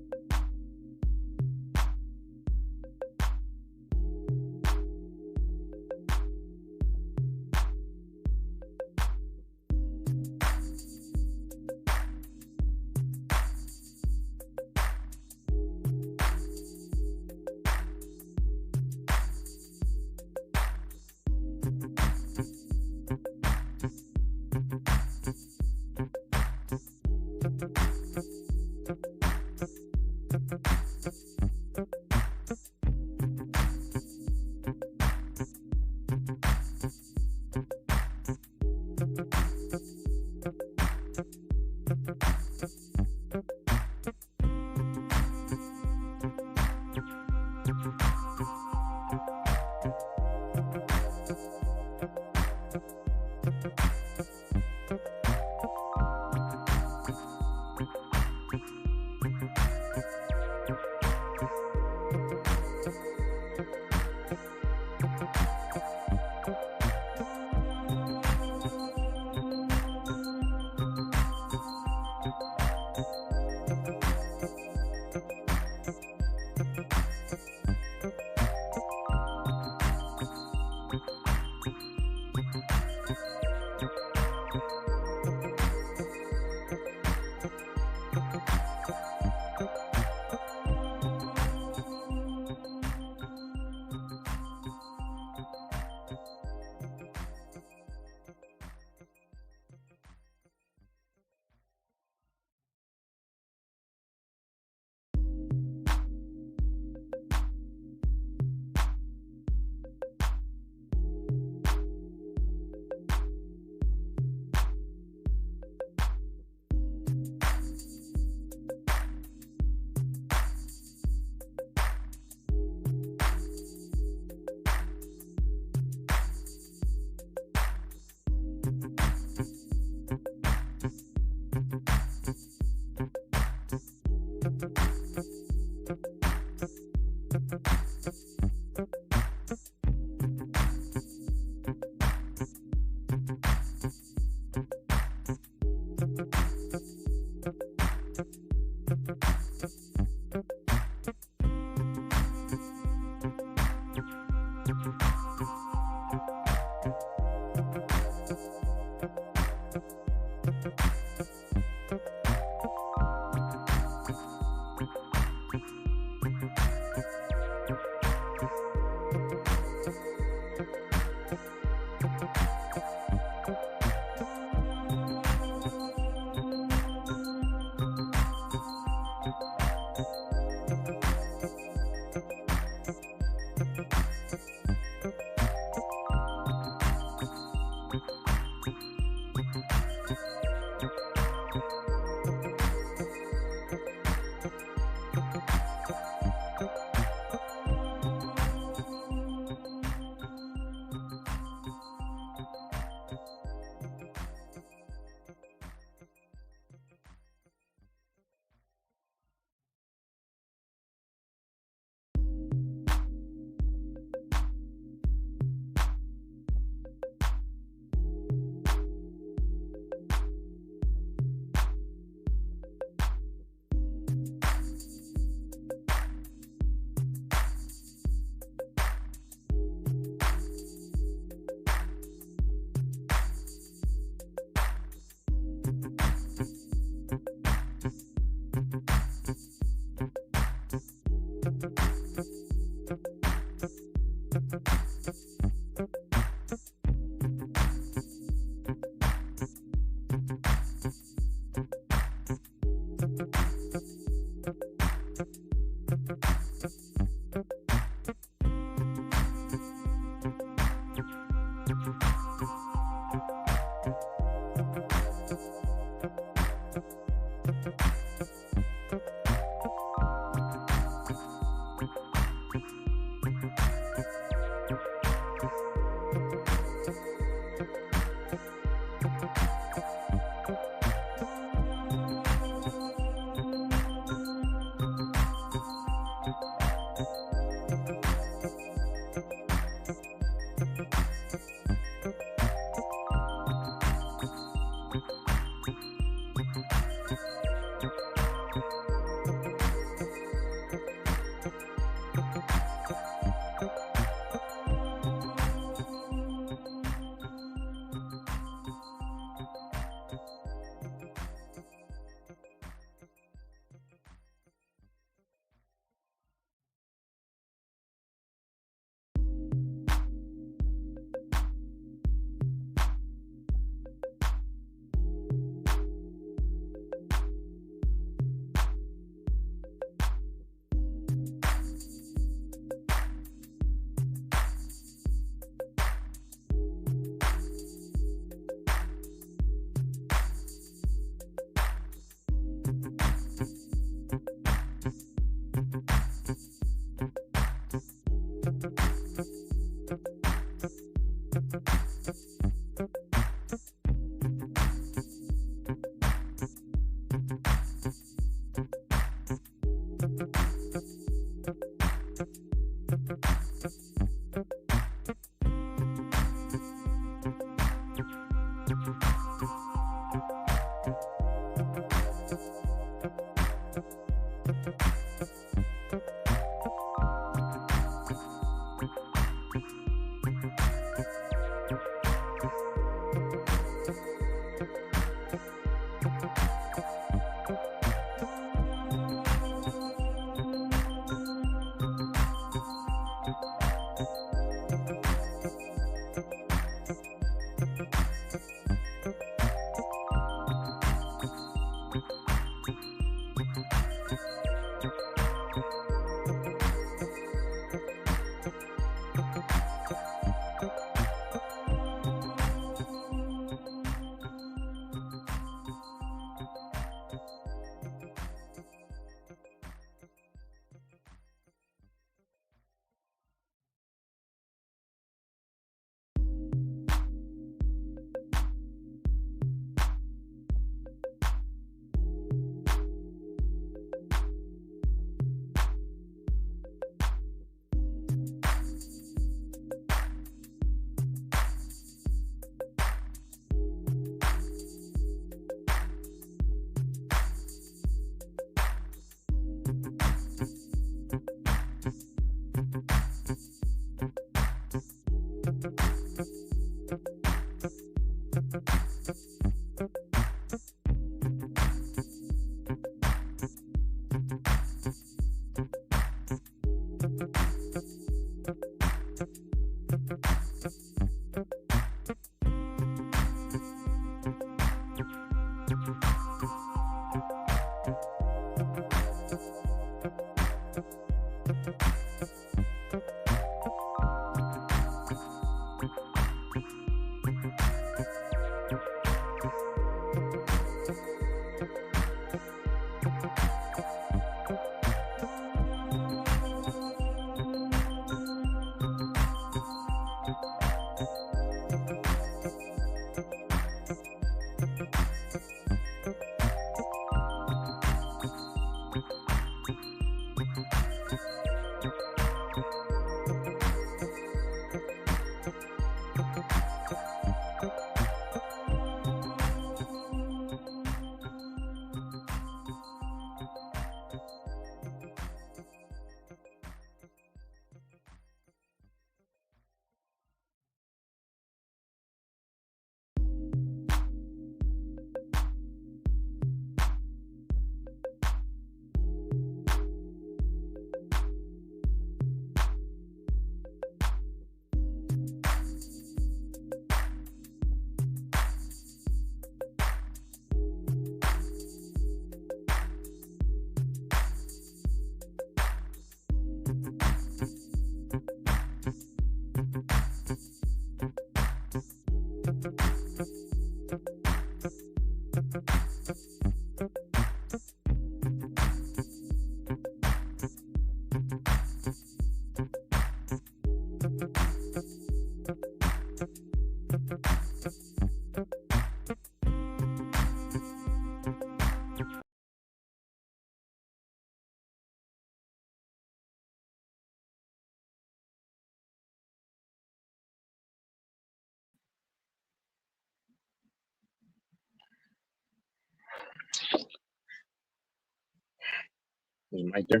Is Mike there?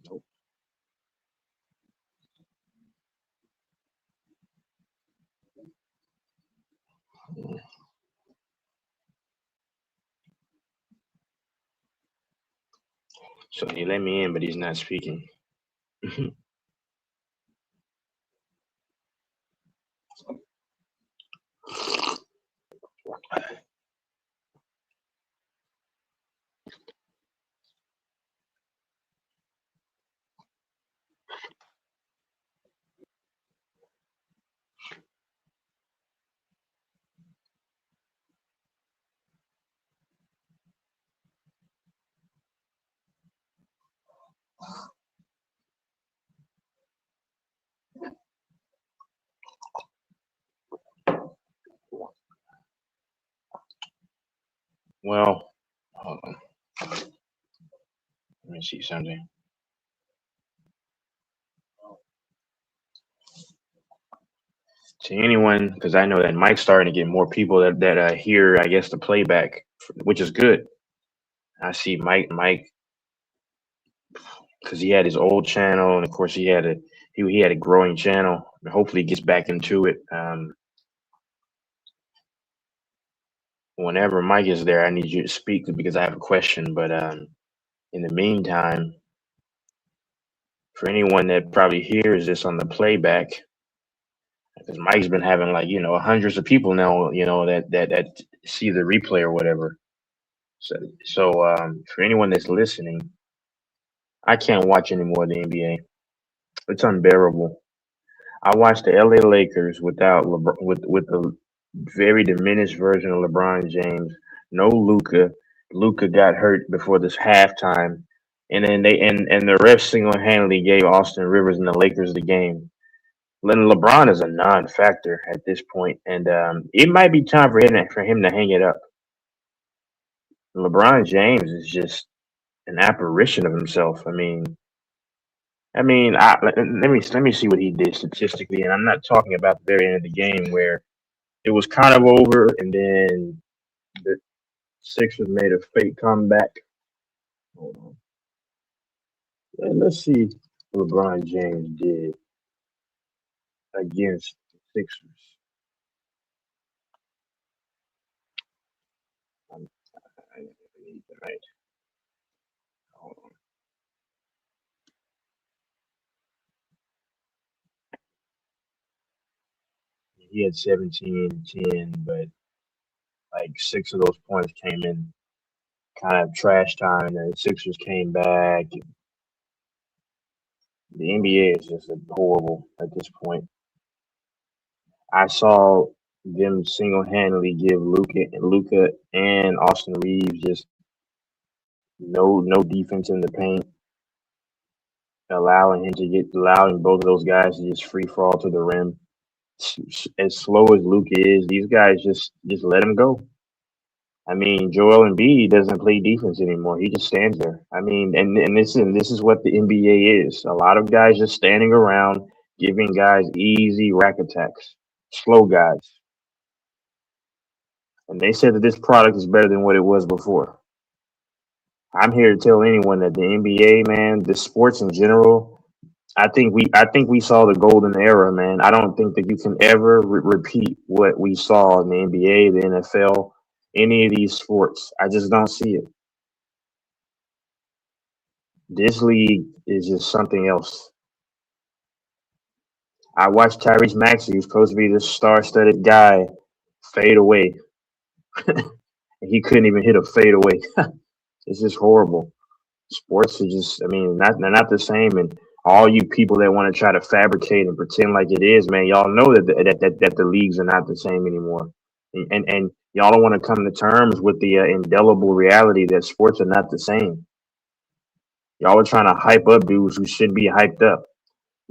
Nope. So he let me in, but he's not speaking. Well, hold on. Let me see something. To anyone, because I know that Mike's starting to get more people that hear, I guess, the playback, which is good. I see Mike, because he had his old channel, and of course he had a growing channel. Hopefully, he gets back into it. Whenever Mike is there, I need you to speak because I have a question. But in the meantime, for anyone that probably hears this on the playback, because Mike's been having like hundreds of people now, that see the replay or whatever. So for anyone that's listening, I can't watch any more of the NBA. It's unbearable. I watched the LA Lakers without with a very diminished version of LeBron James. No Luca. Luca got hurt before this halftime, and then the refs single-handedly gave Austin Rivers and the Lakers the game. LeBron is a non-factor at this point, and it might be time for him to hang it up. LeBron James is just an apparition of himself. I mean, let me see what he did statistically, and I'm not talking about the very end of the game where it was kind of over, and then the Sixers made a fake comeback. Hold on. Let's see what LeBron James did against the Sixers. I need the right. Hold on. He had 17 and 10, but like 6 of those points came in kind of trash time, and the Sixers came back. The NBA is just horrible at this point. I saw them single-handedly give Luka and Austin Reeves just no defense in the paint, allowing both of those guys to just free fall to the rim. As slow as Luka is, these guys just let him go. I mean, Joel Embiid doesn't play defense anymore. He just stands there. I mean, and this is what the NBA is. A lot of guys just standing around, giving guys easy rack attacks, slow guys. And they said that this product is better than what it was before. I'm here to tell anyone that the NBA, man, the sports in general, I think we saw the golden era, man. I don't think that you can ever repeat what we saw in the NBA, the NFL, any of these sports. I just don't see it. This league is just something else. I watched Tyrese Maxey, who's supposed to be this star-studded guy, fade away. He couldn't even hit a fadeaway. It's just horrible. Sports are just, I mean, they're not the same. And all you people that want to try to fabricate and pretend like it is, man, y'all know that the leagues are not the same anymore. And y'all don't want to come to terms with the indelible reality that sports are not the same. Y'all are trying to hype up dudes who should be hyped up.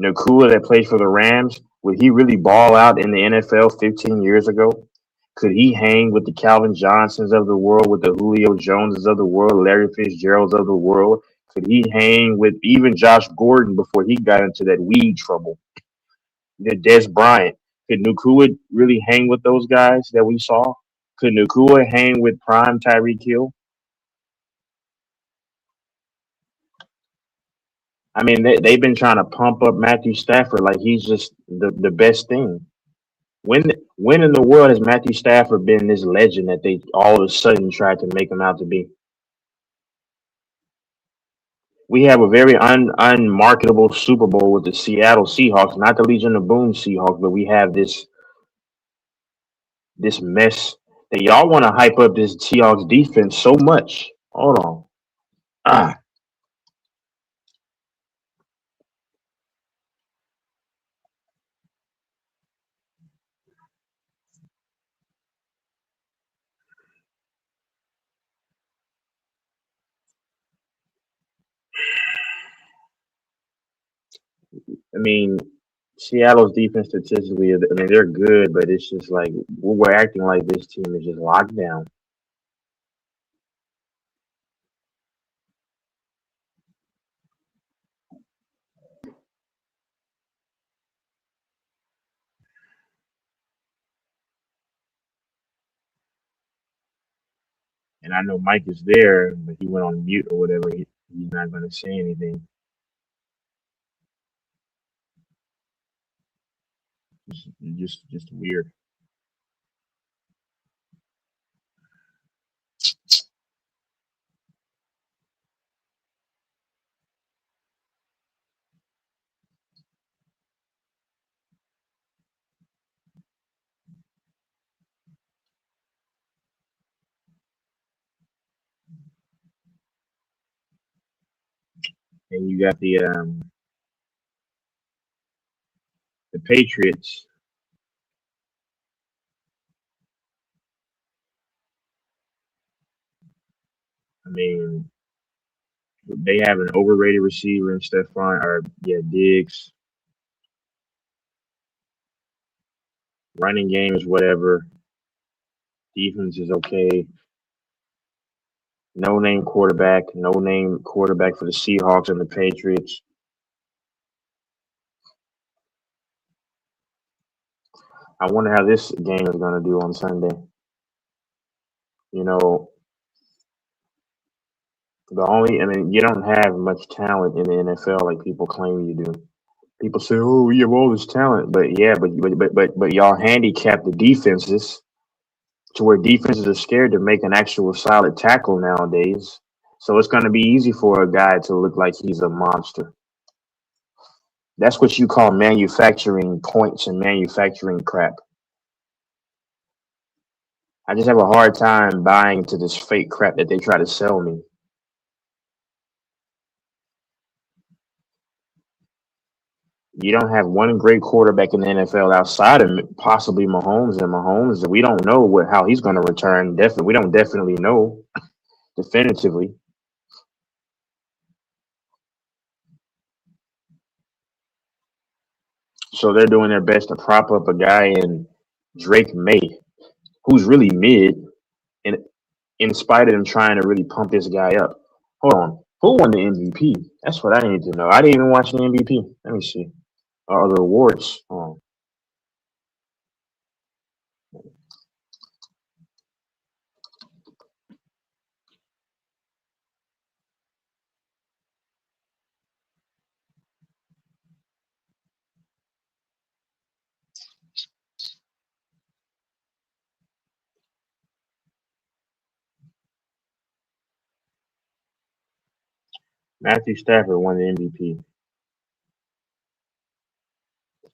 Nacua that plays for the Rams, would he really ball out in the NFL 15 years ago? Could he hang with the Calvin Johnsons of the world, with the Julio Joneses of the world, Larry Fitzgeralds of the world? Could he hang with even Josh Gordon before he got into that weed trouble? The Des Bryant. Could Nacua really hang with those guys that we saw? Could Nacua hang with prime Tyreek Hill? I mean, they've been trying to pump up Matthew Stafford like he's just the best thing. When in the world has Matthew Stafford been this legend that they all of a sudden tried to make him out to be? We have a very unmarketable Super Bowl with the Seattle Seahawks, not the Legion of Boom Seahawks, but we have this mess that y'all want to hype up this Seahawks defense so much. Hold on. I mean, Seattle's defense statistically, I mean, they're good, but it's just like we're acting like this team is just locked down. And I know Mike is there, but he went on mute or whatever. He's not going to say anything. Just weird. And you got the Patriots. I mean, they have an overrated receiver in Diggs. Running game is whatever. Defense is okay. No name quarterback for the Seahawks and the Patriots. I wonder how this game is going to do on Sunday. You know, you don't have much talent in the NFL like people claim you do. People say, "Oh, we have all this talent," but y'all handicap the defenses to where defenses are scared to make an actual solid tackle nowadays. So it's going to be easy for a guy to look like he's a monster. That's what you call manufacturing points and manufacturing crap. I just have a hard time buying into this fake crap that they try to sell me. You don't have one great quarterback in the NFL outside of possibly Mahomes, and Mahomes, we don't know how he's going to return. Definitely, we don't definitely know definitively. So they're doing their best to prop up a guy in Drake May, who's really mid, and in spite of them trying to really pump this guy up. Hold on, who won the MVP? That's what I need to know. I didn't even watch the MVP. Let me see. Or the awards. Matthew Stafford won the MVP.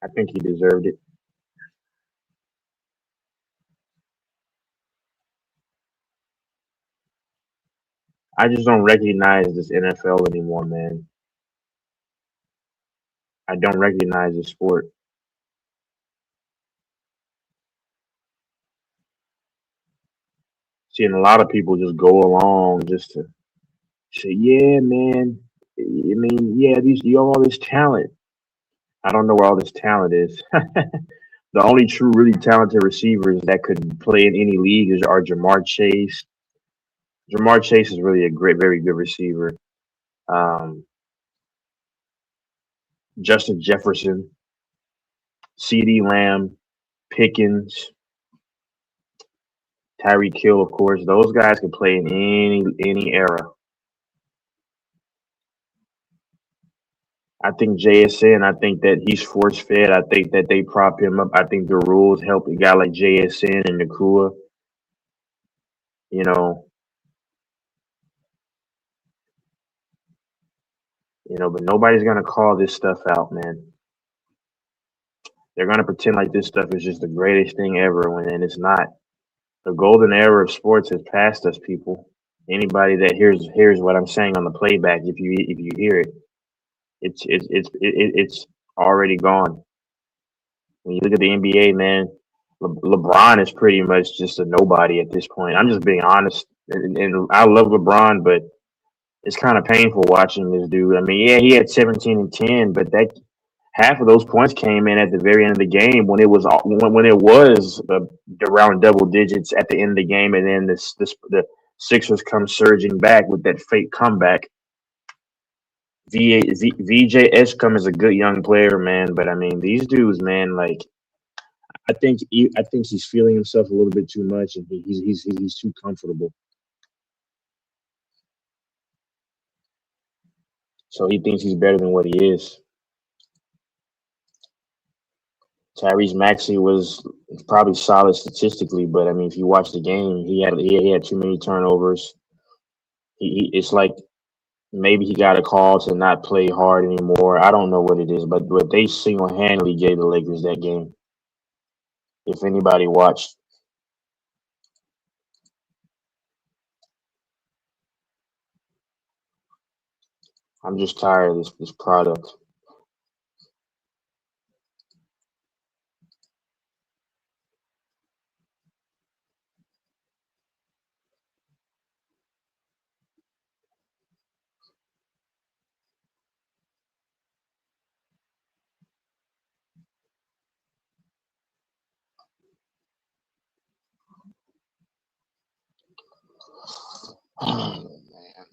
I think he deserved it. I just don't recognize this NFL anymore, man. I don't recognize the sport. Seeing a lot of people just go along just to say, yeah, man. I mean, yeah, you have all this talent. I don't know where all this talent is. The only true, really talented receivers that could play in any league are Jamar Chase. Jamar Chase is really a very good receiver. Justin Jefferson, CeeDee Lamb, Pickens, Tyreek Hill, of course. Those guys can play in any era. I think JSN, I think that he's force fed. I think that they prop him up. I think the rules help a guy like JSN and Nakua. You know, but nobody's gonna call this stuff out, man. They're gonna pretend like this stuff is just the greatest thing ever when it's not. The golden era of sports has passed us, people. Anybody that hears what I'm saying on the playback, if you hear it, it's already gone. When you look at the NBA, man, LeBron is pretty much just a nobody at this point. I'm just being honest, and I love LeBron, but it's kind of painful watching this dude. I mean, yeah, he had 17 and 10, but that half of those points came in at the very end of the game when it was around double digits at the end of the game, and then the Sixers come surging back with that fake comeback. VJ Escom is a good young player, man, but I mean these dudes, man, like I think he's feeling himself a little bit too much, and he's too comfortable. So he thinks he's better than what he is. Tyrese Maxey was probably solid statistically, but I mean, if you watch the game, he had too many turnovers. It's like maybe he got a call to not play hard anymore. I don't know what it is, but they single-handedly gave the Lakers that game. If anybody watched. I'm just tired of this product. Oh, man.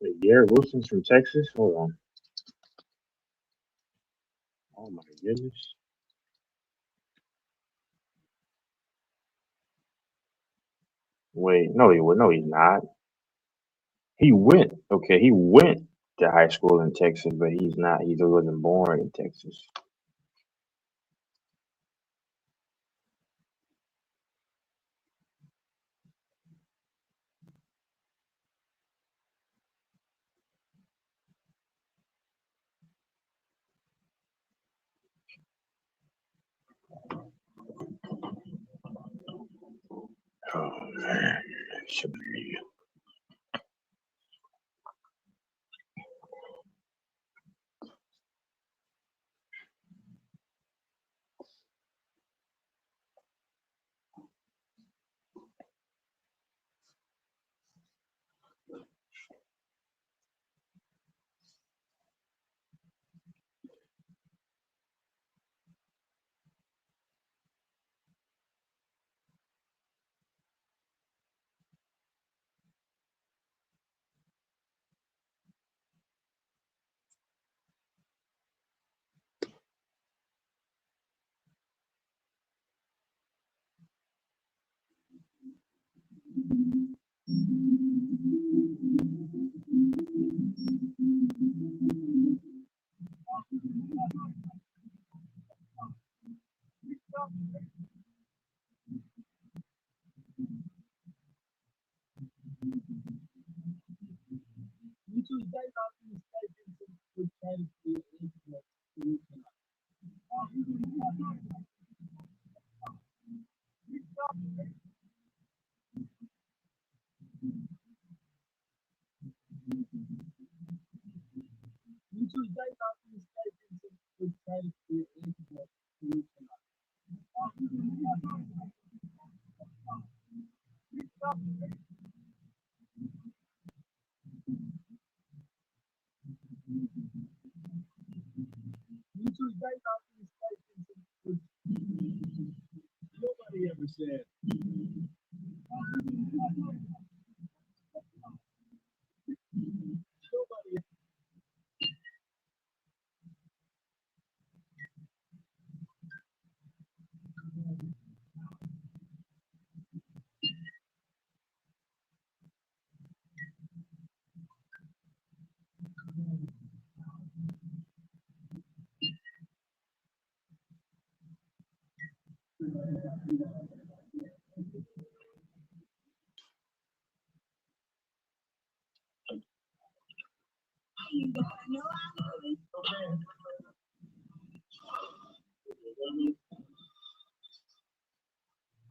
Wait, Garrett Wilson's from Texas? Hold on. Oh my goodness. Wait, no, no, he's not. He went. Okay, he went to high school in Texas, but he's not. He wasn't born in Texas. Oh man, should be.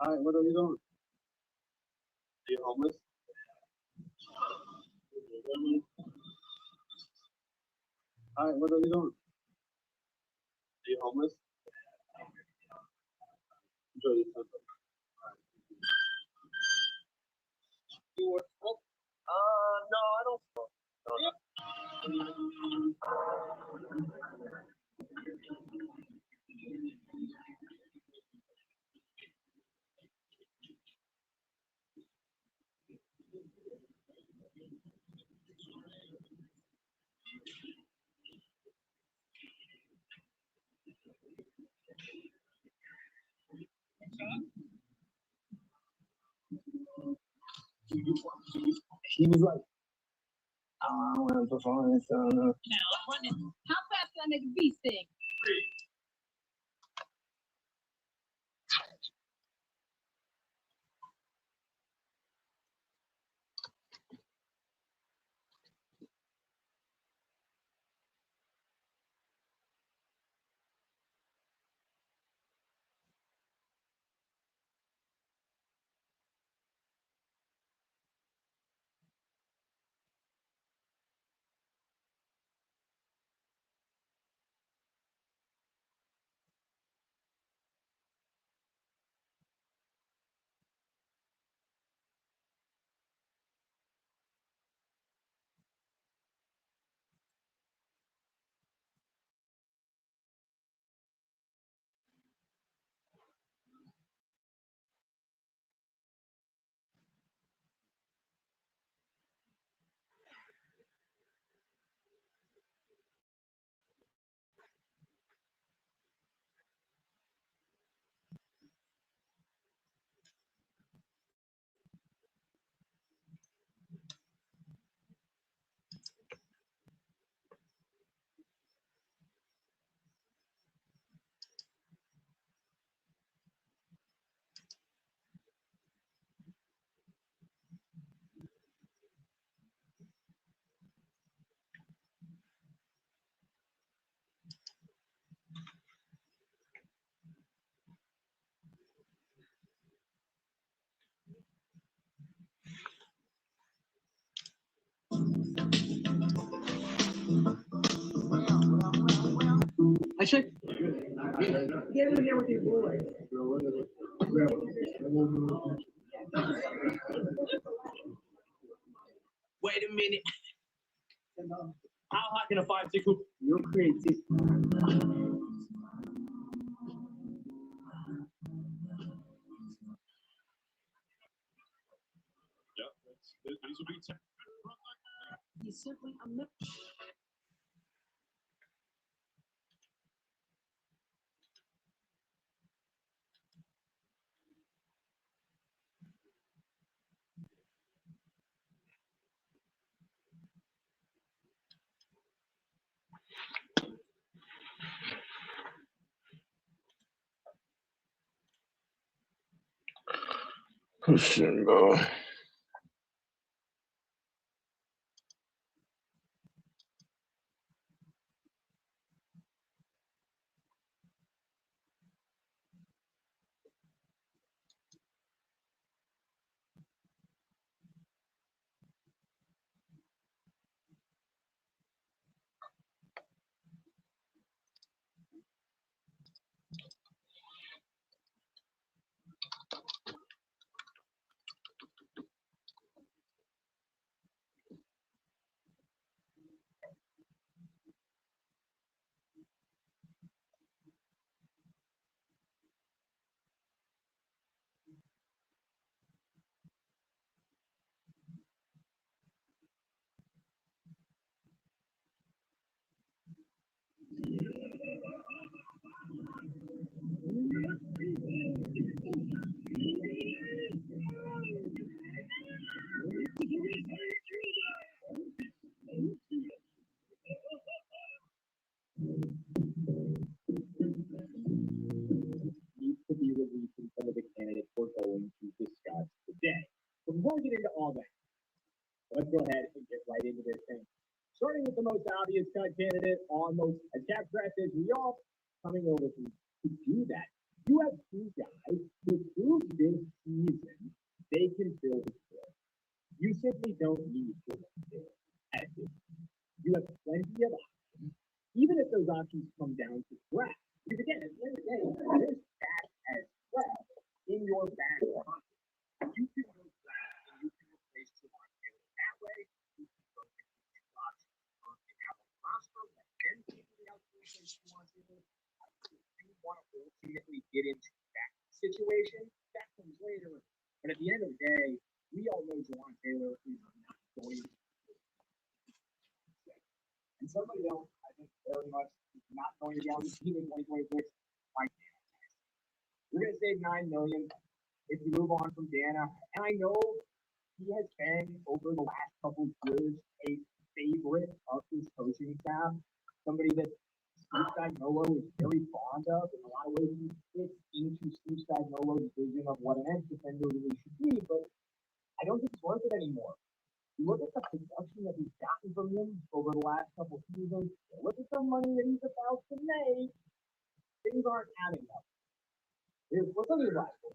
All right, what are you doing? Are you homeless? All right, what are you doing? Are you homeless? Enjoy your Sunday. You want smoke? No, I don't smoke. He was like, I want to perform this. Now, how fast can I make a bee sting? checked. Get in there with your boys. Wait a minute. How hot can a 5-6 hoop? Your creativity. These will be He's simply a mix. Listen, bro. Needs to be released from some of the candidates we're going to discuss today. But before we get into all that, let's go ahead and get right into this thing. Starting with the most obvious cut candidate on most attack drafted, we all coming over to do that. You have two guys who proved this season they can fill the field. You simply don't need to fill at this. You have plenty of options, even if those options come down to draft. Because again, at the end of the day, there's that as well in your back pocket. You can go draft and you can replace Javon Taylor that way. You can go get the options and have a roster that then people out there say Javon Taylor. If you want to ultimately get into that situation, that comes later. But at the end of the day, we all know Javon Taylor is not going to. And somebody else, I think, very much is not going to be on the team in 2026. Mike Dana. You're going to save $9 million if you move on from Dana. And I know he has been, over the last couple of years, a favorite of his coaching staff. Somebody that Steve Spagnuolo is very fond of. In a lot of ways, he fits into Steve Spagnuolo's vision of what an edge defender really should be. But I don't think it's worth it anymore. You look at the production that he's gotten from him over the last couple seasons, look at the money that he's about to make, things aren't adding up. What's on your last one?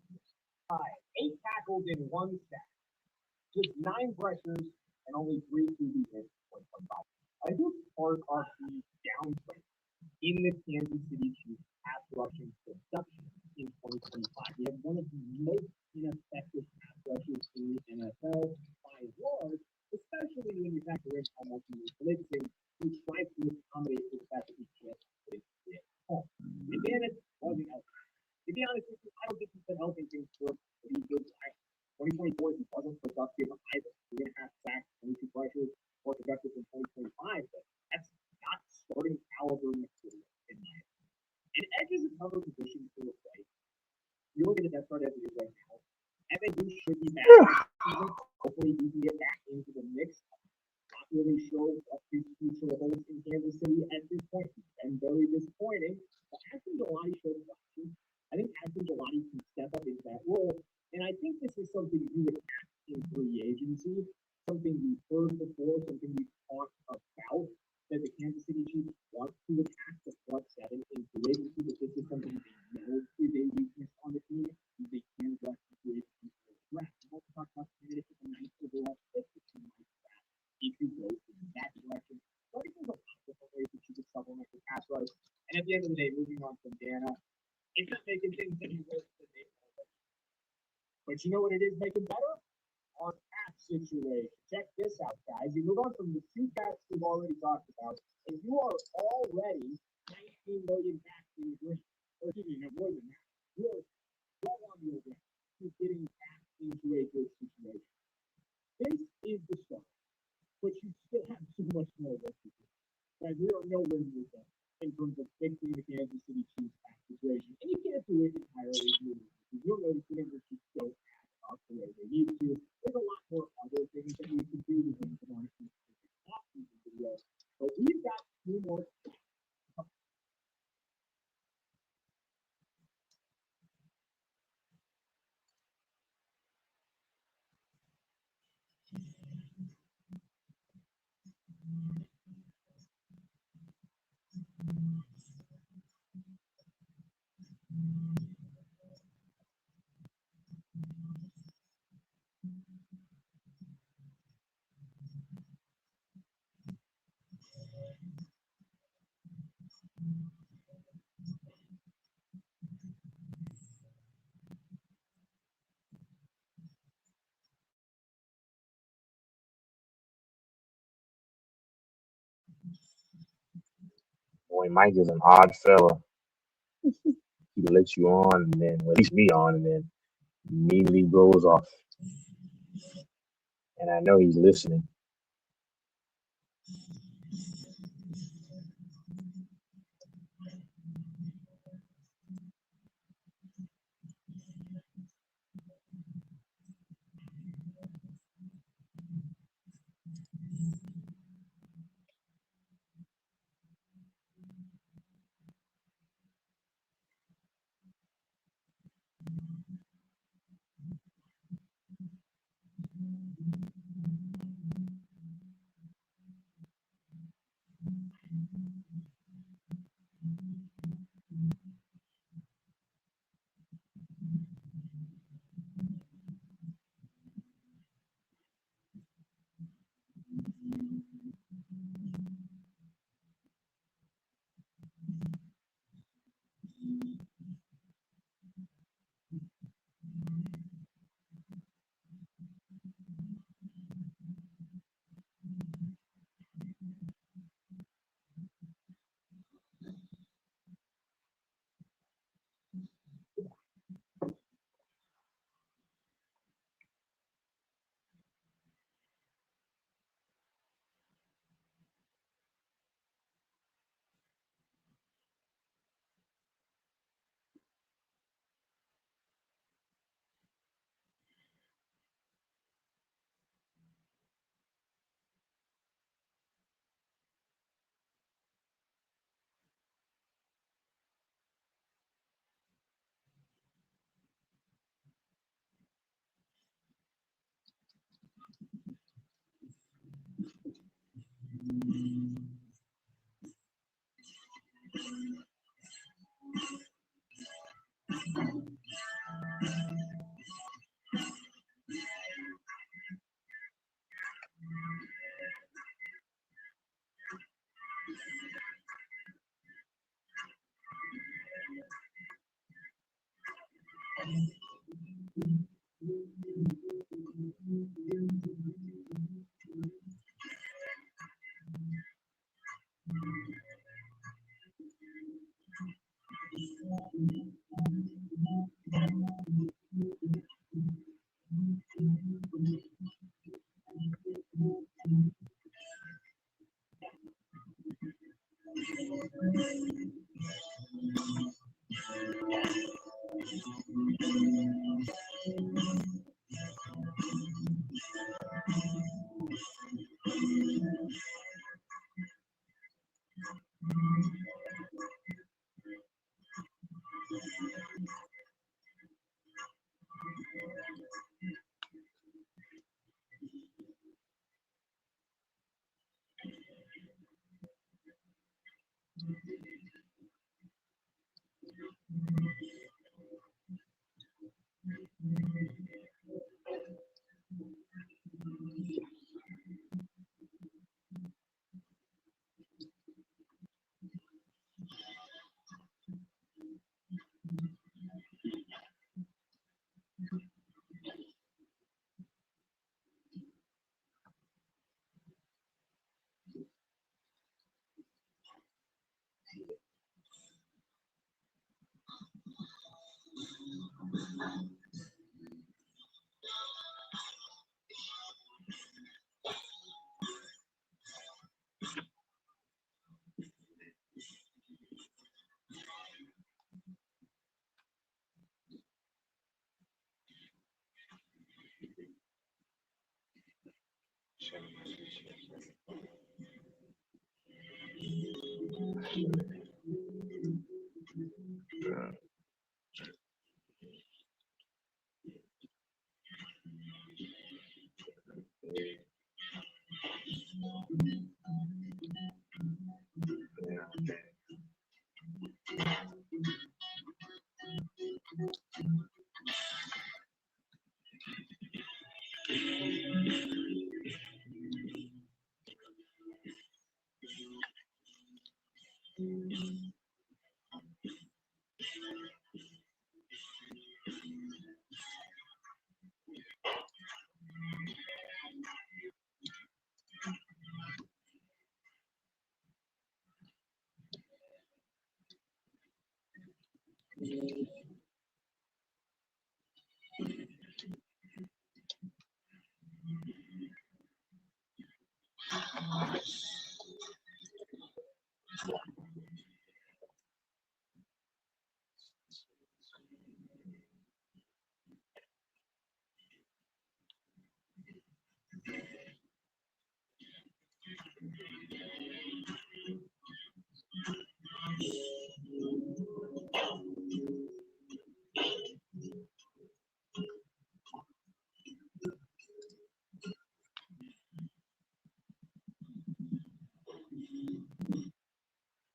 8 tackles in 1 sack, just 9 pressures, and only 3 QB hits in 2025. I think part of the downtrend in the Kansas City Chiefs pass rushing production in 2025. They have one of the most ineffective pass rushes in the NFL by large, especially when you factor in how much he is blitzing, who tries to accommodate for the fact that he can't blitz it home. Advantage wasn't healthy. To be honest with you, I don't think he's been helping things for a good time. 2024, he wasn't productive either. 3.5 sacks, 22 pressures, more productive than 2025, but that's not starting caliber material in my opinion. And edge is a tougher position to replace. You look at the depth chart as it is right now. FNU should be back next season. Hopefully, he can get back into the mix. Not really sure what his future holds in Kansas City at this point. He's been very disappointing. But Ashton Gelati showed flashes. I think Ashton Gelati can step up into that role. And I think this is something you would ask in free agency, something we've heard before, something we've talked about, that the Kansas City Chiefs want to attack the front 7 in free agency, but this is something they know is a weakness on the team. They can rush the free agency for the draft. We also talked about candidates with a nice overall fit the team like that if you go in that direction. So I think there's a lot of different ways that you could supplement your pass rush. And at the the end of the day, moving on from Dana, it's not making things any worse than they are. But you know what it is making better? Our cap situation. Check this out, guys. You move on from the two caps we've already talked about, and you are already 19 million back in the green. Or excuse me, no more than that. You are well on your way to getting back into a good situation. This is the start, but you still have so much more work to do. Guys, we are nowhere near done in terms of fixing the Kansas City Chiefs cap situation. And you can't do it entirely immediately. You'll notice the numbers just don't add up the way they need to. There's a lot more other things that we can do to make them on a off-season video. But we've got two more steps. Boy, Mike is an odd fella. He lets you on, and then well, at least me on, and then immediately goes off. And I know he's listening.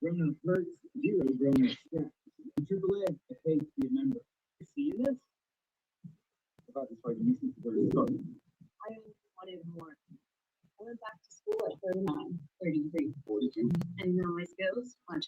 Grown up hurts, zero grown up stress. Triple A, it pays to be a member. You see this? About this part, you see where it starts. I wanted more. I went back to school at 39, 33, 42. and now my skills much.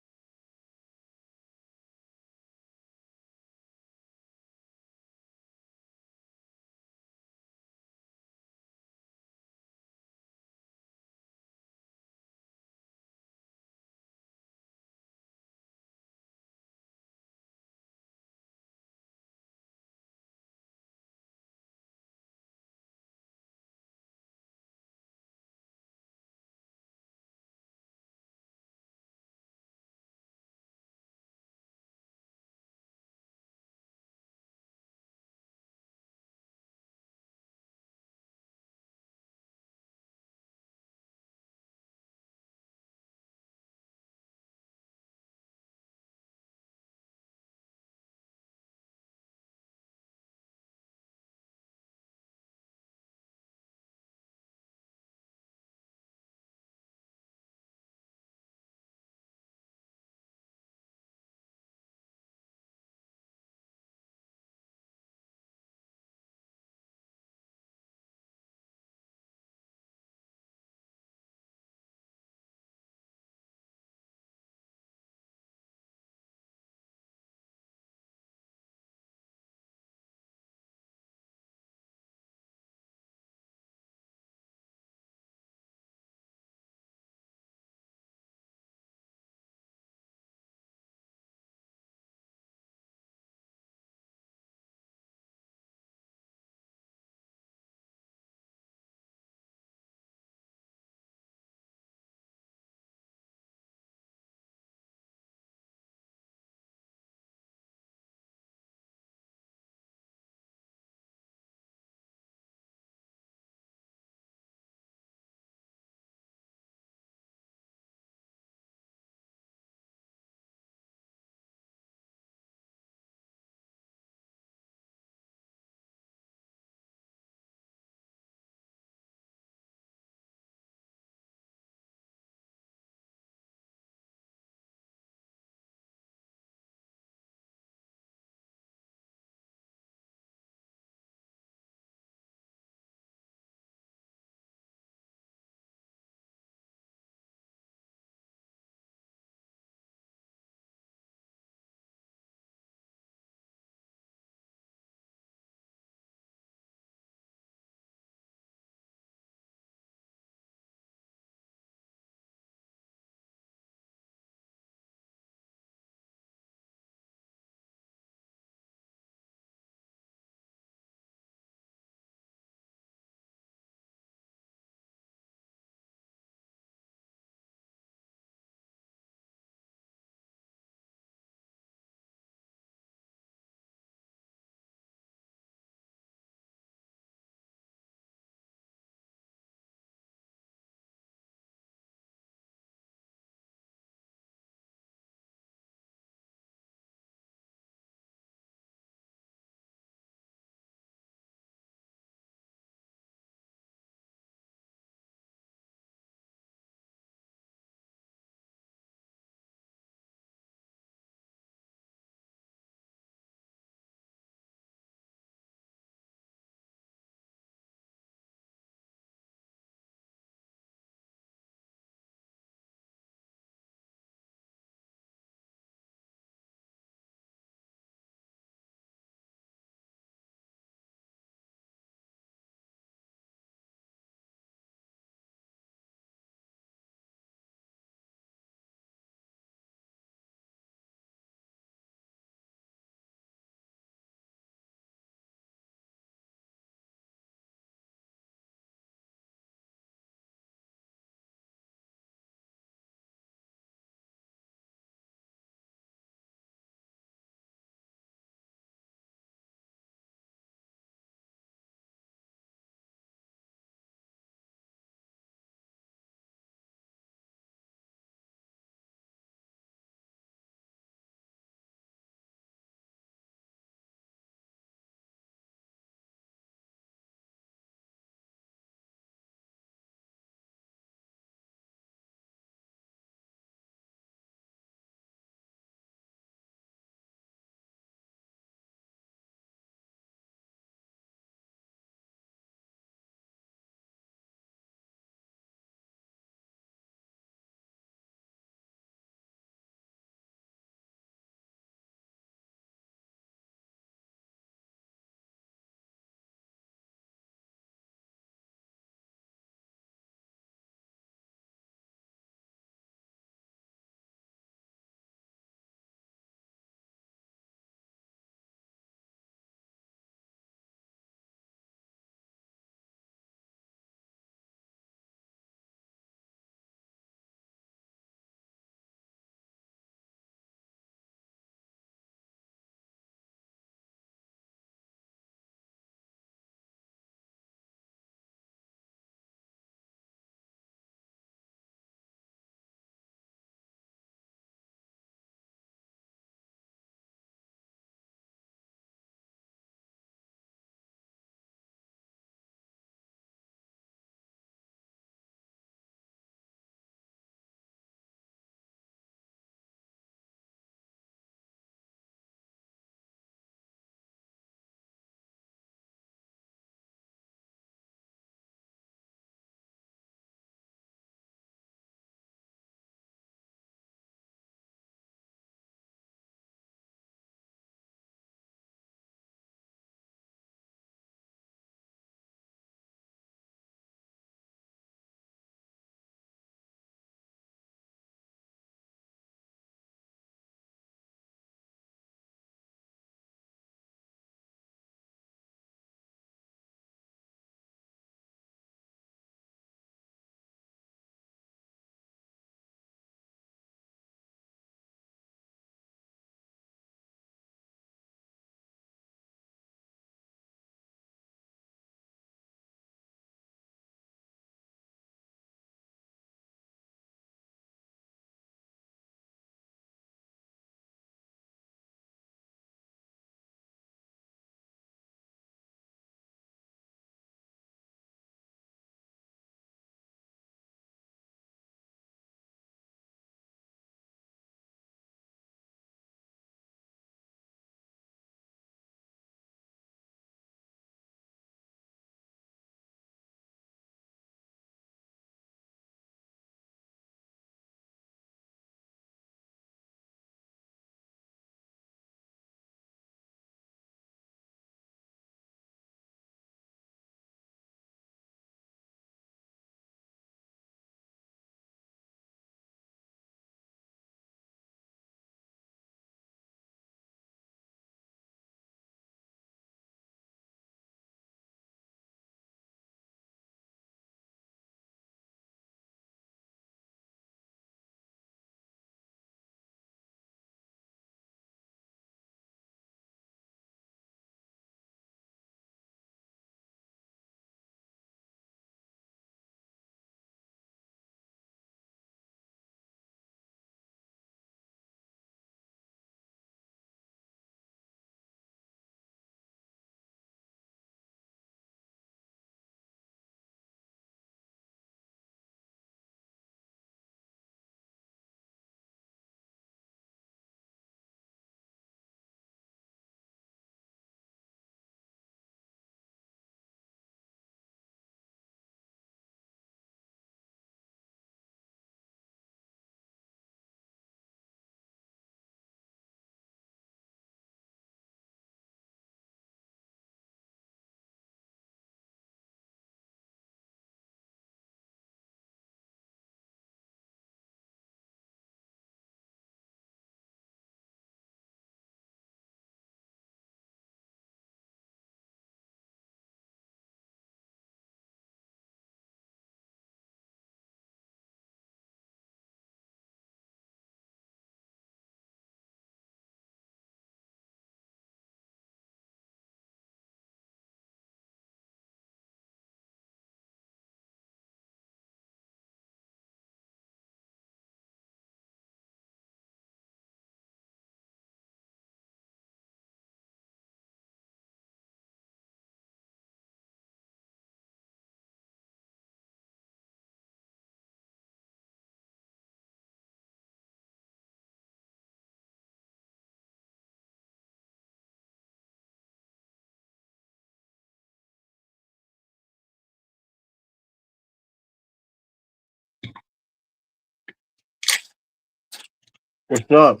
What's up?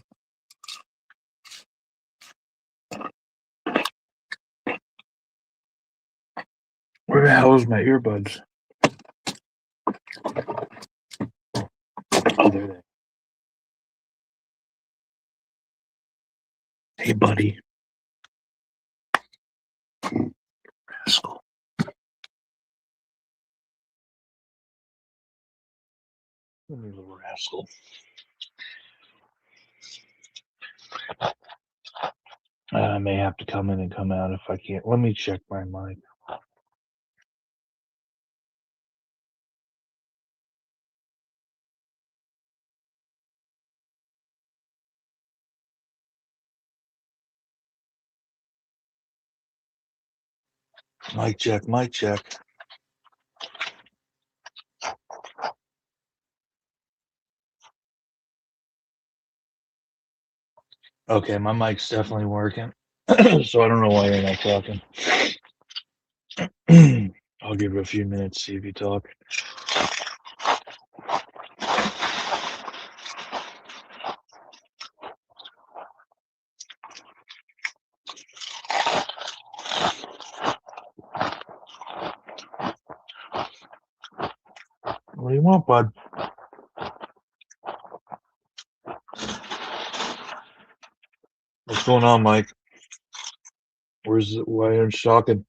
Where the hell is my earbuds? Oh, there they are. Hey, buddy. Rascal. You little rascal. I may have to come in and come out if I can't. Let me check my mic. Mic check, mic check. Okay, my mic's definitely working. So I don't know why you're not talking. I'll give it a few minutes, see if you talk. What do you want, bud? What's going on, Mike? Why aren't you talking?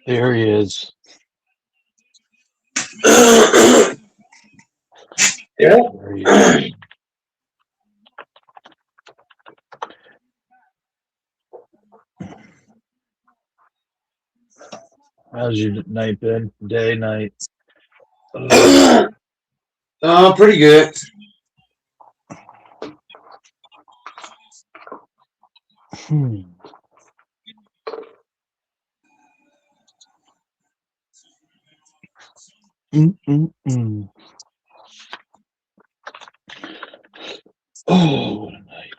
There he is. Yeah. There he is. How's your night been? Day, night? Pretty good. Hmm. Mm-mm-mm. Oh, what a night.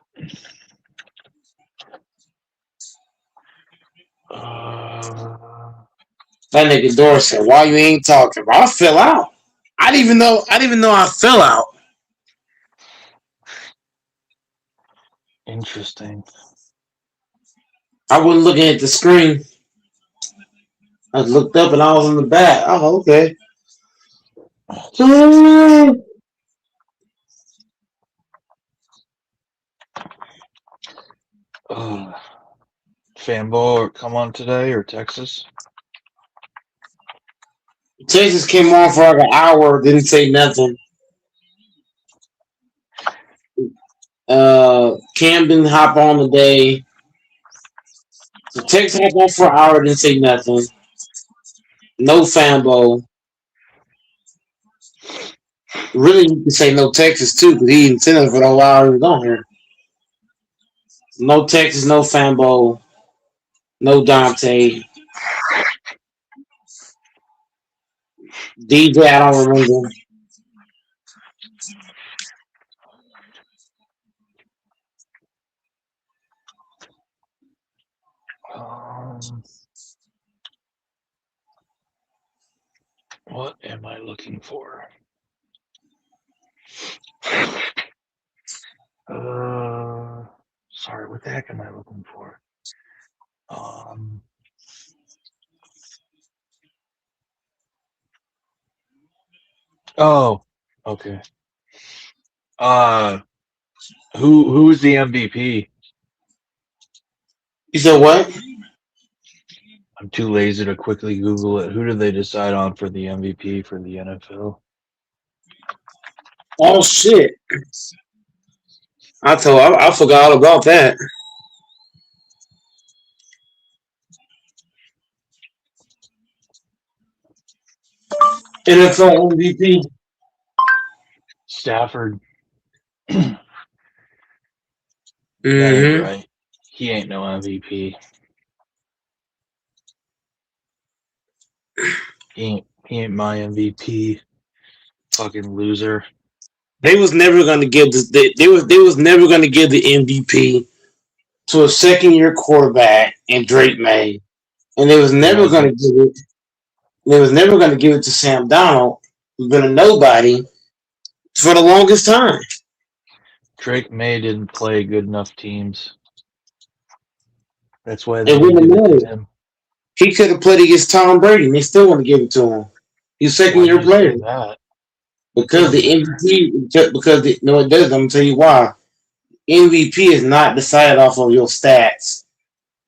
That nigga Dorsey, why you ain't talking? Bro, I fell out. I didn't even know I fell out. Interesting. I wasn't looking at the screen. I looked up and I was in the back. Oh, okay. Fanball come on today or Texas? Texas came on for like an hour, didn't say nothing. Camden hop on today. So Texas hopped on for an hour, didn't say nothing. No Fanbo. Really, you can say no Texas too, because he didn't say nothing for the whole hour he was on here. No Texas, no Fanbo, no Dante. DJ, I don't remember. What am I looking for? Sorry, what the heck am I looking for? Oh, okay. Who is the MVP? You said what? I'm too lazy to quickly Google it. Who did they decide on for the MVP for the NFL? Oh shit! I forgot all about that. NFL MVP. Stafford. Mm-hmm. That ain't right. He ain't no MVP. He ain't my MVP. Fucking loser. They was never gonna give they was never gonna give the MVP to a second year quarterback and Drake May, and they was never gonna give it. They was never gonna give it to Sam Donald, who's been a nobody for the longest time. Drake May didn't play good enough teams. That's why It they wouldn't didn't have give it to mattered. him. He could have played against Tom Brady, and they still want to give it to him. He's a second year player. That? Because the MVP, no, it doesn't. I'm gonna tell you why. MVP is not decided off of your stats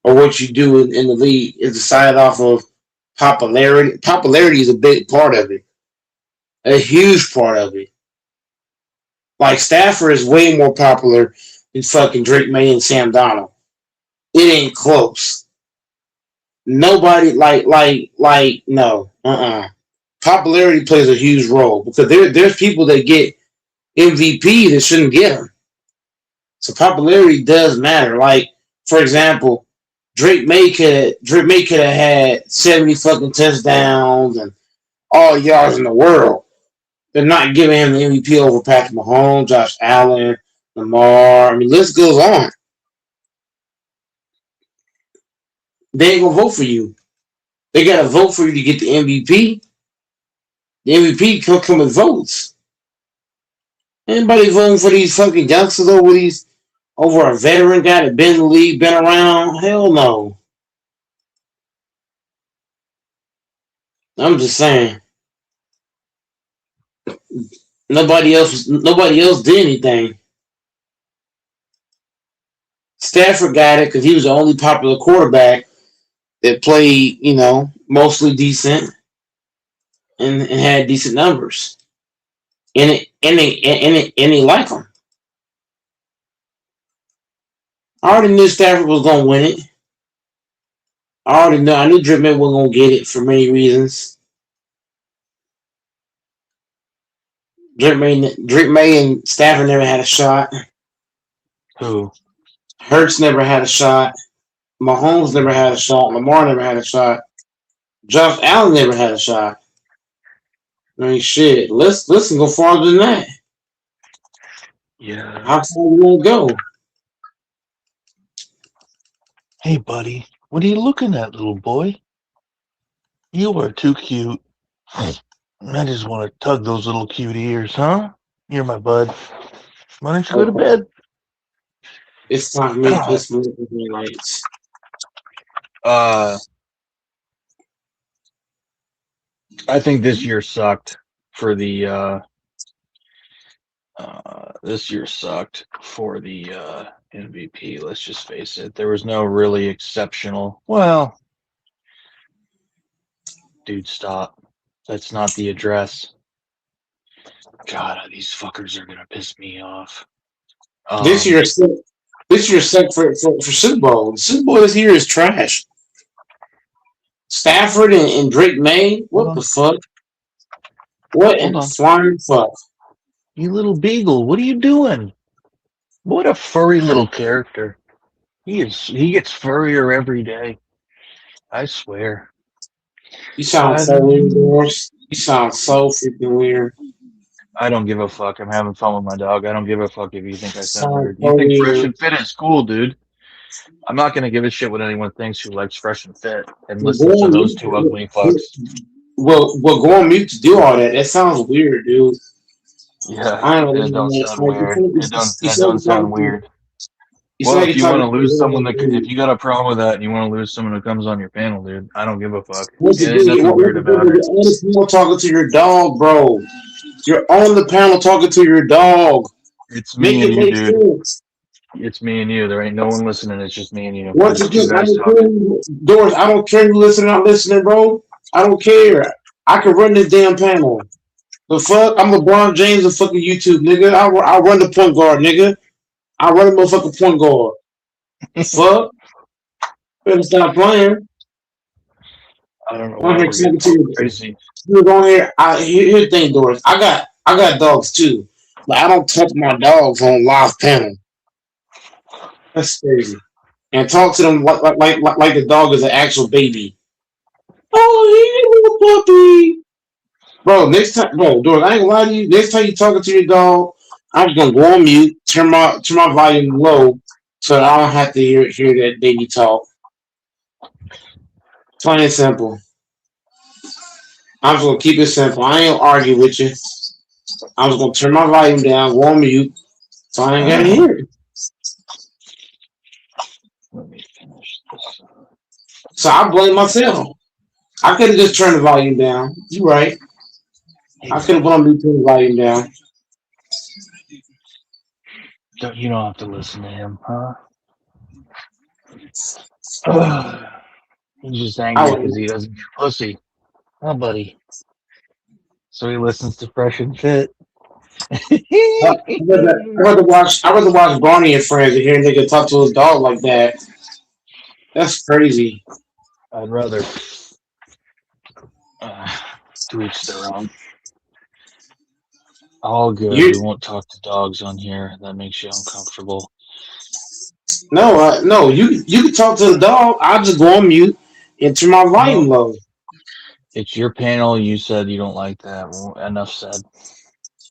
or what you do in the league. It's decided off of popularity. Popularity is a big part of it, a huge part of it. Like Stafford is way more popular than fucking Drake May and Sam Donald. It ain't close. Nobody no. Popularity plays a huge role because there's people that get MVP that shouldn't get them. So popularity does matter. Like, for example, Drake May could have had 70 fucking touchdowns and all yards in the world. They're not giving him the MVP over Patrick Mahomes, Josh Allen, Lamar. I mean, list goes on. They ain't gonna vote for you. They gotta vote for you to get the MVP. The MVP come with votes. Anybody voting for these fucking youngsters over a veteran guy that been in the league, been around? Hell no. I'm just saying. Nobody else did anything. Stafford got it because he was the only popular quarterback that played, mostly decent and had decent numbers. And they like him. I already knew Stafford was gonna win it. I knew Drake May wasn't gonna get it for many reasons. Drake May and Stafford never had a shot. Who? Hurts never had a shot. Mahomes never had a shot. Lamar never had a shot. Josh Allen never had a shot. I mean, shit. Let's go farther than that. Yeah. How far you want to go? Hey, buddy. What are you looking at, little boy? You are too cute. I just want to tug those little cute ears, huh? You're my bud. Why don't you go to bed? It's time for me to put some lights. I think this year sucked for the MVP. Let's just face it. There was no really exceptional. Well, dude, stop. That's not the address. God, these fuckers are gonna piss me off. This year sucked for Super Bowl. The Super Bowl this year is trash. Stafford and Drake May. What the fuck? What in the flying fuck? You little beagle, what are you doing? What a furry little character. He gets furrier every day. I swear. You sound so weird, Doris. You sound so freaking weird. I don't give a fuck. I'm having fun with my dog. I don't give a fuck if you think I sound weird. You think Fresh and Fit is cool, dude. I'm not gonna give a shit what anyone thinks who likes Fresh and Fit and listens to those two ugly fucks. Well, go on mute to do all that. That sounds weird, dude. Yeah, I don't it don't sound weird. It don't sound weird. You Well, sound if you like want to you're lose someone talking- if you got a problem with that and you want to lose someone who comes on your panel, dude, I don't give a fuck. What's the There's nothing weird about it. You're on the panel talking to your dog, bro. You're on the panel talking to your dog. It's me and you, make dude. sense. It's me and you. There ain't no one listening. It's just me and you. Once There's two again, I guys don't talking. care, Doris. I don't care who listening or not listening, bro. I don't care. I can run this damn panel. The fuck? I'm LeBron James of fucking YouTube, nigga. I run the point guard, nigga. I run the motherfucking point guard. The fuck? Better stop playing. I don't know why we're getting crazy. You're going here. Here's the thing, Doris. I got dogs too, but I don't touch my dogs on live panel. That's crazy. And talk to them like the dog is an actual baby. Oh, hey, little puppy. Bro, next time, Doris, I ain't gonna lie to you. Next time you talking to your dog, I'm just gonna go on mute, turn my volume low, so that I don't have to hear that baby talk. Plain and simple. I'm just gonna keep it simple. I ain't gonna argue with you. I'm just gonna turn my volume down, go on mute, so I ain't gotta hear it. Let me finish this. So I blame myself. I could have just turned the volume down. You right. I could have gone to turn the volume down. You don't have to listen to him, huh? He's just angry because he doesn't get pussy. Oh, buddy. So he listens to Fresh and Fit. I'd rather watch Barney and Friends and hear a nigga talk to his dog like that. That's crazy. I'd rather to each their own. All good. We won't talk to dogs on here. That makes you uncomfortable. No, you can talk to the dog. I'll just go on mute and turn my volume low. It's your panel. You said you don't like that. Well, enough said.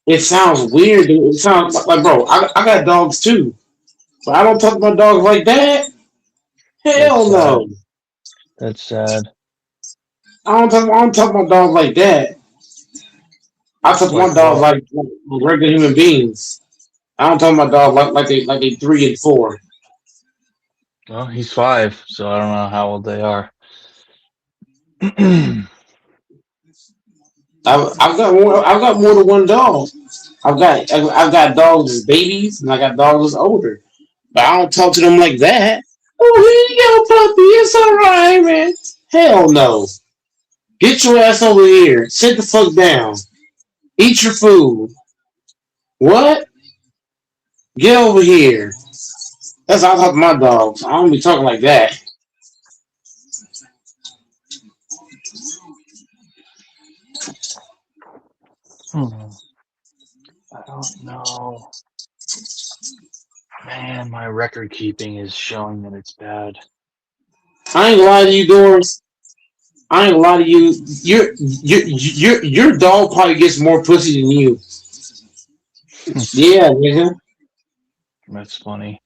It sounds weird, dude. It sounds like, bro, I got dogs too. But I don't talk to my dogs like that. Hell no. That's sad. I don't talk to my dog like that. I talk to my dog like regular human beings. I don't talk to my dog like they 3 and 4. Well, he's 5, so I don't know how old they are. I've got more than one dog. I've got dogs as babies and I got dogs as older. But I don't talk to them like that. Oh, here you go, puppy. It's all right, man. Hell no. Get your ass over here. Sit the fuck down. Eat your food. What? Get over here. That's how I talk to my dogs. I don't be talking like that. I don't know. Man, my record keeping is showing that it's bad. I ain't gonna lie to you, Doris. I ain't gonna lie to you. Your dog probably gets more pussy than you. Yeah, nigga. That's funny.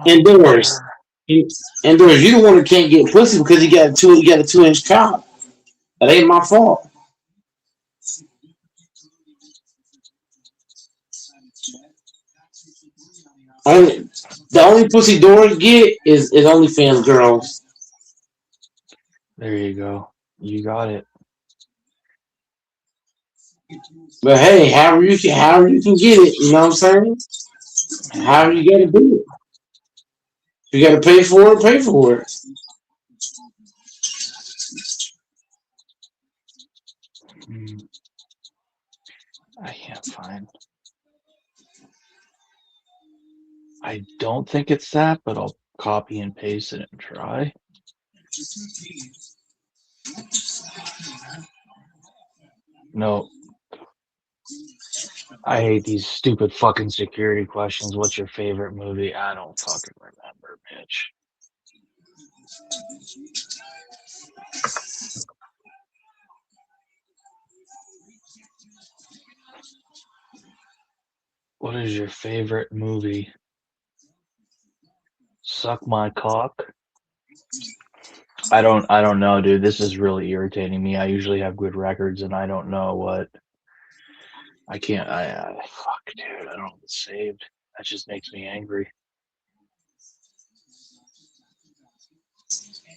And Doris. And Doris, you the one who can't get pussy because you got a 2-inch cock. That ain't my fault. The only pussy Doris get is OnlyFans girls. There you go. You got it. But hey, however you can get it, you know what I'm saying? However you gotta do it. If you gotta pay for it, pay for it. I can't find. I don't think it's that, but I'll copy and paste it and try. No. I hate these stupid fucking security questions. What's your favorite movie? I don't fucking remember, bitch. What is your favorite movie? Suck my cock? I don't know, dude. This is really irritating me. I usually have good records and I don't know what I can't fuck, dude. I don't have it saved. That just makes me angry.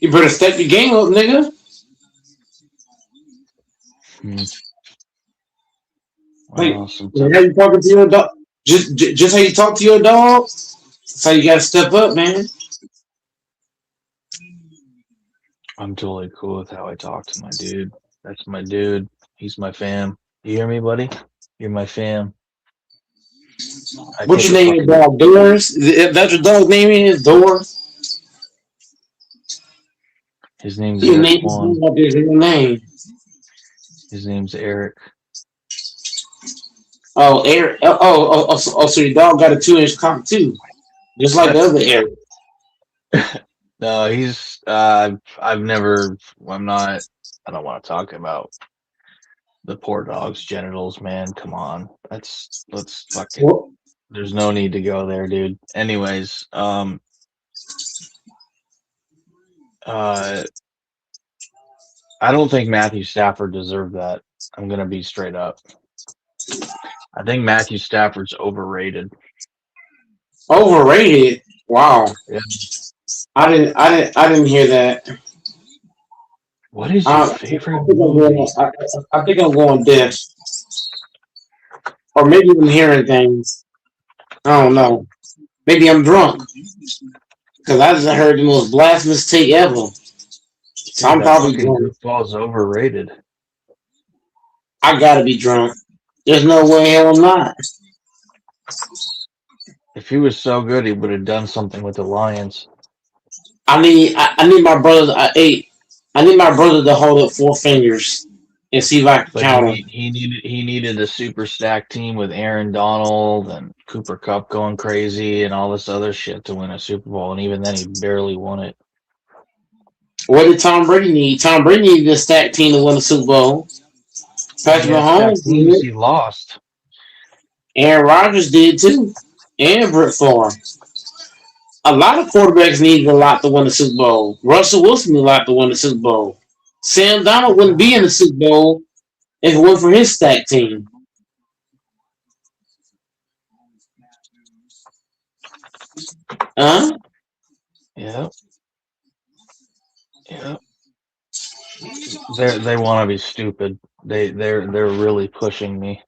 You better step your game up, nigga. Like, how you talking to your dog? Just how you talk to your dog. That's how you gotta step up, man. I'm totally cool with how I talk to my dude. That's my dude. He's my fam. You hear me, buddy? You're my fam. What's your name, your dog? Doris? That's your dog's name is Doris? His name's Your Eric Swan. name. His name's Eric. Oh, Eric. So your dog got a 2-inch cock too, just like the other Eric. No, he's. I've never. I'm not. I don't want to talk about the poor dog's genitals, man. Come on. Let's fucking. What? There's no need to go there, dude. Anyways, I don't think Matthew Stafford deserved that. I'm gonna be straight up. I think Matthew Stafford's overrated. Overrated? Wow. Yeah. I didn't hear that. What is your favorite movie? I think I'm going deaf. Or maybe I'm hearing things. I don't know. Maybe I'm drunk. Because I just heard the most blasphemous take ever. So I'm probably drunk. Goofball's overrated. I gotta be drunk. There's no way hell I'm not. If he was so good, he would have done something with the Lions. I need my brother. I need my brother to hold up 4 fingers and see if I can count them. He needed a super stacked team with Aaron Donald and Cooper Kupp going crazy and all this other shit to win a Super Bowl, and even then he barely won it. What did Tom Brady need? Tom Brady needed a stacked team to win the Super Bowl. Patrick Mahomes did. He lost. Aaron Rodgers did too, and Brett Favre. A lot of quarterbacks needed a lot to win the Super Bowl. Russell Wilson needed a lot to win the Super Bowl. Sam Darnold wouldn't be in the Super Bowl if it weren't for his stacked team. Huh? Yeah. Yeah. They want to be stupid. They're really pushing me,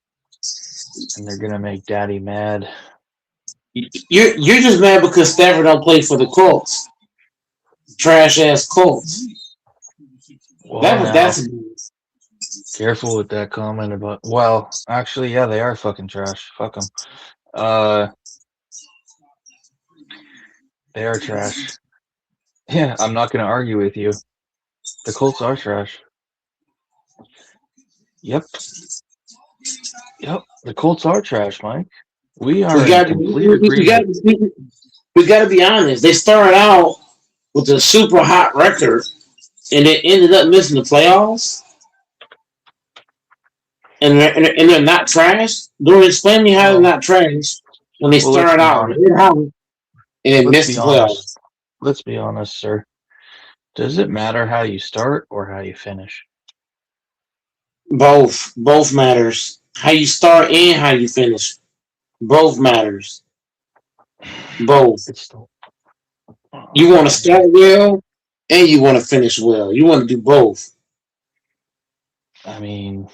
and they're gonna make Daddy mad. You're just mad because Stafford don't play for the Colts. Trash ass Colts. Well, That's careful with that comment about. Well, actually, yeah, they are fucking trash. Fuck them. They are trash. Yeah, I'm not gonna argue with you. The Colts are trash. Yep. The Colts are trash, Mike. We are in complete agreement. we got to be honest. They started out with a super hot record, and they ended up missing the playoffs. And they're not trash. Don't explain me how they're not trash when they started out and they missed the playoffs. Let's be honest, sir. Does it matter how you start or how you finish? Both matters. How you start and how you finish. Both matters. Both. You want to start well and you want to finish well. You want to do both. I mean,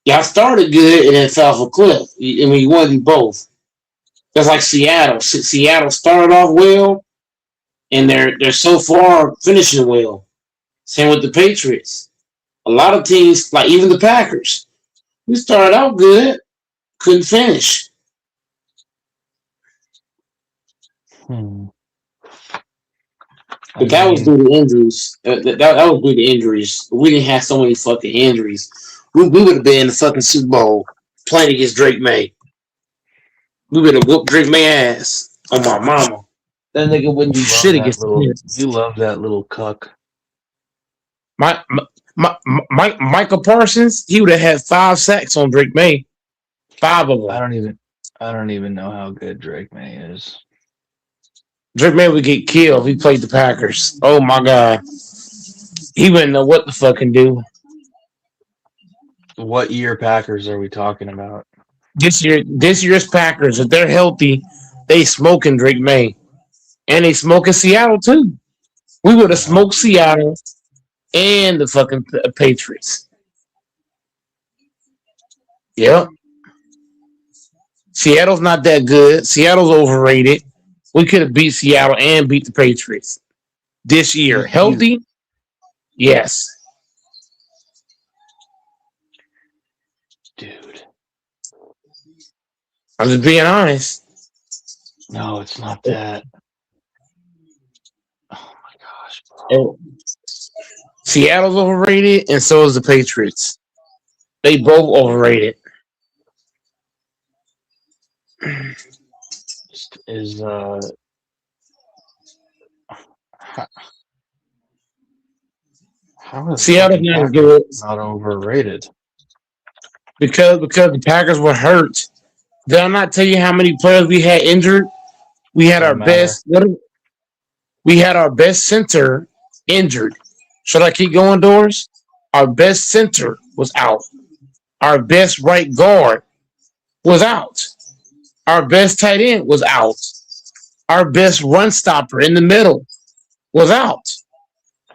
y'all started good and then fell off a cliff. I mean, you want to do both. That's like Seattle. Seattle started off well, and they're so far finishing well. Same with the Patriots. A lot of teams, like even the Packers, we started out good, couldn't finish. But that was due to injuries. That was due to injuries. We didn't have so many fucking injuries. We would have been in the fucking Super Bowl playing against Drake May. We would have whooped Drake May ass on my mama. That nigga wouldn't do shit against You love that little cuck. Michael Parsons, he would have had 5 sacks on Drake May. 5 of them. I don't even know how good Drake May is. Drake May would get killed if he played the Packers. Oh my god. He wouldn't know what the fucking do. What year Packers are we talking about? This year's Packers, if they're healthy, they smoking Drake May. And they smoking Seattle too. We would have smoked Seattle and the fucking Patriots. Yep. Seattle's not that good. Seattle's overrated. We could have beat Seattle and beat the Patriots this year. Healthy? Yes. Dude. I'm just being honest. No, it's not that. Oh my gosh, bro. Oh. Seattle's overrated, and so is the Patriots. They both overrated. Is how is Seattle's not good. Not overrated? Because the Packers were hurt. Did I not tell you how many players we had injured? We had our best. We had our best center injured. Should I keep going, Doors? Our best center was out. Our best right guard was out. Our best tight end was out. Our best run stopper in the middle was out.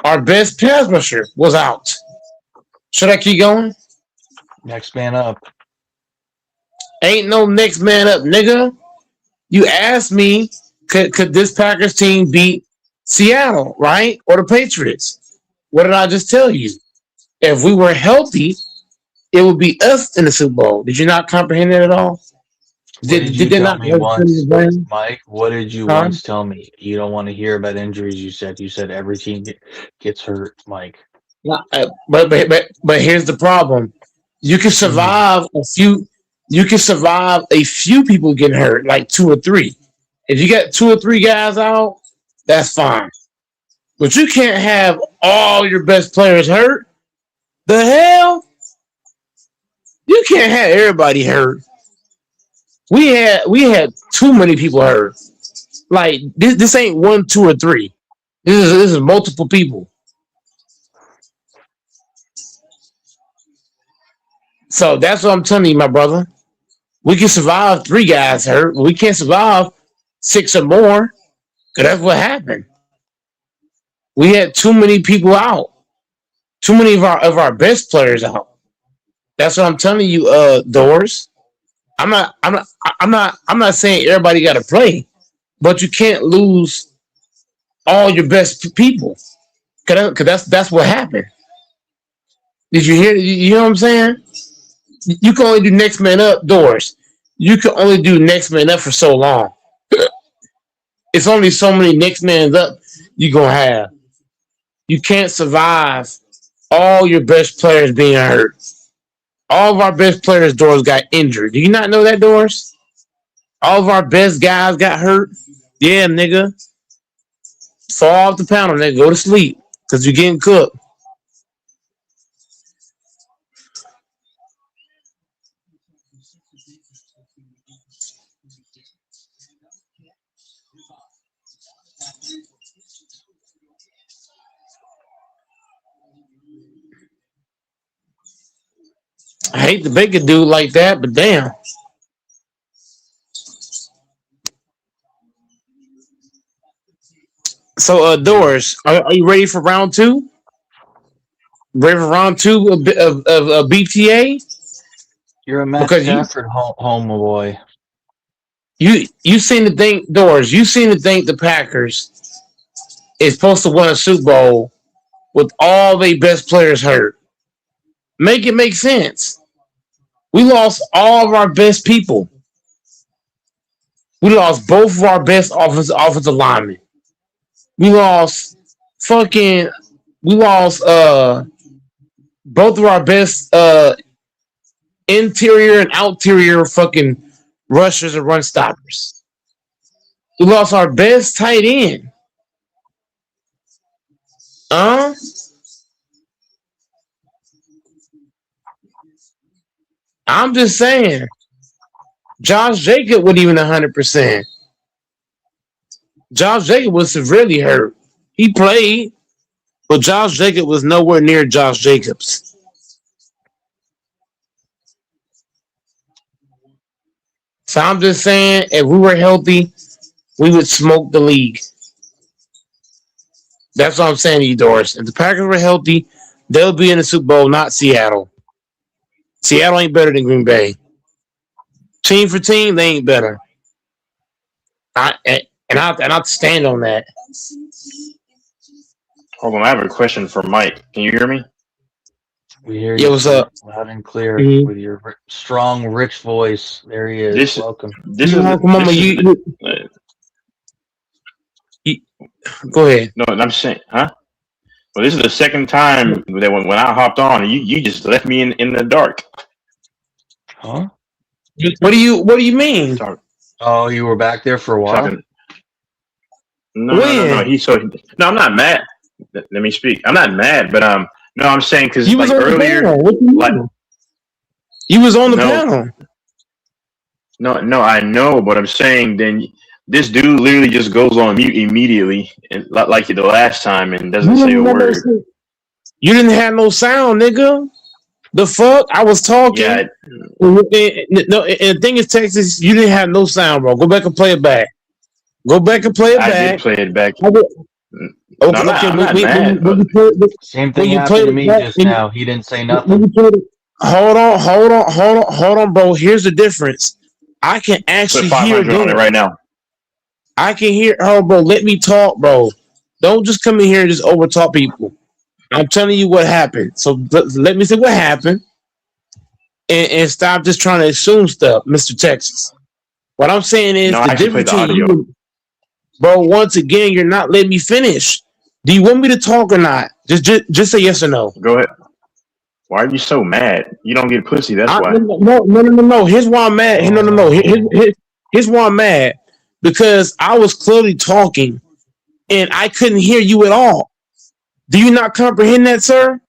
Our best pass rusher was out. Should I keep going? Next man up. Ain't no next man up, nigga. You asked me, could this Packers team beat Seattle, right? Or the Patriots? What did I just tell you? If we were healthy, it would be us in the Super Bowl. Did you not comprehend that at all? Did you tell me once, Mike? What did you once tell me? You don't want to hear about injuries. You said every team gets hurt, Mike. But here's the problem. You can survive a few. You can survive a few people getting hurt, like 2 or 3. If you got 2 or 3 guys out, that's fine. But you can't have all your best players hurt. The hell? You can't have everybody hurt. We had too many people hurt. Like this ain't 1, 2, or 3. This is multiple people. So that's what I'm telling you, my brother. We can survive 3 guys hurt. We can't survive 6 or more. Cause that's what happened. We had too many people out. Too many of our best players out. That's what I'm telling you, Doors. I'm not saying everybody got to play, but you can't lose all your best people. Cause that's what happened. Did you hear? You know what I'm saying? You can only do next man up, Doors. You can only do next man up for so long. It's only so many next man up you gonna have. You can't survive all your best players being hurt. All of our best players, Doors, got injured. Do you not know that, Doors? All of our best guys got hurt. Yeah, nigga. Fall off the panel, nigga. Go to sleep. Because you're getting cooked. I hate to make a dude like that, but damn. So, Doors, are you ready for round two? Ready for round two of BTA? You're a Matt Because Stafford home boy. you seem to think, Doors, you seem to think the Packers is supposed to win a Super Bowl with all their best players hurt. Make it make sense. We lost all of our best people. We lost both of our best offensive linemen. We lost both of our best interior and outerior fucking rushers and run stoppers. We lost our best tight end. I'm just saying. Josh Jacob wasn't even 100%. Josh Jacob was severely hurt. He played, but Josh Jacob was nowhere near Josh Jacobs. So I'm just saying, if we were healthy, we would smoke the league. That's what I'm saying to you, Doris. If the Packers were healthy, they'll be in the Super Bowl, not Seattle. Seattle ain't better than Green Bay. Team for team, they ain't better. I stand on that. Hold on, I have a question for Mike. Can you hear me? We hear Yeah, you what's up? loud and clear Mhm. with your strong, rich voice. There he is. This Welcome. this is Go ahead. No, I'm saying, huh? Well, this is the second time that when I hopped on, you just left me in the dark. Huh? What do you mean? Oh, you were back there for a while? Talking. No. I'm not mad. Let me speak. I'm not mad, but no, I'm saying because You was like on the earlier, panel. What you like mean? You was on the panel. No, I know, but I'm saying then this dude literally just goes on mute immediately, and like the last time, and doesn't say a word. You didn't have no sound, nigga. The fuck? I was talking. Yeah. No, and the thing is, Texas, you didn't have no sound, bro. Go back and play it back. Go back and play it I back. did play it back. Okay, I'm not mad, but- Same thing happened to me just now. He didn't say nothing. Hold on, bro. Here's the difference. I can Put actually 500 hear on it right now. I can hear. Oh, bro, let me talk, bro. Don't just come in here and just over talk people. I'm telling you what happened. So let me say what happened, and stop just trying to assume stuff, Mr. Texas. What I'm saying is No, I the actually played difference the between audio. you, bro. Once again, you're not letting me finish. Do you want me to talk or not? Just say yes or no. Go ahead. Why are you so mad? You don't get pussy. That's why. No. Here's why I'm mad. No. Here's why I'm mad. Because I was clearly talking, and I couldn't hear you at all. Do you not comprehend that, sir?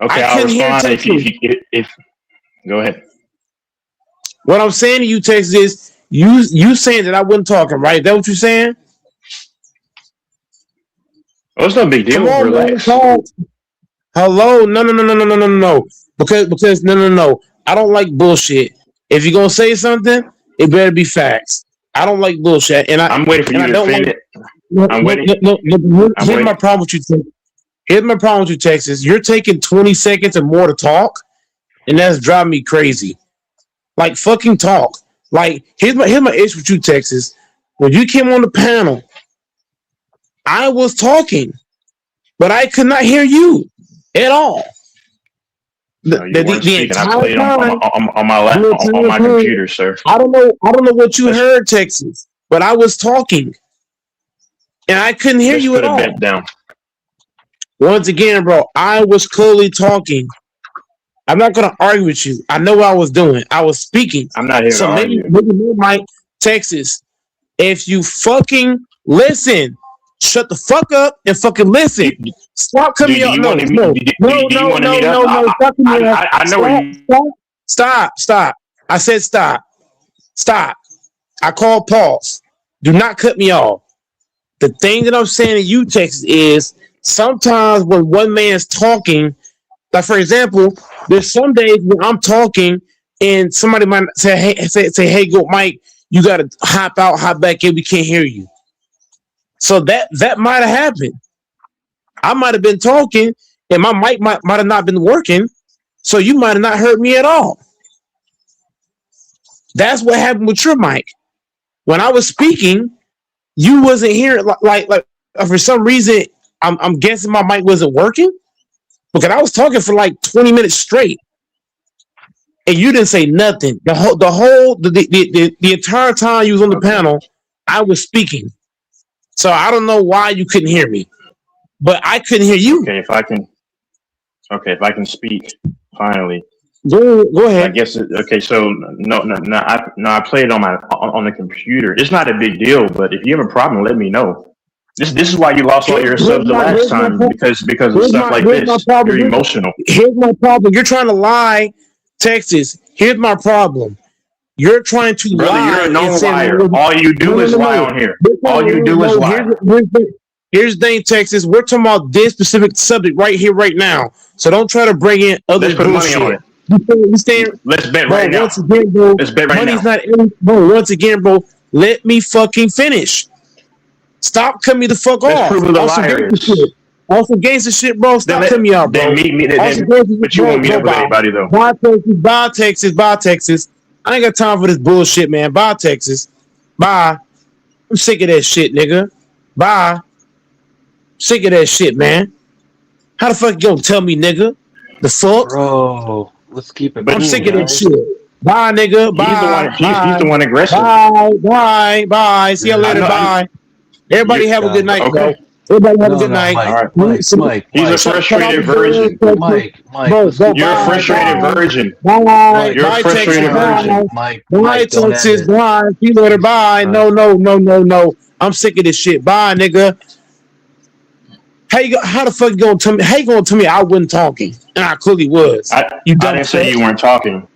Okay, I'll respond if go ahead. What I'm saying to you, Texas, is you saying that I wasn't talking, right? Is that what you're saying? Oh, it's no big deal. Come on, Relax. man. Hello, no. Because no. I don't like bullshit. If you're gonna say something, it better be facts. I don't like bullshit, and I'm waiting for you to defend it. no, I'm no, waiting. no, no, no. I'm Here's my waiting. problem with you. Here's my problem with you, Texas. You're taking 20 seconds or more to talk, and that's driving me crazy. Like fucking talk. Like here's my issue with you, Texas. When you came on the panel, I was talking, but I could not hear you at all. No, you weren't The speaking. I entire played time, on my you were on my telling me, computer, sir. I don't know what you Let's heard, Texas, but I was talking and I couldn't hear let's you at put a all. bet down. Once again, bro, I was clearly talking. I'm not gonna argue with you. I know what I was doing. I was speaking. I'm not here to So maybe argue. you might, Texas, if you fucking listen, shut the fuck up and fucking listen. Stop Do cutting me do off. you No, want to no, do no, you no, want to no, meet up? no, no. Stop cutting me off. I know where you. Stop. I said stop. I called pause. Do not cut me off. The thing that I'm saying to you, Texas, is sometimes when one man's talking, like for example, there's some days when I'm talking and somebody might say, hey, go, Mike, you gotta hop out, hop back in, we can't hear you. So that might have happened. I might have been talking and my mic might have not been working, so you might have not heard me at all. That's what happened with your mic. When I was speaking, you wasn't hearing like for some reason. I'm guessing my mic wasn't working because I was talking for like 20 minutes straight, and you didn't say nothing. The entire time you was on the panel, I was speaking. So I don't know why you couldn't hear me, but I couldn't hear you. Okay, if I can speak finally. Go I ahead. guess okay. So I played on the computer. It's not a big deal, but if you have a problem, let me know. This is why you lost all your subs the last time because of stuff like this. You're emotional. Here's my problem. You're trying to lie, Texas. Here's my problem. You're trying to Brother, lie. you're a known and say, liar. All you do is lie on here. All you do is lie. Here's the thing, Texas. We're talking about this specific subject right here, right now. So don't try to bring in other Let's put money on it. Let's bet right now. Once again, bro, Let's bet right money's now. not bro. Once again, bro, let me fucking finish. Stop cutting me the fuck Let's off. prove who the liar is. Also gangster shit, bro. Stop cutting me out, bro. Then meet me. But you won't meet up with anybody though. Bye, Texas. I ain't got time for this bullshit, man. Bye, Texas. Bye. I'm sick of that shit, nigga. Bye. Sick of that shit, man. How the fuck you gonna tell me, nigga? The fuck? Bro, let's keep it. I'm sick of that shit. Bye, nigga. Bye. He's the one aggressive. Bye. See you later. Bye. Everybody have a good night, bro. Okay. Everybody have a good night. Mike. He's a frustrated virgin. Mike. You're a frustrated virgin. Bye. You're a frustrated virgin. Bye, Texas. Bye. See you later. Bye. No. I'm sick of this shit. Bye, nigga. How the fuck you gonna tell me? How you gonna tell me I wasn't talking? And I clearly was. I didn't say you weren't talking.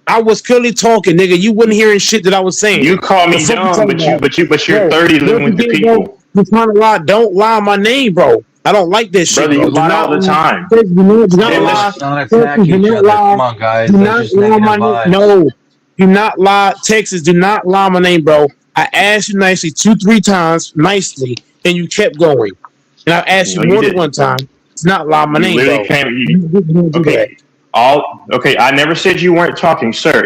I was clearly talking, nigga. You wasn't hearing shit that I was saying. You call me dumb, but you're 30 living with the people. You're trying to lie. Don't lie on my name, bro. I don't like this shit. Brother, you bro. lie all the time. Do not lie. Let's not attack each other. Come on, guys. Do That's not just lie negative my name. vibes. No. Do not lie. Texas, do not lie my name, bro. I asked you nicely 2-3 times, nicely, and you kept going. And I asked you more than one time. It's not lie my name, bro. Okay, I never said you weren't talking, sir.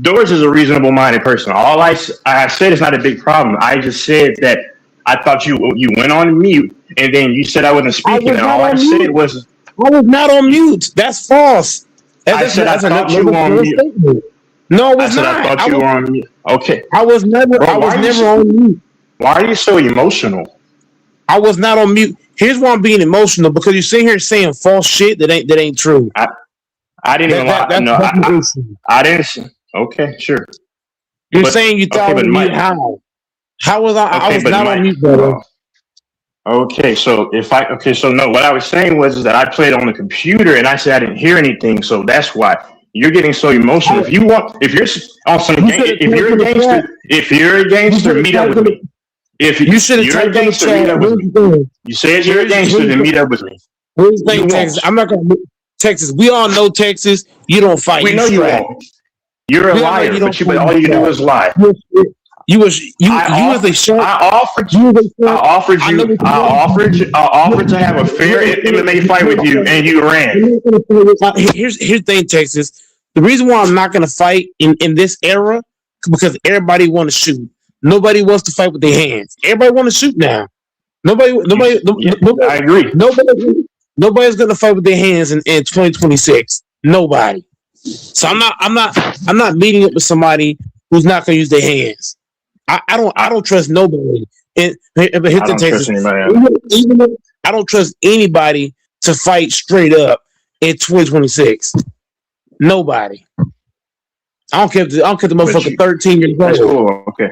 Doors is a reasonable-minded person. All I said is not a big problem. I just said that I thought you went on mute, and then you said I wasn't speaking, and all I said was... I was not on mute. That's false. I said I thought you were on mute. No, it was not. not. I thought you were on mute. Okay. I was never on mute. Why are you so emotional? I was not on mute. Here's why I'm being emotional, because you sit here saying false shit that ain't true. I didn't even lie. No, I didn't. Okay, sure. You're saying you thought on mute. How was I? I was not on mute, brother. Okay, so no. What I was saying was that I played on the computer and I said I didn't hear anything, so that's why you're getting so emotional. If you're on some, if you're a gangster, meet up with me. If you're a gangster, meet up with me. You said you're a gangster, then meet up with me. Here's the thing, Texas. I'm not gonna Texas. We all know Texas. You don't fight. We know you won't. You're a liar, but all you do is lie. You was a shark. I offered You was a I shark. offered I know you. what you I want. offered to have a fair MMA fight with you, and you ran. Here's the thing, Texas. The reason why I'm not gonna fight in this era because everybody want to shoot. Nobody wants to fight with their hands. Everybody want to shoot now. Nobody. I agree. Nobody's gonna fight with their hands in 2026. Nobody. So I'm not meeting up with somebody who's not gonna use their hands. I don't trust nobody. And I don't trust anybody else. I don't trust anybody to fight straight up in 2026. Nobody. I don't care if the motherfucker 13 years old. That's cool. Okay.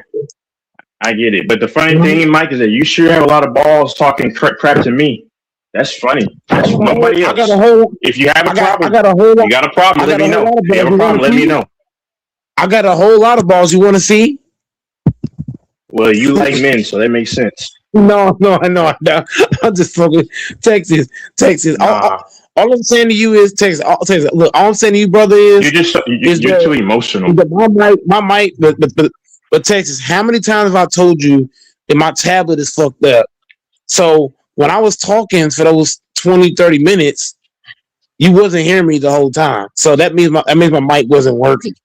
I get it. But the funny thing, Mike, is that you sure have a lot of balls talking crap to me. That's funny. That's nobody else. If you have a problem, you got a problem, let me know. If you have a problem, let me know. I got a whole lot of balls you want to see. Well, you like men, so that makes sense. No. I'm just fucking Texas. Nah. All I'm saying to you is Texas. Look, all I'm saying to you, brother, is you're too emotional. My mic, but Texas. How many times have I told you that my tablet is fucked up? So when I was talking for those 20, 30 minutes, you wasn't hearing me the whole time. So that means my mic wasn't working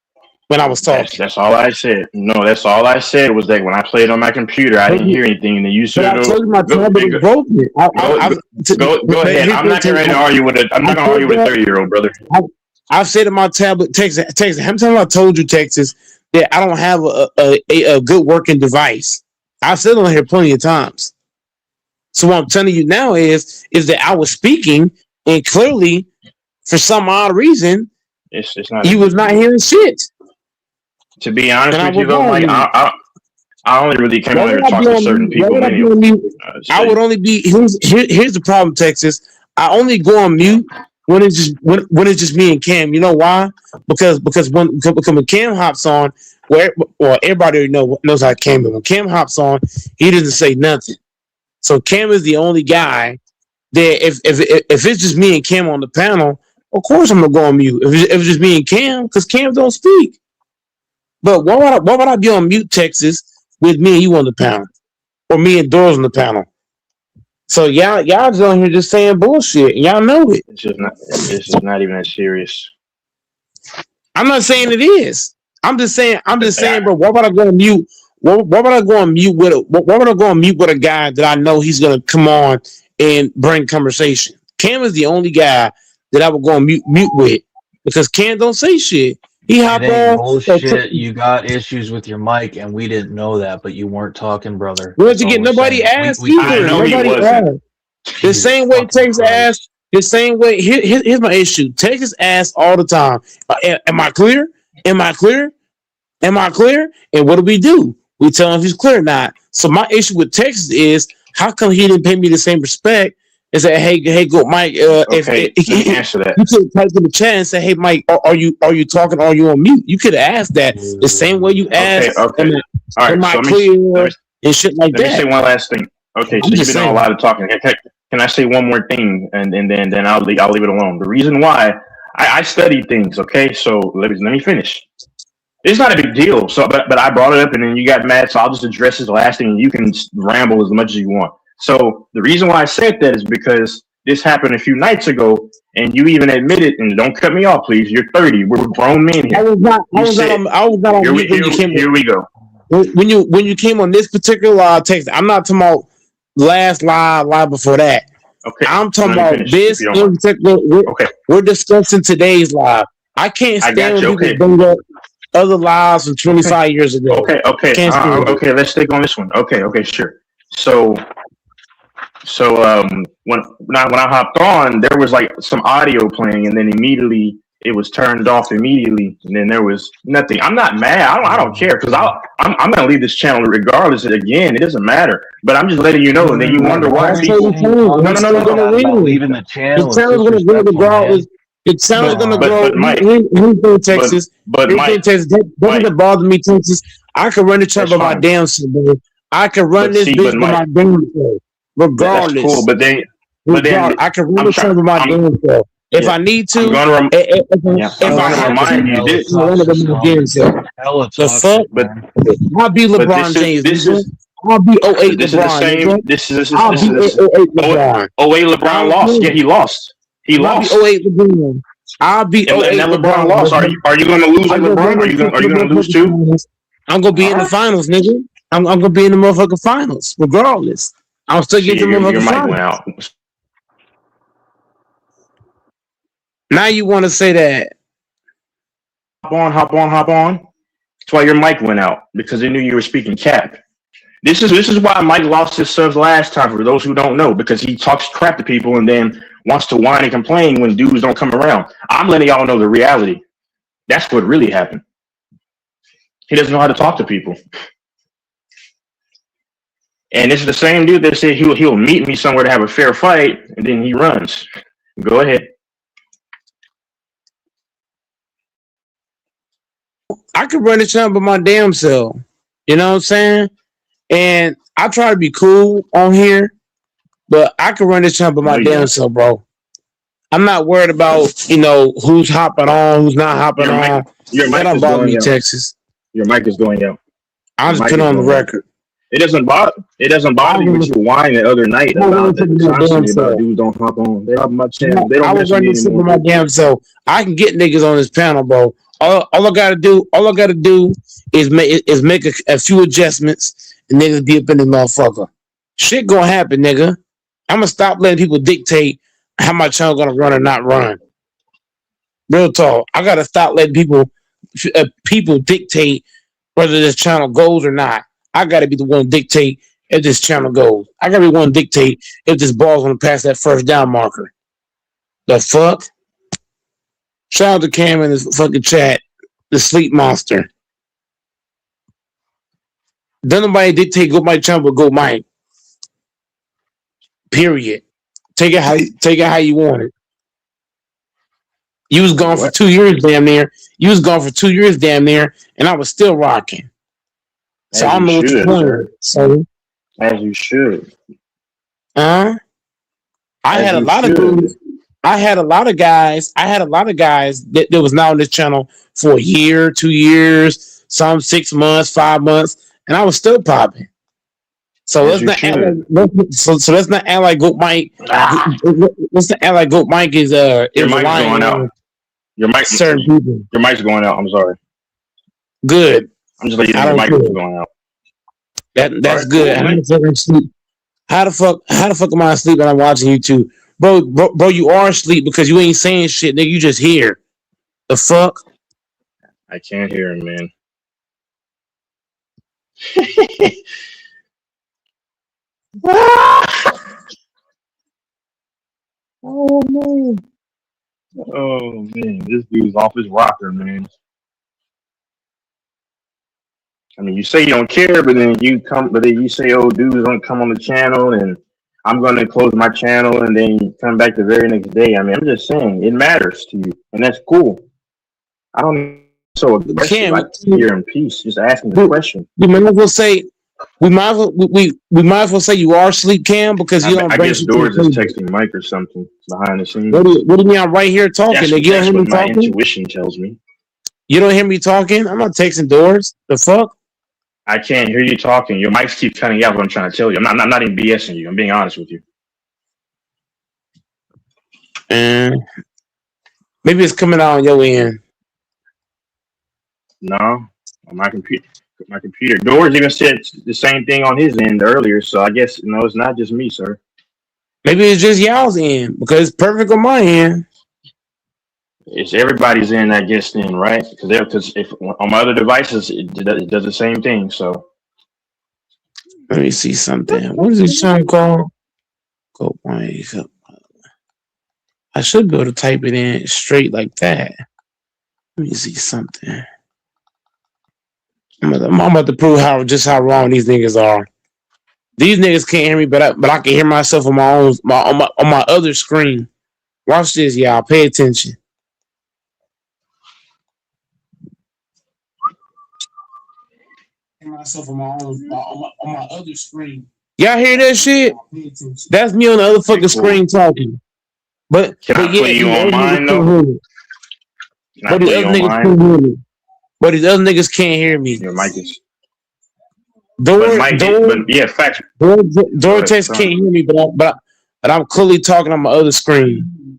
when I was talking. That's all I said. No, that's all I said was that when I played on my computer, I didn't hear anything, and then you said, I told you my tablet is broken. Go ahead. I'm not going to argue with a 30-year-old, brother. I've said to my tablet, Texas. How many times I told you, Texas, that I don't have a good working device? I've said it on here plenty of times. So what I'm telling you now is that I was speaking, and clearly, for some odd reason, it's not. You was not hearing shit. To be honest with you, though, like I only really came on here to talk to certain people. I would only be. Here's the problem, Texas. I only go on mute when it's just me and Cam. You know why? Because when Cam hops on, everybody already knows how Cam is. When Cam hops on, he doesn't say nothing. So Cam is the only guy that if it's just me and Cam on the panel, of course I'm gonna go on mute. If it's just me and Cam, because Cam don't speak. But why would I be on mute, Texas, with me and you on the panel, or me and Doris on the panel? So y'all just on here just saying bullshit, and y'all know it. It's just not even that serious. I'm not saying it is. I'm just saying, bro. Why would I go on mute? Why would I go on mute with a guy that I know he's gonna come on and bring conversation? Cam is the only guy that I would go on mute with because Cam don't say shit. He hop on. Bullshit. You got issues with your mic, and we didn't know that, but you weren't talking, brother. Where'd you get? Nobody asked either. Nobody asked. The same way Texas asked. The same way. Here's my issue. Texas asks all the time. Am I clear? Am I clear? Am I clear? And what do? We tell him if he's clear or not. So my issue with Texas is how come he didn't pay me the same respect as that? Hey, go, Mike. If answer that, you could type in the chat and say, "Hey, Mike, are you talking? Or are you on mute?" You could have asked that the same way you asked. Okay. All right. Am I clear and shit like that? Let me say one last thing. Okay, so you've been doing a lot of talking. Can I say one more thing, and then I'll leave it alone. The reason why I study things. Okay, so let me finish. It's not a big deal. So, but I brought it up, and then you got mad. So I'll just address this last thing, and you can ramble as much as you want. So the reason why I said that is because this happened a few nights ago, and you even admitted. And don't cut me off, please. You're 30. We're grown men here. I was not on mute when you came. Here we go. When you came on this particular text, I'm not talking about last live before that. Okay. I'm talking about this in particular. We're discussing today's live. I can't stand when people bring up other lives from 25 years ago. Okay. Let's stick on this one. Okay, sure. So when I hopped on, there was like some audio playing, and then immediately it was turned off immediately, and then there was nothing. I'm not mad. I don't care because I'm gonna leave this channel regardless. Again, it doesn't matter. But I'm just letting you know, and then you wonder why people. No. Leaving the channel. The channel's gonna grow regardless. The channel's gonna grow. Here's Texas. Texas. That doesn't bother me, Texas. I can run the channel by my damn self, bro. I can run this bitch by my damn self, regardless. That's cool, but then I can run the channel by my damn self. If Yeah. I need I'm to, gonna rem- if yeah, I'm I gonna have to, remind you Hella this, I want to toxic, be my bro. damn self. Hella The fuck? toxic, but man. I'll be but LeBron James, this nigga. is I'll be 08 this is the LeBron, same. nigga. I'll be This is 08 oh LeBron. 08 I LeBron don't lost. Yeah, care. he lost. He I'll be lost. 08 LeBron. I'll be And 08 that LeBron LeBron, lost. nigga. Are you gonna lose like I'm gonna LeBron? bring them to Are the you gonna lose motherfucking too? finals. I'm gonna be in the Alright. finals, nigga. I'm gonna be in the motherfucking finals, regardless. I'm still See, getting the your motherfucking mic went finals. out. Now you want to say that? Hop on. That's why your mic went out because they knew you were speaking cap. This is why Mike lost his subs last time. For those who don't know, because he talks crap to people and then wants to whine and complain when dudes don't come around. I'm letting y'all know the reality. That's what really happened. He doesn't know how to talk to people. And this is the same dude that said he'll meet me somewhere to have a fair fight, and then he runs. Go ahead. I could run the channel by my damn self. You know what I'm saying? And I try to be cool on here, but I can run this channel by No, my you damn don't. self, bro. I'm not worried about, who's hopping on, who's not hopping Your on. That mic don't is bother me, going out. Texas. Your mic is going out. I'll Your just mic put it is on the going out. record. It doesn't bother me, but you whined the other night I about would run this shit by my damn constantly about self. dudes don't hop on. They hop on my channel. They I don't would mess with run me this shit by anymore. my damn self. I can get niggas on this panel, bro. All I gotta do is make a few adjustments and niggas be up in this motherfucker. Shit gonna happen, nigga. I'm gonna stop letting people dictate how my channel gonna run or not run. Real talk. I gotta stop letting people dictate whether this channel goes or not. I gotta be the one to dictate if this channel goes. I gotta be the one to dictate if this ball's gonna pass that first down marker. The fuck? Shout out to Cam in this fucking chat. The sleep monster. Don't nobody dictate go my channel, but go Mike. Period. Take it how you want it. You was gone for 2 years damn near. And I was still rocking. So I don't know what you're playing. So As you should. I had a lot of dudes. I had a lot of guys that was now on this channel for a year, 2 years, some 6 months, 5 months, and I was still popping. So let's not act like Goat Mike. Let's not act like Goat Mike is Your mic's relying going on out. Your certain people. Your mic's going out. I'm sorry. Good. I'm just letting you know your mic is going out. That's Alright, good. cool, How the fuck I'm asleep? How the fuck am I asleep when I'm watching YouTube? Bro, you are asleep because you ain't saying shit, nigga. You just here. The fuck? I can't hear him, man. Oh man, this dude's off his rocker, man. I mean, you say you don't care, but then you say, "Oh, dudes don't come on the channel," and I'm going to close my channel, and then you come back the very next day. I mean, I'm just saying it matters to you, and that's cool. I don't so aggressive. I hear in peace, just asking the question. We might as well say we might as well say you are asleep, Cam, because you don't I bring guess shit to the Doors is table. texting Mike or something behind the scenes. What do you mean I'm right here talking? That's, Nigga, you don't hear me what my talking? intuition tells me. You don't hear me talking? I'm not texting Doors. The fuck? I can't hear you talking. Your mics keep cutting out. What I'm trying to tell you. I'm not even BSing you. I'm being honest with you. And maybe it's coming out on your end. No, on my computer. Doors even said the same thing on his end earlier. So I guess no, it's not just me, sir. Maybe it's just y'all's end because it's perfect on my end. It's everybody's end, I guess. Then, right? Because if on my other devices, it does the same thing. So let me see something. What is this song called? Go Mike. I should be able to type it in straight like that. Let me see something. I'm about to prove how wrong these niggas are. These niggas can't hear me, but I can hear myself on my own on my other screen. Watch this, y'all. Pay attention. Hear myself on my other screen. Y'all hear that shit? That's me on the other fucking screen talking. But Can I yeah, put you these on other niggas mine can't though? hear me. Can I But these put you other on niggas mine? can't hear me. But these other niggas can't hear me. Your mic is. Door Yeah, facts. Text Go can't ahead. hear me, but I'm clearly talking on my other screen.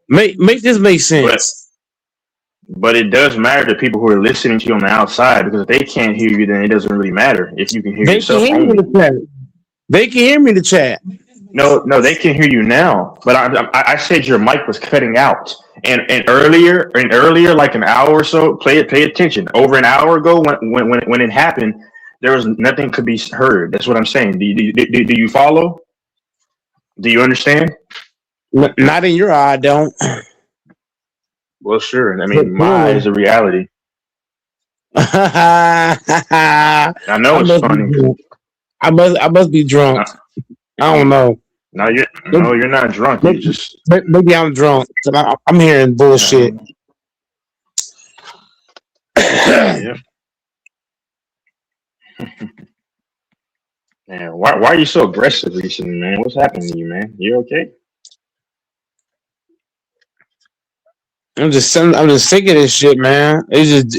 Make this make sense. But it does matter to people who are listening to you on the outside, because if they can't hear you, then it doesn't really matter if you can hear They can yourself hear me in only. the chat. They can hear me in the chat. No, they can hear you now. But I said your mic was cutting out, and earlier, like an hour or so. Pay attention. Over an hour ago, when it happened, there was nothing could be heard. That's what I'm saying. Do you follow? Do you understand? Not in your eye, I don't. Well, sure. I mean, my eye is a reality. I know it's funny. I must be drunk. I don't know. No, you're not drunk. You just maybe I'm drunk. I'm hearing bullshit. Yeah. Man, why are you so aggressive recently, man? What's happening to you, man? You okay? I'm just sick of this shit, man. I'm just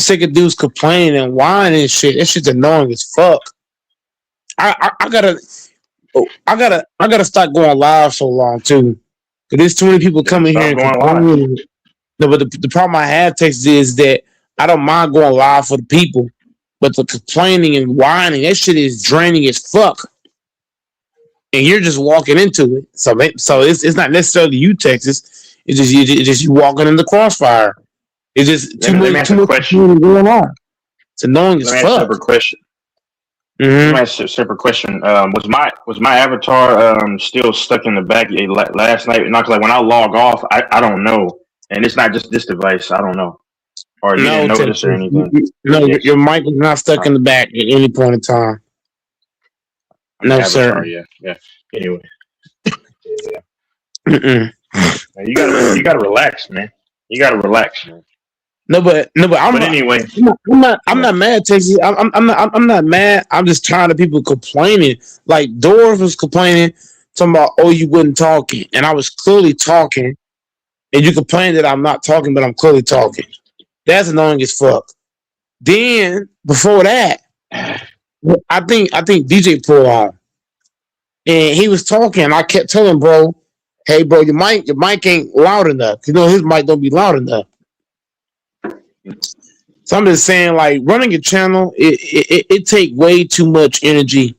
sick of dudes complaining and whining and shit. That shit's annoying as fuck. I gotta start going live so long too. Cause there's too many people coming here and complaining. No, but the problem I have, Texas, is that I don't mind going live for the people, but the complaining and whining, that shit is draining as fuck. And you're just walking into it. So it's not necessarily you, Texas. It's just you walking in the crossfire. It's just too much going on. It's annoying as fuck. Separate question. Let me ask a separate question. Was my avatar still stuck in the back last night? Not like when I log off, I don't know, and it's not just this device. I don't know, or you didn't notice Texas, or anything. Your mic was not stuck in the back at any point in time. No, sir. Yeah. Anyway, yeah. You gotta relax, man. You gotta relax, man. No, but anyway, I'm not mad, Texas. I'm not mad. I'm just tired of people complaining. Like Doris was complaining, talking about, oh, you wasn't talking, and I was clearly talking, and you complain that I'm not talking, but I'm clearly talking. That's annoying as fuck. Then before that, I think DJ pulled on, and he was talking. I kept telling bro, hey bro, your mic ain't loud enough. You know his mic don't be loud enough. So I'm just saying, like, running a channel, it take way too much energy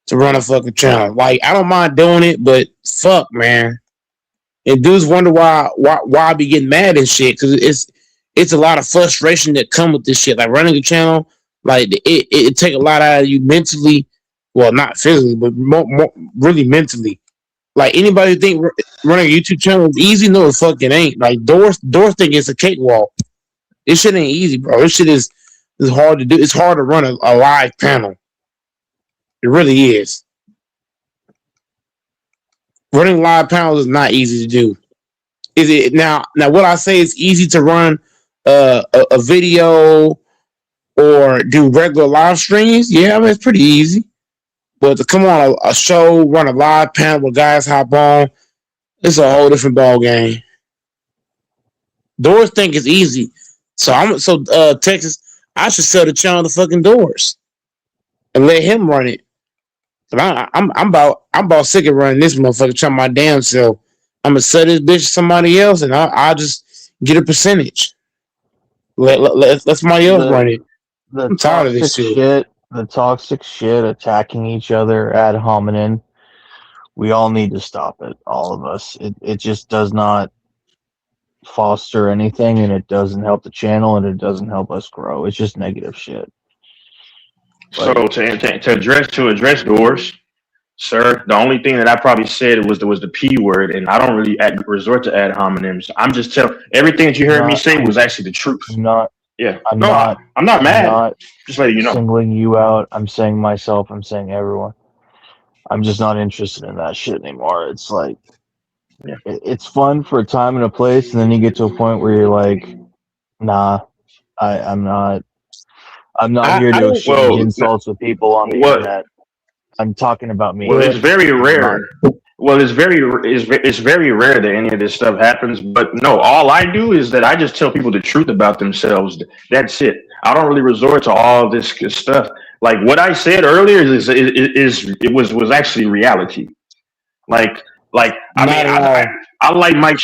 to run a fucking channel. Like, I don't mind doing it, but fuck, man. And dudes wonder why I be getting mad and shit, because it's a lot of frustration that come with this shit. Like running a channel, like it take a lot out of you mentally. Well, not physically, but more really mentally. Like anybody who think running a YouTube channel is easy, no, it fucking ain't. Like Doors think it's a cakewalk. This shit ain't easy, bro. This shit is hard to do. It's hard to run a live panel. It really is. Running live panels is not easy to do. Is it now? What I say is easy to run a video or do regular live streams. Yeah, I mean it's pretty easy. But to come on a show, run a live panel where guys hop on, it's a whole different ball game. Doors think it's easy. So Texas, I should sell the channel to fucking Doors and let him run it. But I'm about sick of running this motherfucker trying my damn self. I'm gonna sell this bitch to somebody else and I'll just get a percentage. Let somebody else run it. I'm tired of this shit. The toxic shit, attacking each other ad hominem. We all need to stop it. All of us. It just does not foster anything, and it doesn't help the channel, and it doesn't help us grow. It's just negative shit. So to address Doors, sir, the only thing that I probably said was the P word, and I don't really resort to ad hominems. I'm just telling everything that you heard me say was actually the truth. I'm not mad. I'm not just letting you know. Singling you out. I'm saying myself. I'm saying everyone. I'm just not interested in that shit anymore. It's like, it's fun for a time and a place, and then you get to a point where you're like, nah, I'm not here to exchange insults with people on the internet. I'm talking about me. Well, it's very Not rare. Well, it's very rare that any of this stuff happens. But no, all I do is that I just tell people the truth about themselves. That's it. I don't really resort to all this stuff. Like what I said earlier is was actually reality. Like I Not mean at all. I like Mike.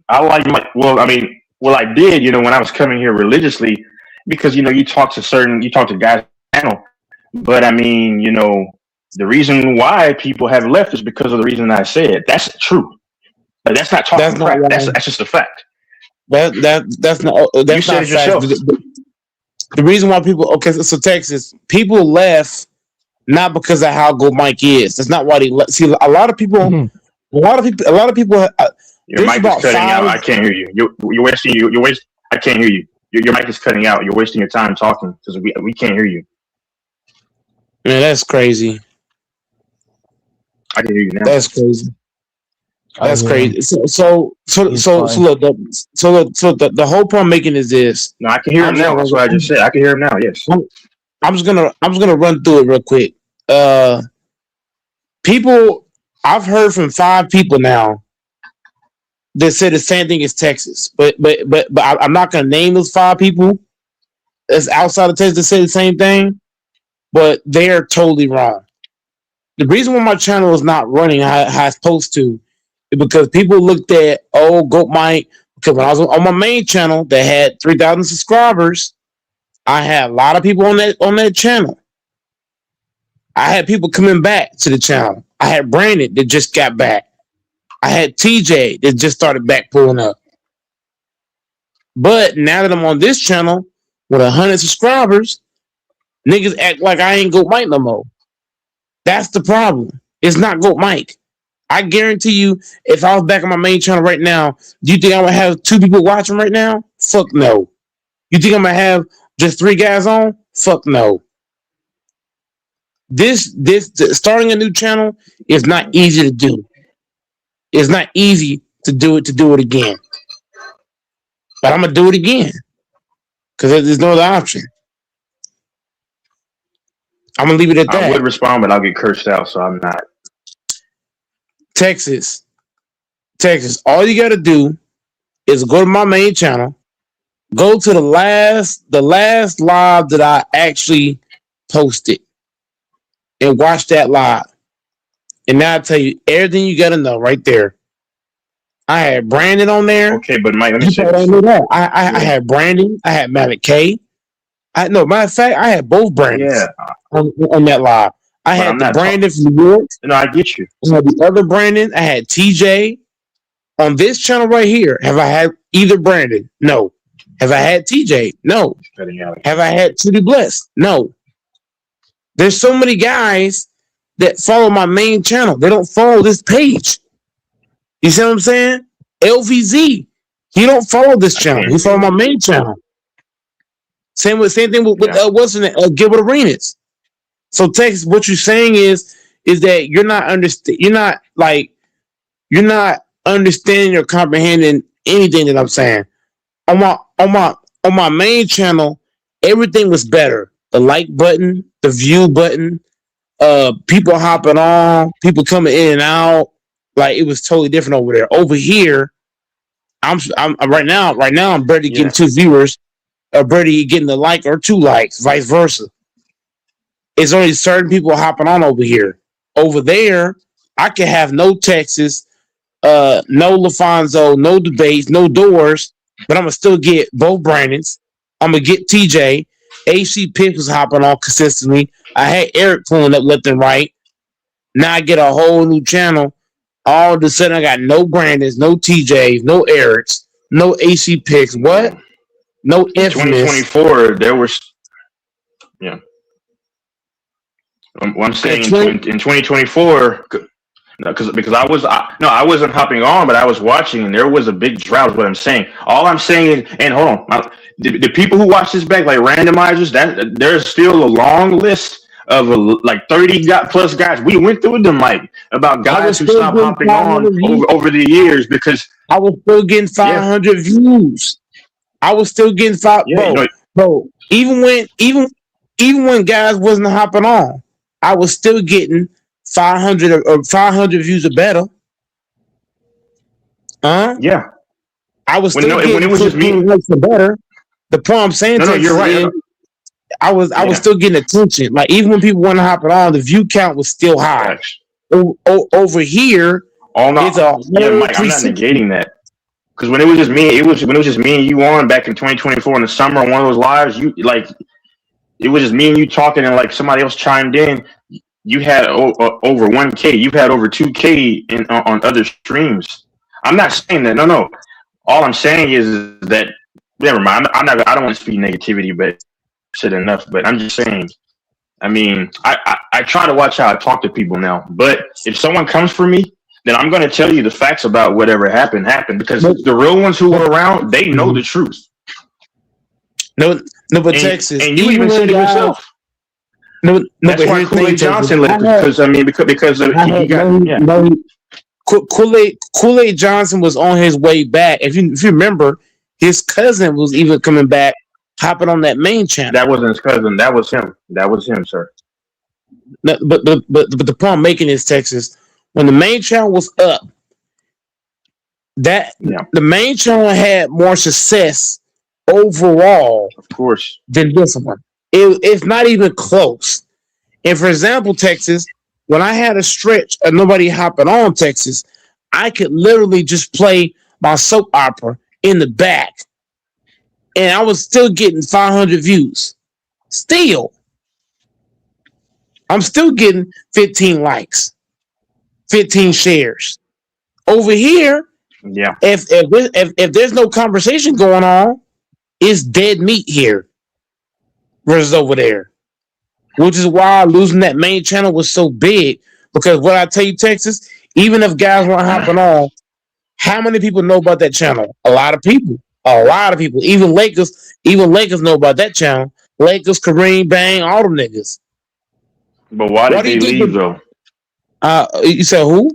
I like Mike. Well, I mean, well, I did. You know, when I was coming here religiously, because you know you talk to guys on the channel. But I mean, you know, the reason why people have left is because of the reason I said. That's true. But that's not That's talking not crap. why. That's just a fact. That's not You that's said not it fact. yourself. The reason why people so Texas people left not because of how good Mike is. That's not why they left. See, a lot of people. Your There's mic is about cutting out. I five. can't hear you. You're wasting. You're wasting. I can't hear you. Your mic is cutting out. You're wasting your time talking because we can't hear you. Man, that's crazy. I can hear you now. That's crazy. I That's hear him. crazy. So He's fine. look. The whole point I'm making is this. No, I can hear him now. That's what I just said. I can hear him now. Yes. I'm just gonna run through it real quick. People, I've heard from 5 people now that said the same thing as Texas, but I'm not gonna name those 5 people that's outside of Texas that say the same thing, but they are totally wrong. The reason why my channel is not running how it's supposed to is because people looked at Goat Mike, because when I was on my main channel that had 3,000 subscribers, I had a lot of people on that channel. I had people coming back to the channel. I had Brandon that just got back. I had TJ that just started back pulling up. But now that I'm on this channel with 100 subscribers, niggas act like I ain't Goat Mike no more. That's the problem. It's not Goat Mike. I guarantee you, if I was back on my main channel right now, do you think I would have 2 people watching right now? Fuck no. You think I'm gonna have just 3 guys on? Fuck no. This starting a new channel is not easy to do. It's not easy to do it again. But I'm gonna do it again because there's no other option. I'm gonna leave it at I that. would respond, but I'll get cursed out, so I'm not. Texas. All you gotta do is go to my main channel, go to the last live that I actually posted, and watch that live. And now I tell you everything you gotta know right there. I had Brandon on there. Okay, but Mike, let me You say probably this. knew that. I had Brandon. I had Malik K. Matter of fact, I had both Brandons Yeah, on that live. I but had I'm the not. Brandon from New York. No, I get you. I had the other Brandon. I had TJ. On this channel right here, have I had either Brandon? No. Have I had TJ? No. Cutting out. Have I had Trudy Bless? No. There's so many guys that follow my main channel. They don't follow this page. You see what I'm saying? LVZ. He don't follow this channel. He follow my main channel. Same thing with what's in it, Gilbert Arenas. So Texas, what you're saying is that you're not understanding or comprehending anything that I'm saying. On my main channel, everything was better. The like button, the view button, people hopping on, people coming in and out. Like it was totally different over there. Over here, I'm right now I'm barely getting 2 viewers, or barely getting a like or 2 likes, vice versa. It's only certain people hopping on over here. Over there, I can have no Texas, no LaFonso, no debates, no doors, but I'm gonna still get both Brandons. I'm gonna get TJ. AC Pick was hopping on consistently. I had Eric pulling up left and right. Now I get a whole new channel. All of a sudden, I got no Brandons, no TJs, no Erics, no AC Picks. What? No In Infamous. 2024, there was. Yeah. What I'm saying in 2024, because I wasn't hopping on, but I was watching, and there was a big drought. Is what I'm saying. All I'm saying is, and hold on, the people who watch this back, like randomizers, that there's still a long list of like 30 plus guys. We went through them, Mike, about guys who stopped hopping on over the years because I was still getting 500 views. I was still getting bro. Even when guys wasn't hopping on, I was still getting 500 or 500 views or better. Yeah. I was When still when getting it was just me. 15 likes or better. The point I'm saying, No, Texas, you're right. is I was Yeah. still getting attention. Like even when people want to hop it on, the view count was still high. Over here, Oh no, it's a yeah, whole Mike. I'm not 360. negating that. Because when it was just me, when it was just me and you on back in 2024 in the summer on one of those lives, you like it was just me and you talking and like somebody else chimed in. You had over 1K. You've had over 2K on other streams. I'm not saying that. No. All I'm saying is that never mind. I'm not. I don't want to speak negativity, but said enough. But I'm just saying. I mean, I try to watch how I talk to people now. But if someone comes for me, then I'm going to tell you the facts about whatever happened because the real ones who were around, they know the truth. No, but Texas, and you even said it yourself. No, That's but why here's the Kool-Aid thing, Johnson Texas. left because he got Kool-Aid Johnson was on his way back. If you remember, his cousin was even coming back, hopping on that main channel. That wasn't his cousin. That was him. That was him, sir. No, but the point I'm making is, Texas, when the main channel was up, the main channel had more success overall, of course, than this one. It's not even close. And for example, Texas, when I had a stretch of nobody hopping on Texas, I could literally just play my soap opera in the back, and I was still getting 500 views. Still, I'm still getting 15 likes, 15 shares. Over here, yeah. If there's no conversation going on, it's dead meat here versus over there, which is why losing that main channel was so big. Because what I tell you, Texas, even if guys weren't hopping on, how many people know about that channel? A lot of people. Even Lakers know about that channel. Lakers, Kareem, Bang, all them niggas. But why did they leave though? You said who?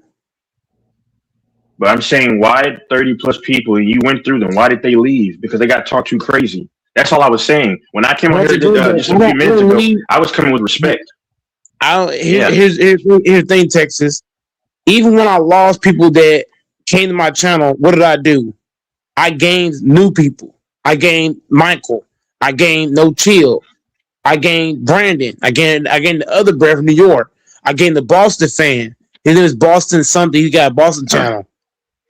But I'm saying, why 30 plus people? You went through them. Why did they leave? Because they got talked too crazy. That's all I was saying. When I came on here just a few minutes ago, I was coming with respect. Here's the thing, Texas. Even when I lost people that came to my channel, what did I do? I gained new people. I gained Michael. I gained No Chill. I gained Brandon. I gained the other brother from New York. I gained the Boston fan. His name is Boston something. He got a Boston channel.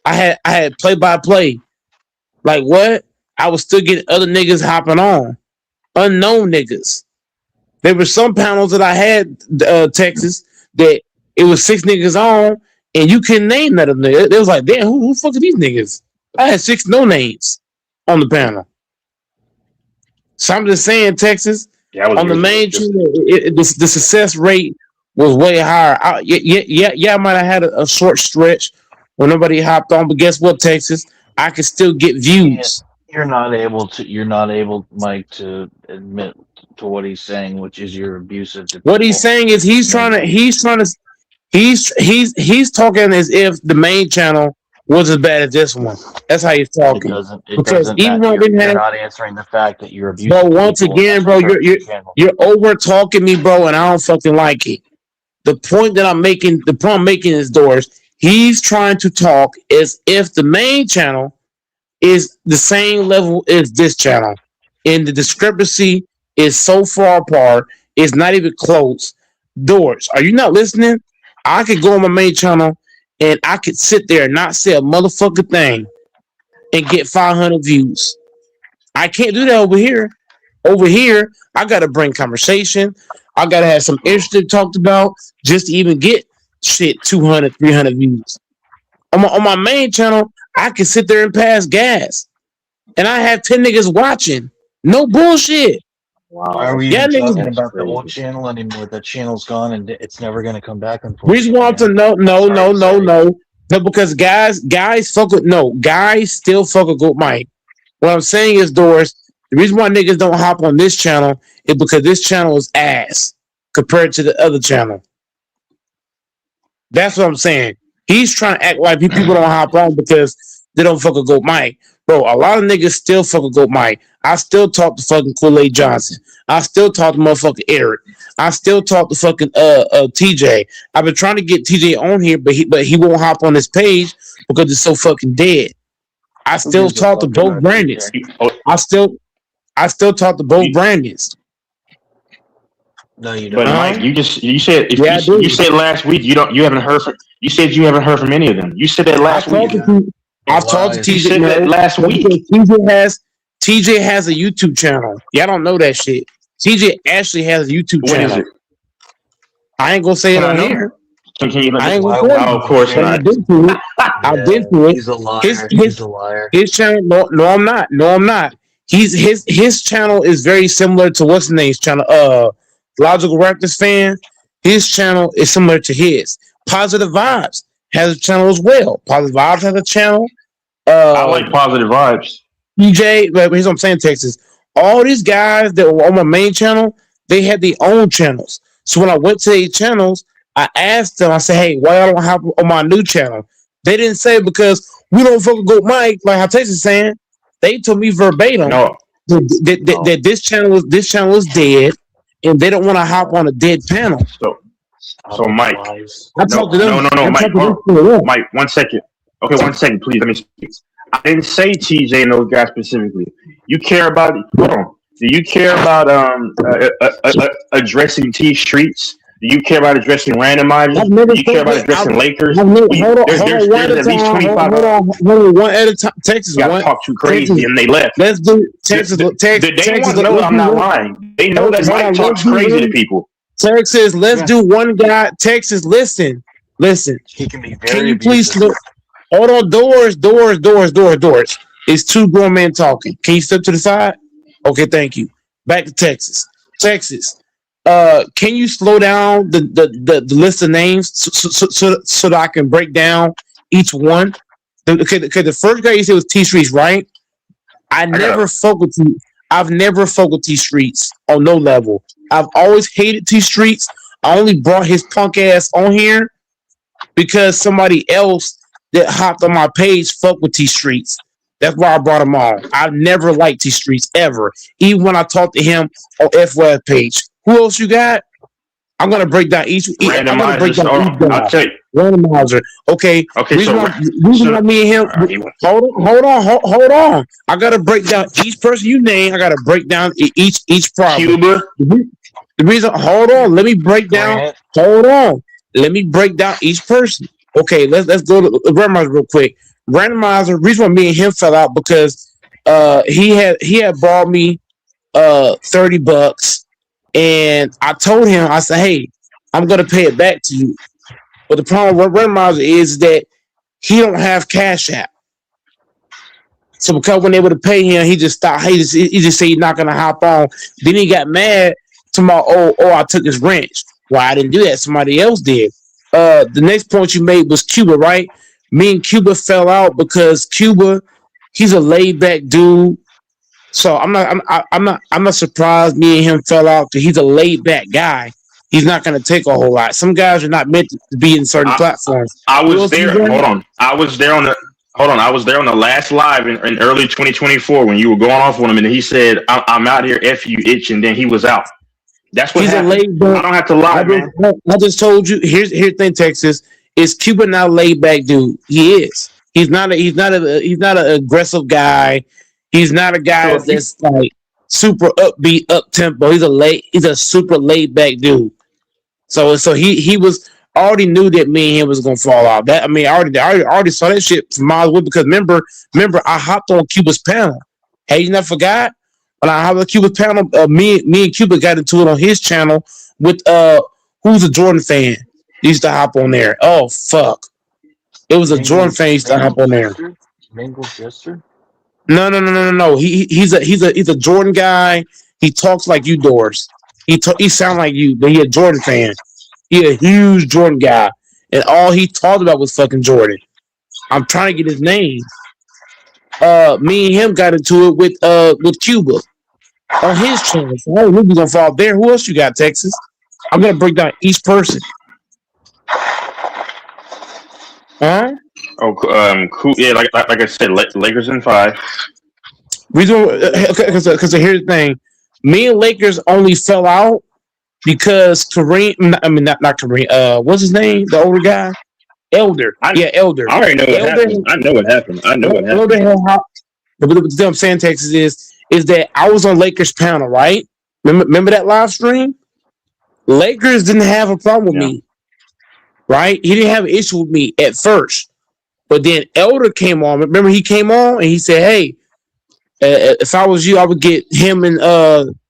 I had play-by-play. Like what? I was still getting other niggas hopping on. Unknown niggas. There were some panels that I had, Texas, that it was 6 niggas on, and you couldn't name none of them. It was like, damn, who the fuck are these niggas? I had 6 no names on the panel. So I'm just saying, Texas, on the main channel, the success rate was way higher. I might have had a short stretch when nobody hopped on, but guess what, Texas? I could still get views. You're not able, Mike, to admit to what he's saying, which is you're abusive to people. What he's saying is he's talking as if the main channel was as bad as this one. That's how he's talking. Because even when you're not answering the fact that you're abusive. Bro, once again, bro, you're over talking me, bro, and I don't fucking like it. The point I'm making is, Doris, he's trying to talk as if the main channel is the same level as this channel, and the discrepancy is so far apart, it's not even close. Doors, are you not listening? I could go on my main channel and I could sit there and not say a motherfucking thing and get 500 views. I can't do that over here. Over here, I gotta bring conversation. I gotta have some interesting talked about just to even get 200, 300 views. On my main channel, I can sit there and pass gas, and I have 10 niggas watching. No bullshit. Wow. Why are we even talking about the old channel anymore? That channel's gone, and it's never going to come back. Reason why to no, because guys still fuck with Goat Mike. What I'm saying is, Doris, the reason why niggas don't hop on this channel is because this channel is ass compared to the other channel. That's what I'm saying. He's trying to act like people don't hop on because they don't fuck with Goat Mike. Bro, a lot of niggas still fuck with Goat Mike. I still talk to fucking Kool-Aid Johnson. I still talk to motherfucking Eric. I still talk to fucking TJ. I've been trying to get TJ on here, but he won't hop on this page because it's so fucking dead. I Who still gives a talk to fuck both about Brandons. TJ? I still talk to both Brandons. No, you But don't. Mike, you said if Yeah, I do. you said last week you haven't heard from any of them. You said that I've last week. talked to You TJ. said that last week. TJ has a YouTube channel. Y'all don't know that shit. TJ actually has a YouTube What is channel. it? I ain't gonna say it Can I on know? here. Can you let I me? ain't gonna Oh, say it. of course But not. I've been to it. I've been to it. He's a liar. His a liar. his channel. No, I'm not. No, I'm not. His channel is very similar to what's the name's channel. Logical Raptors fan. His channel is similar to his. Positive Vibes has a channel as well. Positive Vibes has a channel. I like Positive Vibes. DJ, but here's what I'm saying, Texas. All these guys that were on my main channel, they had their own channels. So when I went to their channels, I asked them, I said, hey, why y'all don't have on my new channel? They didn't say because we don't fucking go Mike, like how Texas is saying. They told me verbatim that this channel was dead and they don't want to hop on a dead panel. So Mike, I talked to them. no, Mike, 1 second. Okay, 1 second, please. Let me speak. I didn't say TJ and those guys specifically. You care about? Hold on. Do you care about addressing T Streets? Do you care about addressing randomizers? Do you care about addressing Lakers? There's at least 25. Hold on, one at a time. Texas, Y'all talk too crazy, Texas, and they left. Let's do Texas. They want to know I'm not lying. They know that Mike talks crazy to people. Texas, let's do one guy. Texas, listen. He can be very Can you abusive. please look? Hold on, doors. It's two grown men talking. Can you step to the side? Okay, thank you. Back to Texas. Can you slow down the list of names so that I can break down each one? Okay, the first guy you said was T Streets, right? I've never fucked with T Streets on no level. I've always hated T Streets. I only brought his punk ass on here because somebody else that hopped on my page fucked with T Streets. That's why I brought him on. I've never liked T Streets ever. Even when I talked to him on F-Web page. Who else you got? I'm gonna break down each. I'll tell you. Randomizer. Okay. Reason why me and him. Hold on. I gotta break down each person you name. I gotta break down each problem. Cuba. The reason. Hold on. Let me break down. Hold on. Let me break down each person. Okay. Let's go to randomizer real quick. Randomizer. Reason why me and him fell out because he had bought me $30. And I told him, I said, hey, I'm going to pay it back to you. But the problem with Randomizer is that he don't have Cash App. So because when they would have paid him, he just stopped. He just said he's not going to hop on. Then he got mad to my, I took his wrench. Well, I didn't do that. Somebody else did. The next point you made was Cuba, right? Me and Cuba fell out because Cuba, he's a laid back dude. So I'm not surprised me and him fell out because he's a laid back guy. He's not going to take a whole lot. Some guys are not meant to be in certain platforms. I was there. Hold on. I was there on the last live in early 2024 when you were going off on him, and he said, "I'm out here, f you, itch," and then he was out. That's what happened. I don't have to lie, man. I just told you. Here's the thing, Texas. Is Cuba not a laid back dude? He is. He's not an aggressive guy. He's not a guy that's like super upbeat, up tempo. He's a super laid back dude. So he was already knew that me and him was gonna fall out. That I already saw that shit from miles away because remember I hopped on Cuba's panel. Hey, you never forgot when I hopped on Cuba's panel? Me and Cuba got into it on his channel with who's a Jordan fan. He used to hop on there. Oh fuck, it was a Jordan fan used to hop on there. Mangle Jester? No. He's a Jordan guy. He talks like you, Doors. He sound like you, but he a Jordan fan. He a huge Jordan guy, and all he talked about was fucking Jordan. I'm trying to get his name. Me and him got into it with Cuba on his channel. So I don't know if we're gonna fall there. Who else you got, Texas? I'm gonna break down each person. Huh? Cool. Yeah, like I said, Lakers in 5. Reason because here's the thing. Me and Lakers only fell out because Kareem. Not Kareem. What's his name? The older guy, Elder. Elder. I already know what happened. I know what happened. Elder had but what I'm saying, Texas is that I was on Lakers panel, right? Remember that live stream? Lakers didn't have a problem with me, right? He didn't have an issue with me at first, but then Elder came on. Remember, he came on and he said, "Hey, if I was you, I would get him and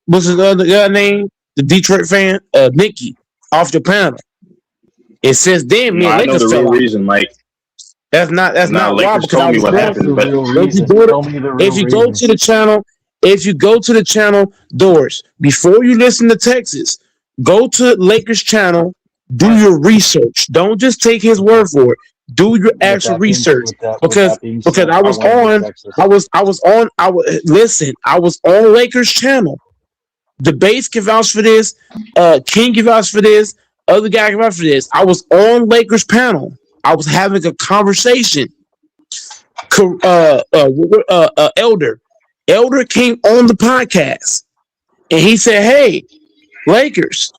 what's his other guy name? The Detroit fan, Nicky, off the panel." And since then, me and I know Lakers the real fell out. reason, Mike. That's not why, Lakers because I told me was what going happened, through but if you go to the channel, Doors, before you listen to Texas, go to Lakers channel, do your research. Don't just take his word for it. Do your actual research. Because I was on Lakers channel. The base can vouch for this, King can vouch for this, other guy can vouch for this. I was on Lakers panel. I was having a conversation. Elder came on the podcast and he said, "Hey, Lakers,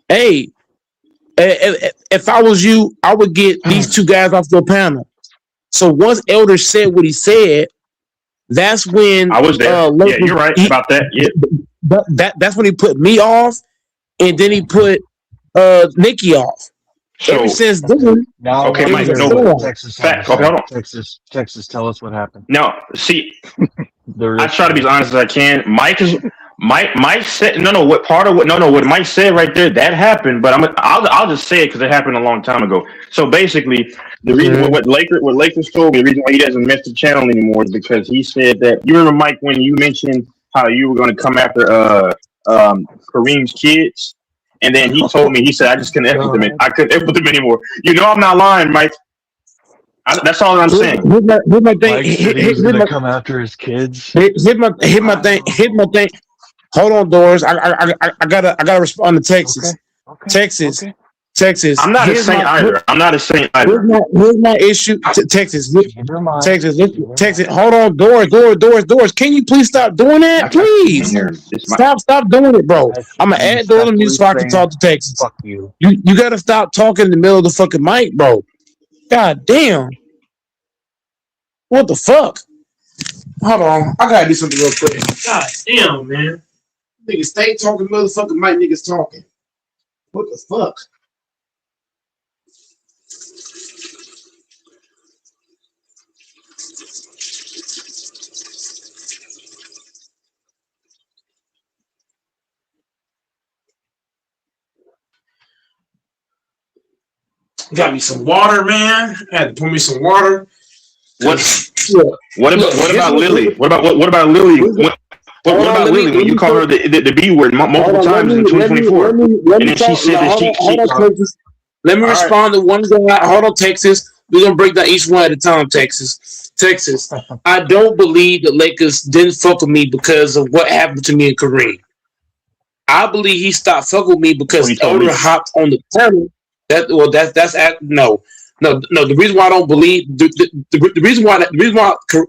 hey, if I was you, I would get these two guys off the panel." So once Elder said what he said, that's when I was there. Lakers, you're right about that. Yeah, that's when he put me off, and then he put Nicky off. So, ever since then, okay, Mike, Texas, hold on. Texas, tell us what happened. No, see, I try to be as honest as I can. Mike said what Mike said right there, that happened, but I'll just say it because it happened a long time ago. So basically, the reason what Lakers told me, the reason why he doesn't miss the channel anymore is because he said that, you remember, Mike, when you mentioned how you were going to come after Kareem's kids, and then he told me, he said, I just couldn't F with them. I couldn't F with them anymore. You know I'm not lying, Mike. That's all I'm saying. Hit my thing. Mike said he was gonna come after his kids. Hit my thing. Hold on, Doors. I gotta respond to Texas. Texas. I'm not a saint either. Here's my issue. Texas. Hold on, Doors. Can you please stop doing that, please? Stop doing it, bro. I'm gonna add Doors to music so I can talk to Texas. Fuck you. You gotta stop talking in the middle of the fucking mic, bro. God damn. What the fuck? Hold on. I gotta do something real quick. God damn, man. Niggas stay talking, motherfucking mic niggas talking. What the fuck? Got me some water, man. I had to pour me some water. What about Lily? What about Lily? What about Lily when you call her the B word multiple times in 2024? And then she said that she let me respond to one guy. Hold on, Texas. We're gonna break down each one at a time, Texas. I don't believe the Lakers didn't fuck with me because of what happened to me and Kareem. I believe he stopped fucking with me because Elder hopped on the panel. No. The reason why I don't believe the reason why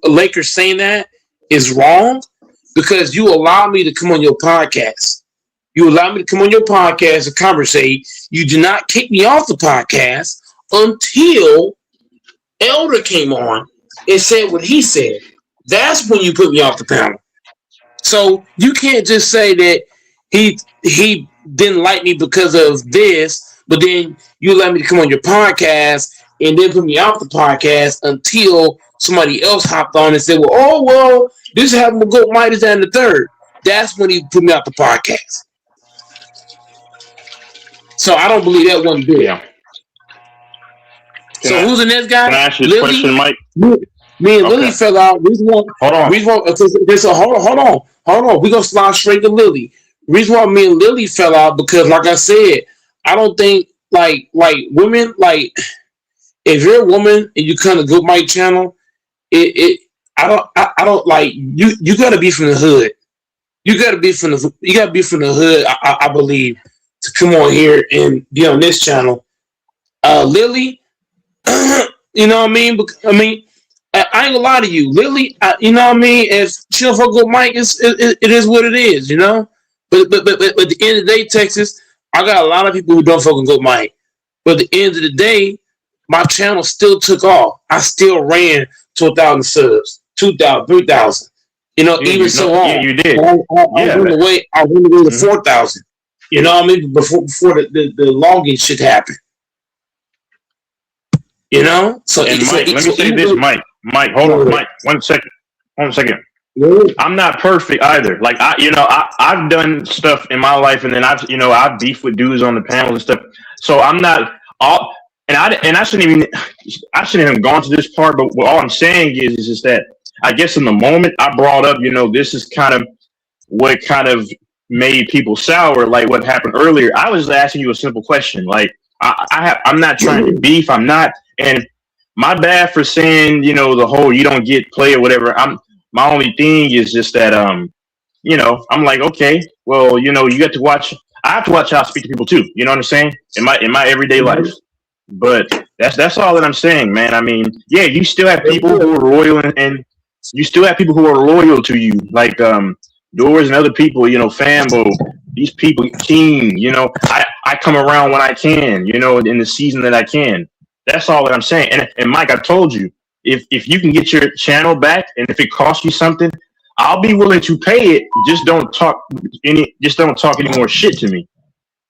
Lakers saying that is wrong because you allow me to come on your podcast. You allow me to come on your podcast and conversate. You do not kick me off the podcast until Elder came on and said what he said. That's when you put me off the panel. So you can't just say that he didn't like me because of this, but then you let me to come on your podcast and then put me off the podcast until somebody else hopped on and said, well, this happened with Goat Midas and the third. That's when he put me off the podcast. So I don't believe that one bit. Yeah. So who's the next guy? Can I ask you a question, Mike? Me and Lily fell out. Hold on. We're going to slide straight to Lily. The reason why me and Lily fell out because, like I said, I don't think like women, like if you're a woman and you come to Good Mike channel, I don't like you gotta be from the hood. You gotta be from the hood, I believe, to come on here and be on this channel. Lily, you know what I mean? I ain't gonna lie to you, Lily. You know what I mean? If she don't fuck with Mike, it is what it is, you know. But at the end of the day, Texas, I got a lot of people who don't fucking go Mike. But at the end of the day, my channel still took off. I still ran to 1,000 subs, 2,000, 3,000. You know, Yeah, even so on. yeah, you did. I Yeah, went away. I went away to mhm. 4,000. You know what I mean? Before the login shit happened. You know? So And it's Mike, let me so say this, even Mike, hold on, Mike, 1 second, 1 second. I'm not perfect either. Like I've done stuff in my life, and then I've beefed with dudes on the panel and stuff. So I'm not all, and I shouldn't have gone to this part. But what all I'm saying is just that I guess in the moment I brought up, this is kind of what kind of made people sour, like what happened earlier. I was just asking you a simple question. Like I'm not trying to beef. I'm not, and my bad for saying the whole you don't get play or whatever. My only thing is just that I'm like, okay, well, you get to watch. I have to watch how I speak to people too. You know what I'm saying? In my everyday life. But that's all that I'm saying, man. I mean, yeah, you still have people who are loyal, and you still have people who are loyal to you, like Doors and other people. Fambo, these people, King. I come around when I can. In the season that I can. That's all that I'm saying. And Mike, I told you. If you can get your channel back, and if it costs you something, I'll be willing to pay it. Just don't talk any more shit to me.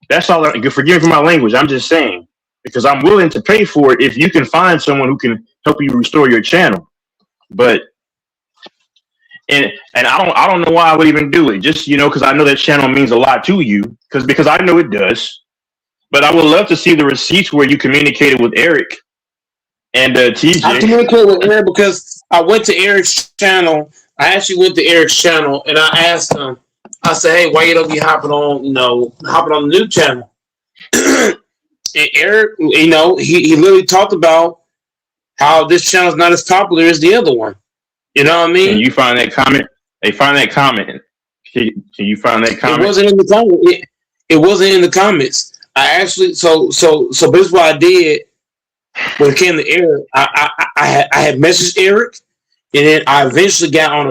That's all. Forgive me for my language. I'm just saying, because I'm willing to pay for it if you can find someone who can help you restore your channel. But and I don't know why I would even do it. Just because I know that channel means a lot to you. Because I know it does. But I would love to see the receipts where you communicated with Eric. And TJ. I communicated with Eric because I went to Eric's channel. I actually went to Eric's channel and I asked him. I said, "Hey, why you don't be hopping on the new channel?" And Eric, he literally talked about how this channel is not as popular as the other one. You know what I mean? Can you find that comment? Hey, find that comment. Can you find that comment? It wasn't in the comment. It wasn't in the comments. I actually so this is what I did. When it came to Eric, I had messaged Eric, and then I eventually got on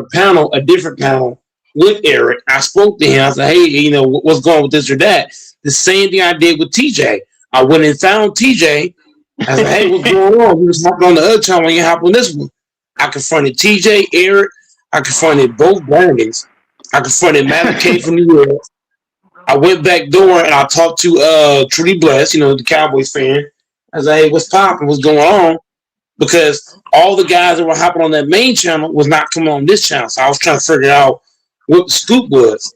a different panel with Eric. I spoke to him. I said, "Hey, what's going on with this or that?" The same thing I did with TJ. I went and found TJ. I said, "Hey, what's going on? We was hopping on the other channel when you hop on this one." I confronted TJ, Eric. I confronted both Brandons. I confronted Matt K from New York. I went back door and I talked to Trudy Bless, the Cowboys fan. I was like, "Hey, what's popping? What's going on?" Because all the guys that were hopping on that main channel was not coming on this channel. So I was trying to figure out what the scoop was.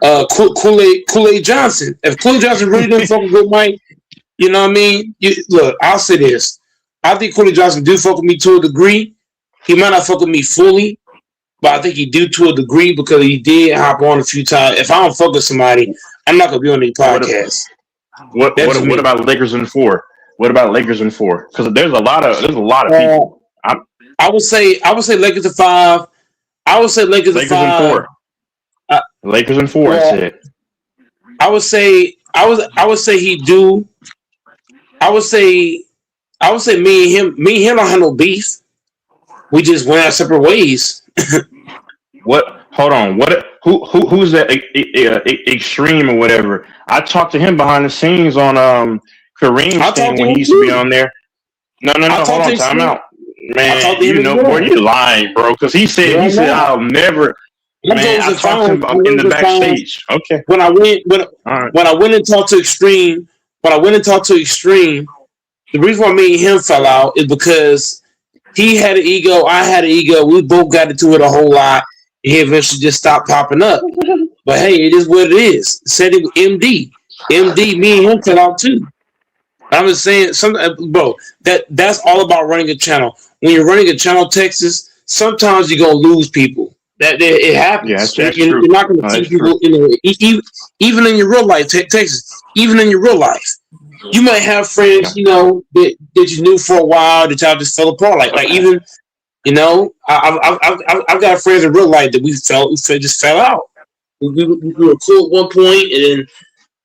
Kool-Aid Johnson. If Kool-Aid Johnson really didn't fuck with Mike, you know what I mean? Look, I'll say this. I think Kool-Aid Johnson do fuck with me to a degree. He might not fuck with me fully, but I think he do to a degree because he did hop on a few times. If I don't fuck with somebody, I'm not going to be on the podcast. What about Lakers in 4? What about Lakers in 4? Because there's a lot of people. I would say Lakers in 5. I would say Lakers in 5. In 4. Lakers in 4. I said. I would say he do. I would say me and him don't have no beef. We just went our separate ways. What? Hold on. What? Who's that? Extreme or whatever? I talked to him behind the scenes on Kareem's thing when he used to be on there. No. Hold on. Time out, man. Boy, you lying, bro? Because he said I'll never. Man, I talked to him in the backstage. Okay. When I went and talked to Extreme, the reason why me and him fell out is because he had an ego, I had an ego. We both got into it a whole lot. And he eventually just stopped popping up. But hey, it is what it is. Said it with MD. Me and him fell out too. I'm just saying, bro, that's all about running a channel. When you're running a channel, Texas, sometimes you're going to lose people. That it happens. Yeah, that's you're true. not going to see people, even in your real life, Texas, even in your real life. You might have friends, that you knew for a while that y'all just fell apart. Like even, I've got friends in real life that we just fell out. We were cool at one point and then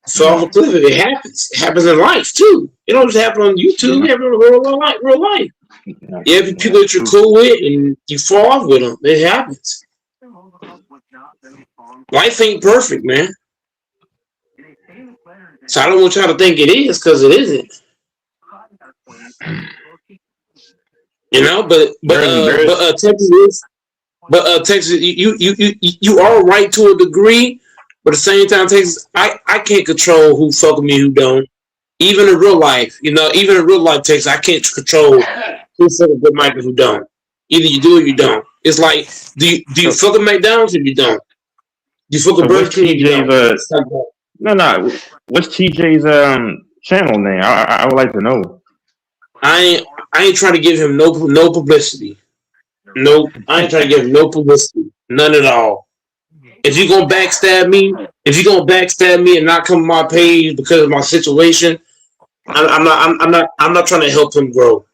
fell off a cliff. It happens. It happens in life too. It don't just happen on YouTube. It happens in real life. You have people that you're cool with and you fall off with them. It happens. Life ain't perfect, man. So I don't want y'all to think it is because it isn't. You know, but Texas is. But Texas, you are right to a degree, but at the same time, Texas, I can't control who fuck with me, who don't. Even in real life, even in real life, Texas, I can't control who fuck with Mike and who don't. Either you do or you don't. It's like, do you fuck with McDonald's or you don't? Do you fuck with Burger King or you don't? No. What's TJ's channel name? I would like to know. I ain't trying to give him no publicity. Nope, I ain't trying to give him no publicity, none at all. If you're gonna backstab me and not come to my page because of my situation, I'm not trying to help him grow.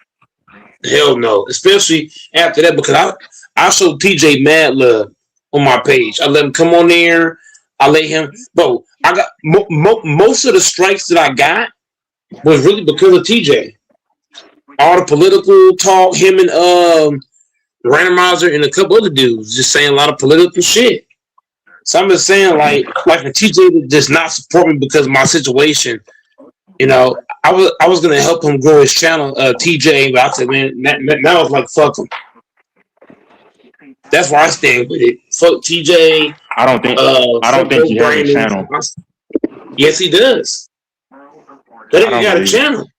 Hell no, especially after that, because I showed TJ mad love on my page. I let him come on there. I let him, bro. I got most of the strikes that I got was really because of TJ. All the political talk, him and Randomizer and a couple other dudes just saying a lot of political shit. So I'm just saying, like a TJ does not support me because of my situation. I was gonna help him grow his channel, TJ, but I said, man, now it's like fuck him. That's why I stand with it. Fuck TJ. I don't think he has a channel. Yes, he does. That nigga got a channel.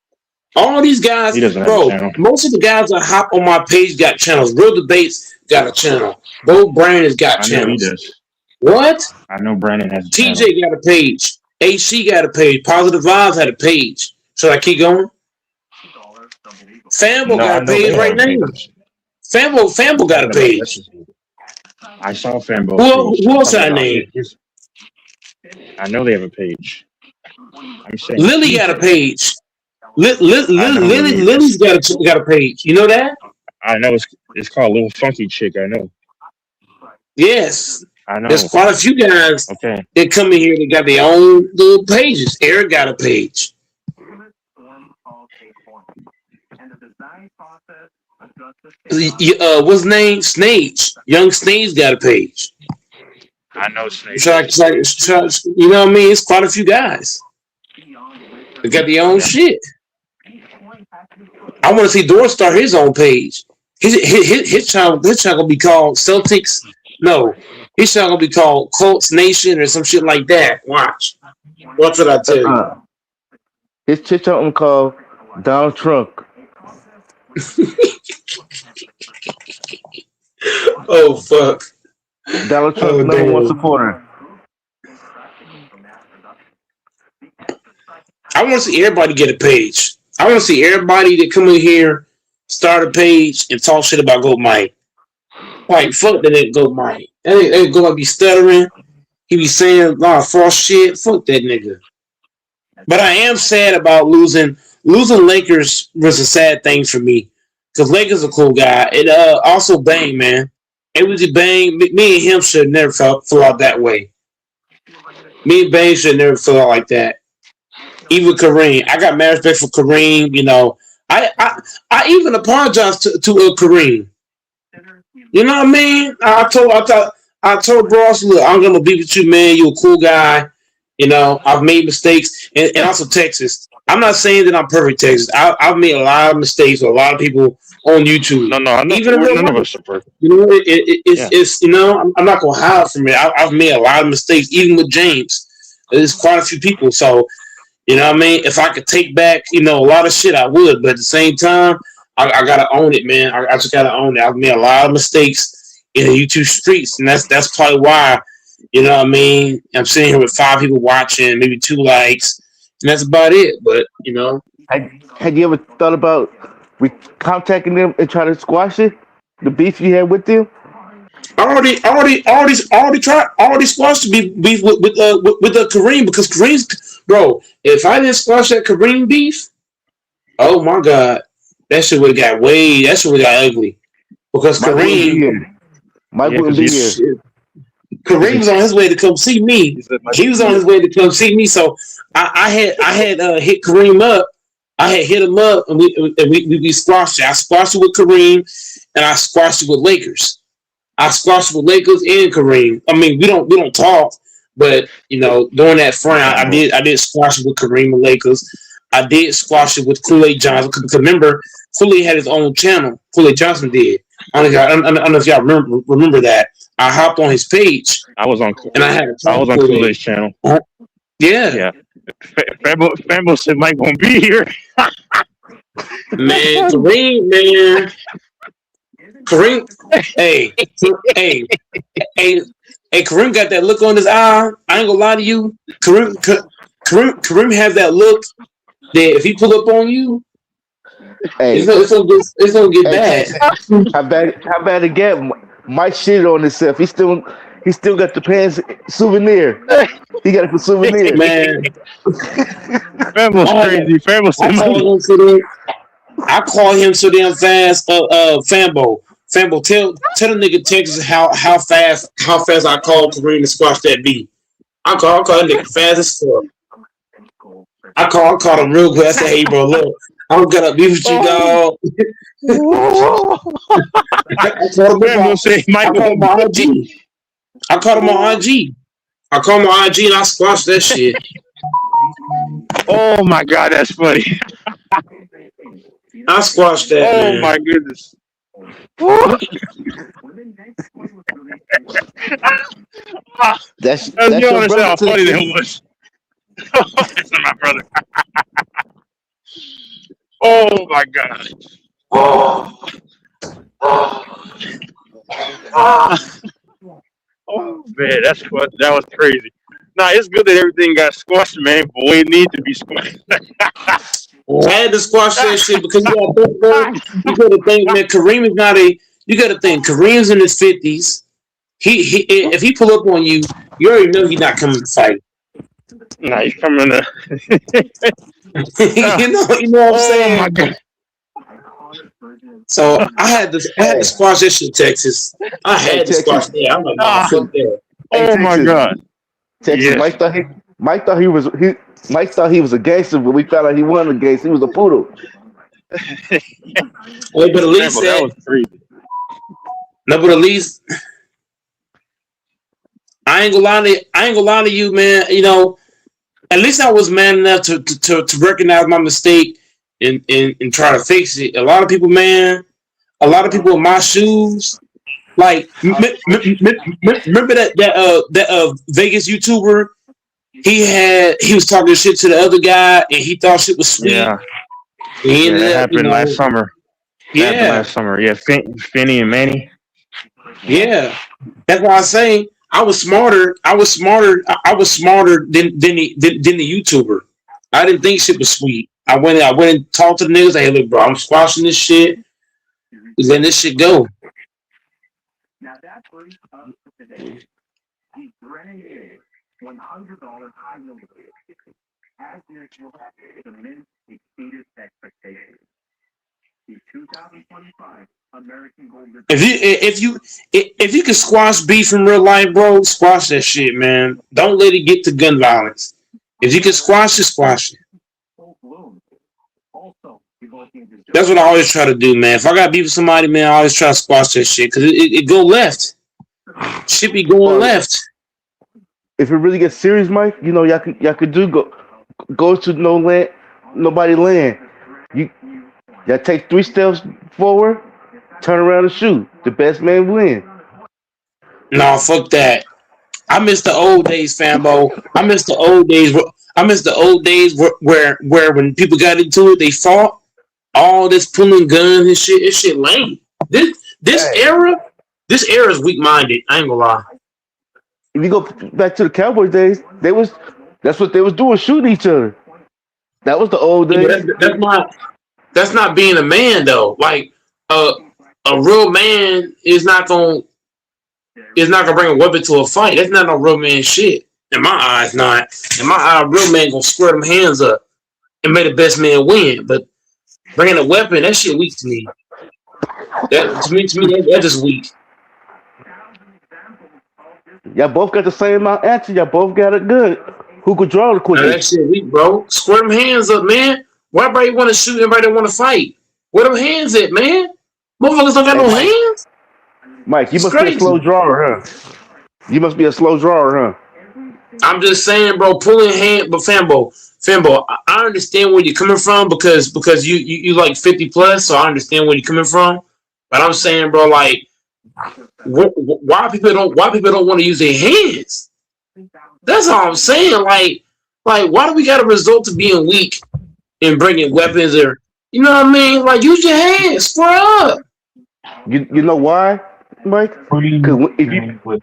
All these guys, bro, most of the guys that hop on my page got channels. Real Debates got a channel. Bo Brandon's got channels. He does. What? I know Brandon has a TJ channel. got a page. HC got a page. Positive Vibes had a page. Should I keep going? Fambo got a page right now. Fambo got a page. I saw Fambo. Who else I named? I know they have a page. I'm saying Lily got a page. Lily's got a page. You know that? I know it's called Little Funky Chick. I know. Yes. I know. There's quite a few guys that come in here that got their own little pages. Eric got a page. What's his name? Snage. Young Snage got a page. I know Snage. You know what I mean? It's quite a few guys. They got their own shit. I want to see Doris start his own page. His channel gonna be called Celtics. No, his channel gonna be called Colts Nation or some shit like that. Watch what I tell you. His channel called Donald Trump. Oh fuck! Donald Trump number one supporter. I want to see everybody get a page. I want to see everybody that come in here start a page and talk shit about Goat Mike. Like, fuck that nigga Goat Mike. That nigga gonna be stuttering. He be saying a lot of false shit. Fuck that nigga. But I am sad about losing. Losing Lakers was a sad thing for me. Because Lakers a cool guy. And also Bang, man. It was a Bang. Me and him should never fell out that way. Me and Bang should never fell out like that. Even Kareem, I got mad respect for Kareem. I even apologized to Kareem. You know what I mean? I told Ross, look, I'm gonna be with you, man. You a cool guy. I've made mistakes, and also Texas. I'm not saying that I'm perfect, Texas. I've made a lot of mistakes with a lot of people on YouTube. No, even none of us are perfect. It's I'm not gonna hide from it. I've made a lot of mistakes, even with James. There's quite a few people, so. You know what I mean? If I could take back, a lot of shit, I would. But at the same time, I gotta own it, man. I just gotta own it. I've made a lot of mistakes in the YouTube streets, and that's probably why. You know what I mean? I'm sitting here with 5 people watching, maybe 2 likes, and that's about it. But had you ever thought about contacting them and trying to squash it? The beef you had with them? I already squashed the beef with Kareem, because Kareem's, bro. If I didn't squash that Kareem beef, oh my god, that shit would have got ugly. Because Kareem, Mike wouldn't be here. Kareem was on his way to come see me. He was on his way to come see me. So I had hit Kareem up. I had hit him up, and we squashed it. I squashed it with Kareem, and I squashed it with Lakers. I squashed it with Lakers and Kareem. I mean, we don't talk, But during that front, I did squash it with Kareem the Lakers. I did squash it with Kool-Aid Johnson. Because remember, Kool-Aid had his own channel. Kool-Aid Johnson did. I don't know if y'all remember that. I hopped on his page. I was on Kool-Aid. Kool-Aid's channel. Yeah. Fambo said Mike won't be here. Man, Kareem, hey, Kareem got that look on his eye. I ain't gonna lie to you. Kareem has that look that if he pull up on you, it's gonna get bad. How bad it get? Mike shit on himself. He still got the pants souvenir. He got it for souvenir. Man, Fambo's crazy. Fambo said I call him so damn fast. Fambo, tell the nigga Texas how fast I call Kareem to squash that beat. I call that nigga fast as fuck. I called him real quick. I said, hey bro, look, I don't got a beef with you, dog. I called him on IG. I called him on IG. I called him on IG and I squashed that shit. Oh my god, that's funny. I squashed that. Oh man. my goodness. That's you your understand how brother funny to that the was. That's not my brother. Oh my god. Oh man, that was crazy. Nah, it's good that everything got squashed, man. Boy, it needs to be squashed. I had to squash that shit because you got to think, man. Kareem is not a. You got to think Kareem's in his 50s. He if he pull up on you, you already know he's not coming to fight. Nah, he's coming to. you know what I'm saying? Oh my god. So I had to squash that shit, Texas. I had to squash that. I'm like, nah, fuck that. Oh my god. Texas. Yes. Mike thought he was a gangster, but we found out he wasn't a gangster. He was a poodle. Hey, but at least that was crazy. No, but at least I ain't gonna lie to you, man. At least I was man enough to recognize my mistake and try to fix it. A lot of people in my shoes, like remember that Vegas YouTuber. He was talking shit to the other guy, and he thought shit was sweet. Yeah, that happened last summer. Yeah, Finney and Manny. Yeah, that's why I say I was smarter. I was smarter than the YouTuber. I didn't think shit was sweet. I went and talked to the niggas. Hey, look, bro, I'm squashing this shit. Letting this shit go. Now that brings us to today. He's renegade $100 high number. As usual, the men exceeded expectations. The 2025 American Gold. If you can squash beef in real life, bro, squash that shit, man. Don't let it get to gun violence. If you can squash it, squash it. That's what I always try to do, man. If I got beef with somebody, man, I always try to squash that shit because it go left. Shit be going left. If it really gets serious, Mike, y'all could go to nobody land. Y'all take 3 steps forward, turn around and shoot. The best man win. No, fuck that. I miss the old days, Fambo. I miss the old days where when people got into it, they fought. All this pulling guns and shit. This shit lame. This era is weak minded. I ain't gonna lie. If you go back to the Cowboys days, that's what they was doing, shooting each other. That was the old days. That's not being a man though. Like a real man is not gonna bring a weapon to a fight. That's not no real man shit. In my eyes, not. In my eye, a real man gonna square them hands up and make the best man win. But bringing a weapon, that shit weak to me. To me, that's just weak. Y'all both got the same amount of action. Y'all both got it good. Who could draw the quickest? That shit weak, bro. Square them hands up, man. Why everybody want to shoot? Everybody want to fight. Where them hands at, man? Motherfuckers don't got no hands. Mike, you must be a slow drawer, huh? You must be a slow drawer, huh? I'm just saying, bro, pulling hand, but Fambo, I understand where you're coming from because you like 50 plus, so I understand where you're coming from. But I'm saying, bro, like, why people don't want to use their hands? That's all I'm saying. Like why do we got to resort to being weak and bringing weapons or you know what I mean? Like, use your hands, square up. You know why, Mike? Because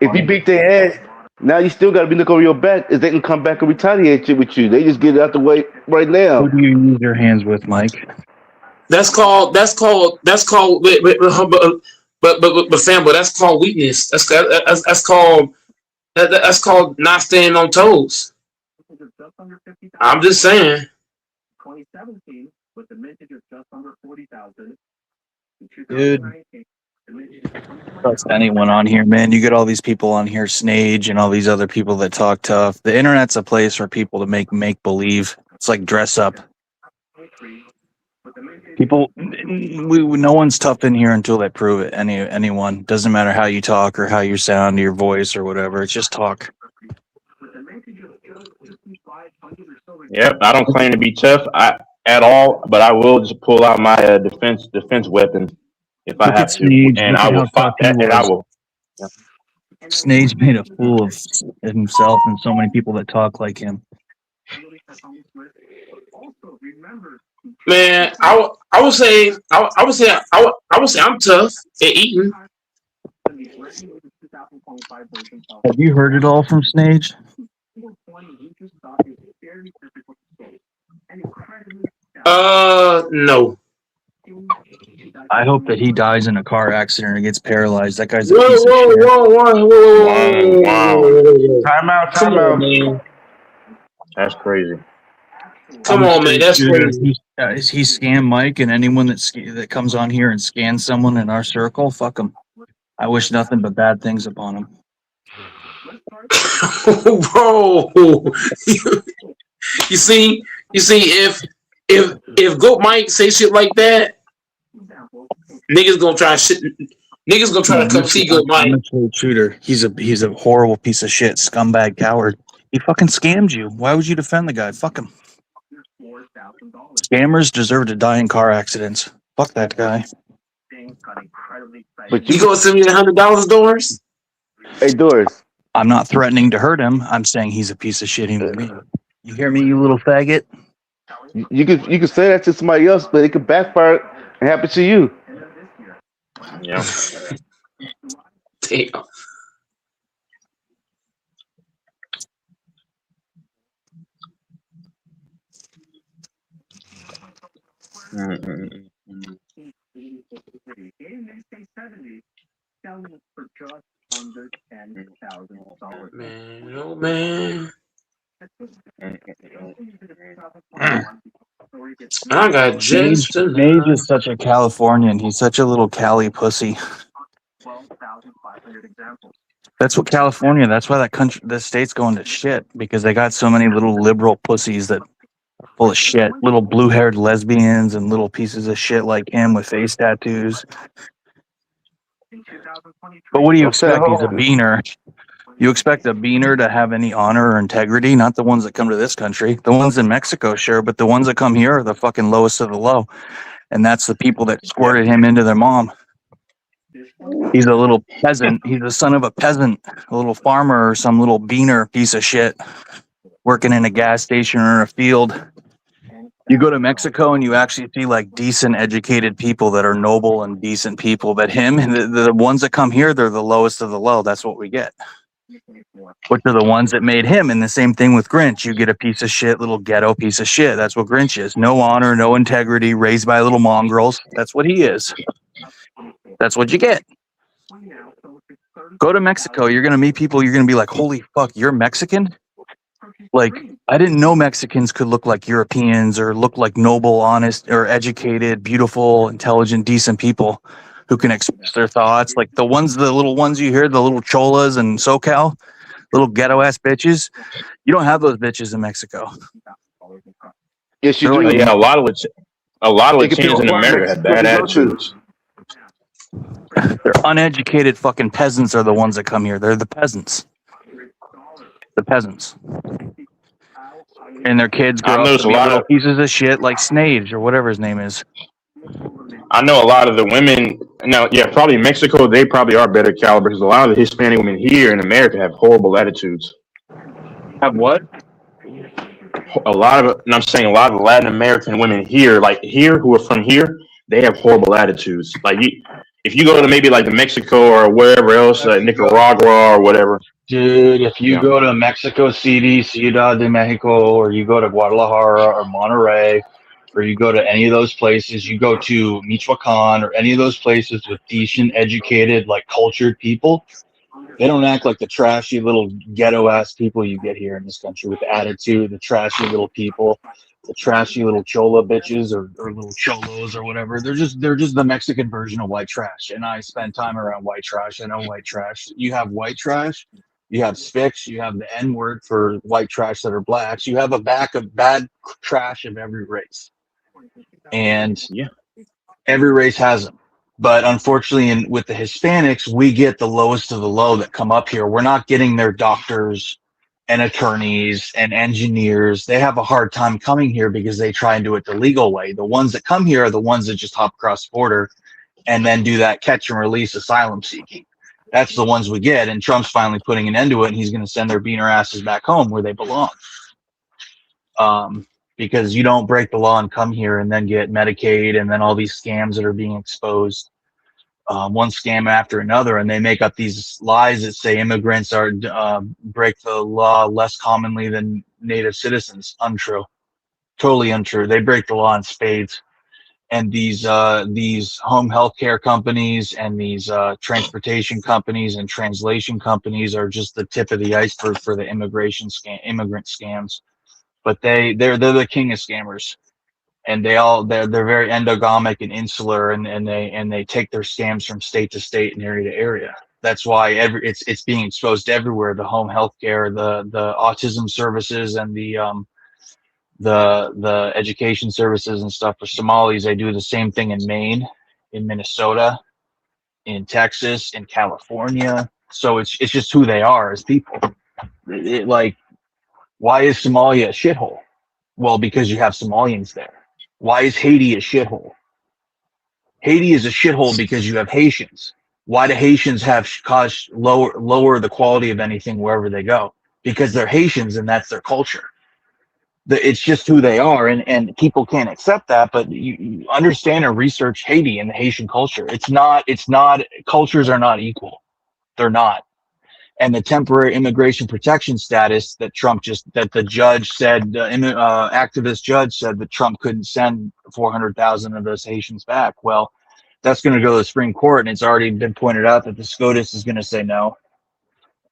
if you beat their ass, now you still got to be looking over your back. Is they can come back and retaliate with you? They just get it out the way right now. Who do you use your hands with, Mike? That's called. But Fambo, that's called weakness. That's called not standing on toes. I'm just saying. 2017 with the mintage of just under 40,000. Dude, trust anyone on here, man. You get all these people on here, Snage and all these other people that talk tough. The internet's a place for people to make believe. It's like dress up. People, no one's tough in here until they prove it. Anyone, doesn't matter how you talk or how you sound, your voice or whatever. It's just talk. Yep, I don't claim to be tough at all, but I will just pull out my defense weapon if I have to, and I will fight that, and I will. Yeah. Snage made a fool of himself and so many people that talk like him. Man, I would say I'm tough at eating. Have you heard it all from Snage? No. I hope that he dies in a car accident or gets paralyzed. That guy's a Whoa, piece of shit. whoa. Time out. Man. That's crazy. Come on, man. That's crazy. He scammed Mike and anyone that comes on here and scans someone in our circle. Fuck him. I wish nothing but bad things upon him. Bro, you see, if Goat Mike say shit like that, niggas gonna try to come see Goat Mike. I'm a straight shooter. He's a horrible piece of shit, scumbag, coward. He fucking scammed you. Why would you defend the guy? Fuck him. Scammers deserve to die in car accidents. Fuck that guy. But you gonna send me $100, Doris? Hey, Doris. I'm not threatening to hurt him. I'm saying he's a piece of shit human being. You hear me, you little faggot? You could say that to somebody else, but it could backfire and happen to you. Yeah. Damn. Man, oh man. I got just Mage is such a Californian. He's such a little Cali pussy. That's what California. That's why the state's going to shit because they got so many little liberal pussies that are full of shit. Little blue-haired lesbians and little pieces of shit like him with face tattoos. But what do you expect? He's a beaner. You expect a beaner to have any honor or integrity? Not the ones that come to this country. The ones in Mexico, sure, but the ones that come here are the fucking lowest of the low. And that's the people that squirted him into their mom. He's a little peasant. He's the son of a peasant, a little farmer or some little beaner piece of shit working in a gas station or in a field. You go to Mexico and you actually see like decent educated people that are noble and decent people. But him, the ones that come here, they're the lowest of the low. That's what we get. Which are the ones that made him. And the same thing with Grinch. You get a piece of shit, little ghetto piece of shit. That's what Grinch is. No honor, no integrity, raised by little mongrels. That's what he is. That's what you get. Go to Mexico. You're going to meet people. You're going to be like, holy fuck, you're Mexican? Like, I didn't know Mexicans could look like Europeans or look like noble, honest, or educated, beautiful, intelligent, decent people who can express their thoughts. Like the little ones you hear, the little cholas and SoCal, little ghetto ass bitches. You don't have those bitches in Mexico. Yes, you do. Like, yeah, a lot of Latinos in America have bad attitudes. They're uneducated fucking peasants are the ones that come here. They're the peasants. the peasants. And their kids I grow up noticed to a be lot little of. pieces of shit like Snage or whatever his name is. I know a lot of the women. Now, yeah, probably Mexico. They probably are better caliber because a lot of the Hispanic women here in America have horrible attitudes. Have what? A lot of, and I'm saying a lot of Latin American women here, like here, who are from here, they have horrible attitudes. Like if you go to maybe like the Mexico or wherever else, Nicaragua or whatever. Dude, if you Yeah. go to Mexico City, Ciudad de Mexico, or you go to Guadalajara or Monterrey, or you go to any of those places, you go to Michoacan or any of those places with decent, educated, like cultured people, they don't act like the trashy little ghetto ass people you get here in this country with attitude, the trashy little people, the trashy little chola bitches or little cholos or whatever. They're just the Mexican version of white trash. And I spend time around white trash. I know white trash. You have white trash, you have spics, you have the N word for white trash that are blacks. You have a back of bad trash of every race. And yeah, every race has them. But unfortunately, with the Hispanics, we get the lowest of the low that come up here. We're not getting their doctors and attorneys and engineers. They have a hard time coming here because they try and do it the legal way. The ones that come here are the ones that just hop across the border and then do that catch and release asylum seeking. That's the ones we get. And Trump's finally putting an end to it, and he's going to send their beaner asses back home where they belong. Because you don't break the law and come here and then get Medicaid and then all these scams that are being exposed, one scam after another, and they make up these lies that say immigrants are break the law less commonly than native citizens. Untrue, totally untrue. They break the law in spades. And these home health care companies and these transportation companies and translation companies are just the tip of the iceberg for the immigrant scams. But they're the king of scammers, and they're very endogamic and insular, and they take their scams from state to state and area to area. That's why it's being exposed everywhere. The home health care, the autism services, and the education services and stuff for Somalis. They do the same thing in Maine, in Minnesota, in Texas, in California. So it's just who they are as people. Like, why is Somalia a shithole? Well, because you have Somalians there. Why is Haiti a shithole? Haiti is a shithole because you have Haitians. Why do Haitians have caused lower the quality of anything wherever they go? Because they're Haitians and that's their culture. It's just who they are, and people can't accept that. But you understand and research Haiti and the Haitian culture. It's not cultures are not equal. They're not. And the temporary immigration protection status that the judge said, activist judge said that Trump couldn't send 400,000 of those Haitians back. Well, that's going to go to the Supreme Court, and it's already been pointed out that the SCOTUS is going to say no.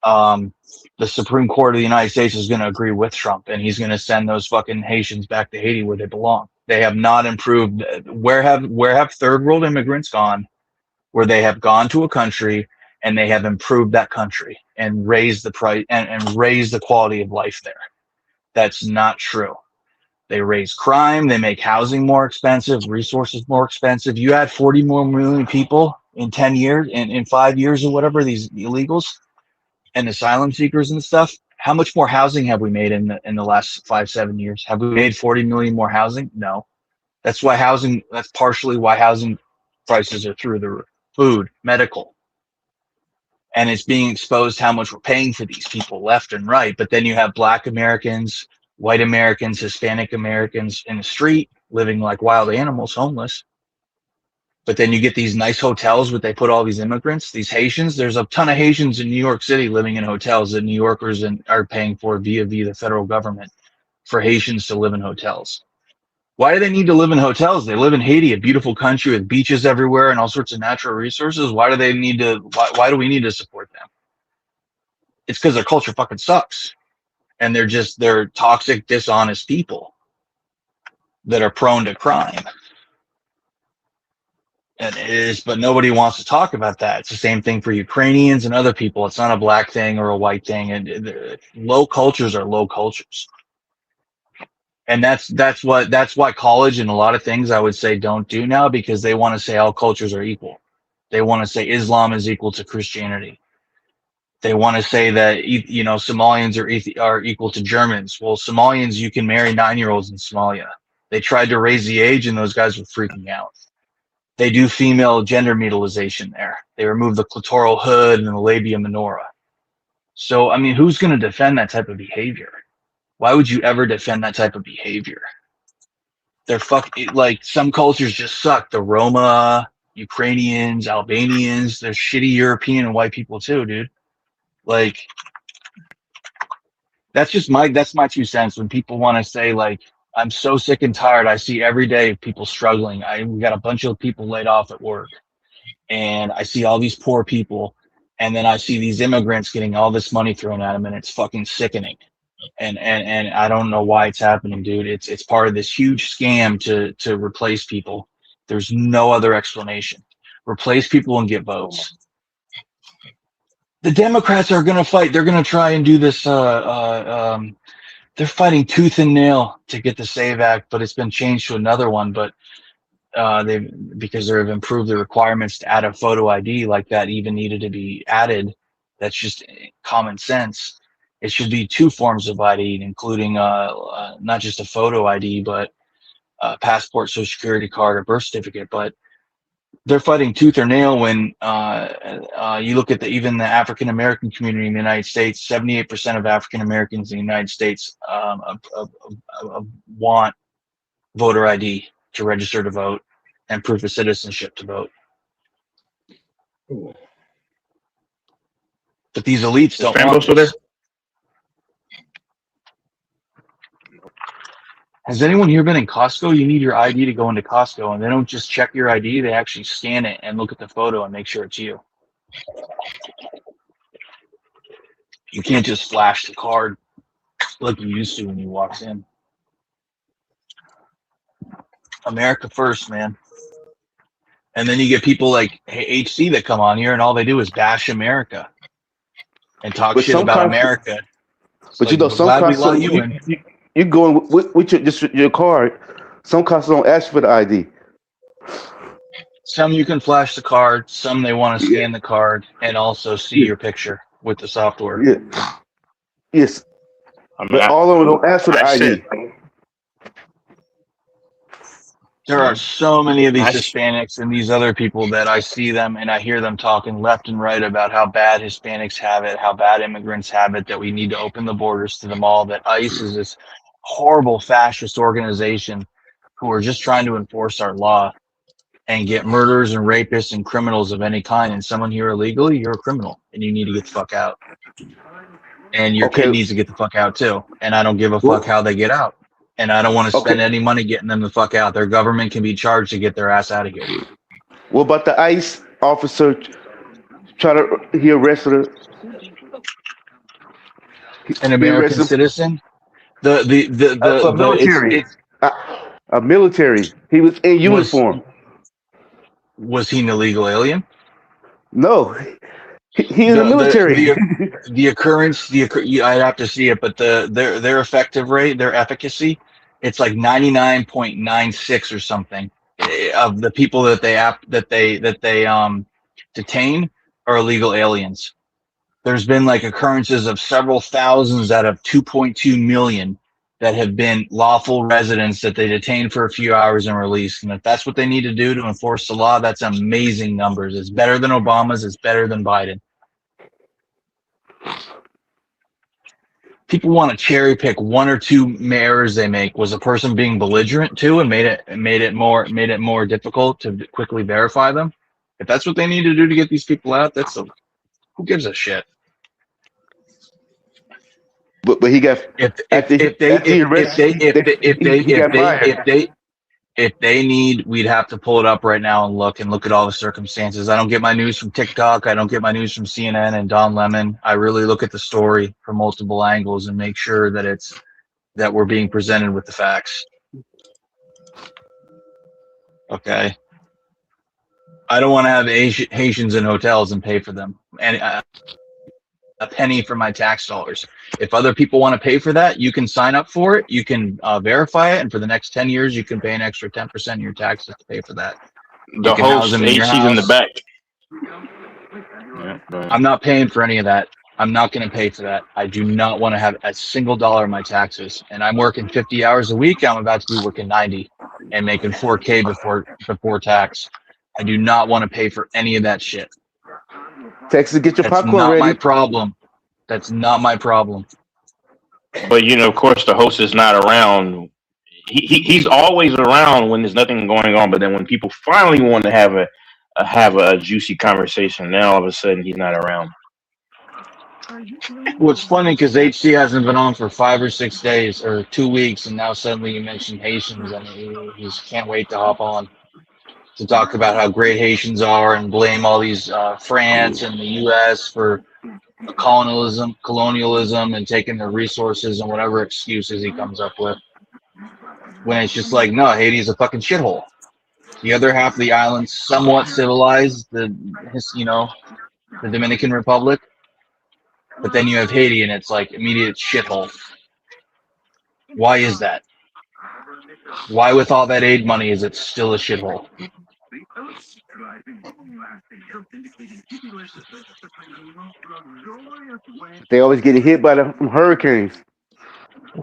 The Supreme Court of the United States is going to agree with Trump, and he's going to send those fucking Haitians back to Haiti where they belong. They have not improved. Where have third world immigrants gone? Where they have gone to a country and they have improved that country and raised the price and raised the quality of life there. That's not true. They raise crime. They make housing more expensive, resources more expensive. You add 40 more million people in 10 years, in 5 years or whatever, these illegals and asylum seekers and stuff. How much more housing have we made in the last 5-7 years? Have we made 40 million more housing? No. That's partially why housing prices are through the roof. Food, medical. And it's being exposed how much we're paying for these people left and right. But then you have Black Americans, white Americans, Hispanic Americans in the street living like wild animals, homeless. But then you get these nice hotels where they put all these immigrants, these Haitians. There's a ton of Haitians in New York City living in hotels that New Yorkers are paying for via the federal government for Haitians to live in hotels. Why do they need to live in hotels? They live in Haiti, a beautiful country with beaches everywhere and all sorts of natural resources. Why do they need to? Why do we need to support them? It's because their culture fucking sucks, and they're toxic, dishonest people that are prone to crime. And it is, but nobody wants to talk about that. It's the same thing for Ukrainians and other people. It's not a black thing or a white thing. And low cultures are low cultures. And that's why college and a lot of things I would say don't do now, because they want to say all cultures are equal. They want to say Islam is equal to Christianity. They want to say that Somalians are equal to Germans. Well, Somalians, you can marry 9-year-olds in Somalia. They tried to raise the age, and those guys were freaking out. They do female gender mutilization there. They remove the clitoral hood and the labia minora. So, I mean, who's going to defend that type of behavior? Why would you ever defend that type of behavior? They're like, some cultures just suck. The Roma, Ukrainians, Albanians, they're shitty European and white people too, dude. Like, that's my 2 cents. When people want to say, like, I'm so sick and tired, I see every day people struggling. We got a bunch of people laid off at work, and I see all these poor people, and then I see these immigrants getting all this money thrown at them, and it's fucking sickening. And I don't know why it's happening, dude. It's part of this huge scam to replace people. There's no other explanation. Replace people and get votes. The Democrats are going to fight. They're going to try and do this. They're fighting tooth and nail to get the SAVE Act, but it's been changed to another one. But because they've improved the requirements to add a photo ID, like that even needed to be added. That's just common sense. It should be 2 forms of ID, including not just a photo ID, but passport, social security card, or birth certificate. But they're fighting tooth or nail when you look at even the African American community in the United States. 78% of African Americans in the United States want voter ID to register to vote and proof of citizenship to vote. But these elites don't want this. Has anyone here been in Costco? You need your ID to go into Costco, and they don't just check your ID. They actually scan it and look at the photo and make sure it's you. You can't just flash the card like you used to when you walked in. America first, man. And then you get people like HC that come on here, and all they do is bash America and talk shit about America. But you know, some Costco, you go with your card. Some Costco don't ask for the ID. Some you can flash the card. Some they want to scan the card and also see your picture with the software. Yeah. Yes. But all of them don't ask for the ID. There are so many of these Hispanics and these other people that I see them and I hear them talking left and right about how bad Hispanics have it, how bad immigrants have it, that we need to open the borders to them all, that ICE is this horrible fascist organization who are just trying to enforce our law and get murderers and rapists and criminals of any kind. And someone here illegally, you're a criminal and you need to get the fuck out. And your kid needs to get the fuck out too. And I don't give a fuck how they get out. And I don't want to spend any money getting them the fuck out. Their government can be charged to get their ass out of here. What about the ICE officer he arrested an American citizen? A military. He was in uniform. Was he an illegal alien? No. He is a military. The occurrence, I'd have to see it, but their effective rate, their efficacy, it's like 99.96 or something of the people that they detain are illegal aliens. There's been like occurrences of several thousands out of 2.2 million that have been lawful residents that they detain for a few hours and release. And if that's what they need to do to enforce the law, that's amazing numbers. It's better than Obama's. It's better than Biden. People want to cherry pick 1 or 2 errors they make. Was a person being belligerent too, and made it more difficult to quickly verify them? If that's what they need to do to get these people out, who gives a shit? But he got if they need, we'd have to pull it up right now and look at all the circumstances. I don't get my news from TikTok. I don't get my news from CNN and Don Lemon. I really look at the story from multiple angles and make sure that we're being presented with the facts. Okay. I don't want to have Haitians in hotels and pay for them. And a penny for my tax dollars. If other people want to pay for that, you can sign up for it. You can verify it, and for the next 10 years, you can pay an extra 10% of your taxes to pay for that. The host, HC's in the back. I'm not paying for any of that. I'm not going to pay for that. I do not want to have a single dollar in my taxes. And I'm working 50 hours a week. I'm about to be working 90 and making 4K before tax. I do not want to pay for any of that shit. Texas, get your That's popcorn not my ready. problem. That's not my problem. But of course, the host is not around. He's always around when there's nothing going on. But then when people finally want to have a juicy conversation, then all of a sudden he's not around. Well, it's funny because HC hasn't been on for 5 or 6 days or 2 weeks, and now suddenly you mention Haitians, and he just can't wait to hop on to talk about how great Haitians are and blame all these France and the U.S. for colonialism, and taking their resources and whatever excuses he comes up with. When it's just like, no, Haiti's a fucking shithole. The other half of the island's somewhat civilized, the Dominican Republic. But then you have Haiti, and it's like immediate shithole. Why is that? Why, with all that aid money, is it still a shithole? They always get hit by the hurricanes.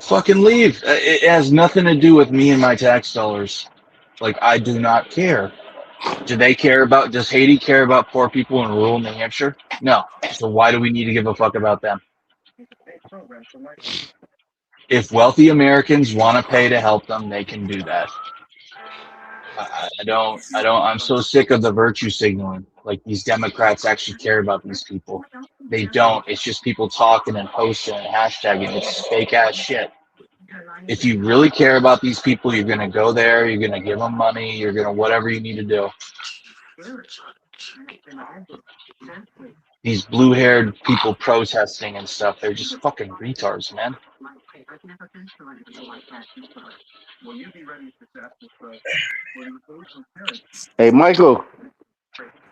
Fucking leave. It has nothing to do with me and my tax dollars. Like, I do not care. Does Haiti care about poor people in rural New Hampshire? No. So why do we need to give a fuck about them? If wealthy Americans want to pay to help them, they can do that. I'm so sick of the virtue signaling. Like, these Democrats actually care about these people. They don't. It's just people talking and posting and hashtagging. It's fake ass shit. If you really care about these people, you're going to go there, you're going to give them money, you're going to whatever you need to do. These blue-haired people protesting and stuff, they're just fucking retards, man. Hey, Michael.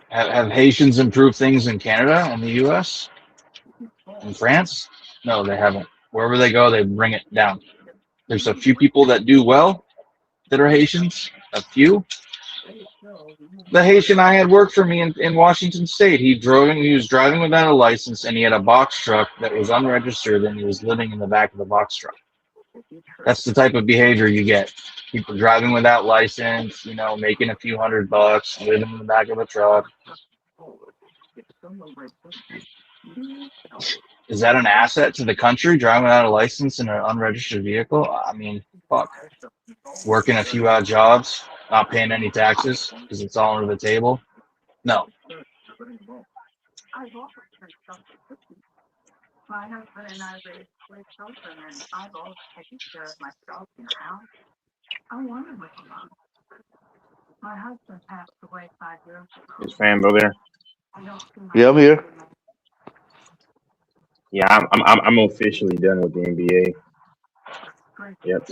Have Haitians improved things in Canada and the U.S.? In France? No, they haven't. Wherever they go, they bring it down. There's a few people that do well that are Haitians. A few. The Haitian I had worked for me in Washington State. He was driving without a license, and he had a box truck that was unregistered, and he was living in the back of the box truck. That's the type of behavior you get. People driving without license, making a few $100, living in the back of a truck. Is that an asset to the country, driving without a license in an unregistered vehicle? I mean, fuck. Working a few odd jobs, not paying any taxes because it's all under the table? No. My husband and I raised 3 children, and I've always taken care of myself in the house. I wanted with mom. My husband passed away 5 years ago. Is Fambo there? Yeah, I'm here. Yeah, I'm officially done with the NBA. Yep.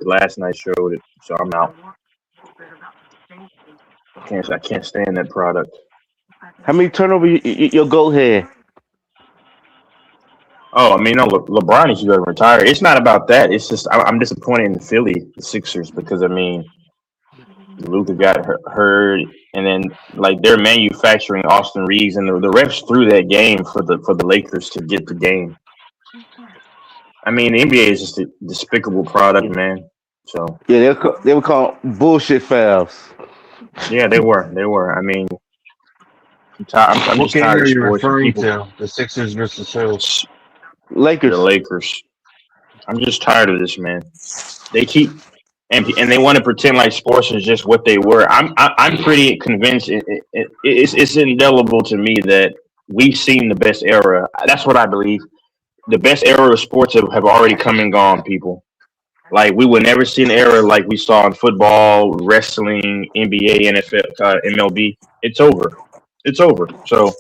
Last night showed it, so I'm out. I can't stand that product. How many turnovers your goat had? Oh, I mean, no, LeBron is going to retire. It's not about that. It's just I'm disappointed in the Sixers, because I mean, Luka got hurt, and then like they're manufacturing Austin Reeves, and the refs threw that game for the Lakers to get the game. I mean, the NBA is just a despicable product, man. So yeah, they were called bullshit fouls. Yeah, they were. I mean, I'm What just game tired are of you sports. referring People, to? The Sixers versus who? Lakers. the Lakers. I'm just tired of this, man. They keep and they want to pretend like sports is just what they were. I'm pretty convinced it's indelible to me that we've seen the best era. That's what I believe. The best era of sports have already come and gone, people. Like, we will never see an era like we saw in football, wrestling, NBA, NFL, MLB. It's over. It's over. So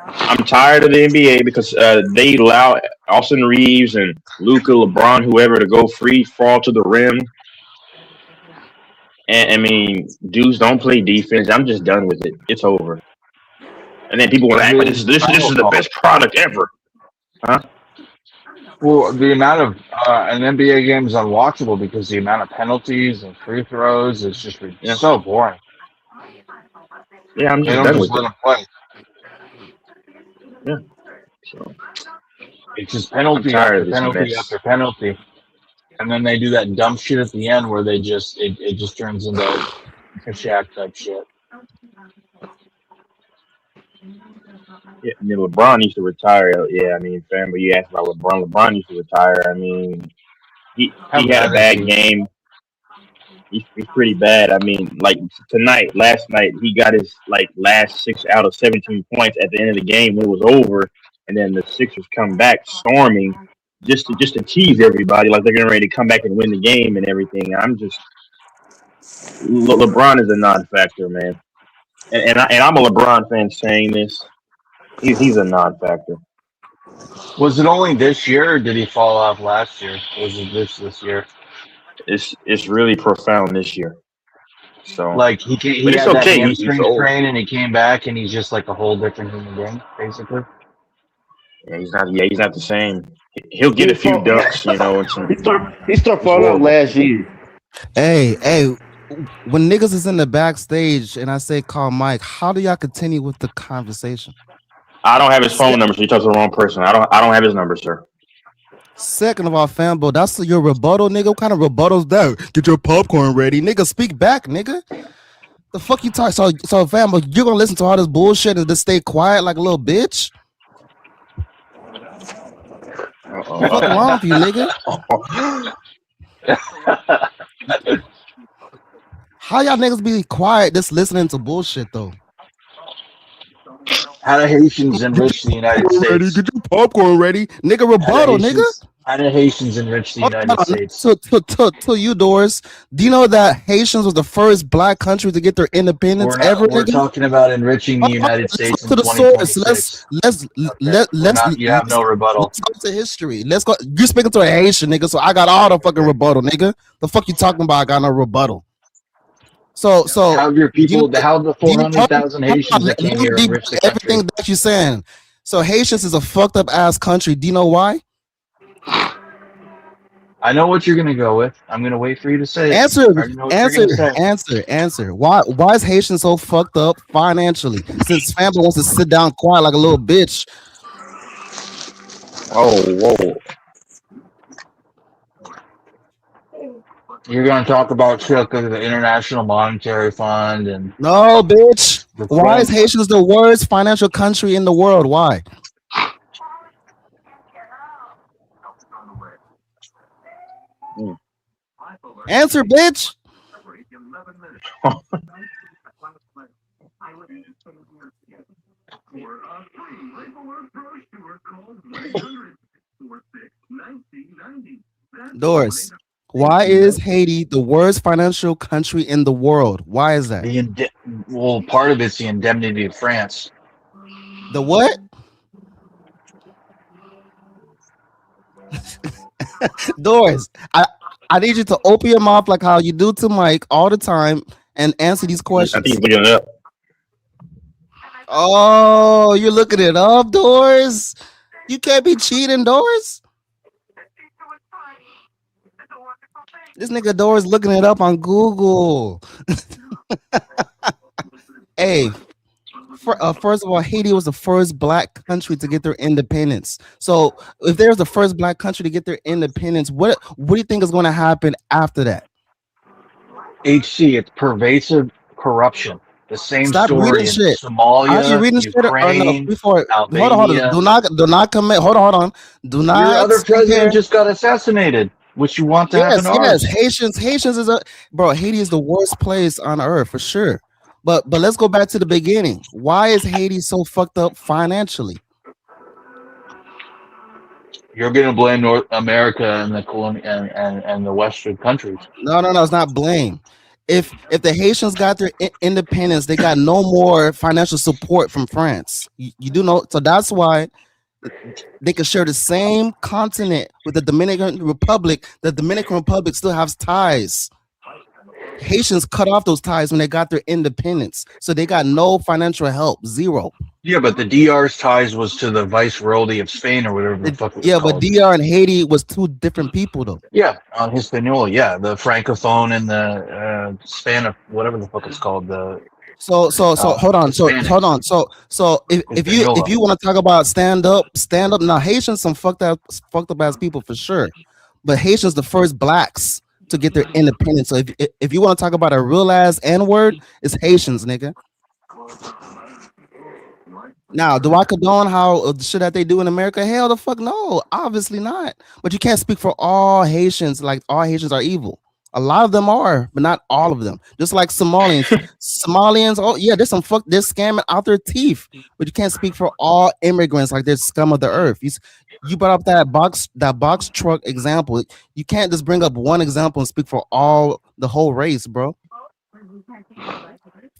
I'm tired of the NBA because they allow Austin Reeves and Luka, LeBron, whoever to go free fall to the rim. And I mean, dudes don't play defense. I'm just done with it. It's over. And then people want to act like this is the best product ever. Huh? Well, the amount of an NBA game is unwatchable because the amount of penalties and free throws is just so boring. Yeah, I'm They just don't done just with let it. them play. Yeah. So It's just I'm penalty tired after of this penalty mess. after penalty, and then they do that dumb shit at the end where they just it just turns into a Shaq type shit. Yeah, I mean, LeBron needs to retire. Yeah, I mean, fam, but you asked about LeBron. LeBron needs to retire. I mean, How he had a bad is bad he? game. He's pretty bad. I mean, like last night, he got his last 6 out of 17 points at the end of the game when it was over, and then the Sixers come back storming just to tease everybody, like they're getting ready to come back and win the game and everything. I'm just LeBron is a non-factor, man, and I'm a LeBron fan saying this. He's a non-factor. Was it only this year, or did he fall off last year? Or was it this year? It's really profound this year. So Like he but it's had that okay. He's hamstring old. strain, and he came back, and he's just like a whole different human being, basically. Yeah, he's not the same. He'll get a few dunks, you know, and some. He start falling out last year. Hey, when niggas is in the backstage and I say call Mike, how do y'all continue with the conversation? I don't have his phone number, so you talk to the wrong person. I don't have his number, sir. Second of all, Fambo, that's your rebuttal, nigga. What kind of rebuttal's that? Get your popcorn ready, nigga. Speak back, nigga. The fuck you talk? So Fambo, you're gonna listen to all this bullshit and just stay quiet like a little bitch? What the fuck wrong with you, nigga? How y'all niggas be quiet just listening to bullshit though? How do Haitians enrich the United States? Ready, get your popcorn ready, nigga. Rebuttal, nigga. How do Haitians enrich the United States? To you, Doris. Do you know that Haitians was the first black country to get their independence ever? We're nigga? talking about enriching the United States in To the source. 2026. Let's You have no rebuttal. Let's go to history. Let's go. You speaking to a Haitian nigga, so I got all the fucking rebuttal, nigga. The fuck you talking about? I got no rebuttal. So how your people, how the 400,000 Haitians that came here enriched the country? Everything that you're saying. So Haitians is a fucked up ass country. Do you know why? I know what you're gonna go with. I'm gonna wait for you to say it. Answer. I already know what you're gonna say. Why is Haitian so fucked up financially? Since family wants to sit down quiet like a little bitch. Oh, whoa. You're gonna talk about shit because of the International Monetary Fund and no, bitch. Why is Haitians the worst financial country in the world? Why? Answer, bitch. Doris, why is Haiti the worst financial country in the world? Why is that? Well, part of it's the indemnity of France. The what? Doris, I need you to open your mouth like how you do to Mike all the time and answer these questions. I think he's looking it up. Oh, you're looking it up, Doris? You can't be cheating, Doris. This nigga Doris looking it up on Google. Hey, first of all, Haiti was the first black country to get their independence. So if there's the first black country to get their independence, what do you think is going to happen after that? HC, it's pervasive corruption. The same story in Somalia, Are you reading Ukraine, Albania. Hold on. Do not commit. Hold on. Do not. Your other president just got assassinated, which you want to happen. Yes. Haitians is Haiti is the worst place on earth for sure. But let's go back to the beginning. Why is Haiti so fucked up financially? You're gonna blame North America and the and the Western countries. No, it's not blame. If the Haitians got their independence, they got no more financial support from France. You do know, so that's why they can share the same continent with the Dominican Republic. The Dominican Republic still has ties. Haitians cut off those ties when they got their independence, so they got no financial help, zero. Yeah, but the DR's ties was to the Viceroyalty of Spain or whatever the fuck it was called. But DR and Haiti was two different people though. Yeah, on Hispaniola, yeah, the Francophone and the Spanish, whatever the fuck it's called, the So hold on. So hold on. So if you want to talk about stand up. Now Haitians some fucked up ass people for sure, but Haitians the first blacks to get their independence. So if you want to talk about a real ass N word, it's Haitians, nigga. Now, do I condone how the shit that they do in America? Hell the fuck no, obviously not. But you can't speak for all Haitians. Like all Haitians are evil. A lot of them are, but not all of them. Just like Somalians. Oh yeah, they're scamming out their teeth. But you can't speak for all immigrants like they're scum of the earth. You brought up that box truck example. You can't just bring up one example and speak for the whole race, bro.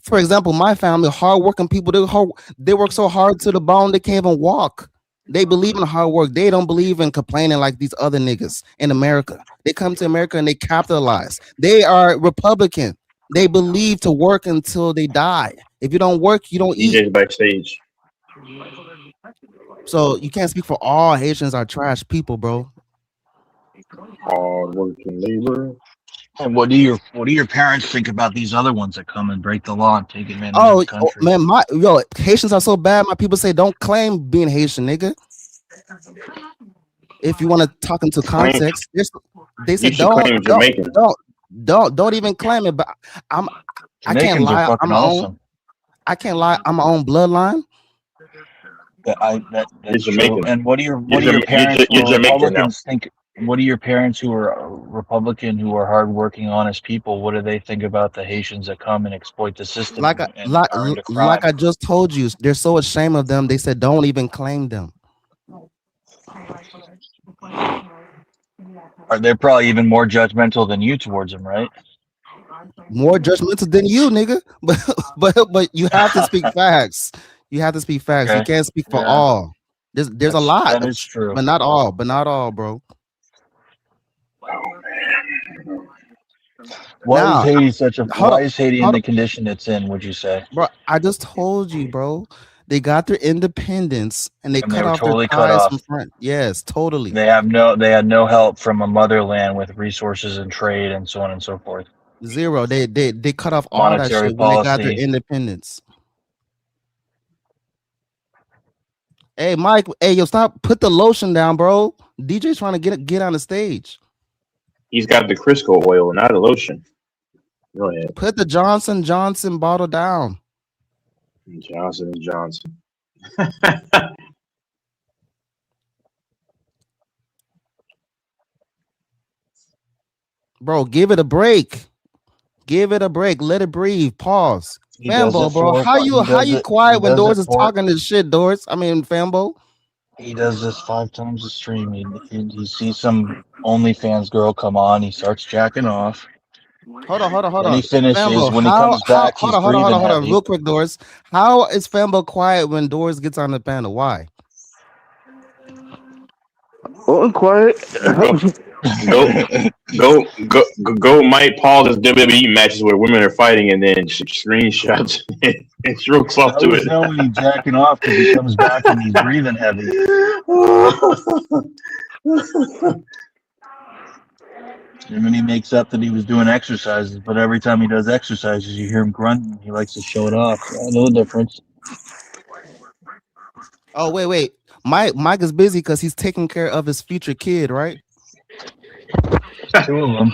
For example, my family, hardworking people, they work so hard to the bone they can't even walk. They believe in hard work. They don't believe in complaining like these other niggas in America. They come to America and they capitalize. They are Republican. They believe to work until they die. If you don't work, you don't eat. DJ's backstage. So you can't speak for all Haitians are trash people, bro. Hard working labor. And what do your parents think about these other ones that come and break the law and take advantage of the country? Man, Haitians are so bad. My people say don't claim being Haitian, nigga. If you want to talk into context, they say don't even claim it. But I can't lie. I can't lie. I'm my own bloodline. That's true. And what do your parents who are Republicans think? What do your parents who are Republican, who are hardworking, honest people? What do they think about the Haitians that come and exploit the system? Like I just told you, they're so ashamed of them. They said don't even claim them. They're probably even more judgmental than you towards them, right? More judgmental than you, nigga. But you have to speak facts. You have to speak facts. Okay. You can't speak for all. There's a lot. That is true. But not all. Bro. Why is Haiti in the condition it's in, would you say? Bro, I just told you, bro. They got their independence and they cut off their ties from France. Yes, totally. They had no help from a motherland with resources and trade and so on and so forth. Zero. They cut off all that shit when they got their independence. Hey, Mike. Hey, yo, stop. Put the lotion down, bro. DJ's trying to get on the stage. He's got the Crisco oil, not a lotion. Go ahead. Put the Johnson bottle down. Johnson. Bro, give it a break. Let it breathe. Pause. Fambo, bro. How you quiet when Doors is talking this shit, Doors? I mean, Fambo. He does this 5 times a stream. He sees some OnlyFans girl come on. He starts jacking off. Hold on. And he finishes. Fambo, when he comes back, he's breathing hold on. heavy. Real quick, Doors. How is Fambo quiet when Doors gets on the panel? Why? Oh, quiet. Go Mike Paul's WWE matches where women are fighting and then screenshots and strokes off to it. When he's jacking off because he comes back and he's breathing heavy. And then he makes up that he was doing exercises, but every time he does exercises, you hear him grunting. He likes to show it off. I know the difference. Oh, wait. Mike is busy because he's taking care of his future kid, right? 2 of them.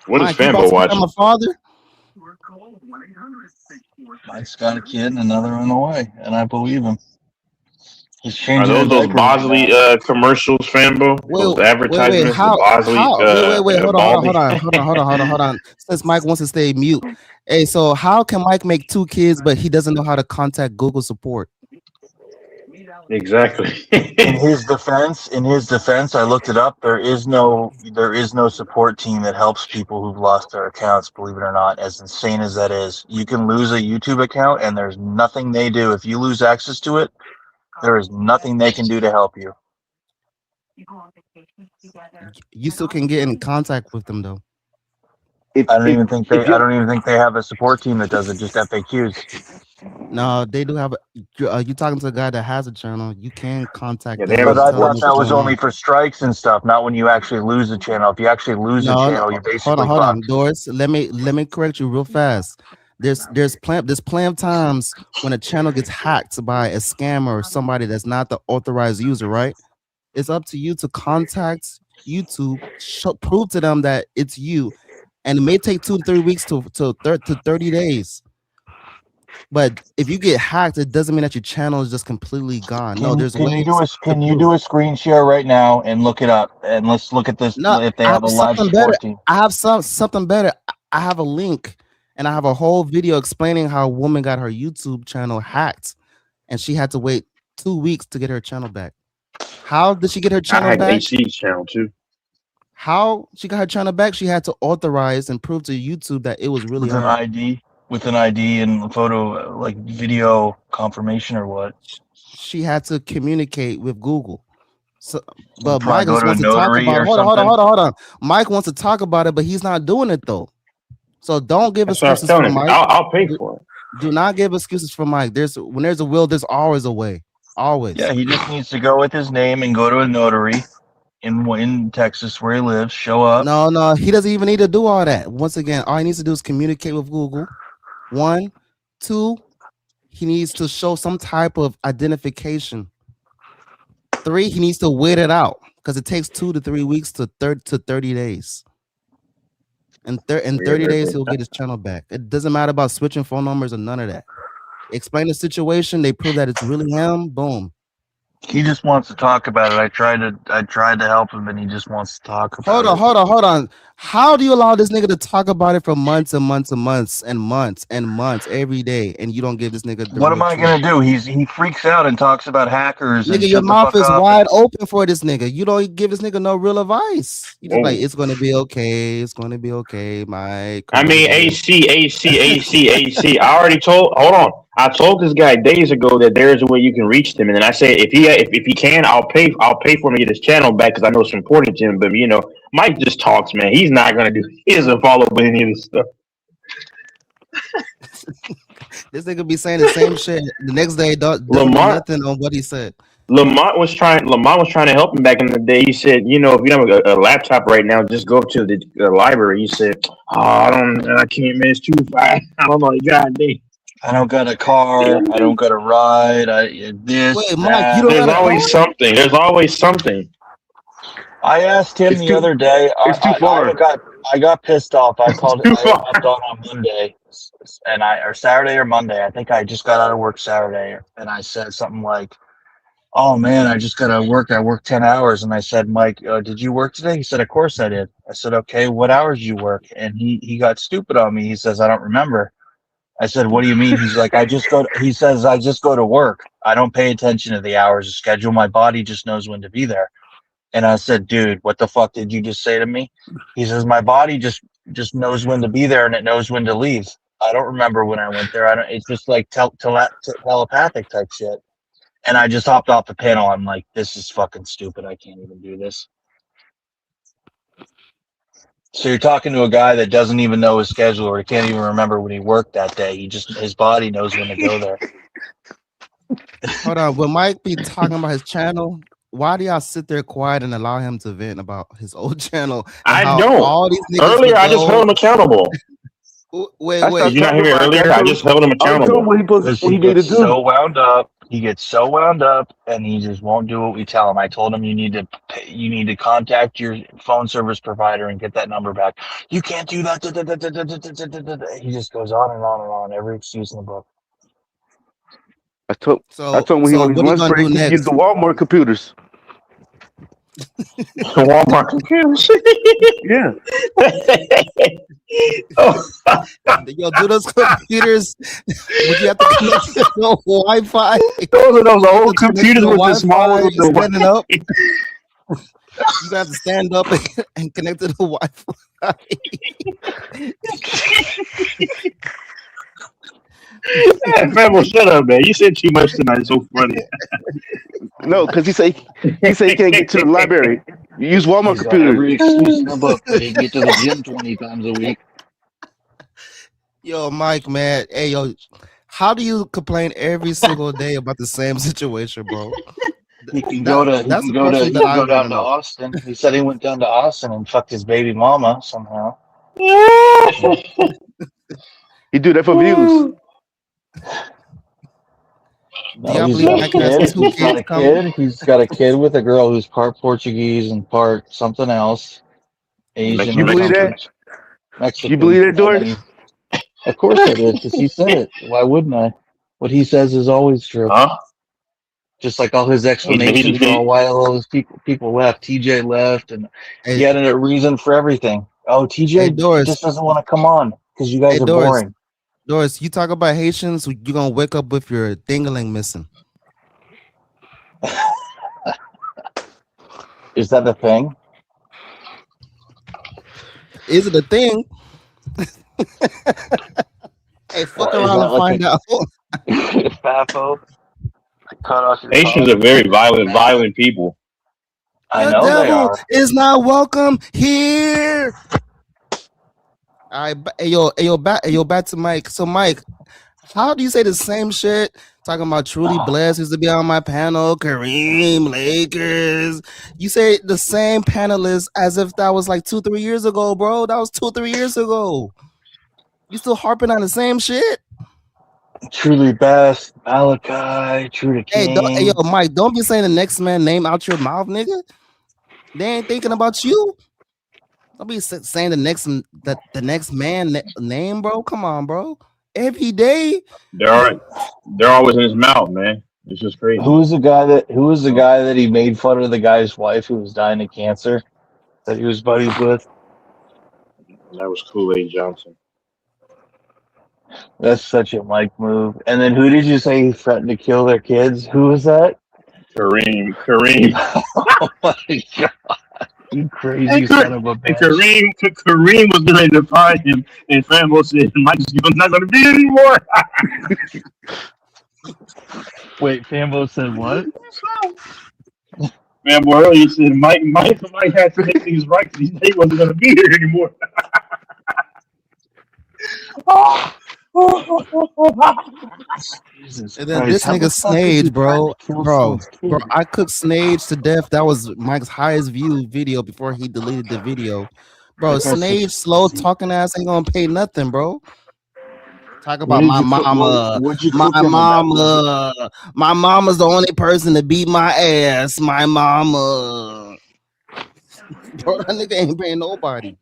What is Fambo watching? I'm a father. Mike's got a kid and another on the way, and I believe him. He's changing. Are those Bosley commercials, Fambo? Those advertisements. Wait, hold on. Since Mike wants to stay mute, hey, so how can Mike make 2 kids but he doesn't know how to contact Google support? Exactly. in his defense, I looked it up. There is no support team that helps people who've lost their accounts, believe it or not, as insane as that is. You can lose a YouTube account and there's nothing they do. If you lose access to it, there is nothing they can do to help you. You still can get in contact with them though. I don't even think they have a support team that does it, just FAQs. No, they do have. You talking to a guy that has a channel? You can contact Yeah, them. they have But and I tell them thought what's that was going only on. for strikes and stuff, not when you actually lose a channel. If you actually lose a No, channel, you're hold on, basically hold on, fucked. Doris. Let me correct you real fast. There's plenty of times when a channel gets hacked by a scammer or somebody that's not the authorized user, right? It's up to you to contact YouTube, prove to them that it's you, and it may take 2 to 3 weeks to 30 days. But if you get hacked, it doesn't mean that your channel is just completely gone. No, there's Can you ways do a to can you prove do it. a screen share right now and look it up and let's look at this No, if they I have have a live something better. support team. I have something better. I have a link and I have a whole video explaining how a woman got her YouTube channel hacked and she had to wait 2 weeks to get her channel back. How did she get her I channel hacked back? HC's channel too. How she got her channel back? She had to authorize and prove to YouTube that it was really With an her. ID and photo like video confirmation or what? She had to communicate with Google. So, We'll but probably Mike go just to a wants to talk notary about it. or Hold on. something. Mike wants to talk about it, but he's not doing it though. So don't give That's what I was excuses telling for him. Mike. I'll pay for it. Do not give excuses for Mike. When there's a will, there's always a way. Always. Yeah, he just needs to go with his name and go to a notary in Texas where he lives, show up. No, he doesn't even need to do all that. Once again, all he needs to do is communicate with Google. 1, 2, he needs to show some type of identification. 3, he needs to wait it out because it takes 2 to 3 weeks to 30 days. In 30 days, he'll get his channel back. It doesn't matter about switching phone numbers or none of that. Explain the situation. They prove that it's really him. Boom. He just wants to talk about it. I tried to help him, and he just wants to talk about it. Hold on. How do you allow this nigga to talk about it for months and months and months and months and months every day, and you don't give this nigga the What real am I truth? gonna do? He freaks out and talks about hackers and Nigga, your shut the mouth fuck is up. wide open for this nigga. You don't give this nigga no real advice. You just like, Whoa. it's gonna be okay. It's gonna be okay, Mike. I mean, AC. I already told. Hold on. I told this guy days ago that there is a way you can reach them, and then I said if he can, I'll pay for him to get his channel back because I know it's important to him. But you know, Mike just talks, man. He's not gonna do. He doesn't follow up with any of this stuff. This nigga be saying the same shit. The next day, doesn't do Lamont- nothing on what he said. Lamont was trying to help him back in the day. He said, you know, if you don't have a laptop right now, just go to the library. He said, oh, I can't, man. It's too far. I'm like, God damn. I don't got a car. I don't got a ride. This. Wait, that. Mike, you don't There's got a always car? something. There's always something. I asked him the other day. It's too far. I got pissed off. I called. I hopped on Monday, or Saturday or Monday. I think I just got out of work Saturday, and I said something like, "Oh man, I just got to work. I worked 10 hours." And I said, "Mike, did you work today?" He said, "Of course I did." I said, "Okay, what hours did you work?" And he got stupid on me. He says, "I don't remember." I said, "What do you mean?" He's like, he says, "I just go to work. I don't pay attention to the hours of schedule. My body just knows when to be there." And I said, "Dude, what the fuck did you just say to me?" He says, "My body just knows when to be there and it knows when to leave. I don't remember when I went there. It's just like telepathic type shit." And I just hopped off the panel. I'm like, this is fucking stupid. I can't even do this. So you're talking to a guy that doesn't even know his schedule or he can't even remember when he worked that day. His body knows when to go there. Hold on. When Mike be talking about his channel, why do y'all sit there quiet and allow him to vent about his old channel? And I how don't. all these niggas Earlier, would I just go- held him accountable. Wait. Did you not hear me earlier? I just held him accountable. Because he gets so wound up. He gets so wound up, and he just won't do what we tell him. I told him you need to contact your phone service provider and get that number back. You can't do that. He just goes on and on and on. Every excuse in the book. I told him when he so on his what are you lunch gonna break, do he gives next? the Walmart computers. Walmart computers. Yeah. Yo, do those computers? Would you have to connect to the Wi-Fi? Those are those old computers The with the small Wi-Fi, with the standing up. You have to stand up and connect to the Wi-Fi. Hey, Fable, shut up, man. You said too much tonight. It's so funny. No, because he said he can't get to the library. You use Walmart computers. Every excuse in the book. He can get to the gym 20 times a week. Yo, Mike, man. Hey, yo, How do you complain every single day about the same situation, bro? He can go to he That's can the go to question he that can I go want to down to know. Austin. He said he went down to Austin and fucked his baby mama somehow. He do that for views. Do No, y'all he's believe got a Mike has kid. 2 He's got kids a coming? kid. He's got a kid with a girl who's part Portuguese and part something else, Asian You or believe something, that? You Mexican. believe that, And then Doris? of course I did, because he said it. Why wouldn't I? What he says is always true. Huh? Just like all his explanations for why all those people left. TJ left, and he Hey, had a reason for everything. Oh, hey TJ Doris. just doesn't want to come on because you Hey guys are Doris. boring. Doris, you talk about Haitians, you're gonna wake up with your dingling missing. Is that a thing? Is it a thing? Hey, fuck Is around that and like find out. a FAFO? Cut off your Haitians cock? are very violent people. I The know they devil are. is not welcome here. All right, back to Mike. So, Mike, how do you say the same shit? Talking about Trudy Bless used to be on my panel, Kareem, Lakers. You say the same panelists as if that was like 2-3 years ago, bro. That was 2-3 years ago. You still harping on the same shit? Truly Best, Malachi, Trudy Hey, King. Mike, don't be saying the next man name out your mouth, nigga. They ain't thinking about you. Don't be saying the next man name, bro. Come on, bro. Every day. They're always in his mouth, man. It's just crazy. Who was the guy that he made fun of the guy's wife who was dying of cancer that he was buddies with? That was Kool-Aid Johnson. That's such a Mike move. And then who did you say he threatened to kill their kids? Who was that? Kareem. Oh my god. You crazy son of a And bitch. Kareem was ready to find him, and Fambo said, Mike's not going to be anymore. Wait, Fambo said what? Fambo earlier said Mike had to make things right because he wasn't going to be here anymore. Jesus And then Christ, this how the nigga fuck is he Snage, trying bro. to kill Bro, someone's kid? I cooked Snage to death. That was Mike's highest view video before he deleted the video. Bro, That guy's such Snage a slow pussy. talking ass ain't gonna pay nothing, bro. Talk What about did my you cook? mama. What'd you My cook him about? my mama's the only person to beat my ass. My mama. Bro, that nigga ain't paying nobody.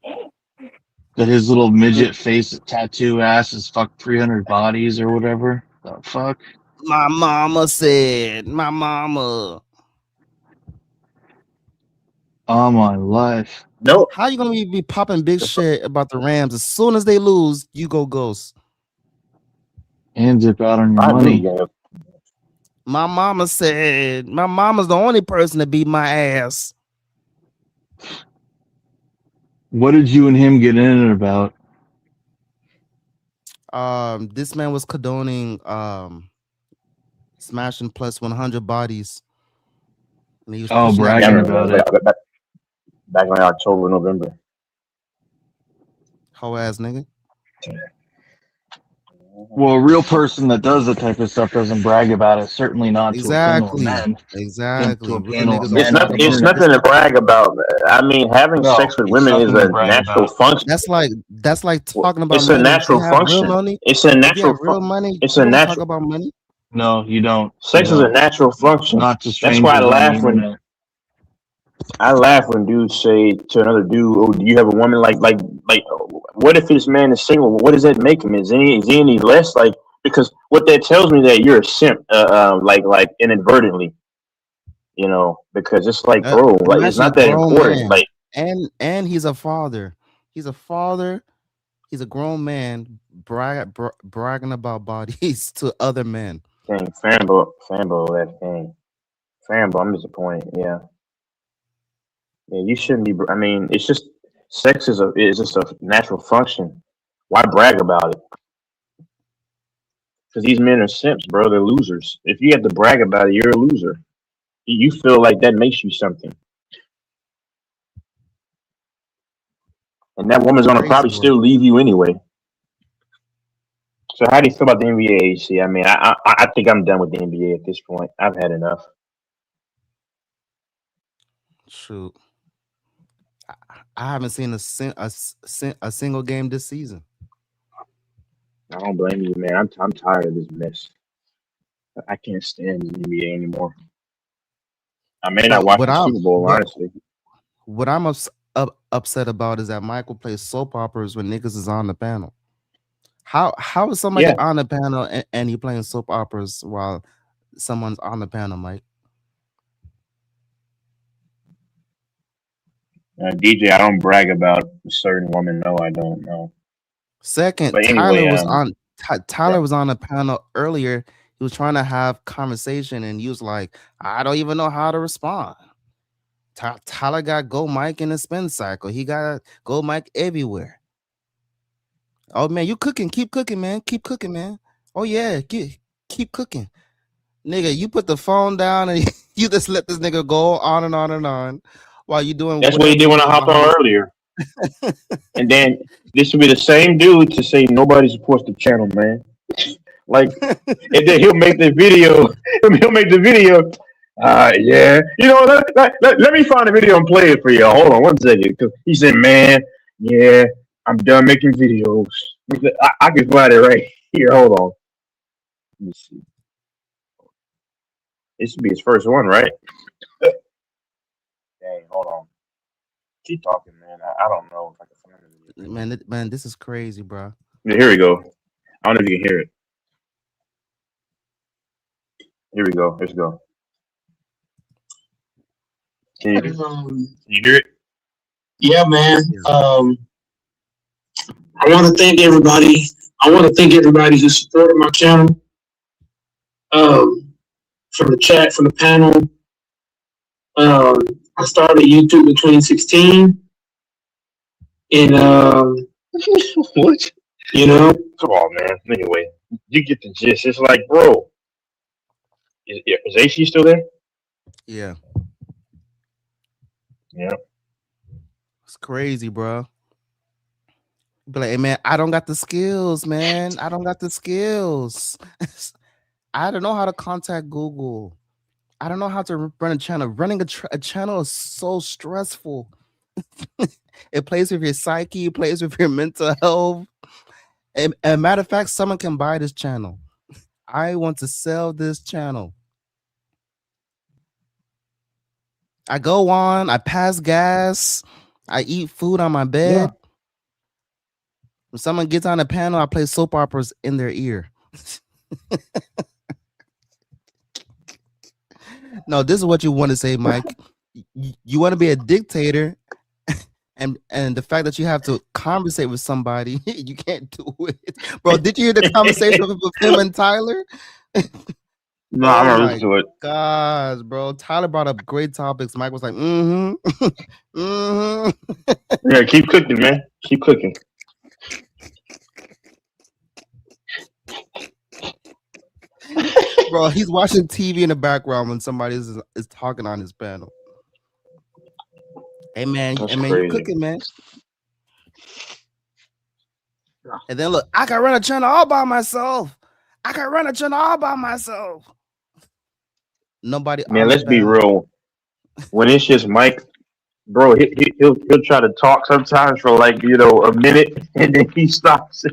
That his little midget face tattoo ass is fuck 300 bodies or whatever. The fuck? My mama said, my mama. Oh my life. No. How you gonna be popping big shit about the Rams as soon as they lose, you go ghost? And dip out on your money. My mama said, my mama's the only person to beat my ass. What did you and him get in it about? This man was condoning smashing plus 100 bodies. And he was pushing that bragging narrative. about it. Back in like October, November. Hoe ass nigga. Well, a real person that does that type of stuff doesn't brag about it. Certainly not to a panel of men. Exactly. To a Real panel of niggas men. don't talk about It's it. nothing to brag about. I mean, having No, sex with it's women is something to a brag natural about. function. That's like talking about It's a money. natural If you have real function. money, It's a if you natural have real money, It's you a don't talk natural. about money. No, you don't. Sex You is a don't. natural function. Not to That's why I strangers on the laugh when internet. dudes say to another dude, "Oh, do you have a woman?" Like, what if this man is single? What does that make him? Is he any less like? Because what that tells me that you're a simp, like inadvertently, because it's like, bro, like it's Imagine a not that grown important. man, Like, and he's a father. He's a father. He's a grown man bragging about bodies to other men. dang, Fambo, that thing, Fambo, I'm disappointed. Yeah, you shouldn't be. I mean, it's just sex is just a natural function. Why brag about it? Because these men are simps, bro. They're losers. If you have to brag about it, you're a loser. You feel like that makes you something. And that woman's gonna Crazy probably work. still leave you anyway. So how do you feel about the NBA, AC? I mean, I think I'm done with the NBA at this point. I've had enough. Shoot, I haven't seen a single game this season. I don't blame you, man. I'm tired of this mess. I can't stand the NBA anymore. I may not watch What the I'm Super Bowl, what honestly. what I'm upset about is that Michael plays soap operas when niggas is on the panel. How is somebody Yeah, on the panel and he playing soap operas while someone's on the panel, Mike? DJ, I don't brag about a certain woman. No, I don't know. Second, But Tyler anyway, was on Tyler yeah. was on the panel earlier. He was trying to have conversation and he was like, I don't even know how to respond. Tyler got Go Mike in the spin cycle. He got Go Mike everywhere. Oh man, you cooking. Keep cooking, man. Keep cooking, man. Oh yeah, keep cooking. Nigga, you put the phone down and you just let this nigga go on and on and on while you doing That's what he whatever did you when I do hopped behind on earlier. And then this would be the same dude to say nobody supports the channel, man. Like, and then he'll make the video. He'll make the video. Yeah. You know, let me find the video and play it for you. Hold on one second. 'Cause he said, man, yeah, I'm done making videos. I can find it right here. Hold on. Let me see. This should be his first one, right? Dang, hold on. Keep talking, man. I don't know if I can find the video. Man, this is crazy, bro. Yeah, here we go. I don't know if you can hear it. Here we go. Let's go. Can you hear it? Yeah, man. I want to thank everybody. I want to thank everybody who supported my channel. From the chat, from the panel. I started YouTube in 2016, and What? you know, Come on, man. Anyway, you get the gist. It's like, bro, is AC still there? Yeah, Yeah. it's crazy, bro. Be like, hey man, I don't got the skills, man. I don't got the skills. I don't know how to contact Google. I don't know how to run a channel. Running a channel is so stressful. It plays with your psyche, it plays with your mental health. And matter of fact, someone can buy this channel. I want to sell this channel. I go on, I pass gas, I eat food on my bed. Yeah. When someone gets on a panel, I play soap operas in their ear. No, this is what you want to say, Mike. You want to be a dictator, and the fact that you have to conversate with somebody, you can't do it, bro. Did you hear the conversation with him and Tyler? No, Oh I'm not my listening to it. gosh, bro. Tyler brought up great topics. Mike was like, Yeah, keep cooking, man. Keep cooking. Bro, he's watching TV in the background when somebody is talking on his panel. Hey man, That's you crazy. cooking, man. And then look, I can run a channel all by myself. I can run a channel all by myself. Nobody Man, on the let's be panel. real. When it's just Mike, bro, he'll try to talk sometimes for like, a minute, and then he stops.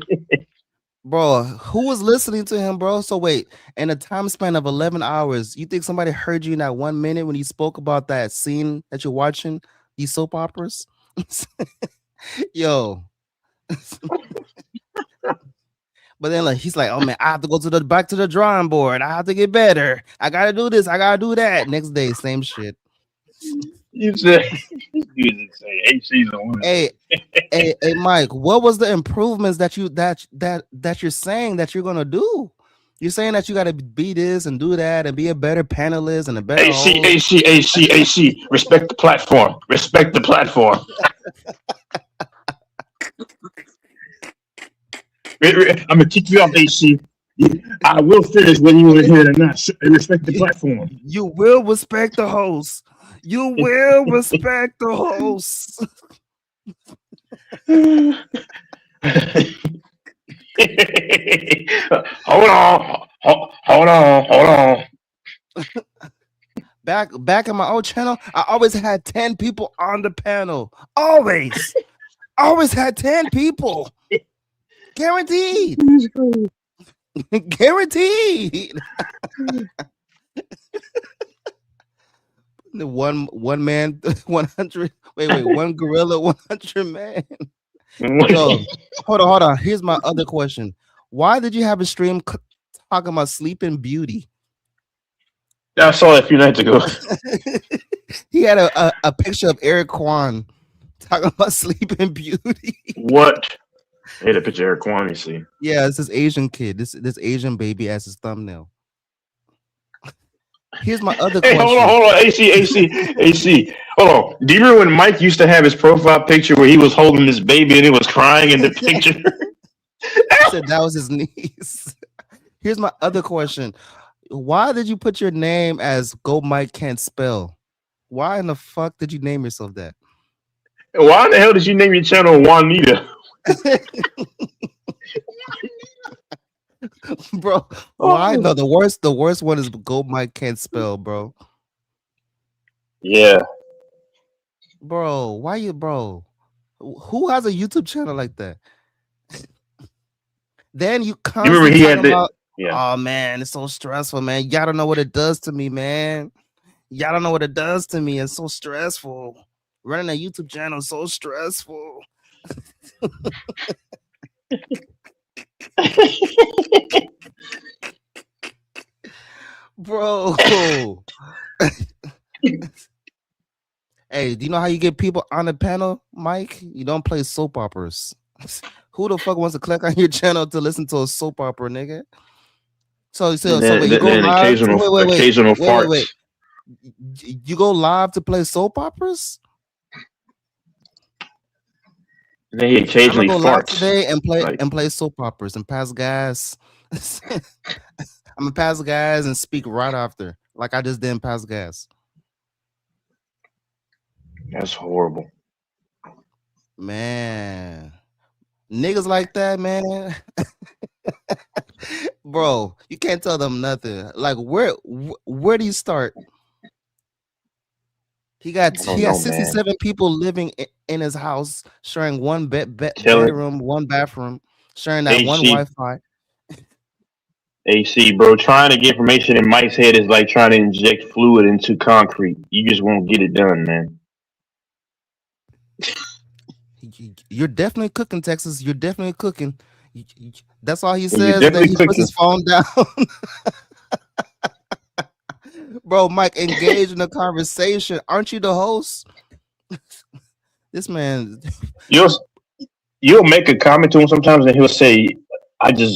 Bro, who was listening to him, bro? So wait, in a time span of 11 hours, you think somebody heard you in that 1 minute when you spoke about that scene that you're watching, these soap operas? Yo. But then like he's like, oh man, I have to go back to the drawing board. I have to get better. I gotta do this. I gotta do that. Next day, same shit. You said, you say AC's a woman. Hey, Mike, what was the improvements that you're saying that you're gonna do? You're saying that you gotta be this and do that and be a better panelist and a better AC. Respect the platform. Respect the platform. I'm gonna kick you off, AC. I will finish whether you want to hear it or not. Respect the platform. You will respect the host. You will respect the host. Hold on. Hold on. Back in my old channel, I always had 10 people on the panel. Always had 10 people. Guaranteed. Guaranteed. The one man, 100. Wait, one gorilla, 100 man. Yo, hold on. Here's my other question. Why did you have a stream talking about Sleeping Beauty? I saw it a few nights ago. He had a picture of Eric Kwan talking about Sleeping Beauty. What? I had a picture of Eric Kwan, you see. Yeah, it's this Asian kid, this Asian baby as his thumbnail. Here's my other Hey, question. hold on. AC. Hold on. Do you remember when Mike used to have his profile picture where he was holding this baby and he was crying in the picture? He said that was his niece. Here's my other question. Why did you put your name as Go Mike Can't Spell? Why in the fuck did you name yourself that? Why in the hell did you name your channel Juanita? Bro, why? No, the worst one is Go Mike Can't Spell, bro. Yeah. Bro, why you, bro? Who has a YouTube channel like that? Then you remember constantly he talking had the about, yeah. oh man, it's so stressful, man. Y'all don't know what it does to me, man. Y'all don't know what it does to me. It's so stressful. Running a YouTube channel is so stressful. Bro. Hey, do you know how you get people on the panel, Mike? You don't play soap operas. Who the fuck wants to click on your channel to listen to a soap opera, nigga? So wait, you go live? Occasional farts. Wait. You go live to play soap operas? And then he occasionally I'm gonna go live farts. today and play soap operas and pass gas. I'm gonna pass gas and speak right after, like I just did pass gas. That's horrible. Man, niggas like that, man. Bro, you can't tell them nothing. Like where do you start? He got 67 people living in his house, sharing one bedroom, one bathroom, sharing that one Wi-Fi. AC, bro, trying to get information in Mike's head is like trying to inject fluid into concrete. You just won't get it done, man. You're definitely cooking, Texas. You're definitely cooking. That's all he says. That he puts his phone down. Bro, Mike, engage in the conversation. Aren't you the host? This man. You'll make a comment to him sometimes, and he'll say, "I just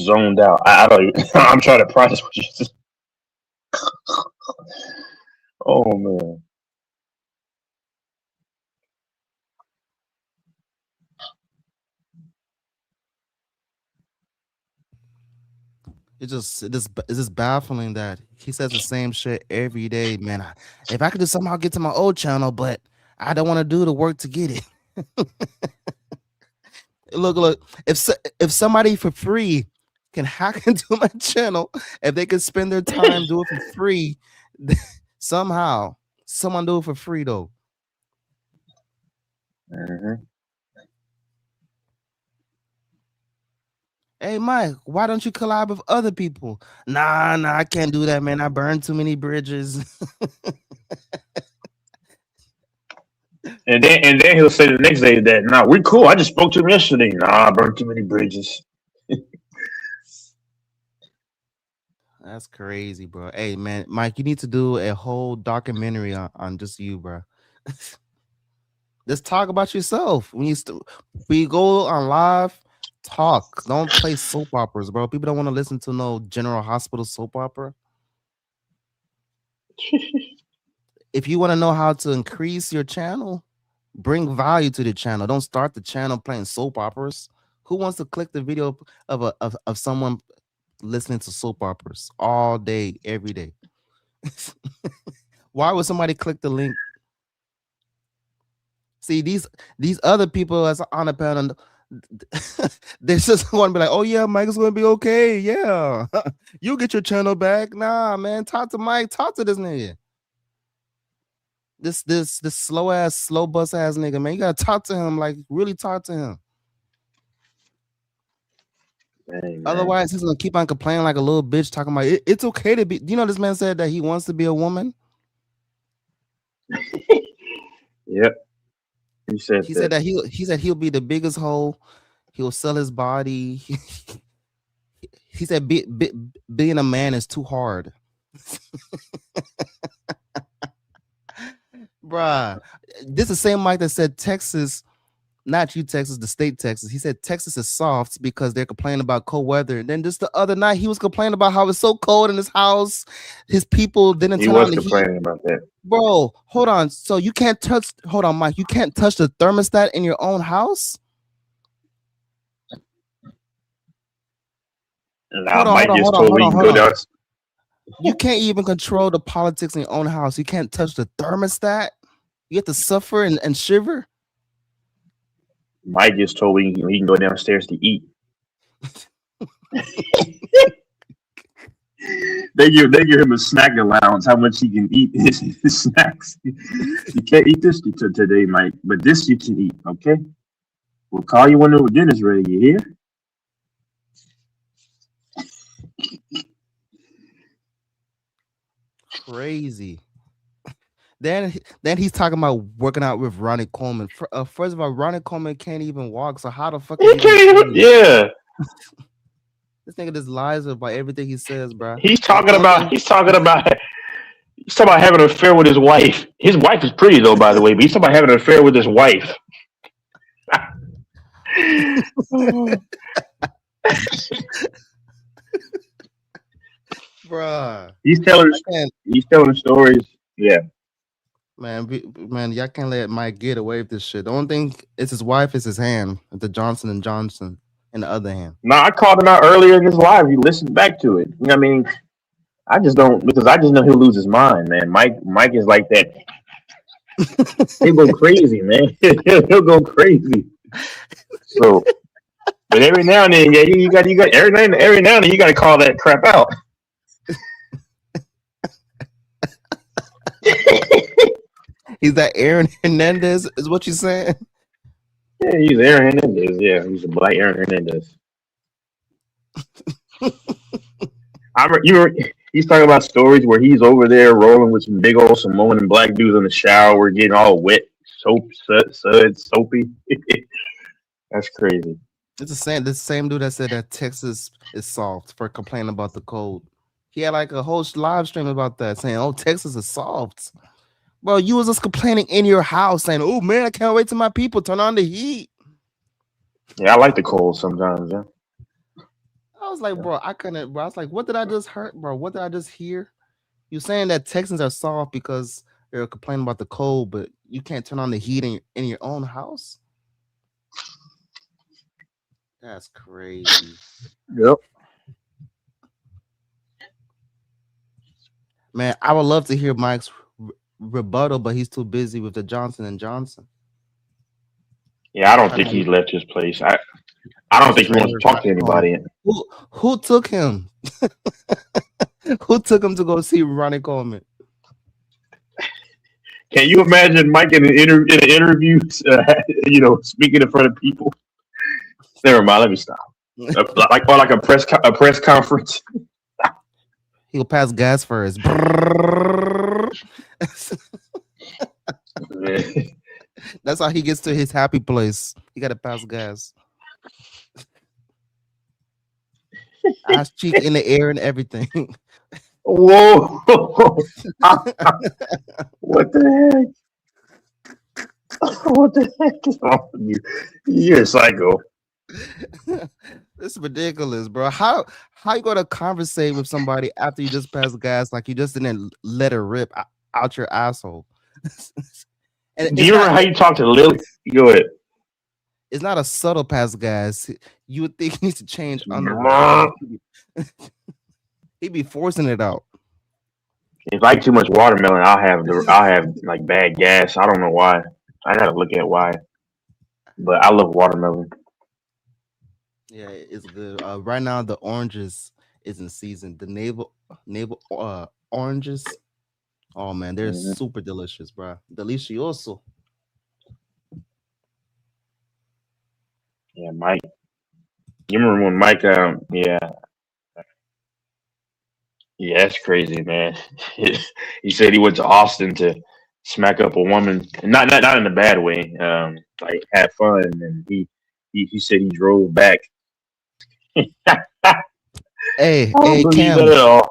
zoned out. I don't even, I'm trying to process what you said." Oh man. It's just baffling that he says the same shit every day, man. If I could just somehow get to my old channel, but I don't want to do the work to get it. Look, if somebody for free can hack into my channel, if they can spend their time do it for free, somehow someone do it for free though. Hey Mike, why don't you collab with other people? Nah, I can't do that, man. I burned too many bridges. And then he'll say the next day that, "Nah, we're cool. I just spoke to him yesterday. Nah, I burned too many bridges." That's crazy, bro. Hey man, Mike, you need to do a whole documentary on just you, bro. Just talk about yourself. When you go on live, talk. Don't play soap operas, bro. People don't want to listen to no General Hospital soap opera. If you want to know how to increase your channel, bring value to the channel. Don't start the channel playing soap operas. Who wants to click the video of someone listening to soap operas all day, every day? Why would somebody click the link? See, these other people that's on the panel, There's just going to be like, oh yeah, Mike is going to be okay. Yeah, you get your channel back. Nah, man, talk to Mike. Talk to this nigga. This slow bus ass nigga, man. You gotta talk to him, like really talk to him. Hey, man. Otherwise, he's gonna keep on complaining like a little bitch, talking about it's okay to be. You know, this man said that he wants to be a woman. Yep. He said He said that he said he'll be the biggest hoe. He'll sell his body. He said being a man is too hard. Bruh, this is the same Mike that said Texas, not you Texas, the state Texas. He said Texas is soft because they're complaining about cold weather. And then just the other night, he was complaining about how it's so cold in his house. His people didn't he turn was on the heat. complaining about that. Bro, hold on. So you can't touch, hold on, Mike. You can't touch the thermostat in your own house? Nah, Mike just told me you can go down. You can't even control the politics in your own house. You can't touch the thermostat. You have to suffer and shiver. Mike just told me he can go downstairs to eat. They give him a snack allowance, how much he can eat his snacks. You can't eat this today, Mike, but this you can eat, okay? We'll call you when the dinner's ready, you hear? Crazy. Then he's talking about working out with Ronnie Coleman. First of all, Ronnie Coleman can't even walk. So how the fuck? He can't even. Yeah. This nigga just lies about everything he says, bro. He's talking about having an affair with his wife. His wife is pretty though, by the way. But he's talking about having an affair with his wife. Bruh. He's telling stories. Yeah. Man, y'all can't let Mike get away with this shit. The only thing is his wife is his hand, the Johnson & Johnson in the other hand. No, I called him out earlier in his live. You listened back to it. I mean, I just don't, because I just know he'll lose his mind, man. Mike is like that. He'll go crazy, man. He'll go crazy. So, but every now and then, yeah, you got every now and then you got to call that crap out. He's that Aaron Hernandez, is what you're saying? Yeah, he's Aaron Hernandez. Yeah, he's a black Aaron Hernandez. He's talking about stories where he's over there rolling with some big old Samoan and black dudes in the shower, getting all wet, soapy. That's crazy. It's the same dude that said that Texas is soft for complaining about the cold. He had like a whole live stream about that, saying, "Oh, Texas is soft." Bro, you was just complaining in your house, saying, "Oh man, I can't wait till my people turn on the heat." Yeah, I like the cold sometimes. Yeah. I was like, bro, I couldn't. Bro, I was like, what did I just hear, bro? What did I just hear? You saying that Texans are soft because they're complaining about the cold, but you can't turn on the heat in your own house? That's crazy. Yep. Man, I would love to hear Mike's rebuttal, but he's too busy with the Johnson & Johnson. Yeah, I don't think he's left his place. I don't think he wants to talk to anybody. Who took him? Who took him to go see Ronnie Coleman? Can you imagine Mike in an interview, speaking in front of people? Never mind. Let me stop. like a press conference. He'll pass gas first. That's how he gets to his happy place. He got to pass gas. Ass cheek in the air and everything. Whoa! What the heck? What the heck is wrong with you? You're a psycho. This is ridiculous, bro. How you gonna conversate with somebody after you just passed gas like you just didn't let it rip out your asshole? And do you remember how you talked to Lily? Go ahead. It's not a subtle pass gas. You would think he needs to change under. He'd be forcing it out. If I eat too much watermelon, I'll have like bad gas. I don't know why. I gotta look at why. But I love watermelon. Yeah, it's good. Right now the oranges is in season. The navel oranges. Oh man, they're Hmm. super delicious, bro. Delicioso. Yeah, Mike. You remember when Mike? Yeah, yeah, that's crazy, man. He said he went to Austin to smack up a woman, and not in a bad way. Like have fun, and he said he drove back. I don't Hey, believe that at Cam, all.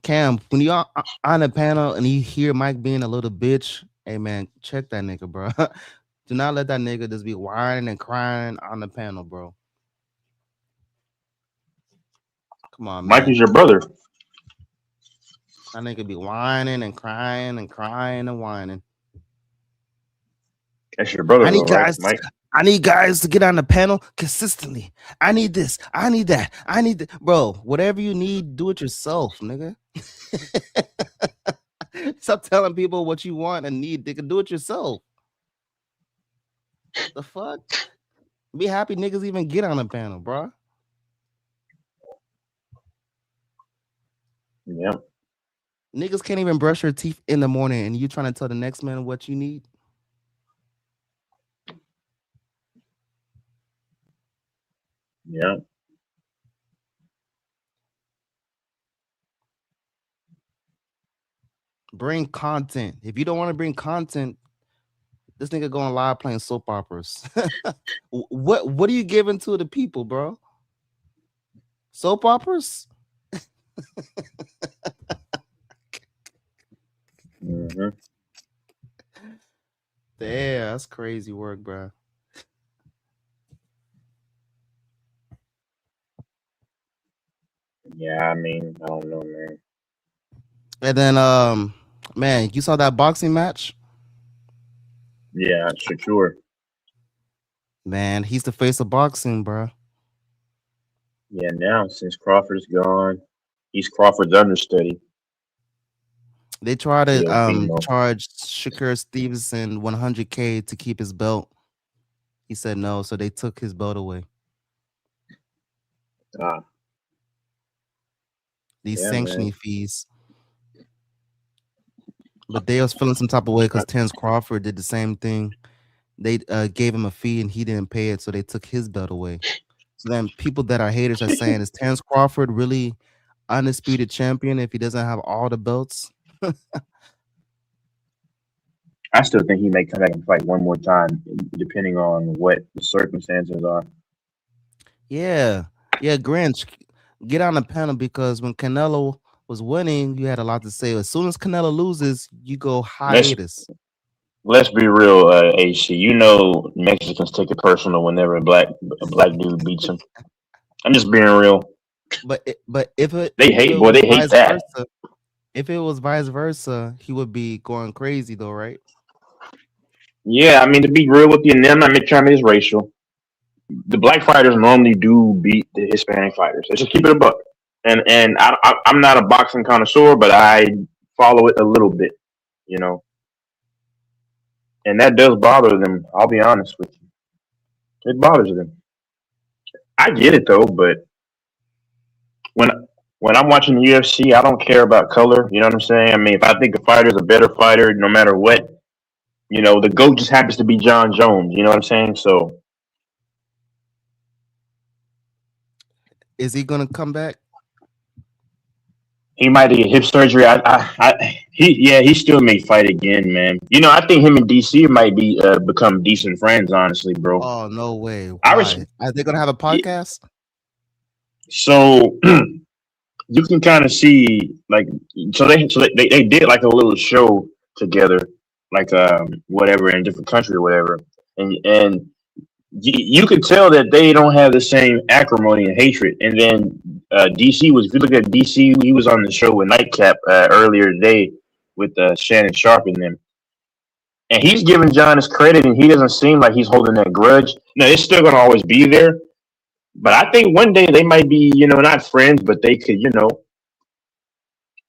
Cam, when you are on a panel and you hear Mike being a little bitch, hey man, check that nigga, bro. Do not let that nigga just be whining and crying on the panel, bro. Come on, Mike man. is your brother. That nigga be whining and crying and crying and whining. That's your brother, I though, need right, guys. Mike? I need guys to get on the panel consistently. I need this. I need that. I need that. Bro, whatever you need, do it yourself, nigga. Stop telling people what you want and need. They can do it yourself. The fuck? Be happy niggas even get on the panel, bro. Yeah, Niggas can't even brush their teeth in the morning and you trying to tell the next man what you need. yeah. Bring content. If you don't want to bring content, this nigga going live playing soap operas. What are you giving to the people, bro? Soap operas? Hmm. Damn, that's crazy work, bro. Yeah, I mean, I don't know, man. And then man, you saw that boxing match? Yeah, sure. Man, he's the face of boxing, bro. Yeah, now since Crawford's gone, he's Crawford's understudy. They try to Teofimo. charge Shakur Stevenson 100K to keep his belt. He said no, so they took his belt away. Ah, These yeah, sanctioning man. fees. But they was feeling some type of way because Terence Crawford did the same thing. They gave him a fee and he didn't pay it, so they took his belt away. So then people that are haters are saying, is Terence Crawford really undisputed champion if he doesn't have all the belts? I still think he may come back and fight one more time, depending on what the circumstances are. Yeah. Grinch, get on the panel because when Canelo was winning, you had a lot to say. As soon as Canelo loses, you go Let's hiatus. let's be real, AC. You know Mexicans take it personal whenever a black dude beats them. I'm just being real. But if it They hate, boy. was They hate vice that. versa, if it was vice versa, he would be going crazy though, right? Yeah, I mean to be real with you, and I'm not trying to be racial. The black fighters normally do beat the Hispanic fighters. Let's just keep it a buck. And I'm not a boxing connoisseur, but I follow it a little bit, you know, and that does bother them. I'll be honest with you, it bothers them. I get it though, but when when I'm watching the UFC, I don't care about color. You know what I'm saying? I mean, if I think a fighter is a better fighter, no matter what, the GOAT just happens to be John Jones. You know what I'm saying? So Is he gonna come back? he might get hip surgery. He still may fight again, man. I think him and DC might be become decent friends, honestly, bro. Oh no way. I res- Why? Are they gonna have a podcast? so you can kind of see like they did like a little show together, like whatever in a different country or whatever, and you could tell that they don't have the same acrimony and hatred. And then DC was, if you look at DC, he was on the show with Nightcap earlier today with Shannon Sharp and them. And he's giving John his credit, and he doesn't seem like he's holding that grudge. Now, it's still going to always be there. But I think one day they might be, not friends, but they could,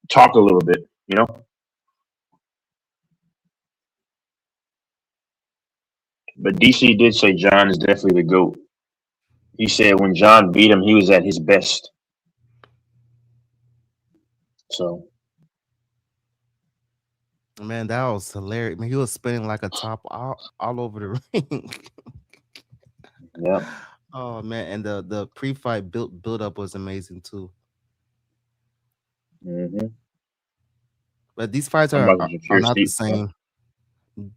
talk a little bit. But DC did say John is definitely the GOAT. He said when John beat him, he was at his best. So Man, that was hilarious. Man, he was spinning like a top all over the ring. yeah. Oh man, and the pre-fight build up was amazing too. Mm-hmm. But these fights I'm are about are, to are secure not the Steve. same.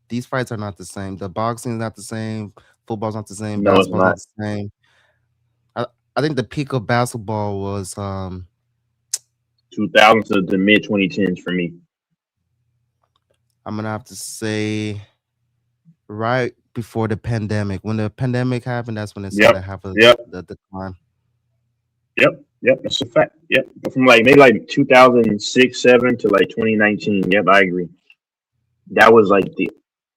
These fights are not the same. The boxing is not the same. Football's not the same. No, it's Basketball's not not. the same. I think the peak of basketball was 2000 to the mid 2010s for me. I'm gonna have to say right before the pandemic. When the pandemic happened, that's when it started Yep. having Yep. the decline. Yep. That's a fact. Yep. But from like maybe like 2006, 7 to like 2019. Yep, I agree. That was like the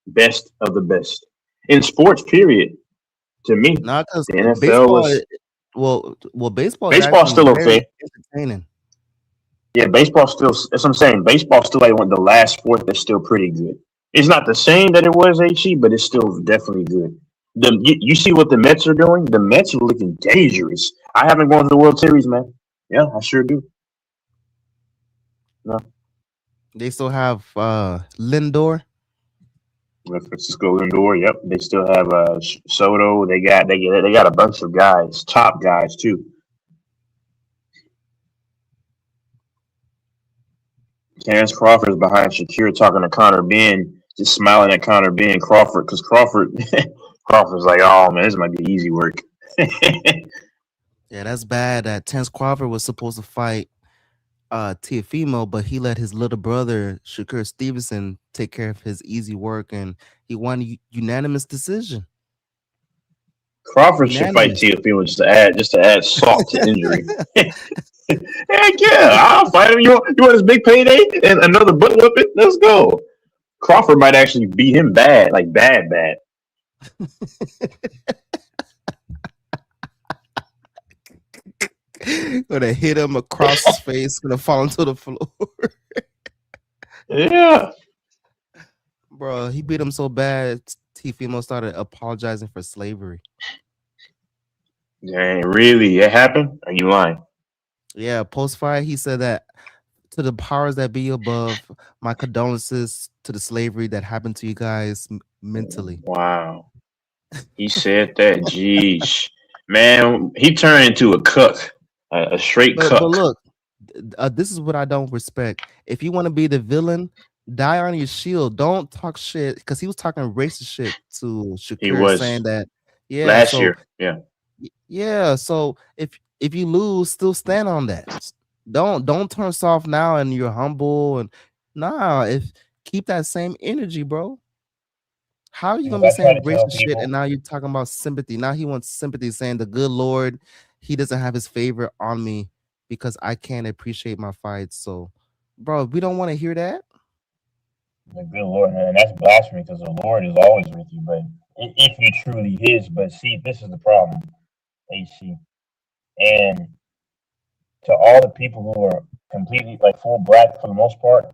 best of the best in sports. Period. To me, Not because the NFL baseball. was Baseball is baseball's actually still very okay. entertaining. Yeah, baseball still. That's what I'm saying. Baseball's still like one of the last sport that's still pretty good. It's not the same that it was HE, but it's still definitely good. You see what the Mets are doing? The Mets are looking dangerous. I haven't gone to the World Series, man. Yeah, I sure do. No, They still have Lindor. Francisco Lindor. Yep, they still have Soto. They got a bunch of guys, top guys too. Terrence Crawford is behind Shakira talking to Connor Ben, just smiling at Connor Ben Crawford because Crawford's like, oh man, this might be easy work. Yeah, that's bad. That Terrence Crawford was supposed to fight Teofimo, but he let his little brother Shakur Stevenson take care of his easy work, and he won unanimous decision. Crawford should fight Teofimo just to add salt to injury. Heck yeah, I'll fight him. You want his big payday and another butt whipping? Let's go. Crawford might actually beat him bad, like bad. Gonna hit him across his face, gonna fall into the floor. Yeah. Bro, he beat him so bad, Teofimo started apologizing for slavery. Dang, really? It happened? Are you lying? Yeah, post-fight, he said that to the powers that be above, my condolences to the slavery that happened to you guys mentally. Wow. He said that. Jeez. Man, he turned into a cuck. A straight cuck. But look, this is what I don't respect. If you want to be the villain, die on your shield. Don't talk shit, because he was talking racist shit to Shakur, He was. saying that Last year. Yeah. Yeah, so if you lose, still stand on that. Don't turn soft now and you're humble and keep that same energy, bro. How are you gonna be saying racist shit and now you're talking about sympathy? Now he wants sympathy, saying the good Lord, he doesn't have his favor on me because I can't appreciate my fights. So, bro, we don't want to hear that. The good Lord, and that's blasphemy because the Lord is always with you, but if you truly his, but see, this is the problem, AC. And to all the people who are completely like full black for the most part,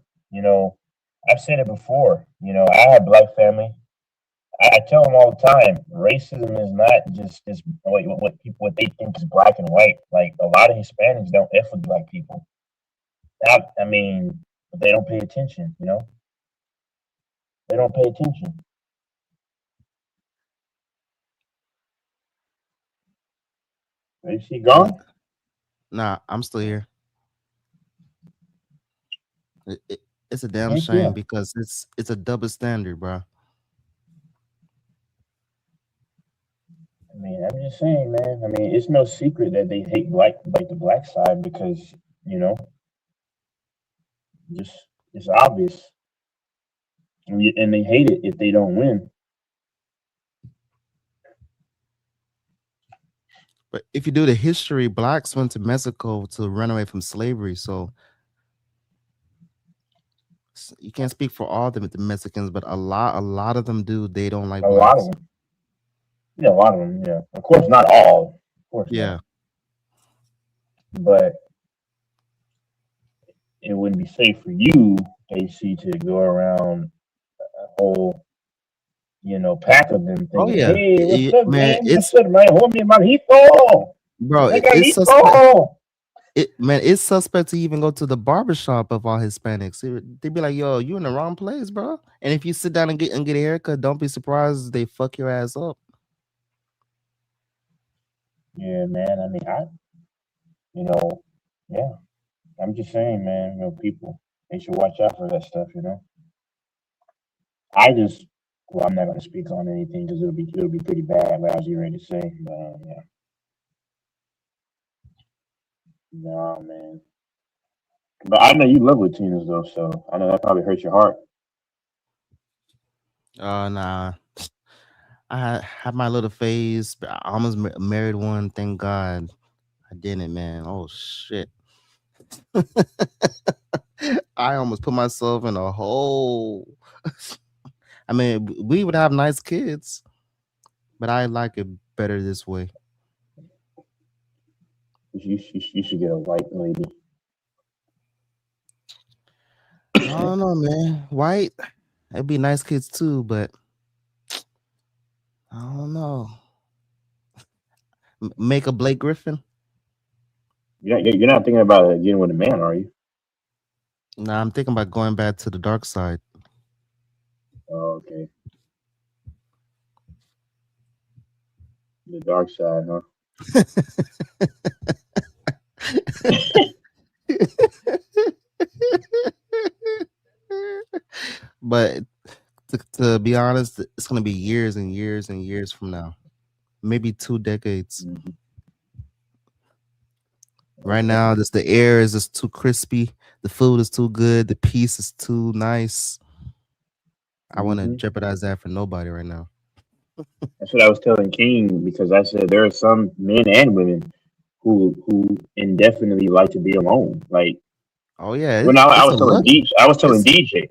I've said it before, I have black family. I tell them all the time, racism is not just this what they think is black and white. Like a lot of Hispanics don't F with black people. But they don't pay attention, They don't pay attention. Is he gone? Nah, I'm still here. It's a damn shame because it's a double standard, bro. I'm just saying, man. It's no secret that they hate the black side because, just it's obvious. And they hate it if they don't win. But if you do the history, blacks went to Mexico to run away from slavery. So you can't speak for all the Mexicans, but a lot of them do. They don't like a blacks. lot of them. Yeah, a lot of them. Yeah, of course, not all. Of course, yeah. Not. But it wouldn't be safe for you, AC, to go around a whole pack of them Oh thinking, yeah, hey, what's up, man, man? What's up, my homie, Manito? bro, it's suspect. Megalito. It's suspect to even go to the barbershop of all Hispanics. They be like, "Yo, you in the wrong place, bro." And if you sit down and get a haircut, don't be surprised they fuck your ass up. Yeah, man. I mean, yeah. I'm just saying, man. People, they should watch out for that stuff. Well, I'm not gonna speak on anything because it'll be pretty bad. What I was getting ready to say, but yeah, no, man. But I know you love Latinos though, so I know that probably hurts your heart. Nah, I had my little phase. But I almost married one. Thank God I didn't, man. Oh shit. I almost put myself in a hole. I mean, we would have nice kids, but I like it better this way. You should get a white lady. I don't know, man. White, it'd be nice kids too, but I don't know. Make a Blake Griffin? You're not thinking about getting with a man, are you? Nah, I'm thinking about going back to the dark side. Oh, okay. The dark side, huh? But to be honest, it's gonna be years and years and years from now, maybe 2 decades. Right now, the air is just too crispy, the food is too good, the peace is too nice. I want to jeopardize that for nobody right now. That's what I was telling King because I said there are some men and women who indefinitely like to be alone. Like, oh yeah, when I was telling DJ,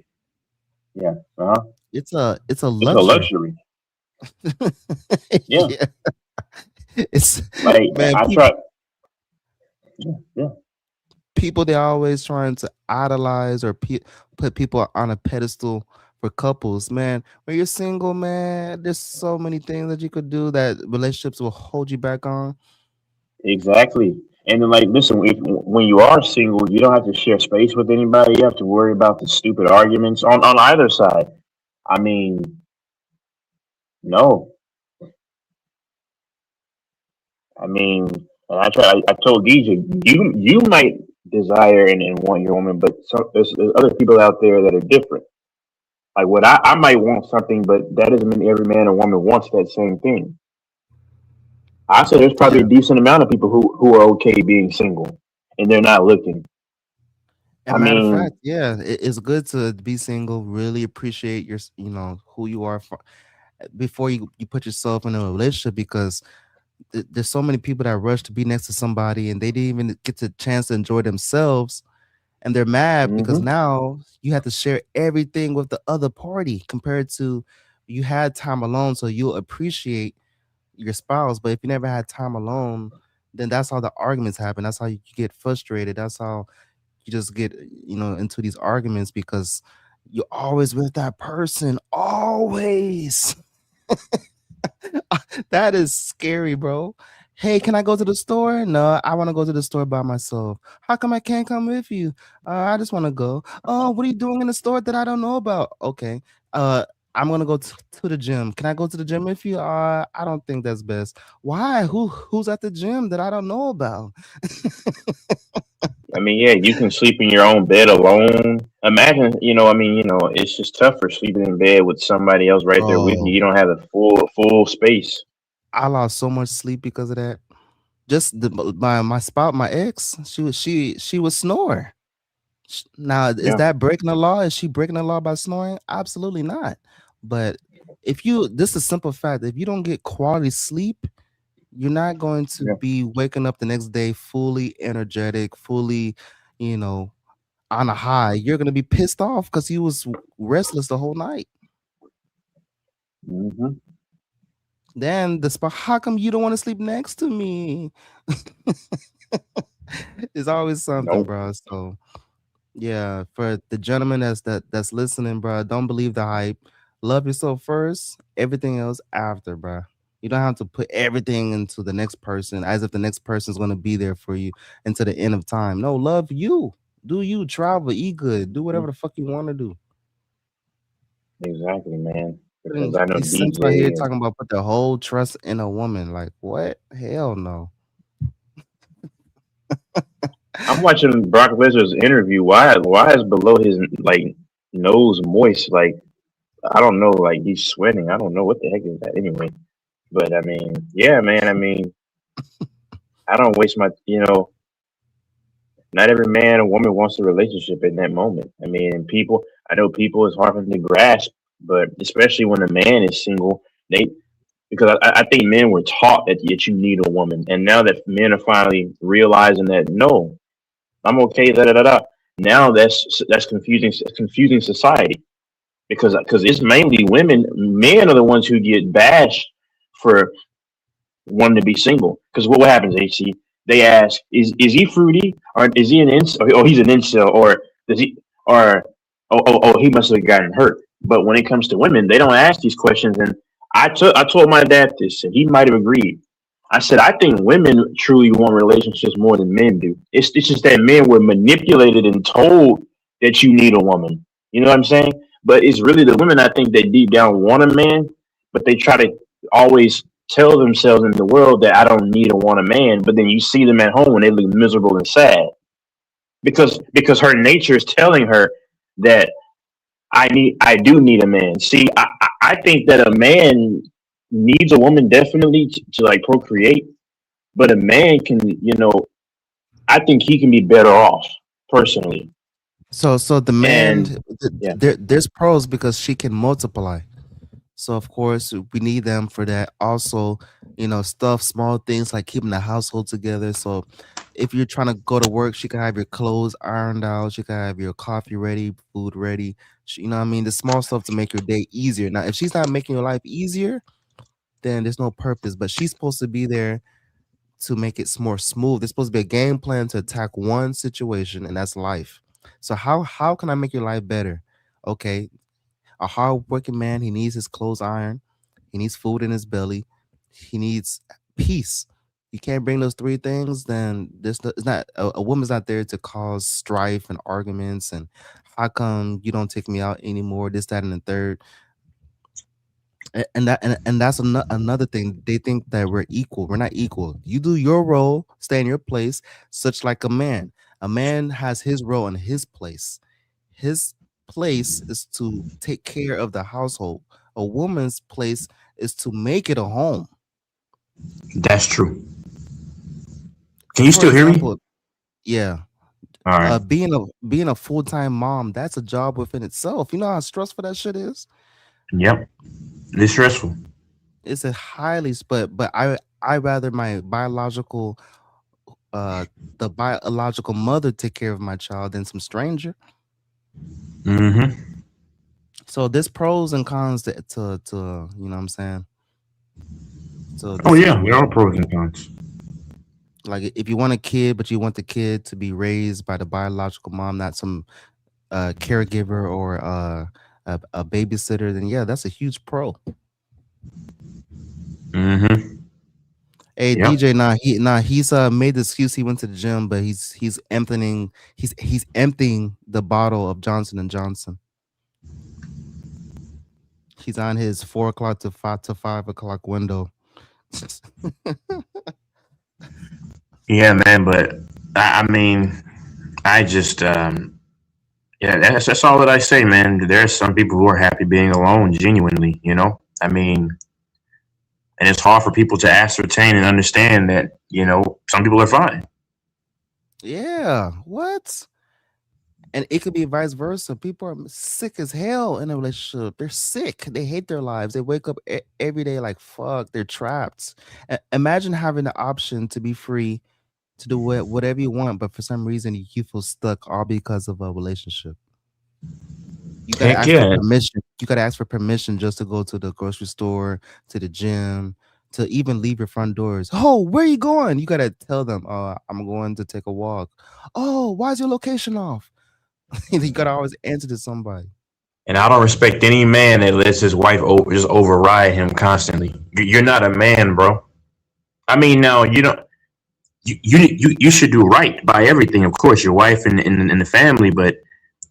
yeah, it's a It's a luxury. luxury. Yeah. Yeah. It's Like man, I try. Yeah. people they're always trying to idolize or put people on a pedestal for couples. Man, when you're single, man, there's so many things that you could do that relationships will hold you back on. Exactly. And then, like, listen, when you are single, you don't have to share space with anybody. You have to worry about the stupid arguments on either side. I mean, no. I mean, and I told DJ, you might desire and want your woman, but there's other people out there that are different. Like what I might want something, but that doesn't mean every man or woman wants that same thing. I said there's probably a decent amount of people who are okay being single and they're not looking. And I matter of mean, fact, yeah, it's good to be single. Really appreciate who you are before you put yourself in a relationship because there's so many people that rush to be next to somebody and they didn't even get the chance to enjoy themselves and they're mad because now you have to share everything with the other party compared to you had time alone, so you'll appreciate your spouse. But if you never had time alone, then that's how the arguments happen. That's how you get frustrated. That's how you just get into these arguments because you're always with that person, always. That is scary, bro. Hey, can I go to the store? No, I want to go to the store by myself. How come I can't come with you? I just want to go. Oh, what are you doing in the store that I don't know about? Okay. I'm gonna go to the gym. Can I go to the gym with you? I don't think that's best. Why? Who's at the gym that I don't know about? I mean, yeah, you can sleep in your own bed alone. Imagine, it's just tougher sleeping in bed with somebody else right there with you. Bro, You don't have a full space. I lost so much sleep because of that. Just my ex, she would snore. Now, is Yeah. that breaking the law? Is she breaking the law by snoring? Absolutely not. But this is a simple fact. If you don't get quality sleep, you're not going to Yeah. be waking up the next day fully energetic, fully, on a high. You're gonna be pissed off because you was restless the whole night. Mm-hmm. Then the spot, how come you don't want to sleep next to me? It's always something, Nope. bro. So yeah, for the gentleman that's listening, bro, don't believe the hype. Love yourself first, everything else after, bruh. You don't have to put everything into the next person as if the next person is going to be there for you until the end of time. No, love you. Do you travel, eat good, do whatever the fuck you want to do. Exactly, man. Because Putting I know these simps out here DJ. talking about put the whole trust in a woman. Like what? Hell no. I'm watching Brock Lesnar's interview. Why is below his like nose moist? Like I don't know. Like he's sweating. I don't know what the heck is that anyway. But I mean, yeah, man. I mean, I don't waste my. Not every man or woman wants a relationship in that moment. I mean, people. I know people is hard for them to grasp, but especially when a man is single, they because I think men were taught that you need a woman, and now that men are finally realizing that no, I'm okay. Da da da da. Now that's confusing society because it's mainly women. Men are the ones who get bashed for wanting to be single. Because what happens, HC? They ask, is he fruity or is he an incel? Oh, he's an incel, or does he or he must have gotten hurt. But when it comes to women, they don't ask these questions. And I told my dad this, and he might have agreed. I said I think women truly want relationships more than men do. It's just that men were manipulated and told that you need a woman. You know what I'm saying? But it's really the women I think that deep down want a man, but they try to always tell themselves in the world that I don't need or want a man. But then you see them at home when they look miserable and sad because her nature is telling her that I do need a man. See, I think that a man needs a woman definitely to like procreate, but a man can, I think he can be better off personally. So the man, And yeah, there's pros because she can multiply. So of course we need them for that. Also, small things like keeping the household together. So if you're trying to go to work, she can have your clothes ironed out. She can have your coffee ready, food ready. You know what I mean? The small stuff to make your day easier. Now, if she's not making your life easier, then there's no purpose. But she's supposed to be there to make it more smooth. There's supposed to be a game plan to attack one situation, and that's life. So how can I make your life better? Okay, a hardworking man, he needs his clothes ironed, he needs food in his belly, he needs peace. You can't bring those three things, then it's not a woman's not there to cause strife and arguments and how come you don't take me out anymore, this, that, and the third. And that's another thing. They think that we're equal. We're not equal. You do your role, stay in your place, such like a man. A man has his role and his place. His place is to take care of the household. A woman's place is to make it a home. That's true. Can you For still hear me? example, yeah. All right. Being a full-time mom, that's a job within itself. You know how stressful that shit is? Yep. It's stressful. It's a highly but I rather my biological the biological mother take care of my child than some stranger. Mm-hmm. So there's pros and cons to you know what I'm saying. So Oh yeah, there are pros and cons. like if you want a kid, but you want the kid to be raised by the biological mom, not some caregiver or a babysitter, then yeah, that's a huge pro. Mm-hmm. Hey Yep. DJ, he's made the excuse he went to the gym, but he's emptying the bottle of Johnson and Johnson. He's on his 4 o'clock to 5 o'clock window. Yeah, man, but I mean, I just yeah, that's all that I say, man. There's some people who are happy being alone, genuinely, I mean, and it's hard for people to ascertain and understand that, some people are fine. Yeah, what? And it could be vice versa. People are sick as hell in a relationship. They're sick. They hate their lives. They wake up every day like fuck. They're trapped. Imagine having the option to be free to do whatever you want, but for some reason you feel stuck all because of a relationship. You gotta Heck ask yeah. for permission. You gotta ask for permission just to go to the grocery store, to the gym, to even leave your front doors. Oh, where are you going? You gotta tell them, I'm going to take a walk. Oh, why is your location off? You gotta always answer to somebody. And I don't respect any man that lets his wife just override him constantly. You're not a man, bro. I mean, no, you don't. You should do right by everything, of course, your wife and the family. But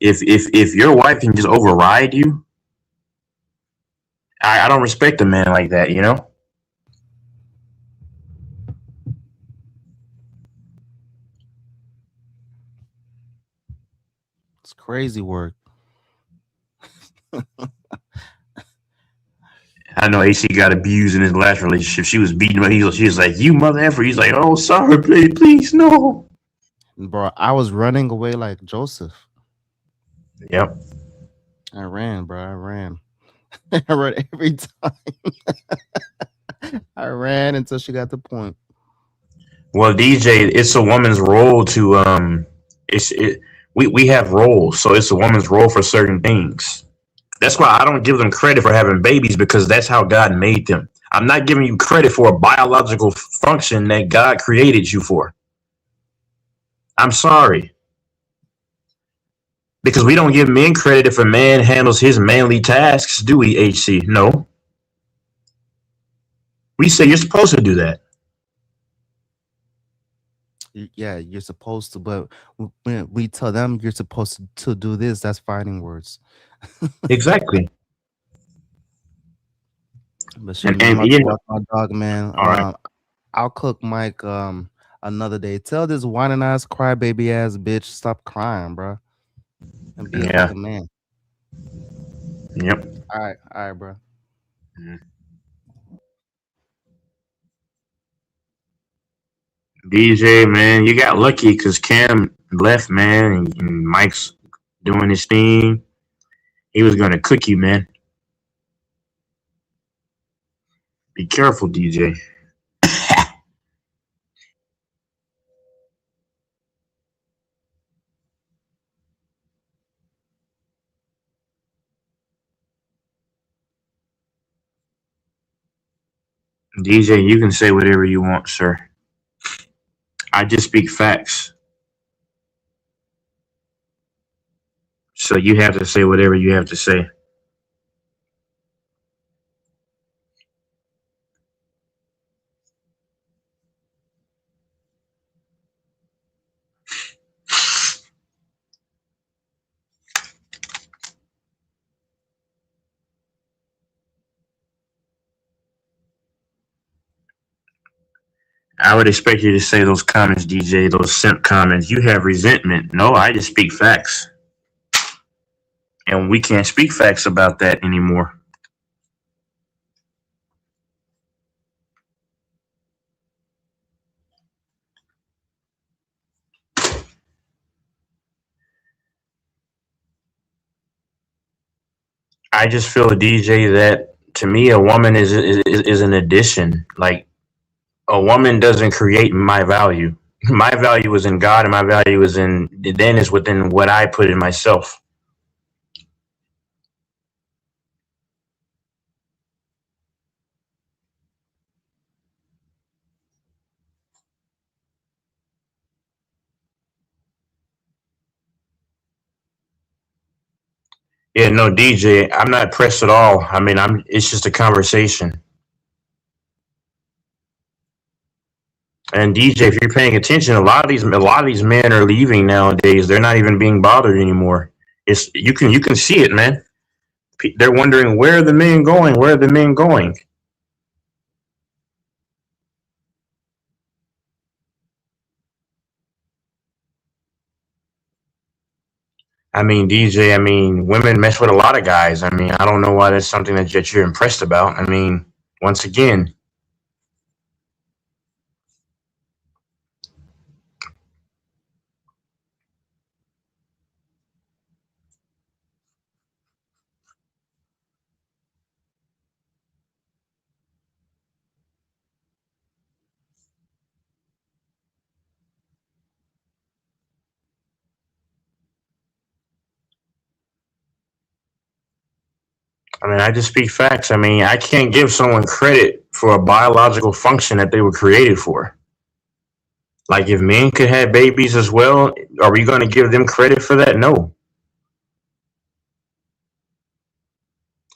if your wife can just override you, I don't respect a man like that. You know. It's crazy work. I know AC got abused in his last relationship. She was beating him. She was like, "You mother effer." He's like, "Oh, sorry, please, no." Bro, I was running away like Joseph. Yep. I ran, bro. I ran. I ran every time. I ran until she got the point. Well, DJ, it's a woman's role to we have roles, so it's a woman's role for certain things. That's why I don't give them credit for having babies, because that's how God made them. I'm not giving you credit for a biological function that God created you for. I'm sorry. Because we don't give men credit if a man handles his manly tasks, do we, HC? No. We say you're supposed to do that. Yeah, you're supposed to, but when we tell them you're supposed to do this, that's fighting words. Exactly. But shit, I'm about to walk my dog, man. All right. I'll cook Mike another day. Tell this whining ass, crybaby ass bitch stop crying, bro, and be a fucking man. Yep. All right, bro. DJ, man, you got lucky because Cam left, man, and Mike's doing his thing. He was gonna cook you, man. Be careful, DJ. DJ, you can say whatever you want, sir. I just speak facts. So you have to say whatever you have to say. I would expect you to say those comments, DJ, those simp comments. You have resentment. No, I just speak facts. And we can't speak facts about that anymore. I just feel, DJ, that to me, a woman is an addition. Like, a woman doesn't create my value. My value is in God, and my value is within what I put in myself. Yeah, no, DJ, I'm not pressed at all. I mean, it's just a conversation. And DJ, if you're paying attention, a lot of these men are leaving nowadays. They're not even being bothered anymore. You can see it, man. They're wondering, where are the men going? Where are the men going? I mean, DJ, women mess with a lot of guys. I mean, I don't know why that's something that you're impressed about. I mean, once again, I just speak facts. I mean, I can't give someone credit for a biological function that they were created for. Like, if men could have babies as well, are we going to give them credit for that? No.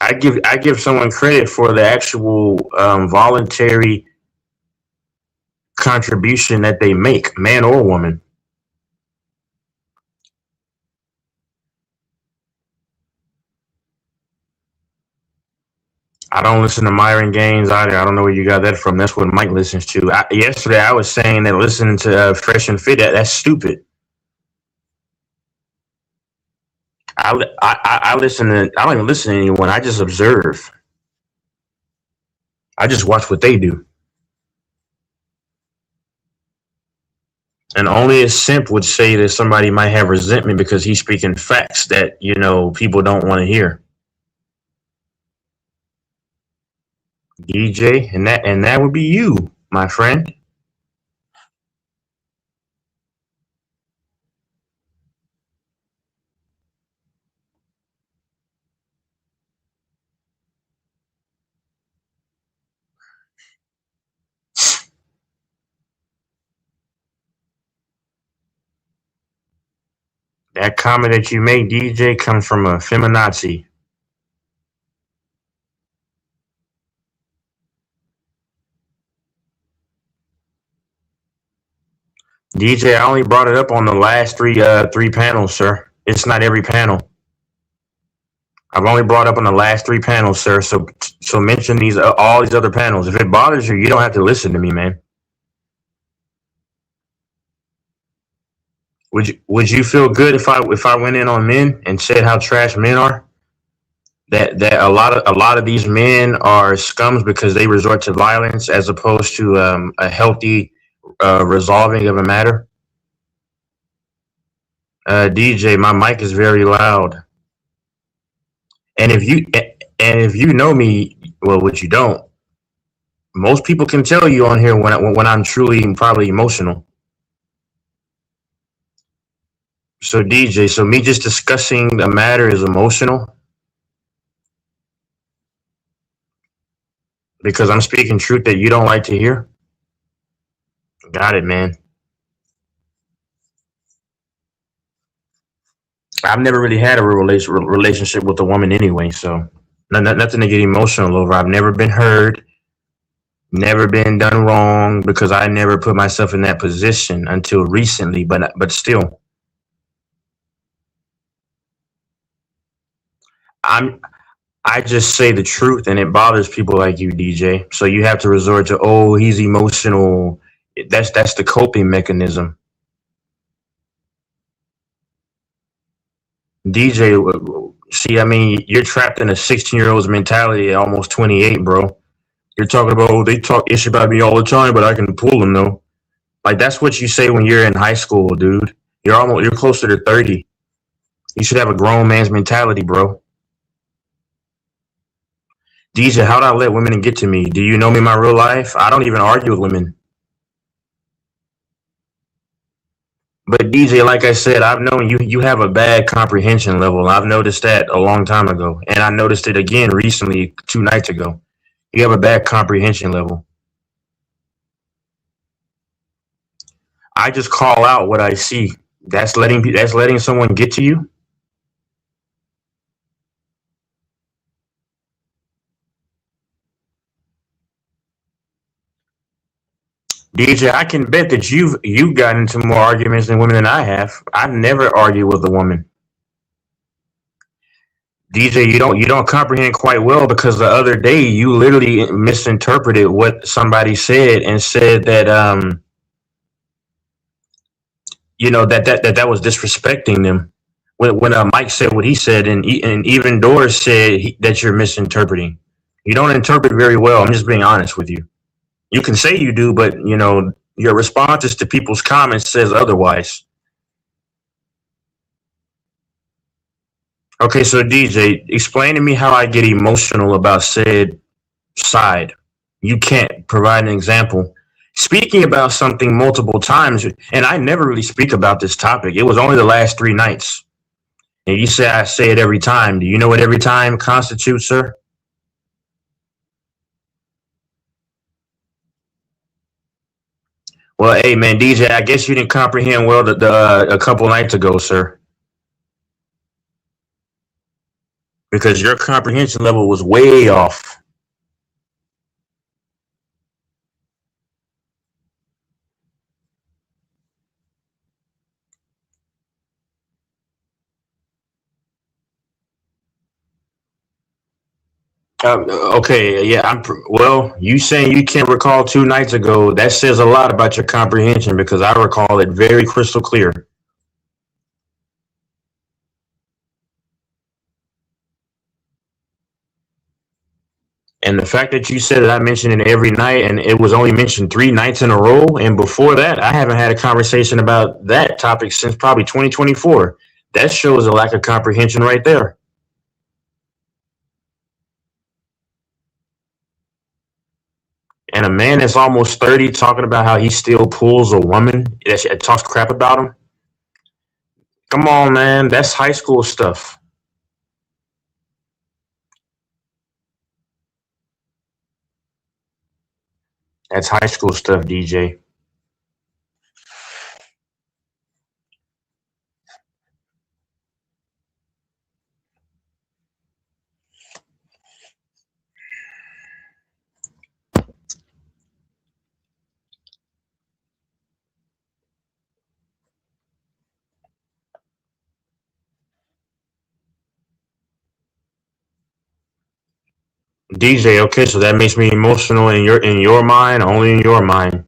I give someone credit for the actual voluntary contribution that they make, man or woman. I don't listen to Myron Gaines either. I don't know where you got that from. That's what Mike listens to. Yesterday, I was saying that listening to Fresh and Fit, that's stupid. I listen to. I don't even listen to anyone. I just observe. I just watch what they do. And only a simp would say that somebody might have resentment because he's speaking facts that people don't want to hear. DJ, and that would be you, my friend. That comment that you made, DJ, comes from a feminazi. DJ, I only brought it up on the last three panels, sir. It's not every panel. I've only brought up on the last 3 panels, sir. So mention these all these other panels. If it bothers you, you don't have to listen to me, man. Would you feel good if I went in on men and said how trash men are? That a lot of these men are scums because they resort to violence as opposed to a healthy resolving of a matter. DJ, my mic is very loud. And if you know me, well, which you don't, most people can tell you on here when I'm truly probably emotional. So DJ, so me just discussing the matter is emotional because I'm speaking truth that you don't like to hear. Got it, man. I've never really had a real relationship with a woman anyway, so nothing to get emotional over. I've never been hurt, never been done wrong because I never put myself in that position until recently, but still. I just say the truth and it bothers people like you, DJ. So you have to resort to, oh, he's emotional. That's the coping mechanism. DJ, see, I mean, you're trapped in a 16-year-old's mentality at almost 28, bro. You're talking about, oh, they talk ish about me all the time, but I can pull them though. Like that's what you say when you're in high school, dude. You're closer to 30. You should have a grown man's mentality, bro. DJ, how'd I let women get to me? Do you know me in my real life? I don't even argue with women. But DJ, like I said, I've known you have a bad comprehension level. I've noticed that a long time ago. And I noticed it again recently, 2 nights ago. You have a bad comprehension level. I just call out what I see. That's letting someone get to you. DJ, I can bet that you've gotten into more arguments than women than I have. I've never argued with a woman. DJ, you don't comprehend quite well because the other day you literally misinterpreted what somebody said and said that that was disrespecting them. When Mike said what he said and even Doris said that you're misinterpreting. You don't interpret very well. I'm just being honest with you. You can say you do, but your responses to people's comments says otherwise. Okay, so DJ, explain to me how I get emotional about said side. You can't provide an example. Speaking about something multiple times, and I never really speak about this topic. It was only the last 3 nights. And you say I say it every time. Do you know what every time constitutes, sir? Well, hey, man, DJ, I guess you didn't comprehend well a couple nights ago, sir. because your comprehension level was way off. Okay, yeah, well, you saying you can't recall 2 nights ago, that says a lot about your comprehension because I recall it very crystal clear. And the fact that you said that I mentioned it every night and it was only mentioned 3 nights in a row, and before that, I haven't had a conversation about that topic since probably 2024. That shows a lack of comprehension right there. And a man that's almost 30 talking about how he still pulls a woman that talks crap about him. Come on, man. That's high school stuff. That's high school stuff, DJ. DJ, okay, so that makes me emotional in your mind, only in your mind.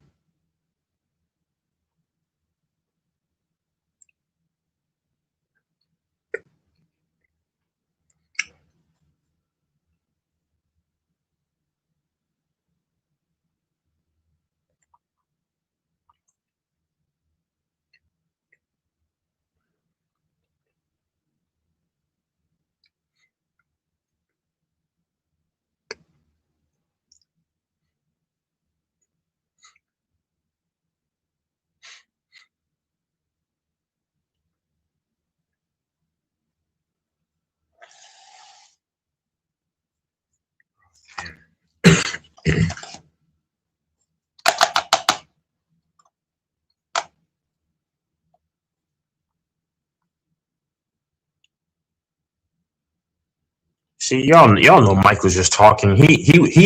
See, y'all know Mike was just talking. He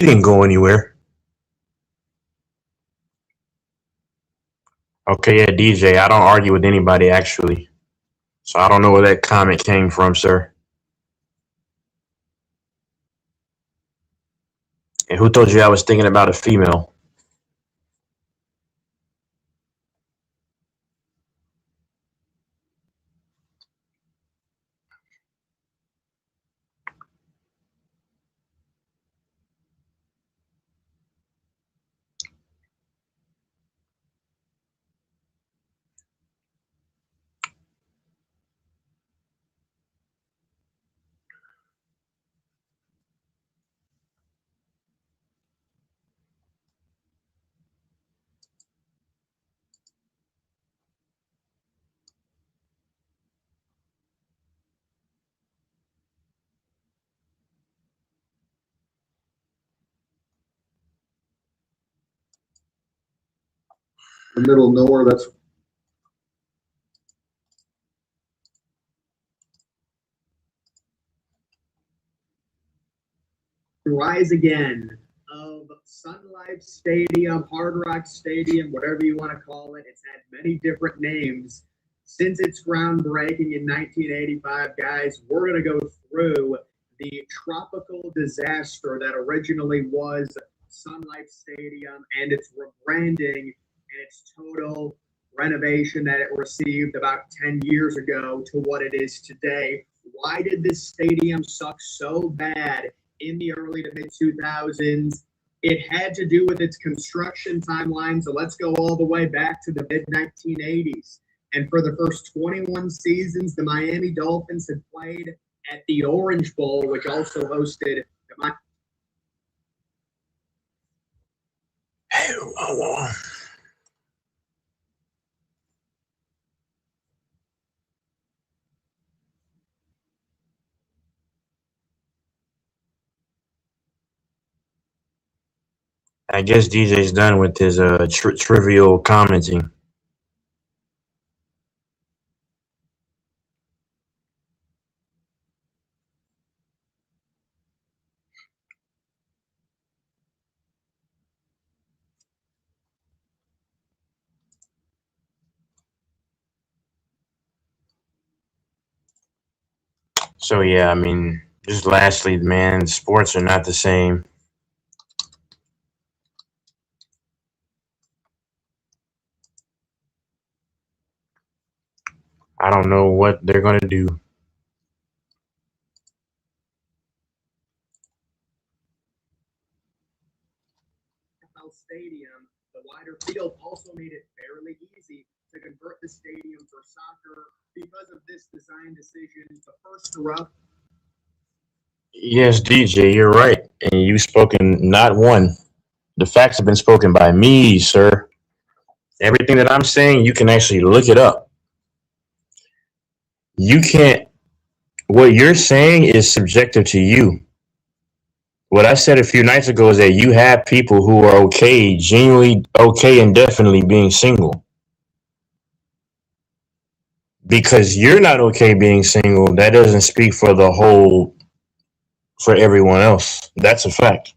didn't go anywhere. Okay, yeah, DJ, I don't argue with anybody actually. So I don't know where that comment came from, sir. And who told you I was thinking about a female? The middle of nowhere, that's Rise again of Sun Life Stadium, Hard Rock Stadium, whatever you want to call it. It's had many different names since its groundbreaking in 1985. Guys, we're going to go through the tropical disaster that originally was Sun Life Stadium and its rebranding and its total renovation that it received about 10 years ago to what it is today. Why did this stadium suck so bad in the early to mid 2000s? It had to do with its construction timeline. So let's go all the way back to the mid 1980s. And for the first 21 seasons, the Miami Dolphins had played at the Orange Bowl, which also hosted the Miami. I guess DJ's done with his trivial commenting. So yeah, I mean, just lastly, man, sports are not the same. I don't know what they're gonna do. NFL Stadium, the wider field also made it fairly easy to convert the stadium for soccer because of this design decision. The first rough. Yes, DJ, you're right, and you've spoken not one. The facts have been spoken by me, sir. Everything that I'm saying, you can actually look it up. You can't. What you're saying is subjective to you. What I said a few nights ago is that you have people who are okay, genuinely okay, and definitely being single. Because you're not okay being single, that doesn't speak for the whole, for everyone else. That's a fact.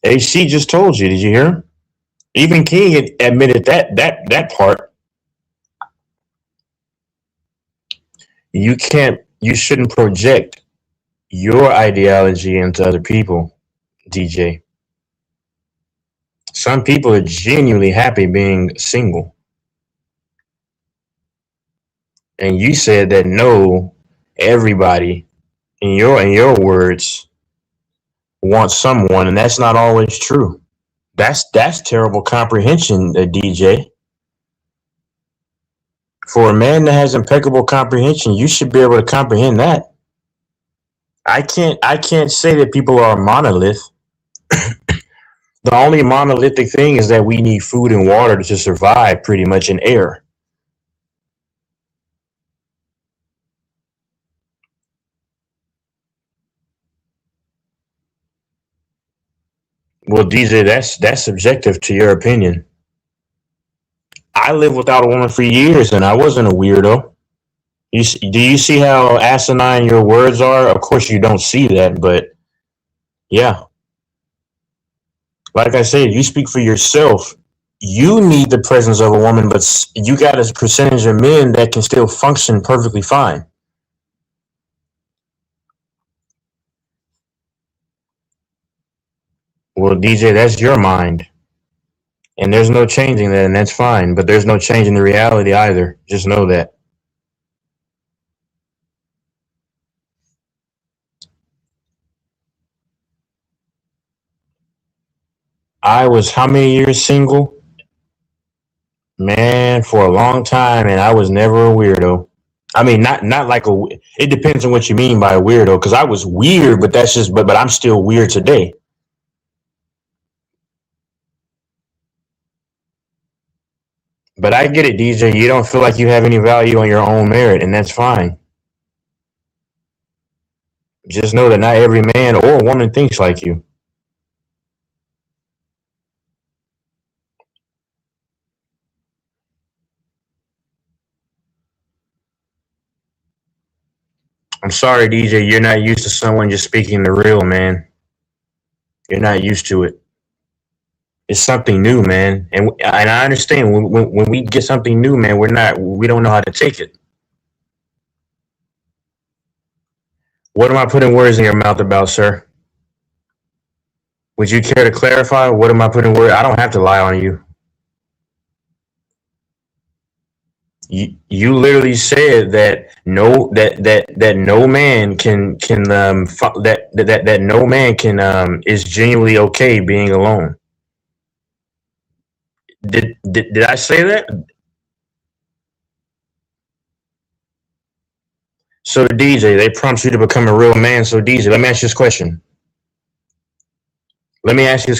AC just told you. Did you hear him? Even King had admitted that part. You shouldn't project your ideology into other people, DJ. Some people are genuinely happy being single. And you said that no, everybody, in your words, wants someone, and that's not always true. That's terrible comprehension, DJ. For a man that has impeccable comprehension, you should be able to comprehend that. I can't say that people are a monolith. The only monolithic thing is that we need food and water to survive, pretty much, in air. Well, DJ, that's subjective to your opinion. I lived without a woman for years, and I wasn't a weirdo. Do you see how asinine your words are? Of course, you don't see that, but yeah. Like I said, you speak for yourself. You need the presence of a woman, but you got a percentage of men that can still function perfectly fine. Well, DJ, that's your mind. And there's no changing that, and that's fine. But there's no changing the reality either. Just know that. I was how many years single? Man, for a long time, and I was never a weirdo. I mean, not like a. It depends on what you mean by a weirdo, because I was weird, but that's just. But I'm still weird today. But I get it, DJ. You don't feel like you have any value on your own merit, and that's fine. Just know that not every man or woman thinks like you. I'm sorry, DJ. You're not used to someone just speaking the real, man. You're not used to it. It's something new, man, and I understand when we get something new, man. We don't know how to take it. What am I putting words in your mouth about, sir? Would you care to clarify? What am I putting words? I don't have to lie on you. You literally said that no man can is genuinely okay being alone. Did I say that? So DJ, they prompt you to become a real man. So DJ, let me ask you this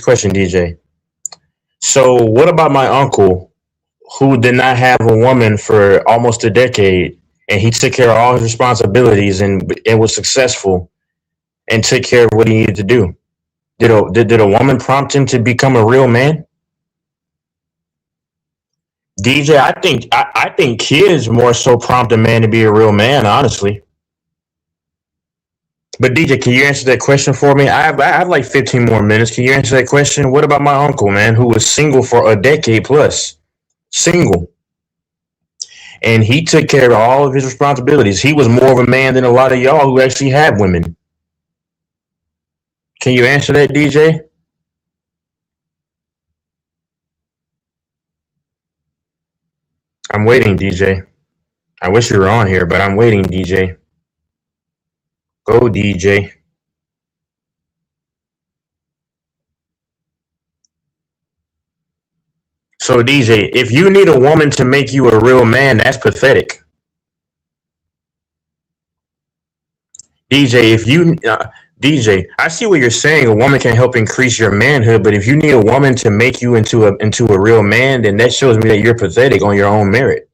question. DJ. So what about my uncle who did not have a woman for almost a decade, and he took care of all his responsibilities and was successful and took care of what he needed to do? Did a woman prompt him to become a real man? DJ, I think kids more so prompt a man to be a real man, honestly. But DJ, can you answer that question for me? I have like 15 more minutes. Can you answer that question? What about my uncle, man, who was single for a decade plus? Single. and he took care of all of his responsibilities. He was more of a man than a lot of y'all who actually have women. Can you answer that, DJ? I'm waiting, DJ. I wish you were on here, but I'm waiting, DJ. Go, DJ. So, DJ, if you need a woman to make you a real man, that's pathetic. DJ, DJ, I see what you're saying. A woman can help increase your manhood, but if you need a woman to make you into a real man, then that shows me that you're pathetic on your own merit.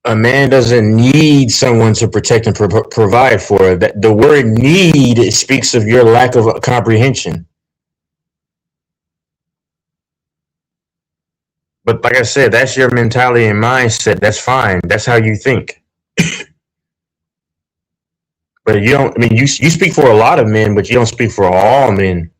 A man doesn't need someone to protect and provide for. That the word "need" speaks of your lack of comprehension. But like I said, that's your mentality and mindset. That's fine. That's how you think. But you don't. I mean, you speak for a lot of men, but you don't speak for all men.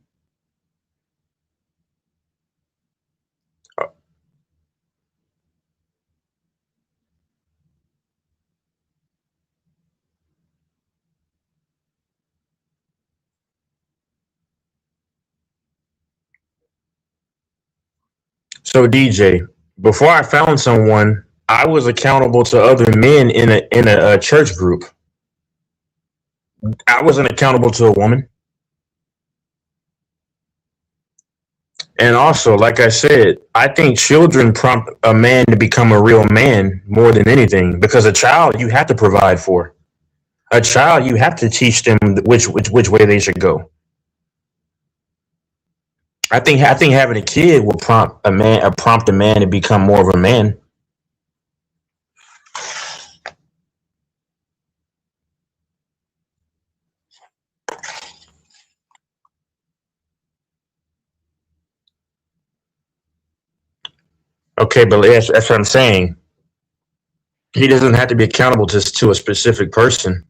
So DJ, before I found someone, I was accountable to other men in a church group. I wasn't accountable to a woman. And also, like I said, I think children prompt a man to become a real man more than anything, because a child you have to provide for. A child you have to teach them which way they should go. I think having a kid will prompt a man to become more of a man. Okay, but that's what I'm saying. He doesn't have to be accountable to a specific person.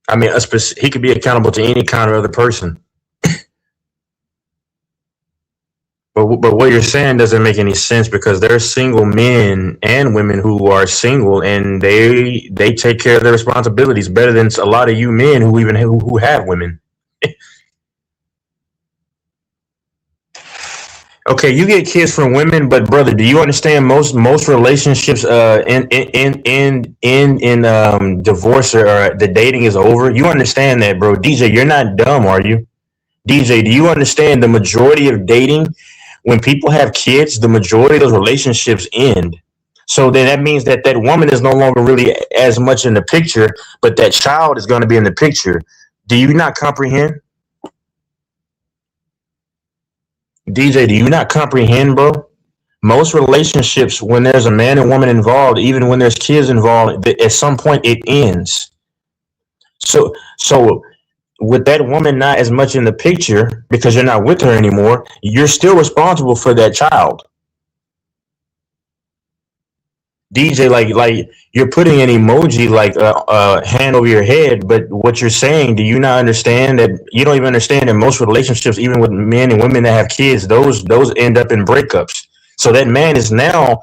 I mean, he could be accountable to any kind of other person. But what you're saying doesn't make any sense, because there are single men and women who are single, and they take care of their responsibilities better than a lot of you men who have women. Okay, you get kids from women, but brother, do you understand most relationships in divorce or the dating is over? You understand that, bro? DJ, you're not dumb, are you? DJ, do you understand the majority of dating, when people have kids, the majority of those relationships end? So then that means that woman is no longer really as much in the picture, but that child is going to be in the picture. Do you not comprehend? DJ, do you not comprehend, bro? Most relationships, when there's a man and woman involved, even when there's kids involved, at some point it ends. So with that woman not as much in the picture because you're not with her anymore, you're still responsible for that child. DJ, like you're putting an emoji like a hand over your head, but what you're saying, do you not understand that you don't even understand that most relationships, even with men and women that have kids, those end up in breakups. So that man is now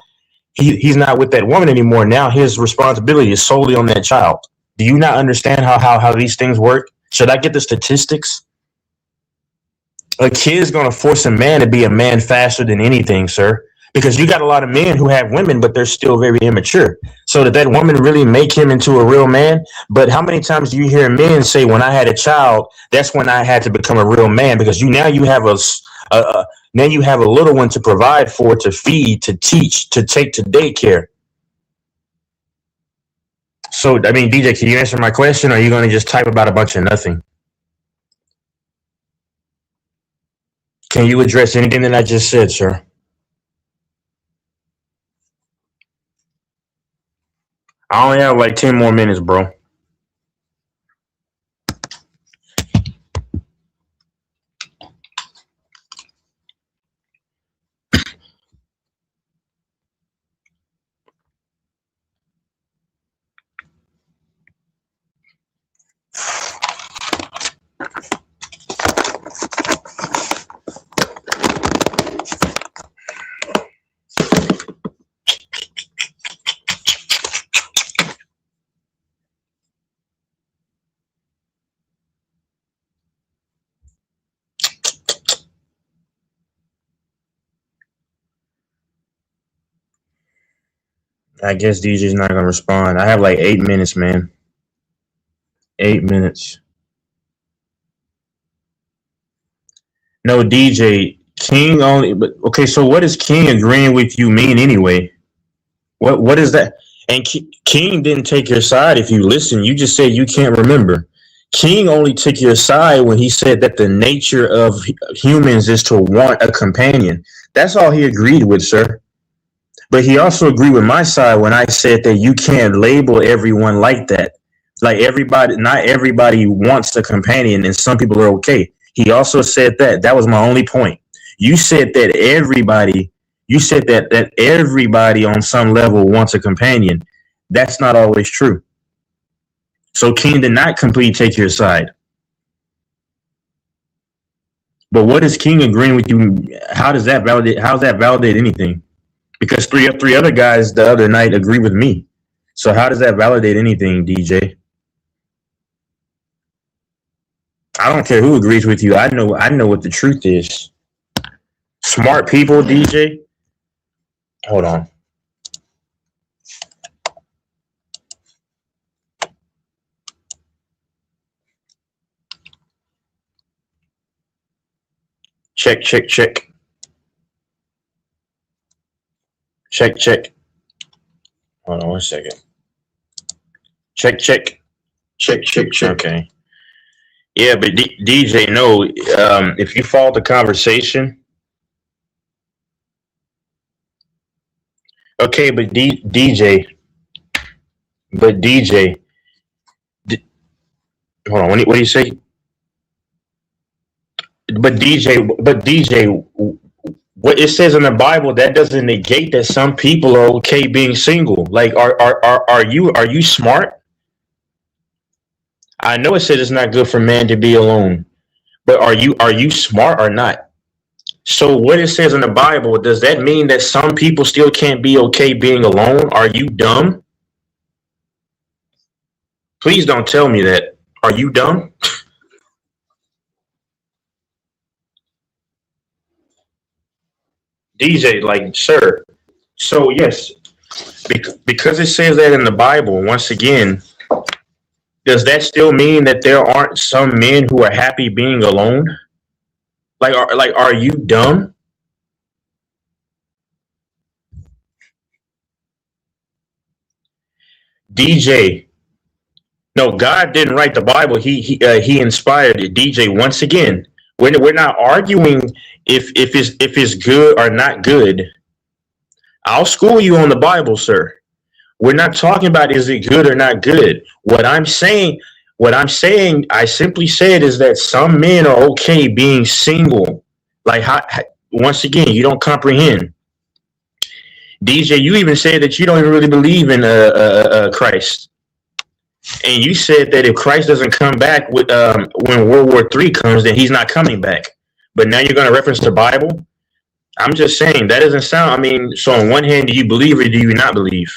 he's not with that woman anymore. Now his responsibility is solely on that child. Do you not understand how these things work? Should I get the statistics? A kid is going to force a man to be a man faster than anything, sir. Because you got a lot of men who have women, but they're still very immature. So did that woman really make him into a real man? But how many times do you hear men say, when I had a child, that's when I had to become a real man? Because now you have a little one to provide for, to feed, to teach, to take to daycare. So, I mean, DJ, can you answer my question, or are you going to just type about a bunch of nothing? Can you address anything that I just said, sir? I only have like 10 more minutes, bro. I guess DJ's not gonna respond. I have like 8 minutes, man. 8 minutes. No, DJ, King only. But okay, so what does King agreeing with you mean anyway? What is that? And King didn't take your side. If you listen, you just said you can't remember. King only took your side when he said that the nature of humans is to want a companion. That's all he agreed with, sir. But he also agreed with my side when I said that you can't label everyone like that. Like everybody, not everybody wants a companion, and some people are okay. He also said that. That was my only point. You said that everybody. You said that everybody on some level wants a companion. That's not always true. So King did not completely take your side. But what is King agreeing with you? How does that validate? How does that validate anything? Because three other guys the other night agree with me. So how does that validate anything, DJ? I don't care who agrees with you. I know what the truth is. Smart people, DJ. Hold on. Check. Check. Hold on 1 second. Check. Okay. Yeah, but DJ, no. If you follow the conversation. Okay, but DJ. Hold on. What do you say? But DJ, what it says in the Bible, that doesn't negate that some people are okay being single. Like, are you smart? I know it says it's not good for man to be alone, but are you smart or not? So what it says in the Bible, does that mean that some people still can't be okay being alone? Are you dumb? Please don't tell me that. Are you dumb? DJ, like, sir. So yes, because it says that in the Bible, once again, does that still mean that there aren't some men who are happy being alone? Are you dumb? DJ, no, God didn't write the Bible. He inspired it. DJ, once again, we're not arguing if it's good or not good. I'll school you on the Bible, sir. We're not talking about is it good or not good. What I'm saying, I simply said is that some men are okay being single. Like, once again, you don't comprehend. DJ, you even said that you don't even really believe in Christ. And you said that if Christ doesn't come back with when World War III comes, then he's not coming back. But now you're going to reference the Bible? I'm just saying, that doesn't sound, I mean, so on one hand, do you believe or do you not believe?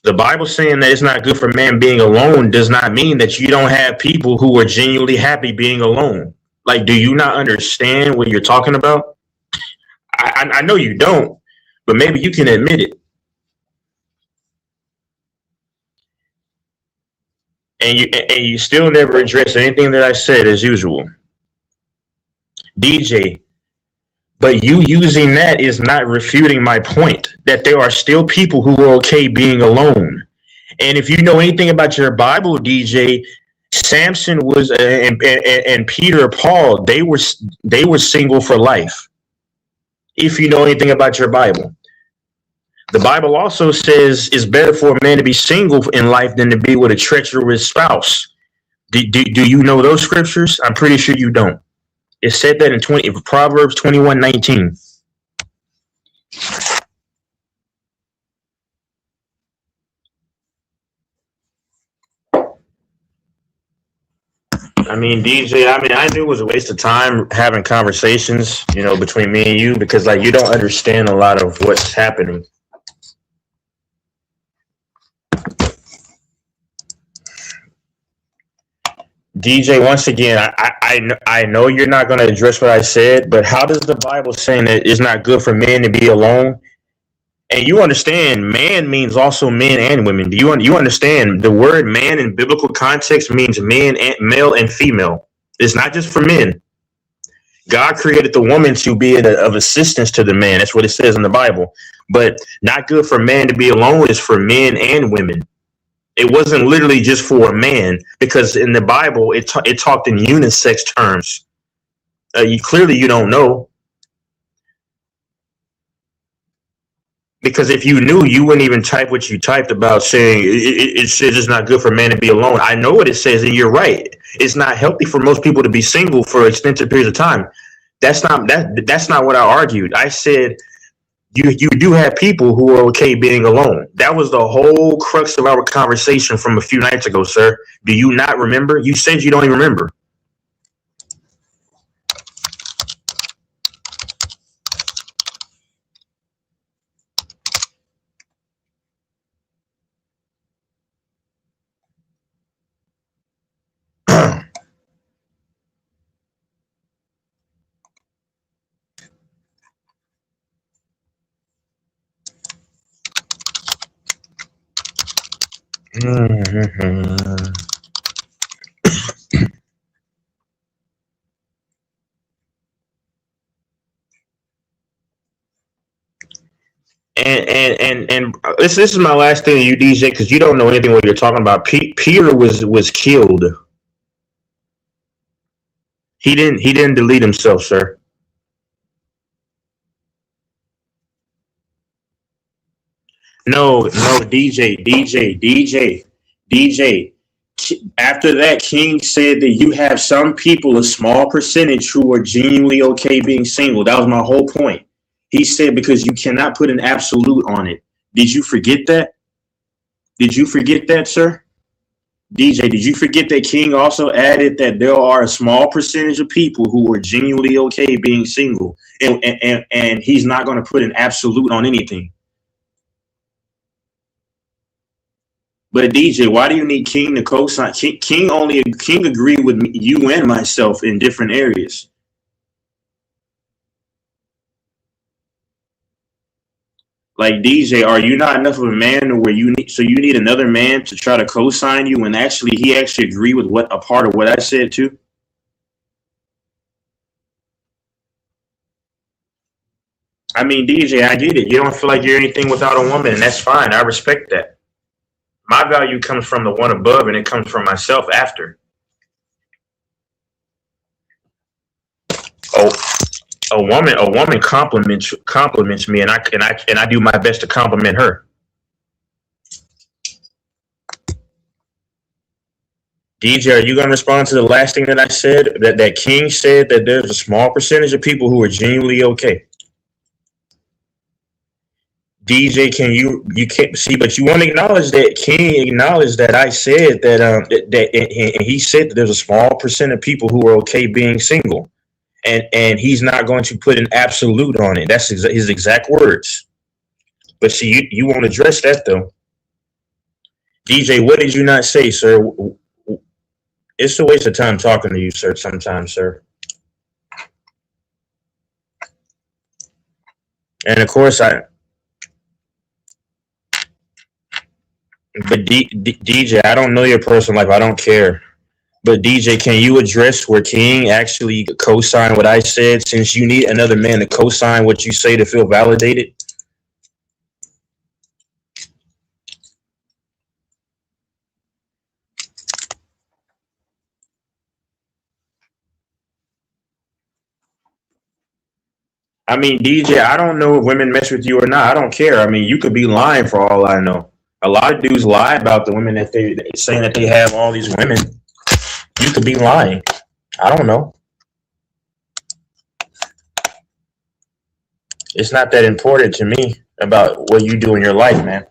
The Bible saying that it's not good for man being alone does not mean that you don't have people who are genuinely happy being alone. Like, do you not understand what you're talking about? I know you don't, but maybe you can admit it. And you still never address anything that I said as usual. DJ, but you using that is not refuting my point that there are still people who are okay being alone. And if you know anything about your Bible, DJ, Samson was and Peter, Paul, they were single for life. If you know anything about your Bible. The Bible also says it's better for a man to be single in life than to be with a treacherous spouse. Do you know those scriptures? I'm pretty sure you don't. It said that in Proverbs 21:19. I mean, DJ, I knew it was a waste of time having conversations, between me and you, because you don't understand a lot of what's happening. DJ, once again, I know you're not going to address what I said, but how does the Bible say that it's not good for men to be alone? And you understand, man means also men and women. Do you understand the word man in biblical context means men and male and female. It's not just for men. God created the woman to be of assistance to the man. That's what it says in the Bible. But not good for man to be alone is for men and women. It wasn't literally just for a man, because in the Bible it talked in unisex terms. You don't know, because if you knew, you wouldn't even type what you typed about saying it says it's not good for man to be alone. I know what it says, and you're right. It's not healthy for most people to be single for extended periods of time. That's not what I argued. I said you do have people who are okay being alone. That was the whole crux of our conversation from a few nights ago, sir. Do you not remember? You said you don't even remember. And this is my last thing to you, DJ, because you don't know anything what you're talking about. Peter was killed. He didn't delete himself, sir. No, DJ. After that, King said that you have some people, a small percentage, who are genuinely okay being single. That was my whole point. He said because you cannot put an absolute on it. Did you forget that? Did you forget that, sir? DJ, did you forget that King also added that there are a small percentage of people who are genuinely okay being single, and he's not going to put an absolute on anything. But DJ, why do you need King to co-sign? King agreed with me, you and myself in different areas. Like DJ, are you not enough of a man where you need another man to try to co-sign you when he actually agreed with what a part of what I said too? I mean, DJ, I get it. You don't feel like you're anything without a woman, and that's fine. I respect that. My value comes from the one above, and it comes from myself after. Oh, a woman compliments me, and I do my best to compliment her. DJ, are you going to respond to the last thing that I said? That King said that there's a small percentage of people who are genuinely okay. DJ, you can't see, but you want to acknowledge that King acknowledged that I said and he said that there's a small percent of people who are okay being single, and he's not going to put an absolute on it. That's his exact words. But see, you won't address that though. DJ, what did you not say, sir? It's a waste of time talking to you, sir. Sometimes, sir. And of course, But DJ, I don't know your personal life. I don't care. But DJ, can you address where King actually co-signed what I said? Since you need another man to co-sign what you say to feel validated. I mean, DJ, I don't know if women mess with you or not. I don't care. I mean, you could be lying for all I know. A lot of dudes lie about the women that they saying that they have all these women. You could be lying. I don't know. It's not that important to me about what you do in your life, man.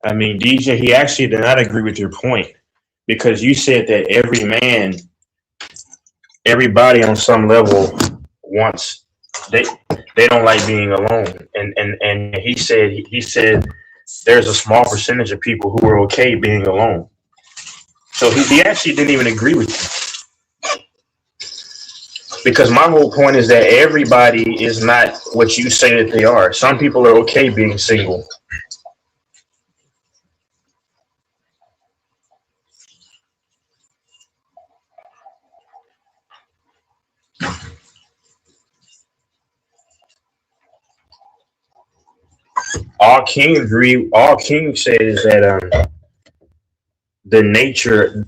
I mean, DJ, he actually did not agree with your point because you said that everybody on some level wants they don't like being alone, and he said there's a small percentage of people who are okay being alone. So he actually didn't even agree with you. Because my whole point is that everybody is not what you say that they are. Some people are okay being single. All King said is that the nature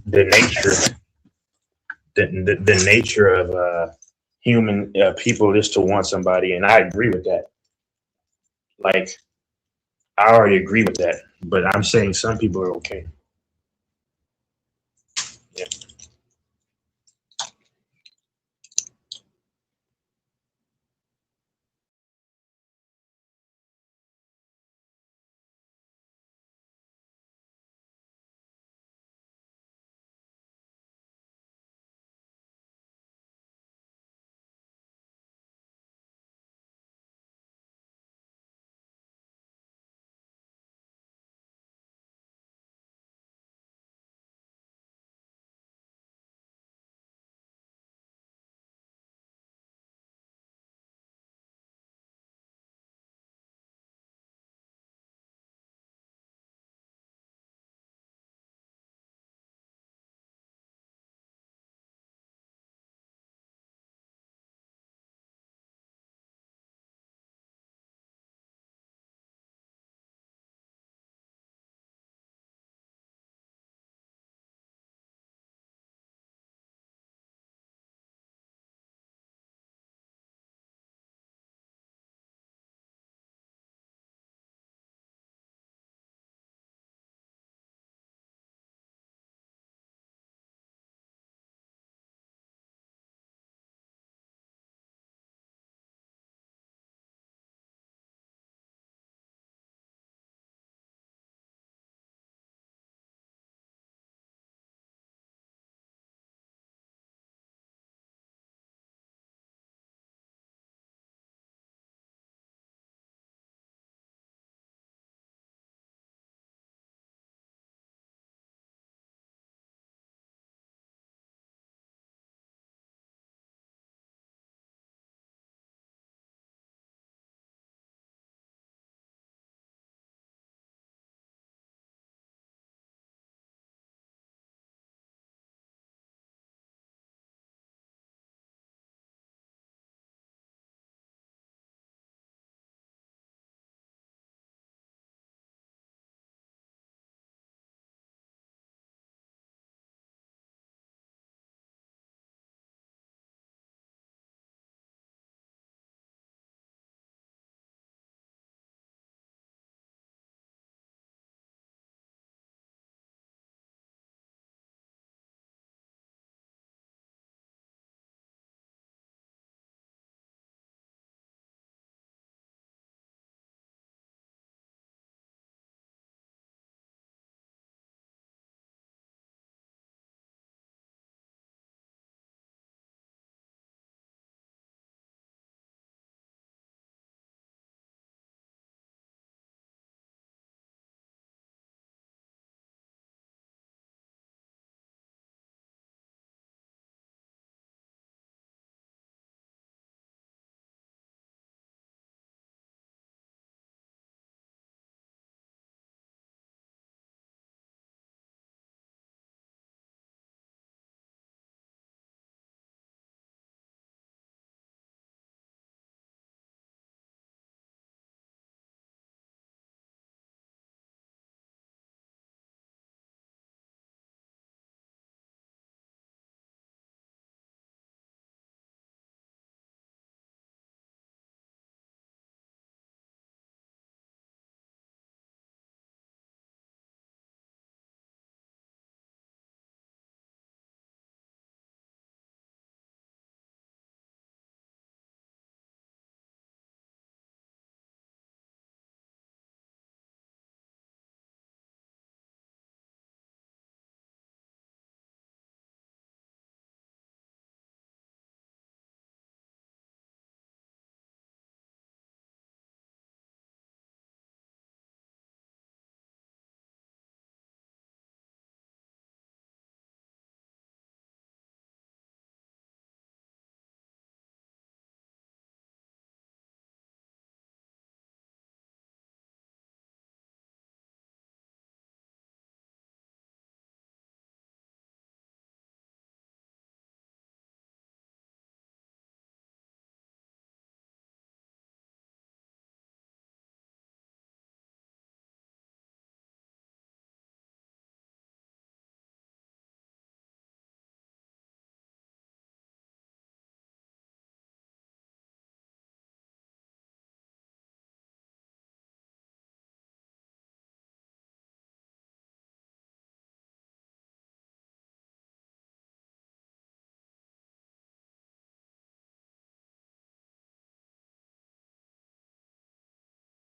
of human people is to want somebody, and I agree with that. Like, I already agree with that, but I'm saying some people are okay.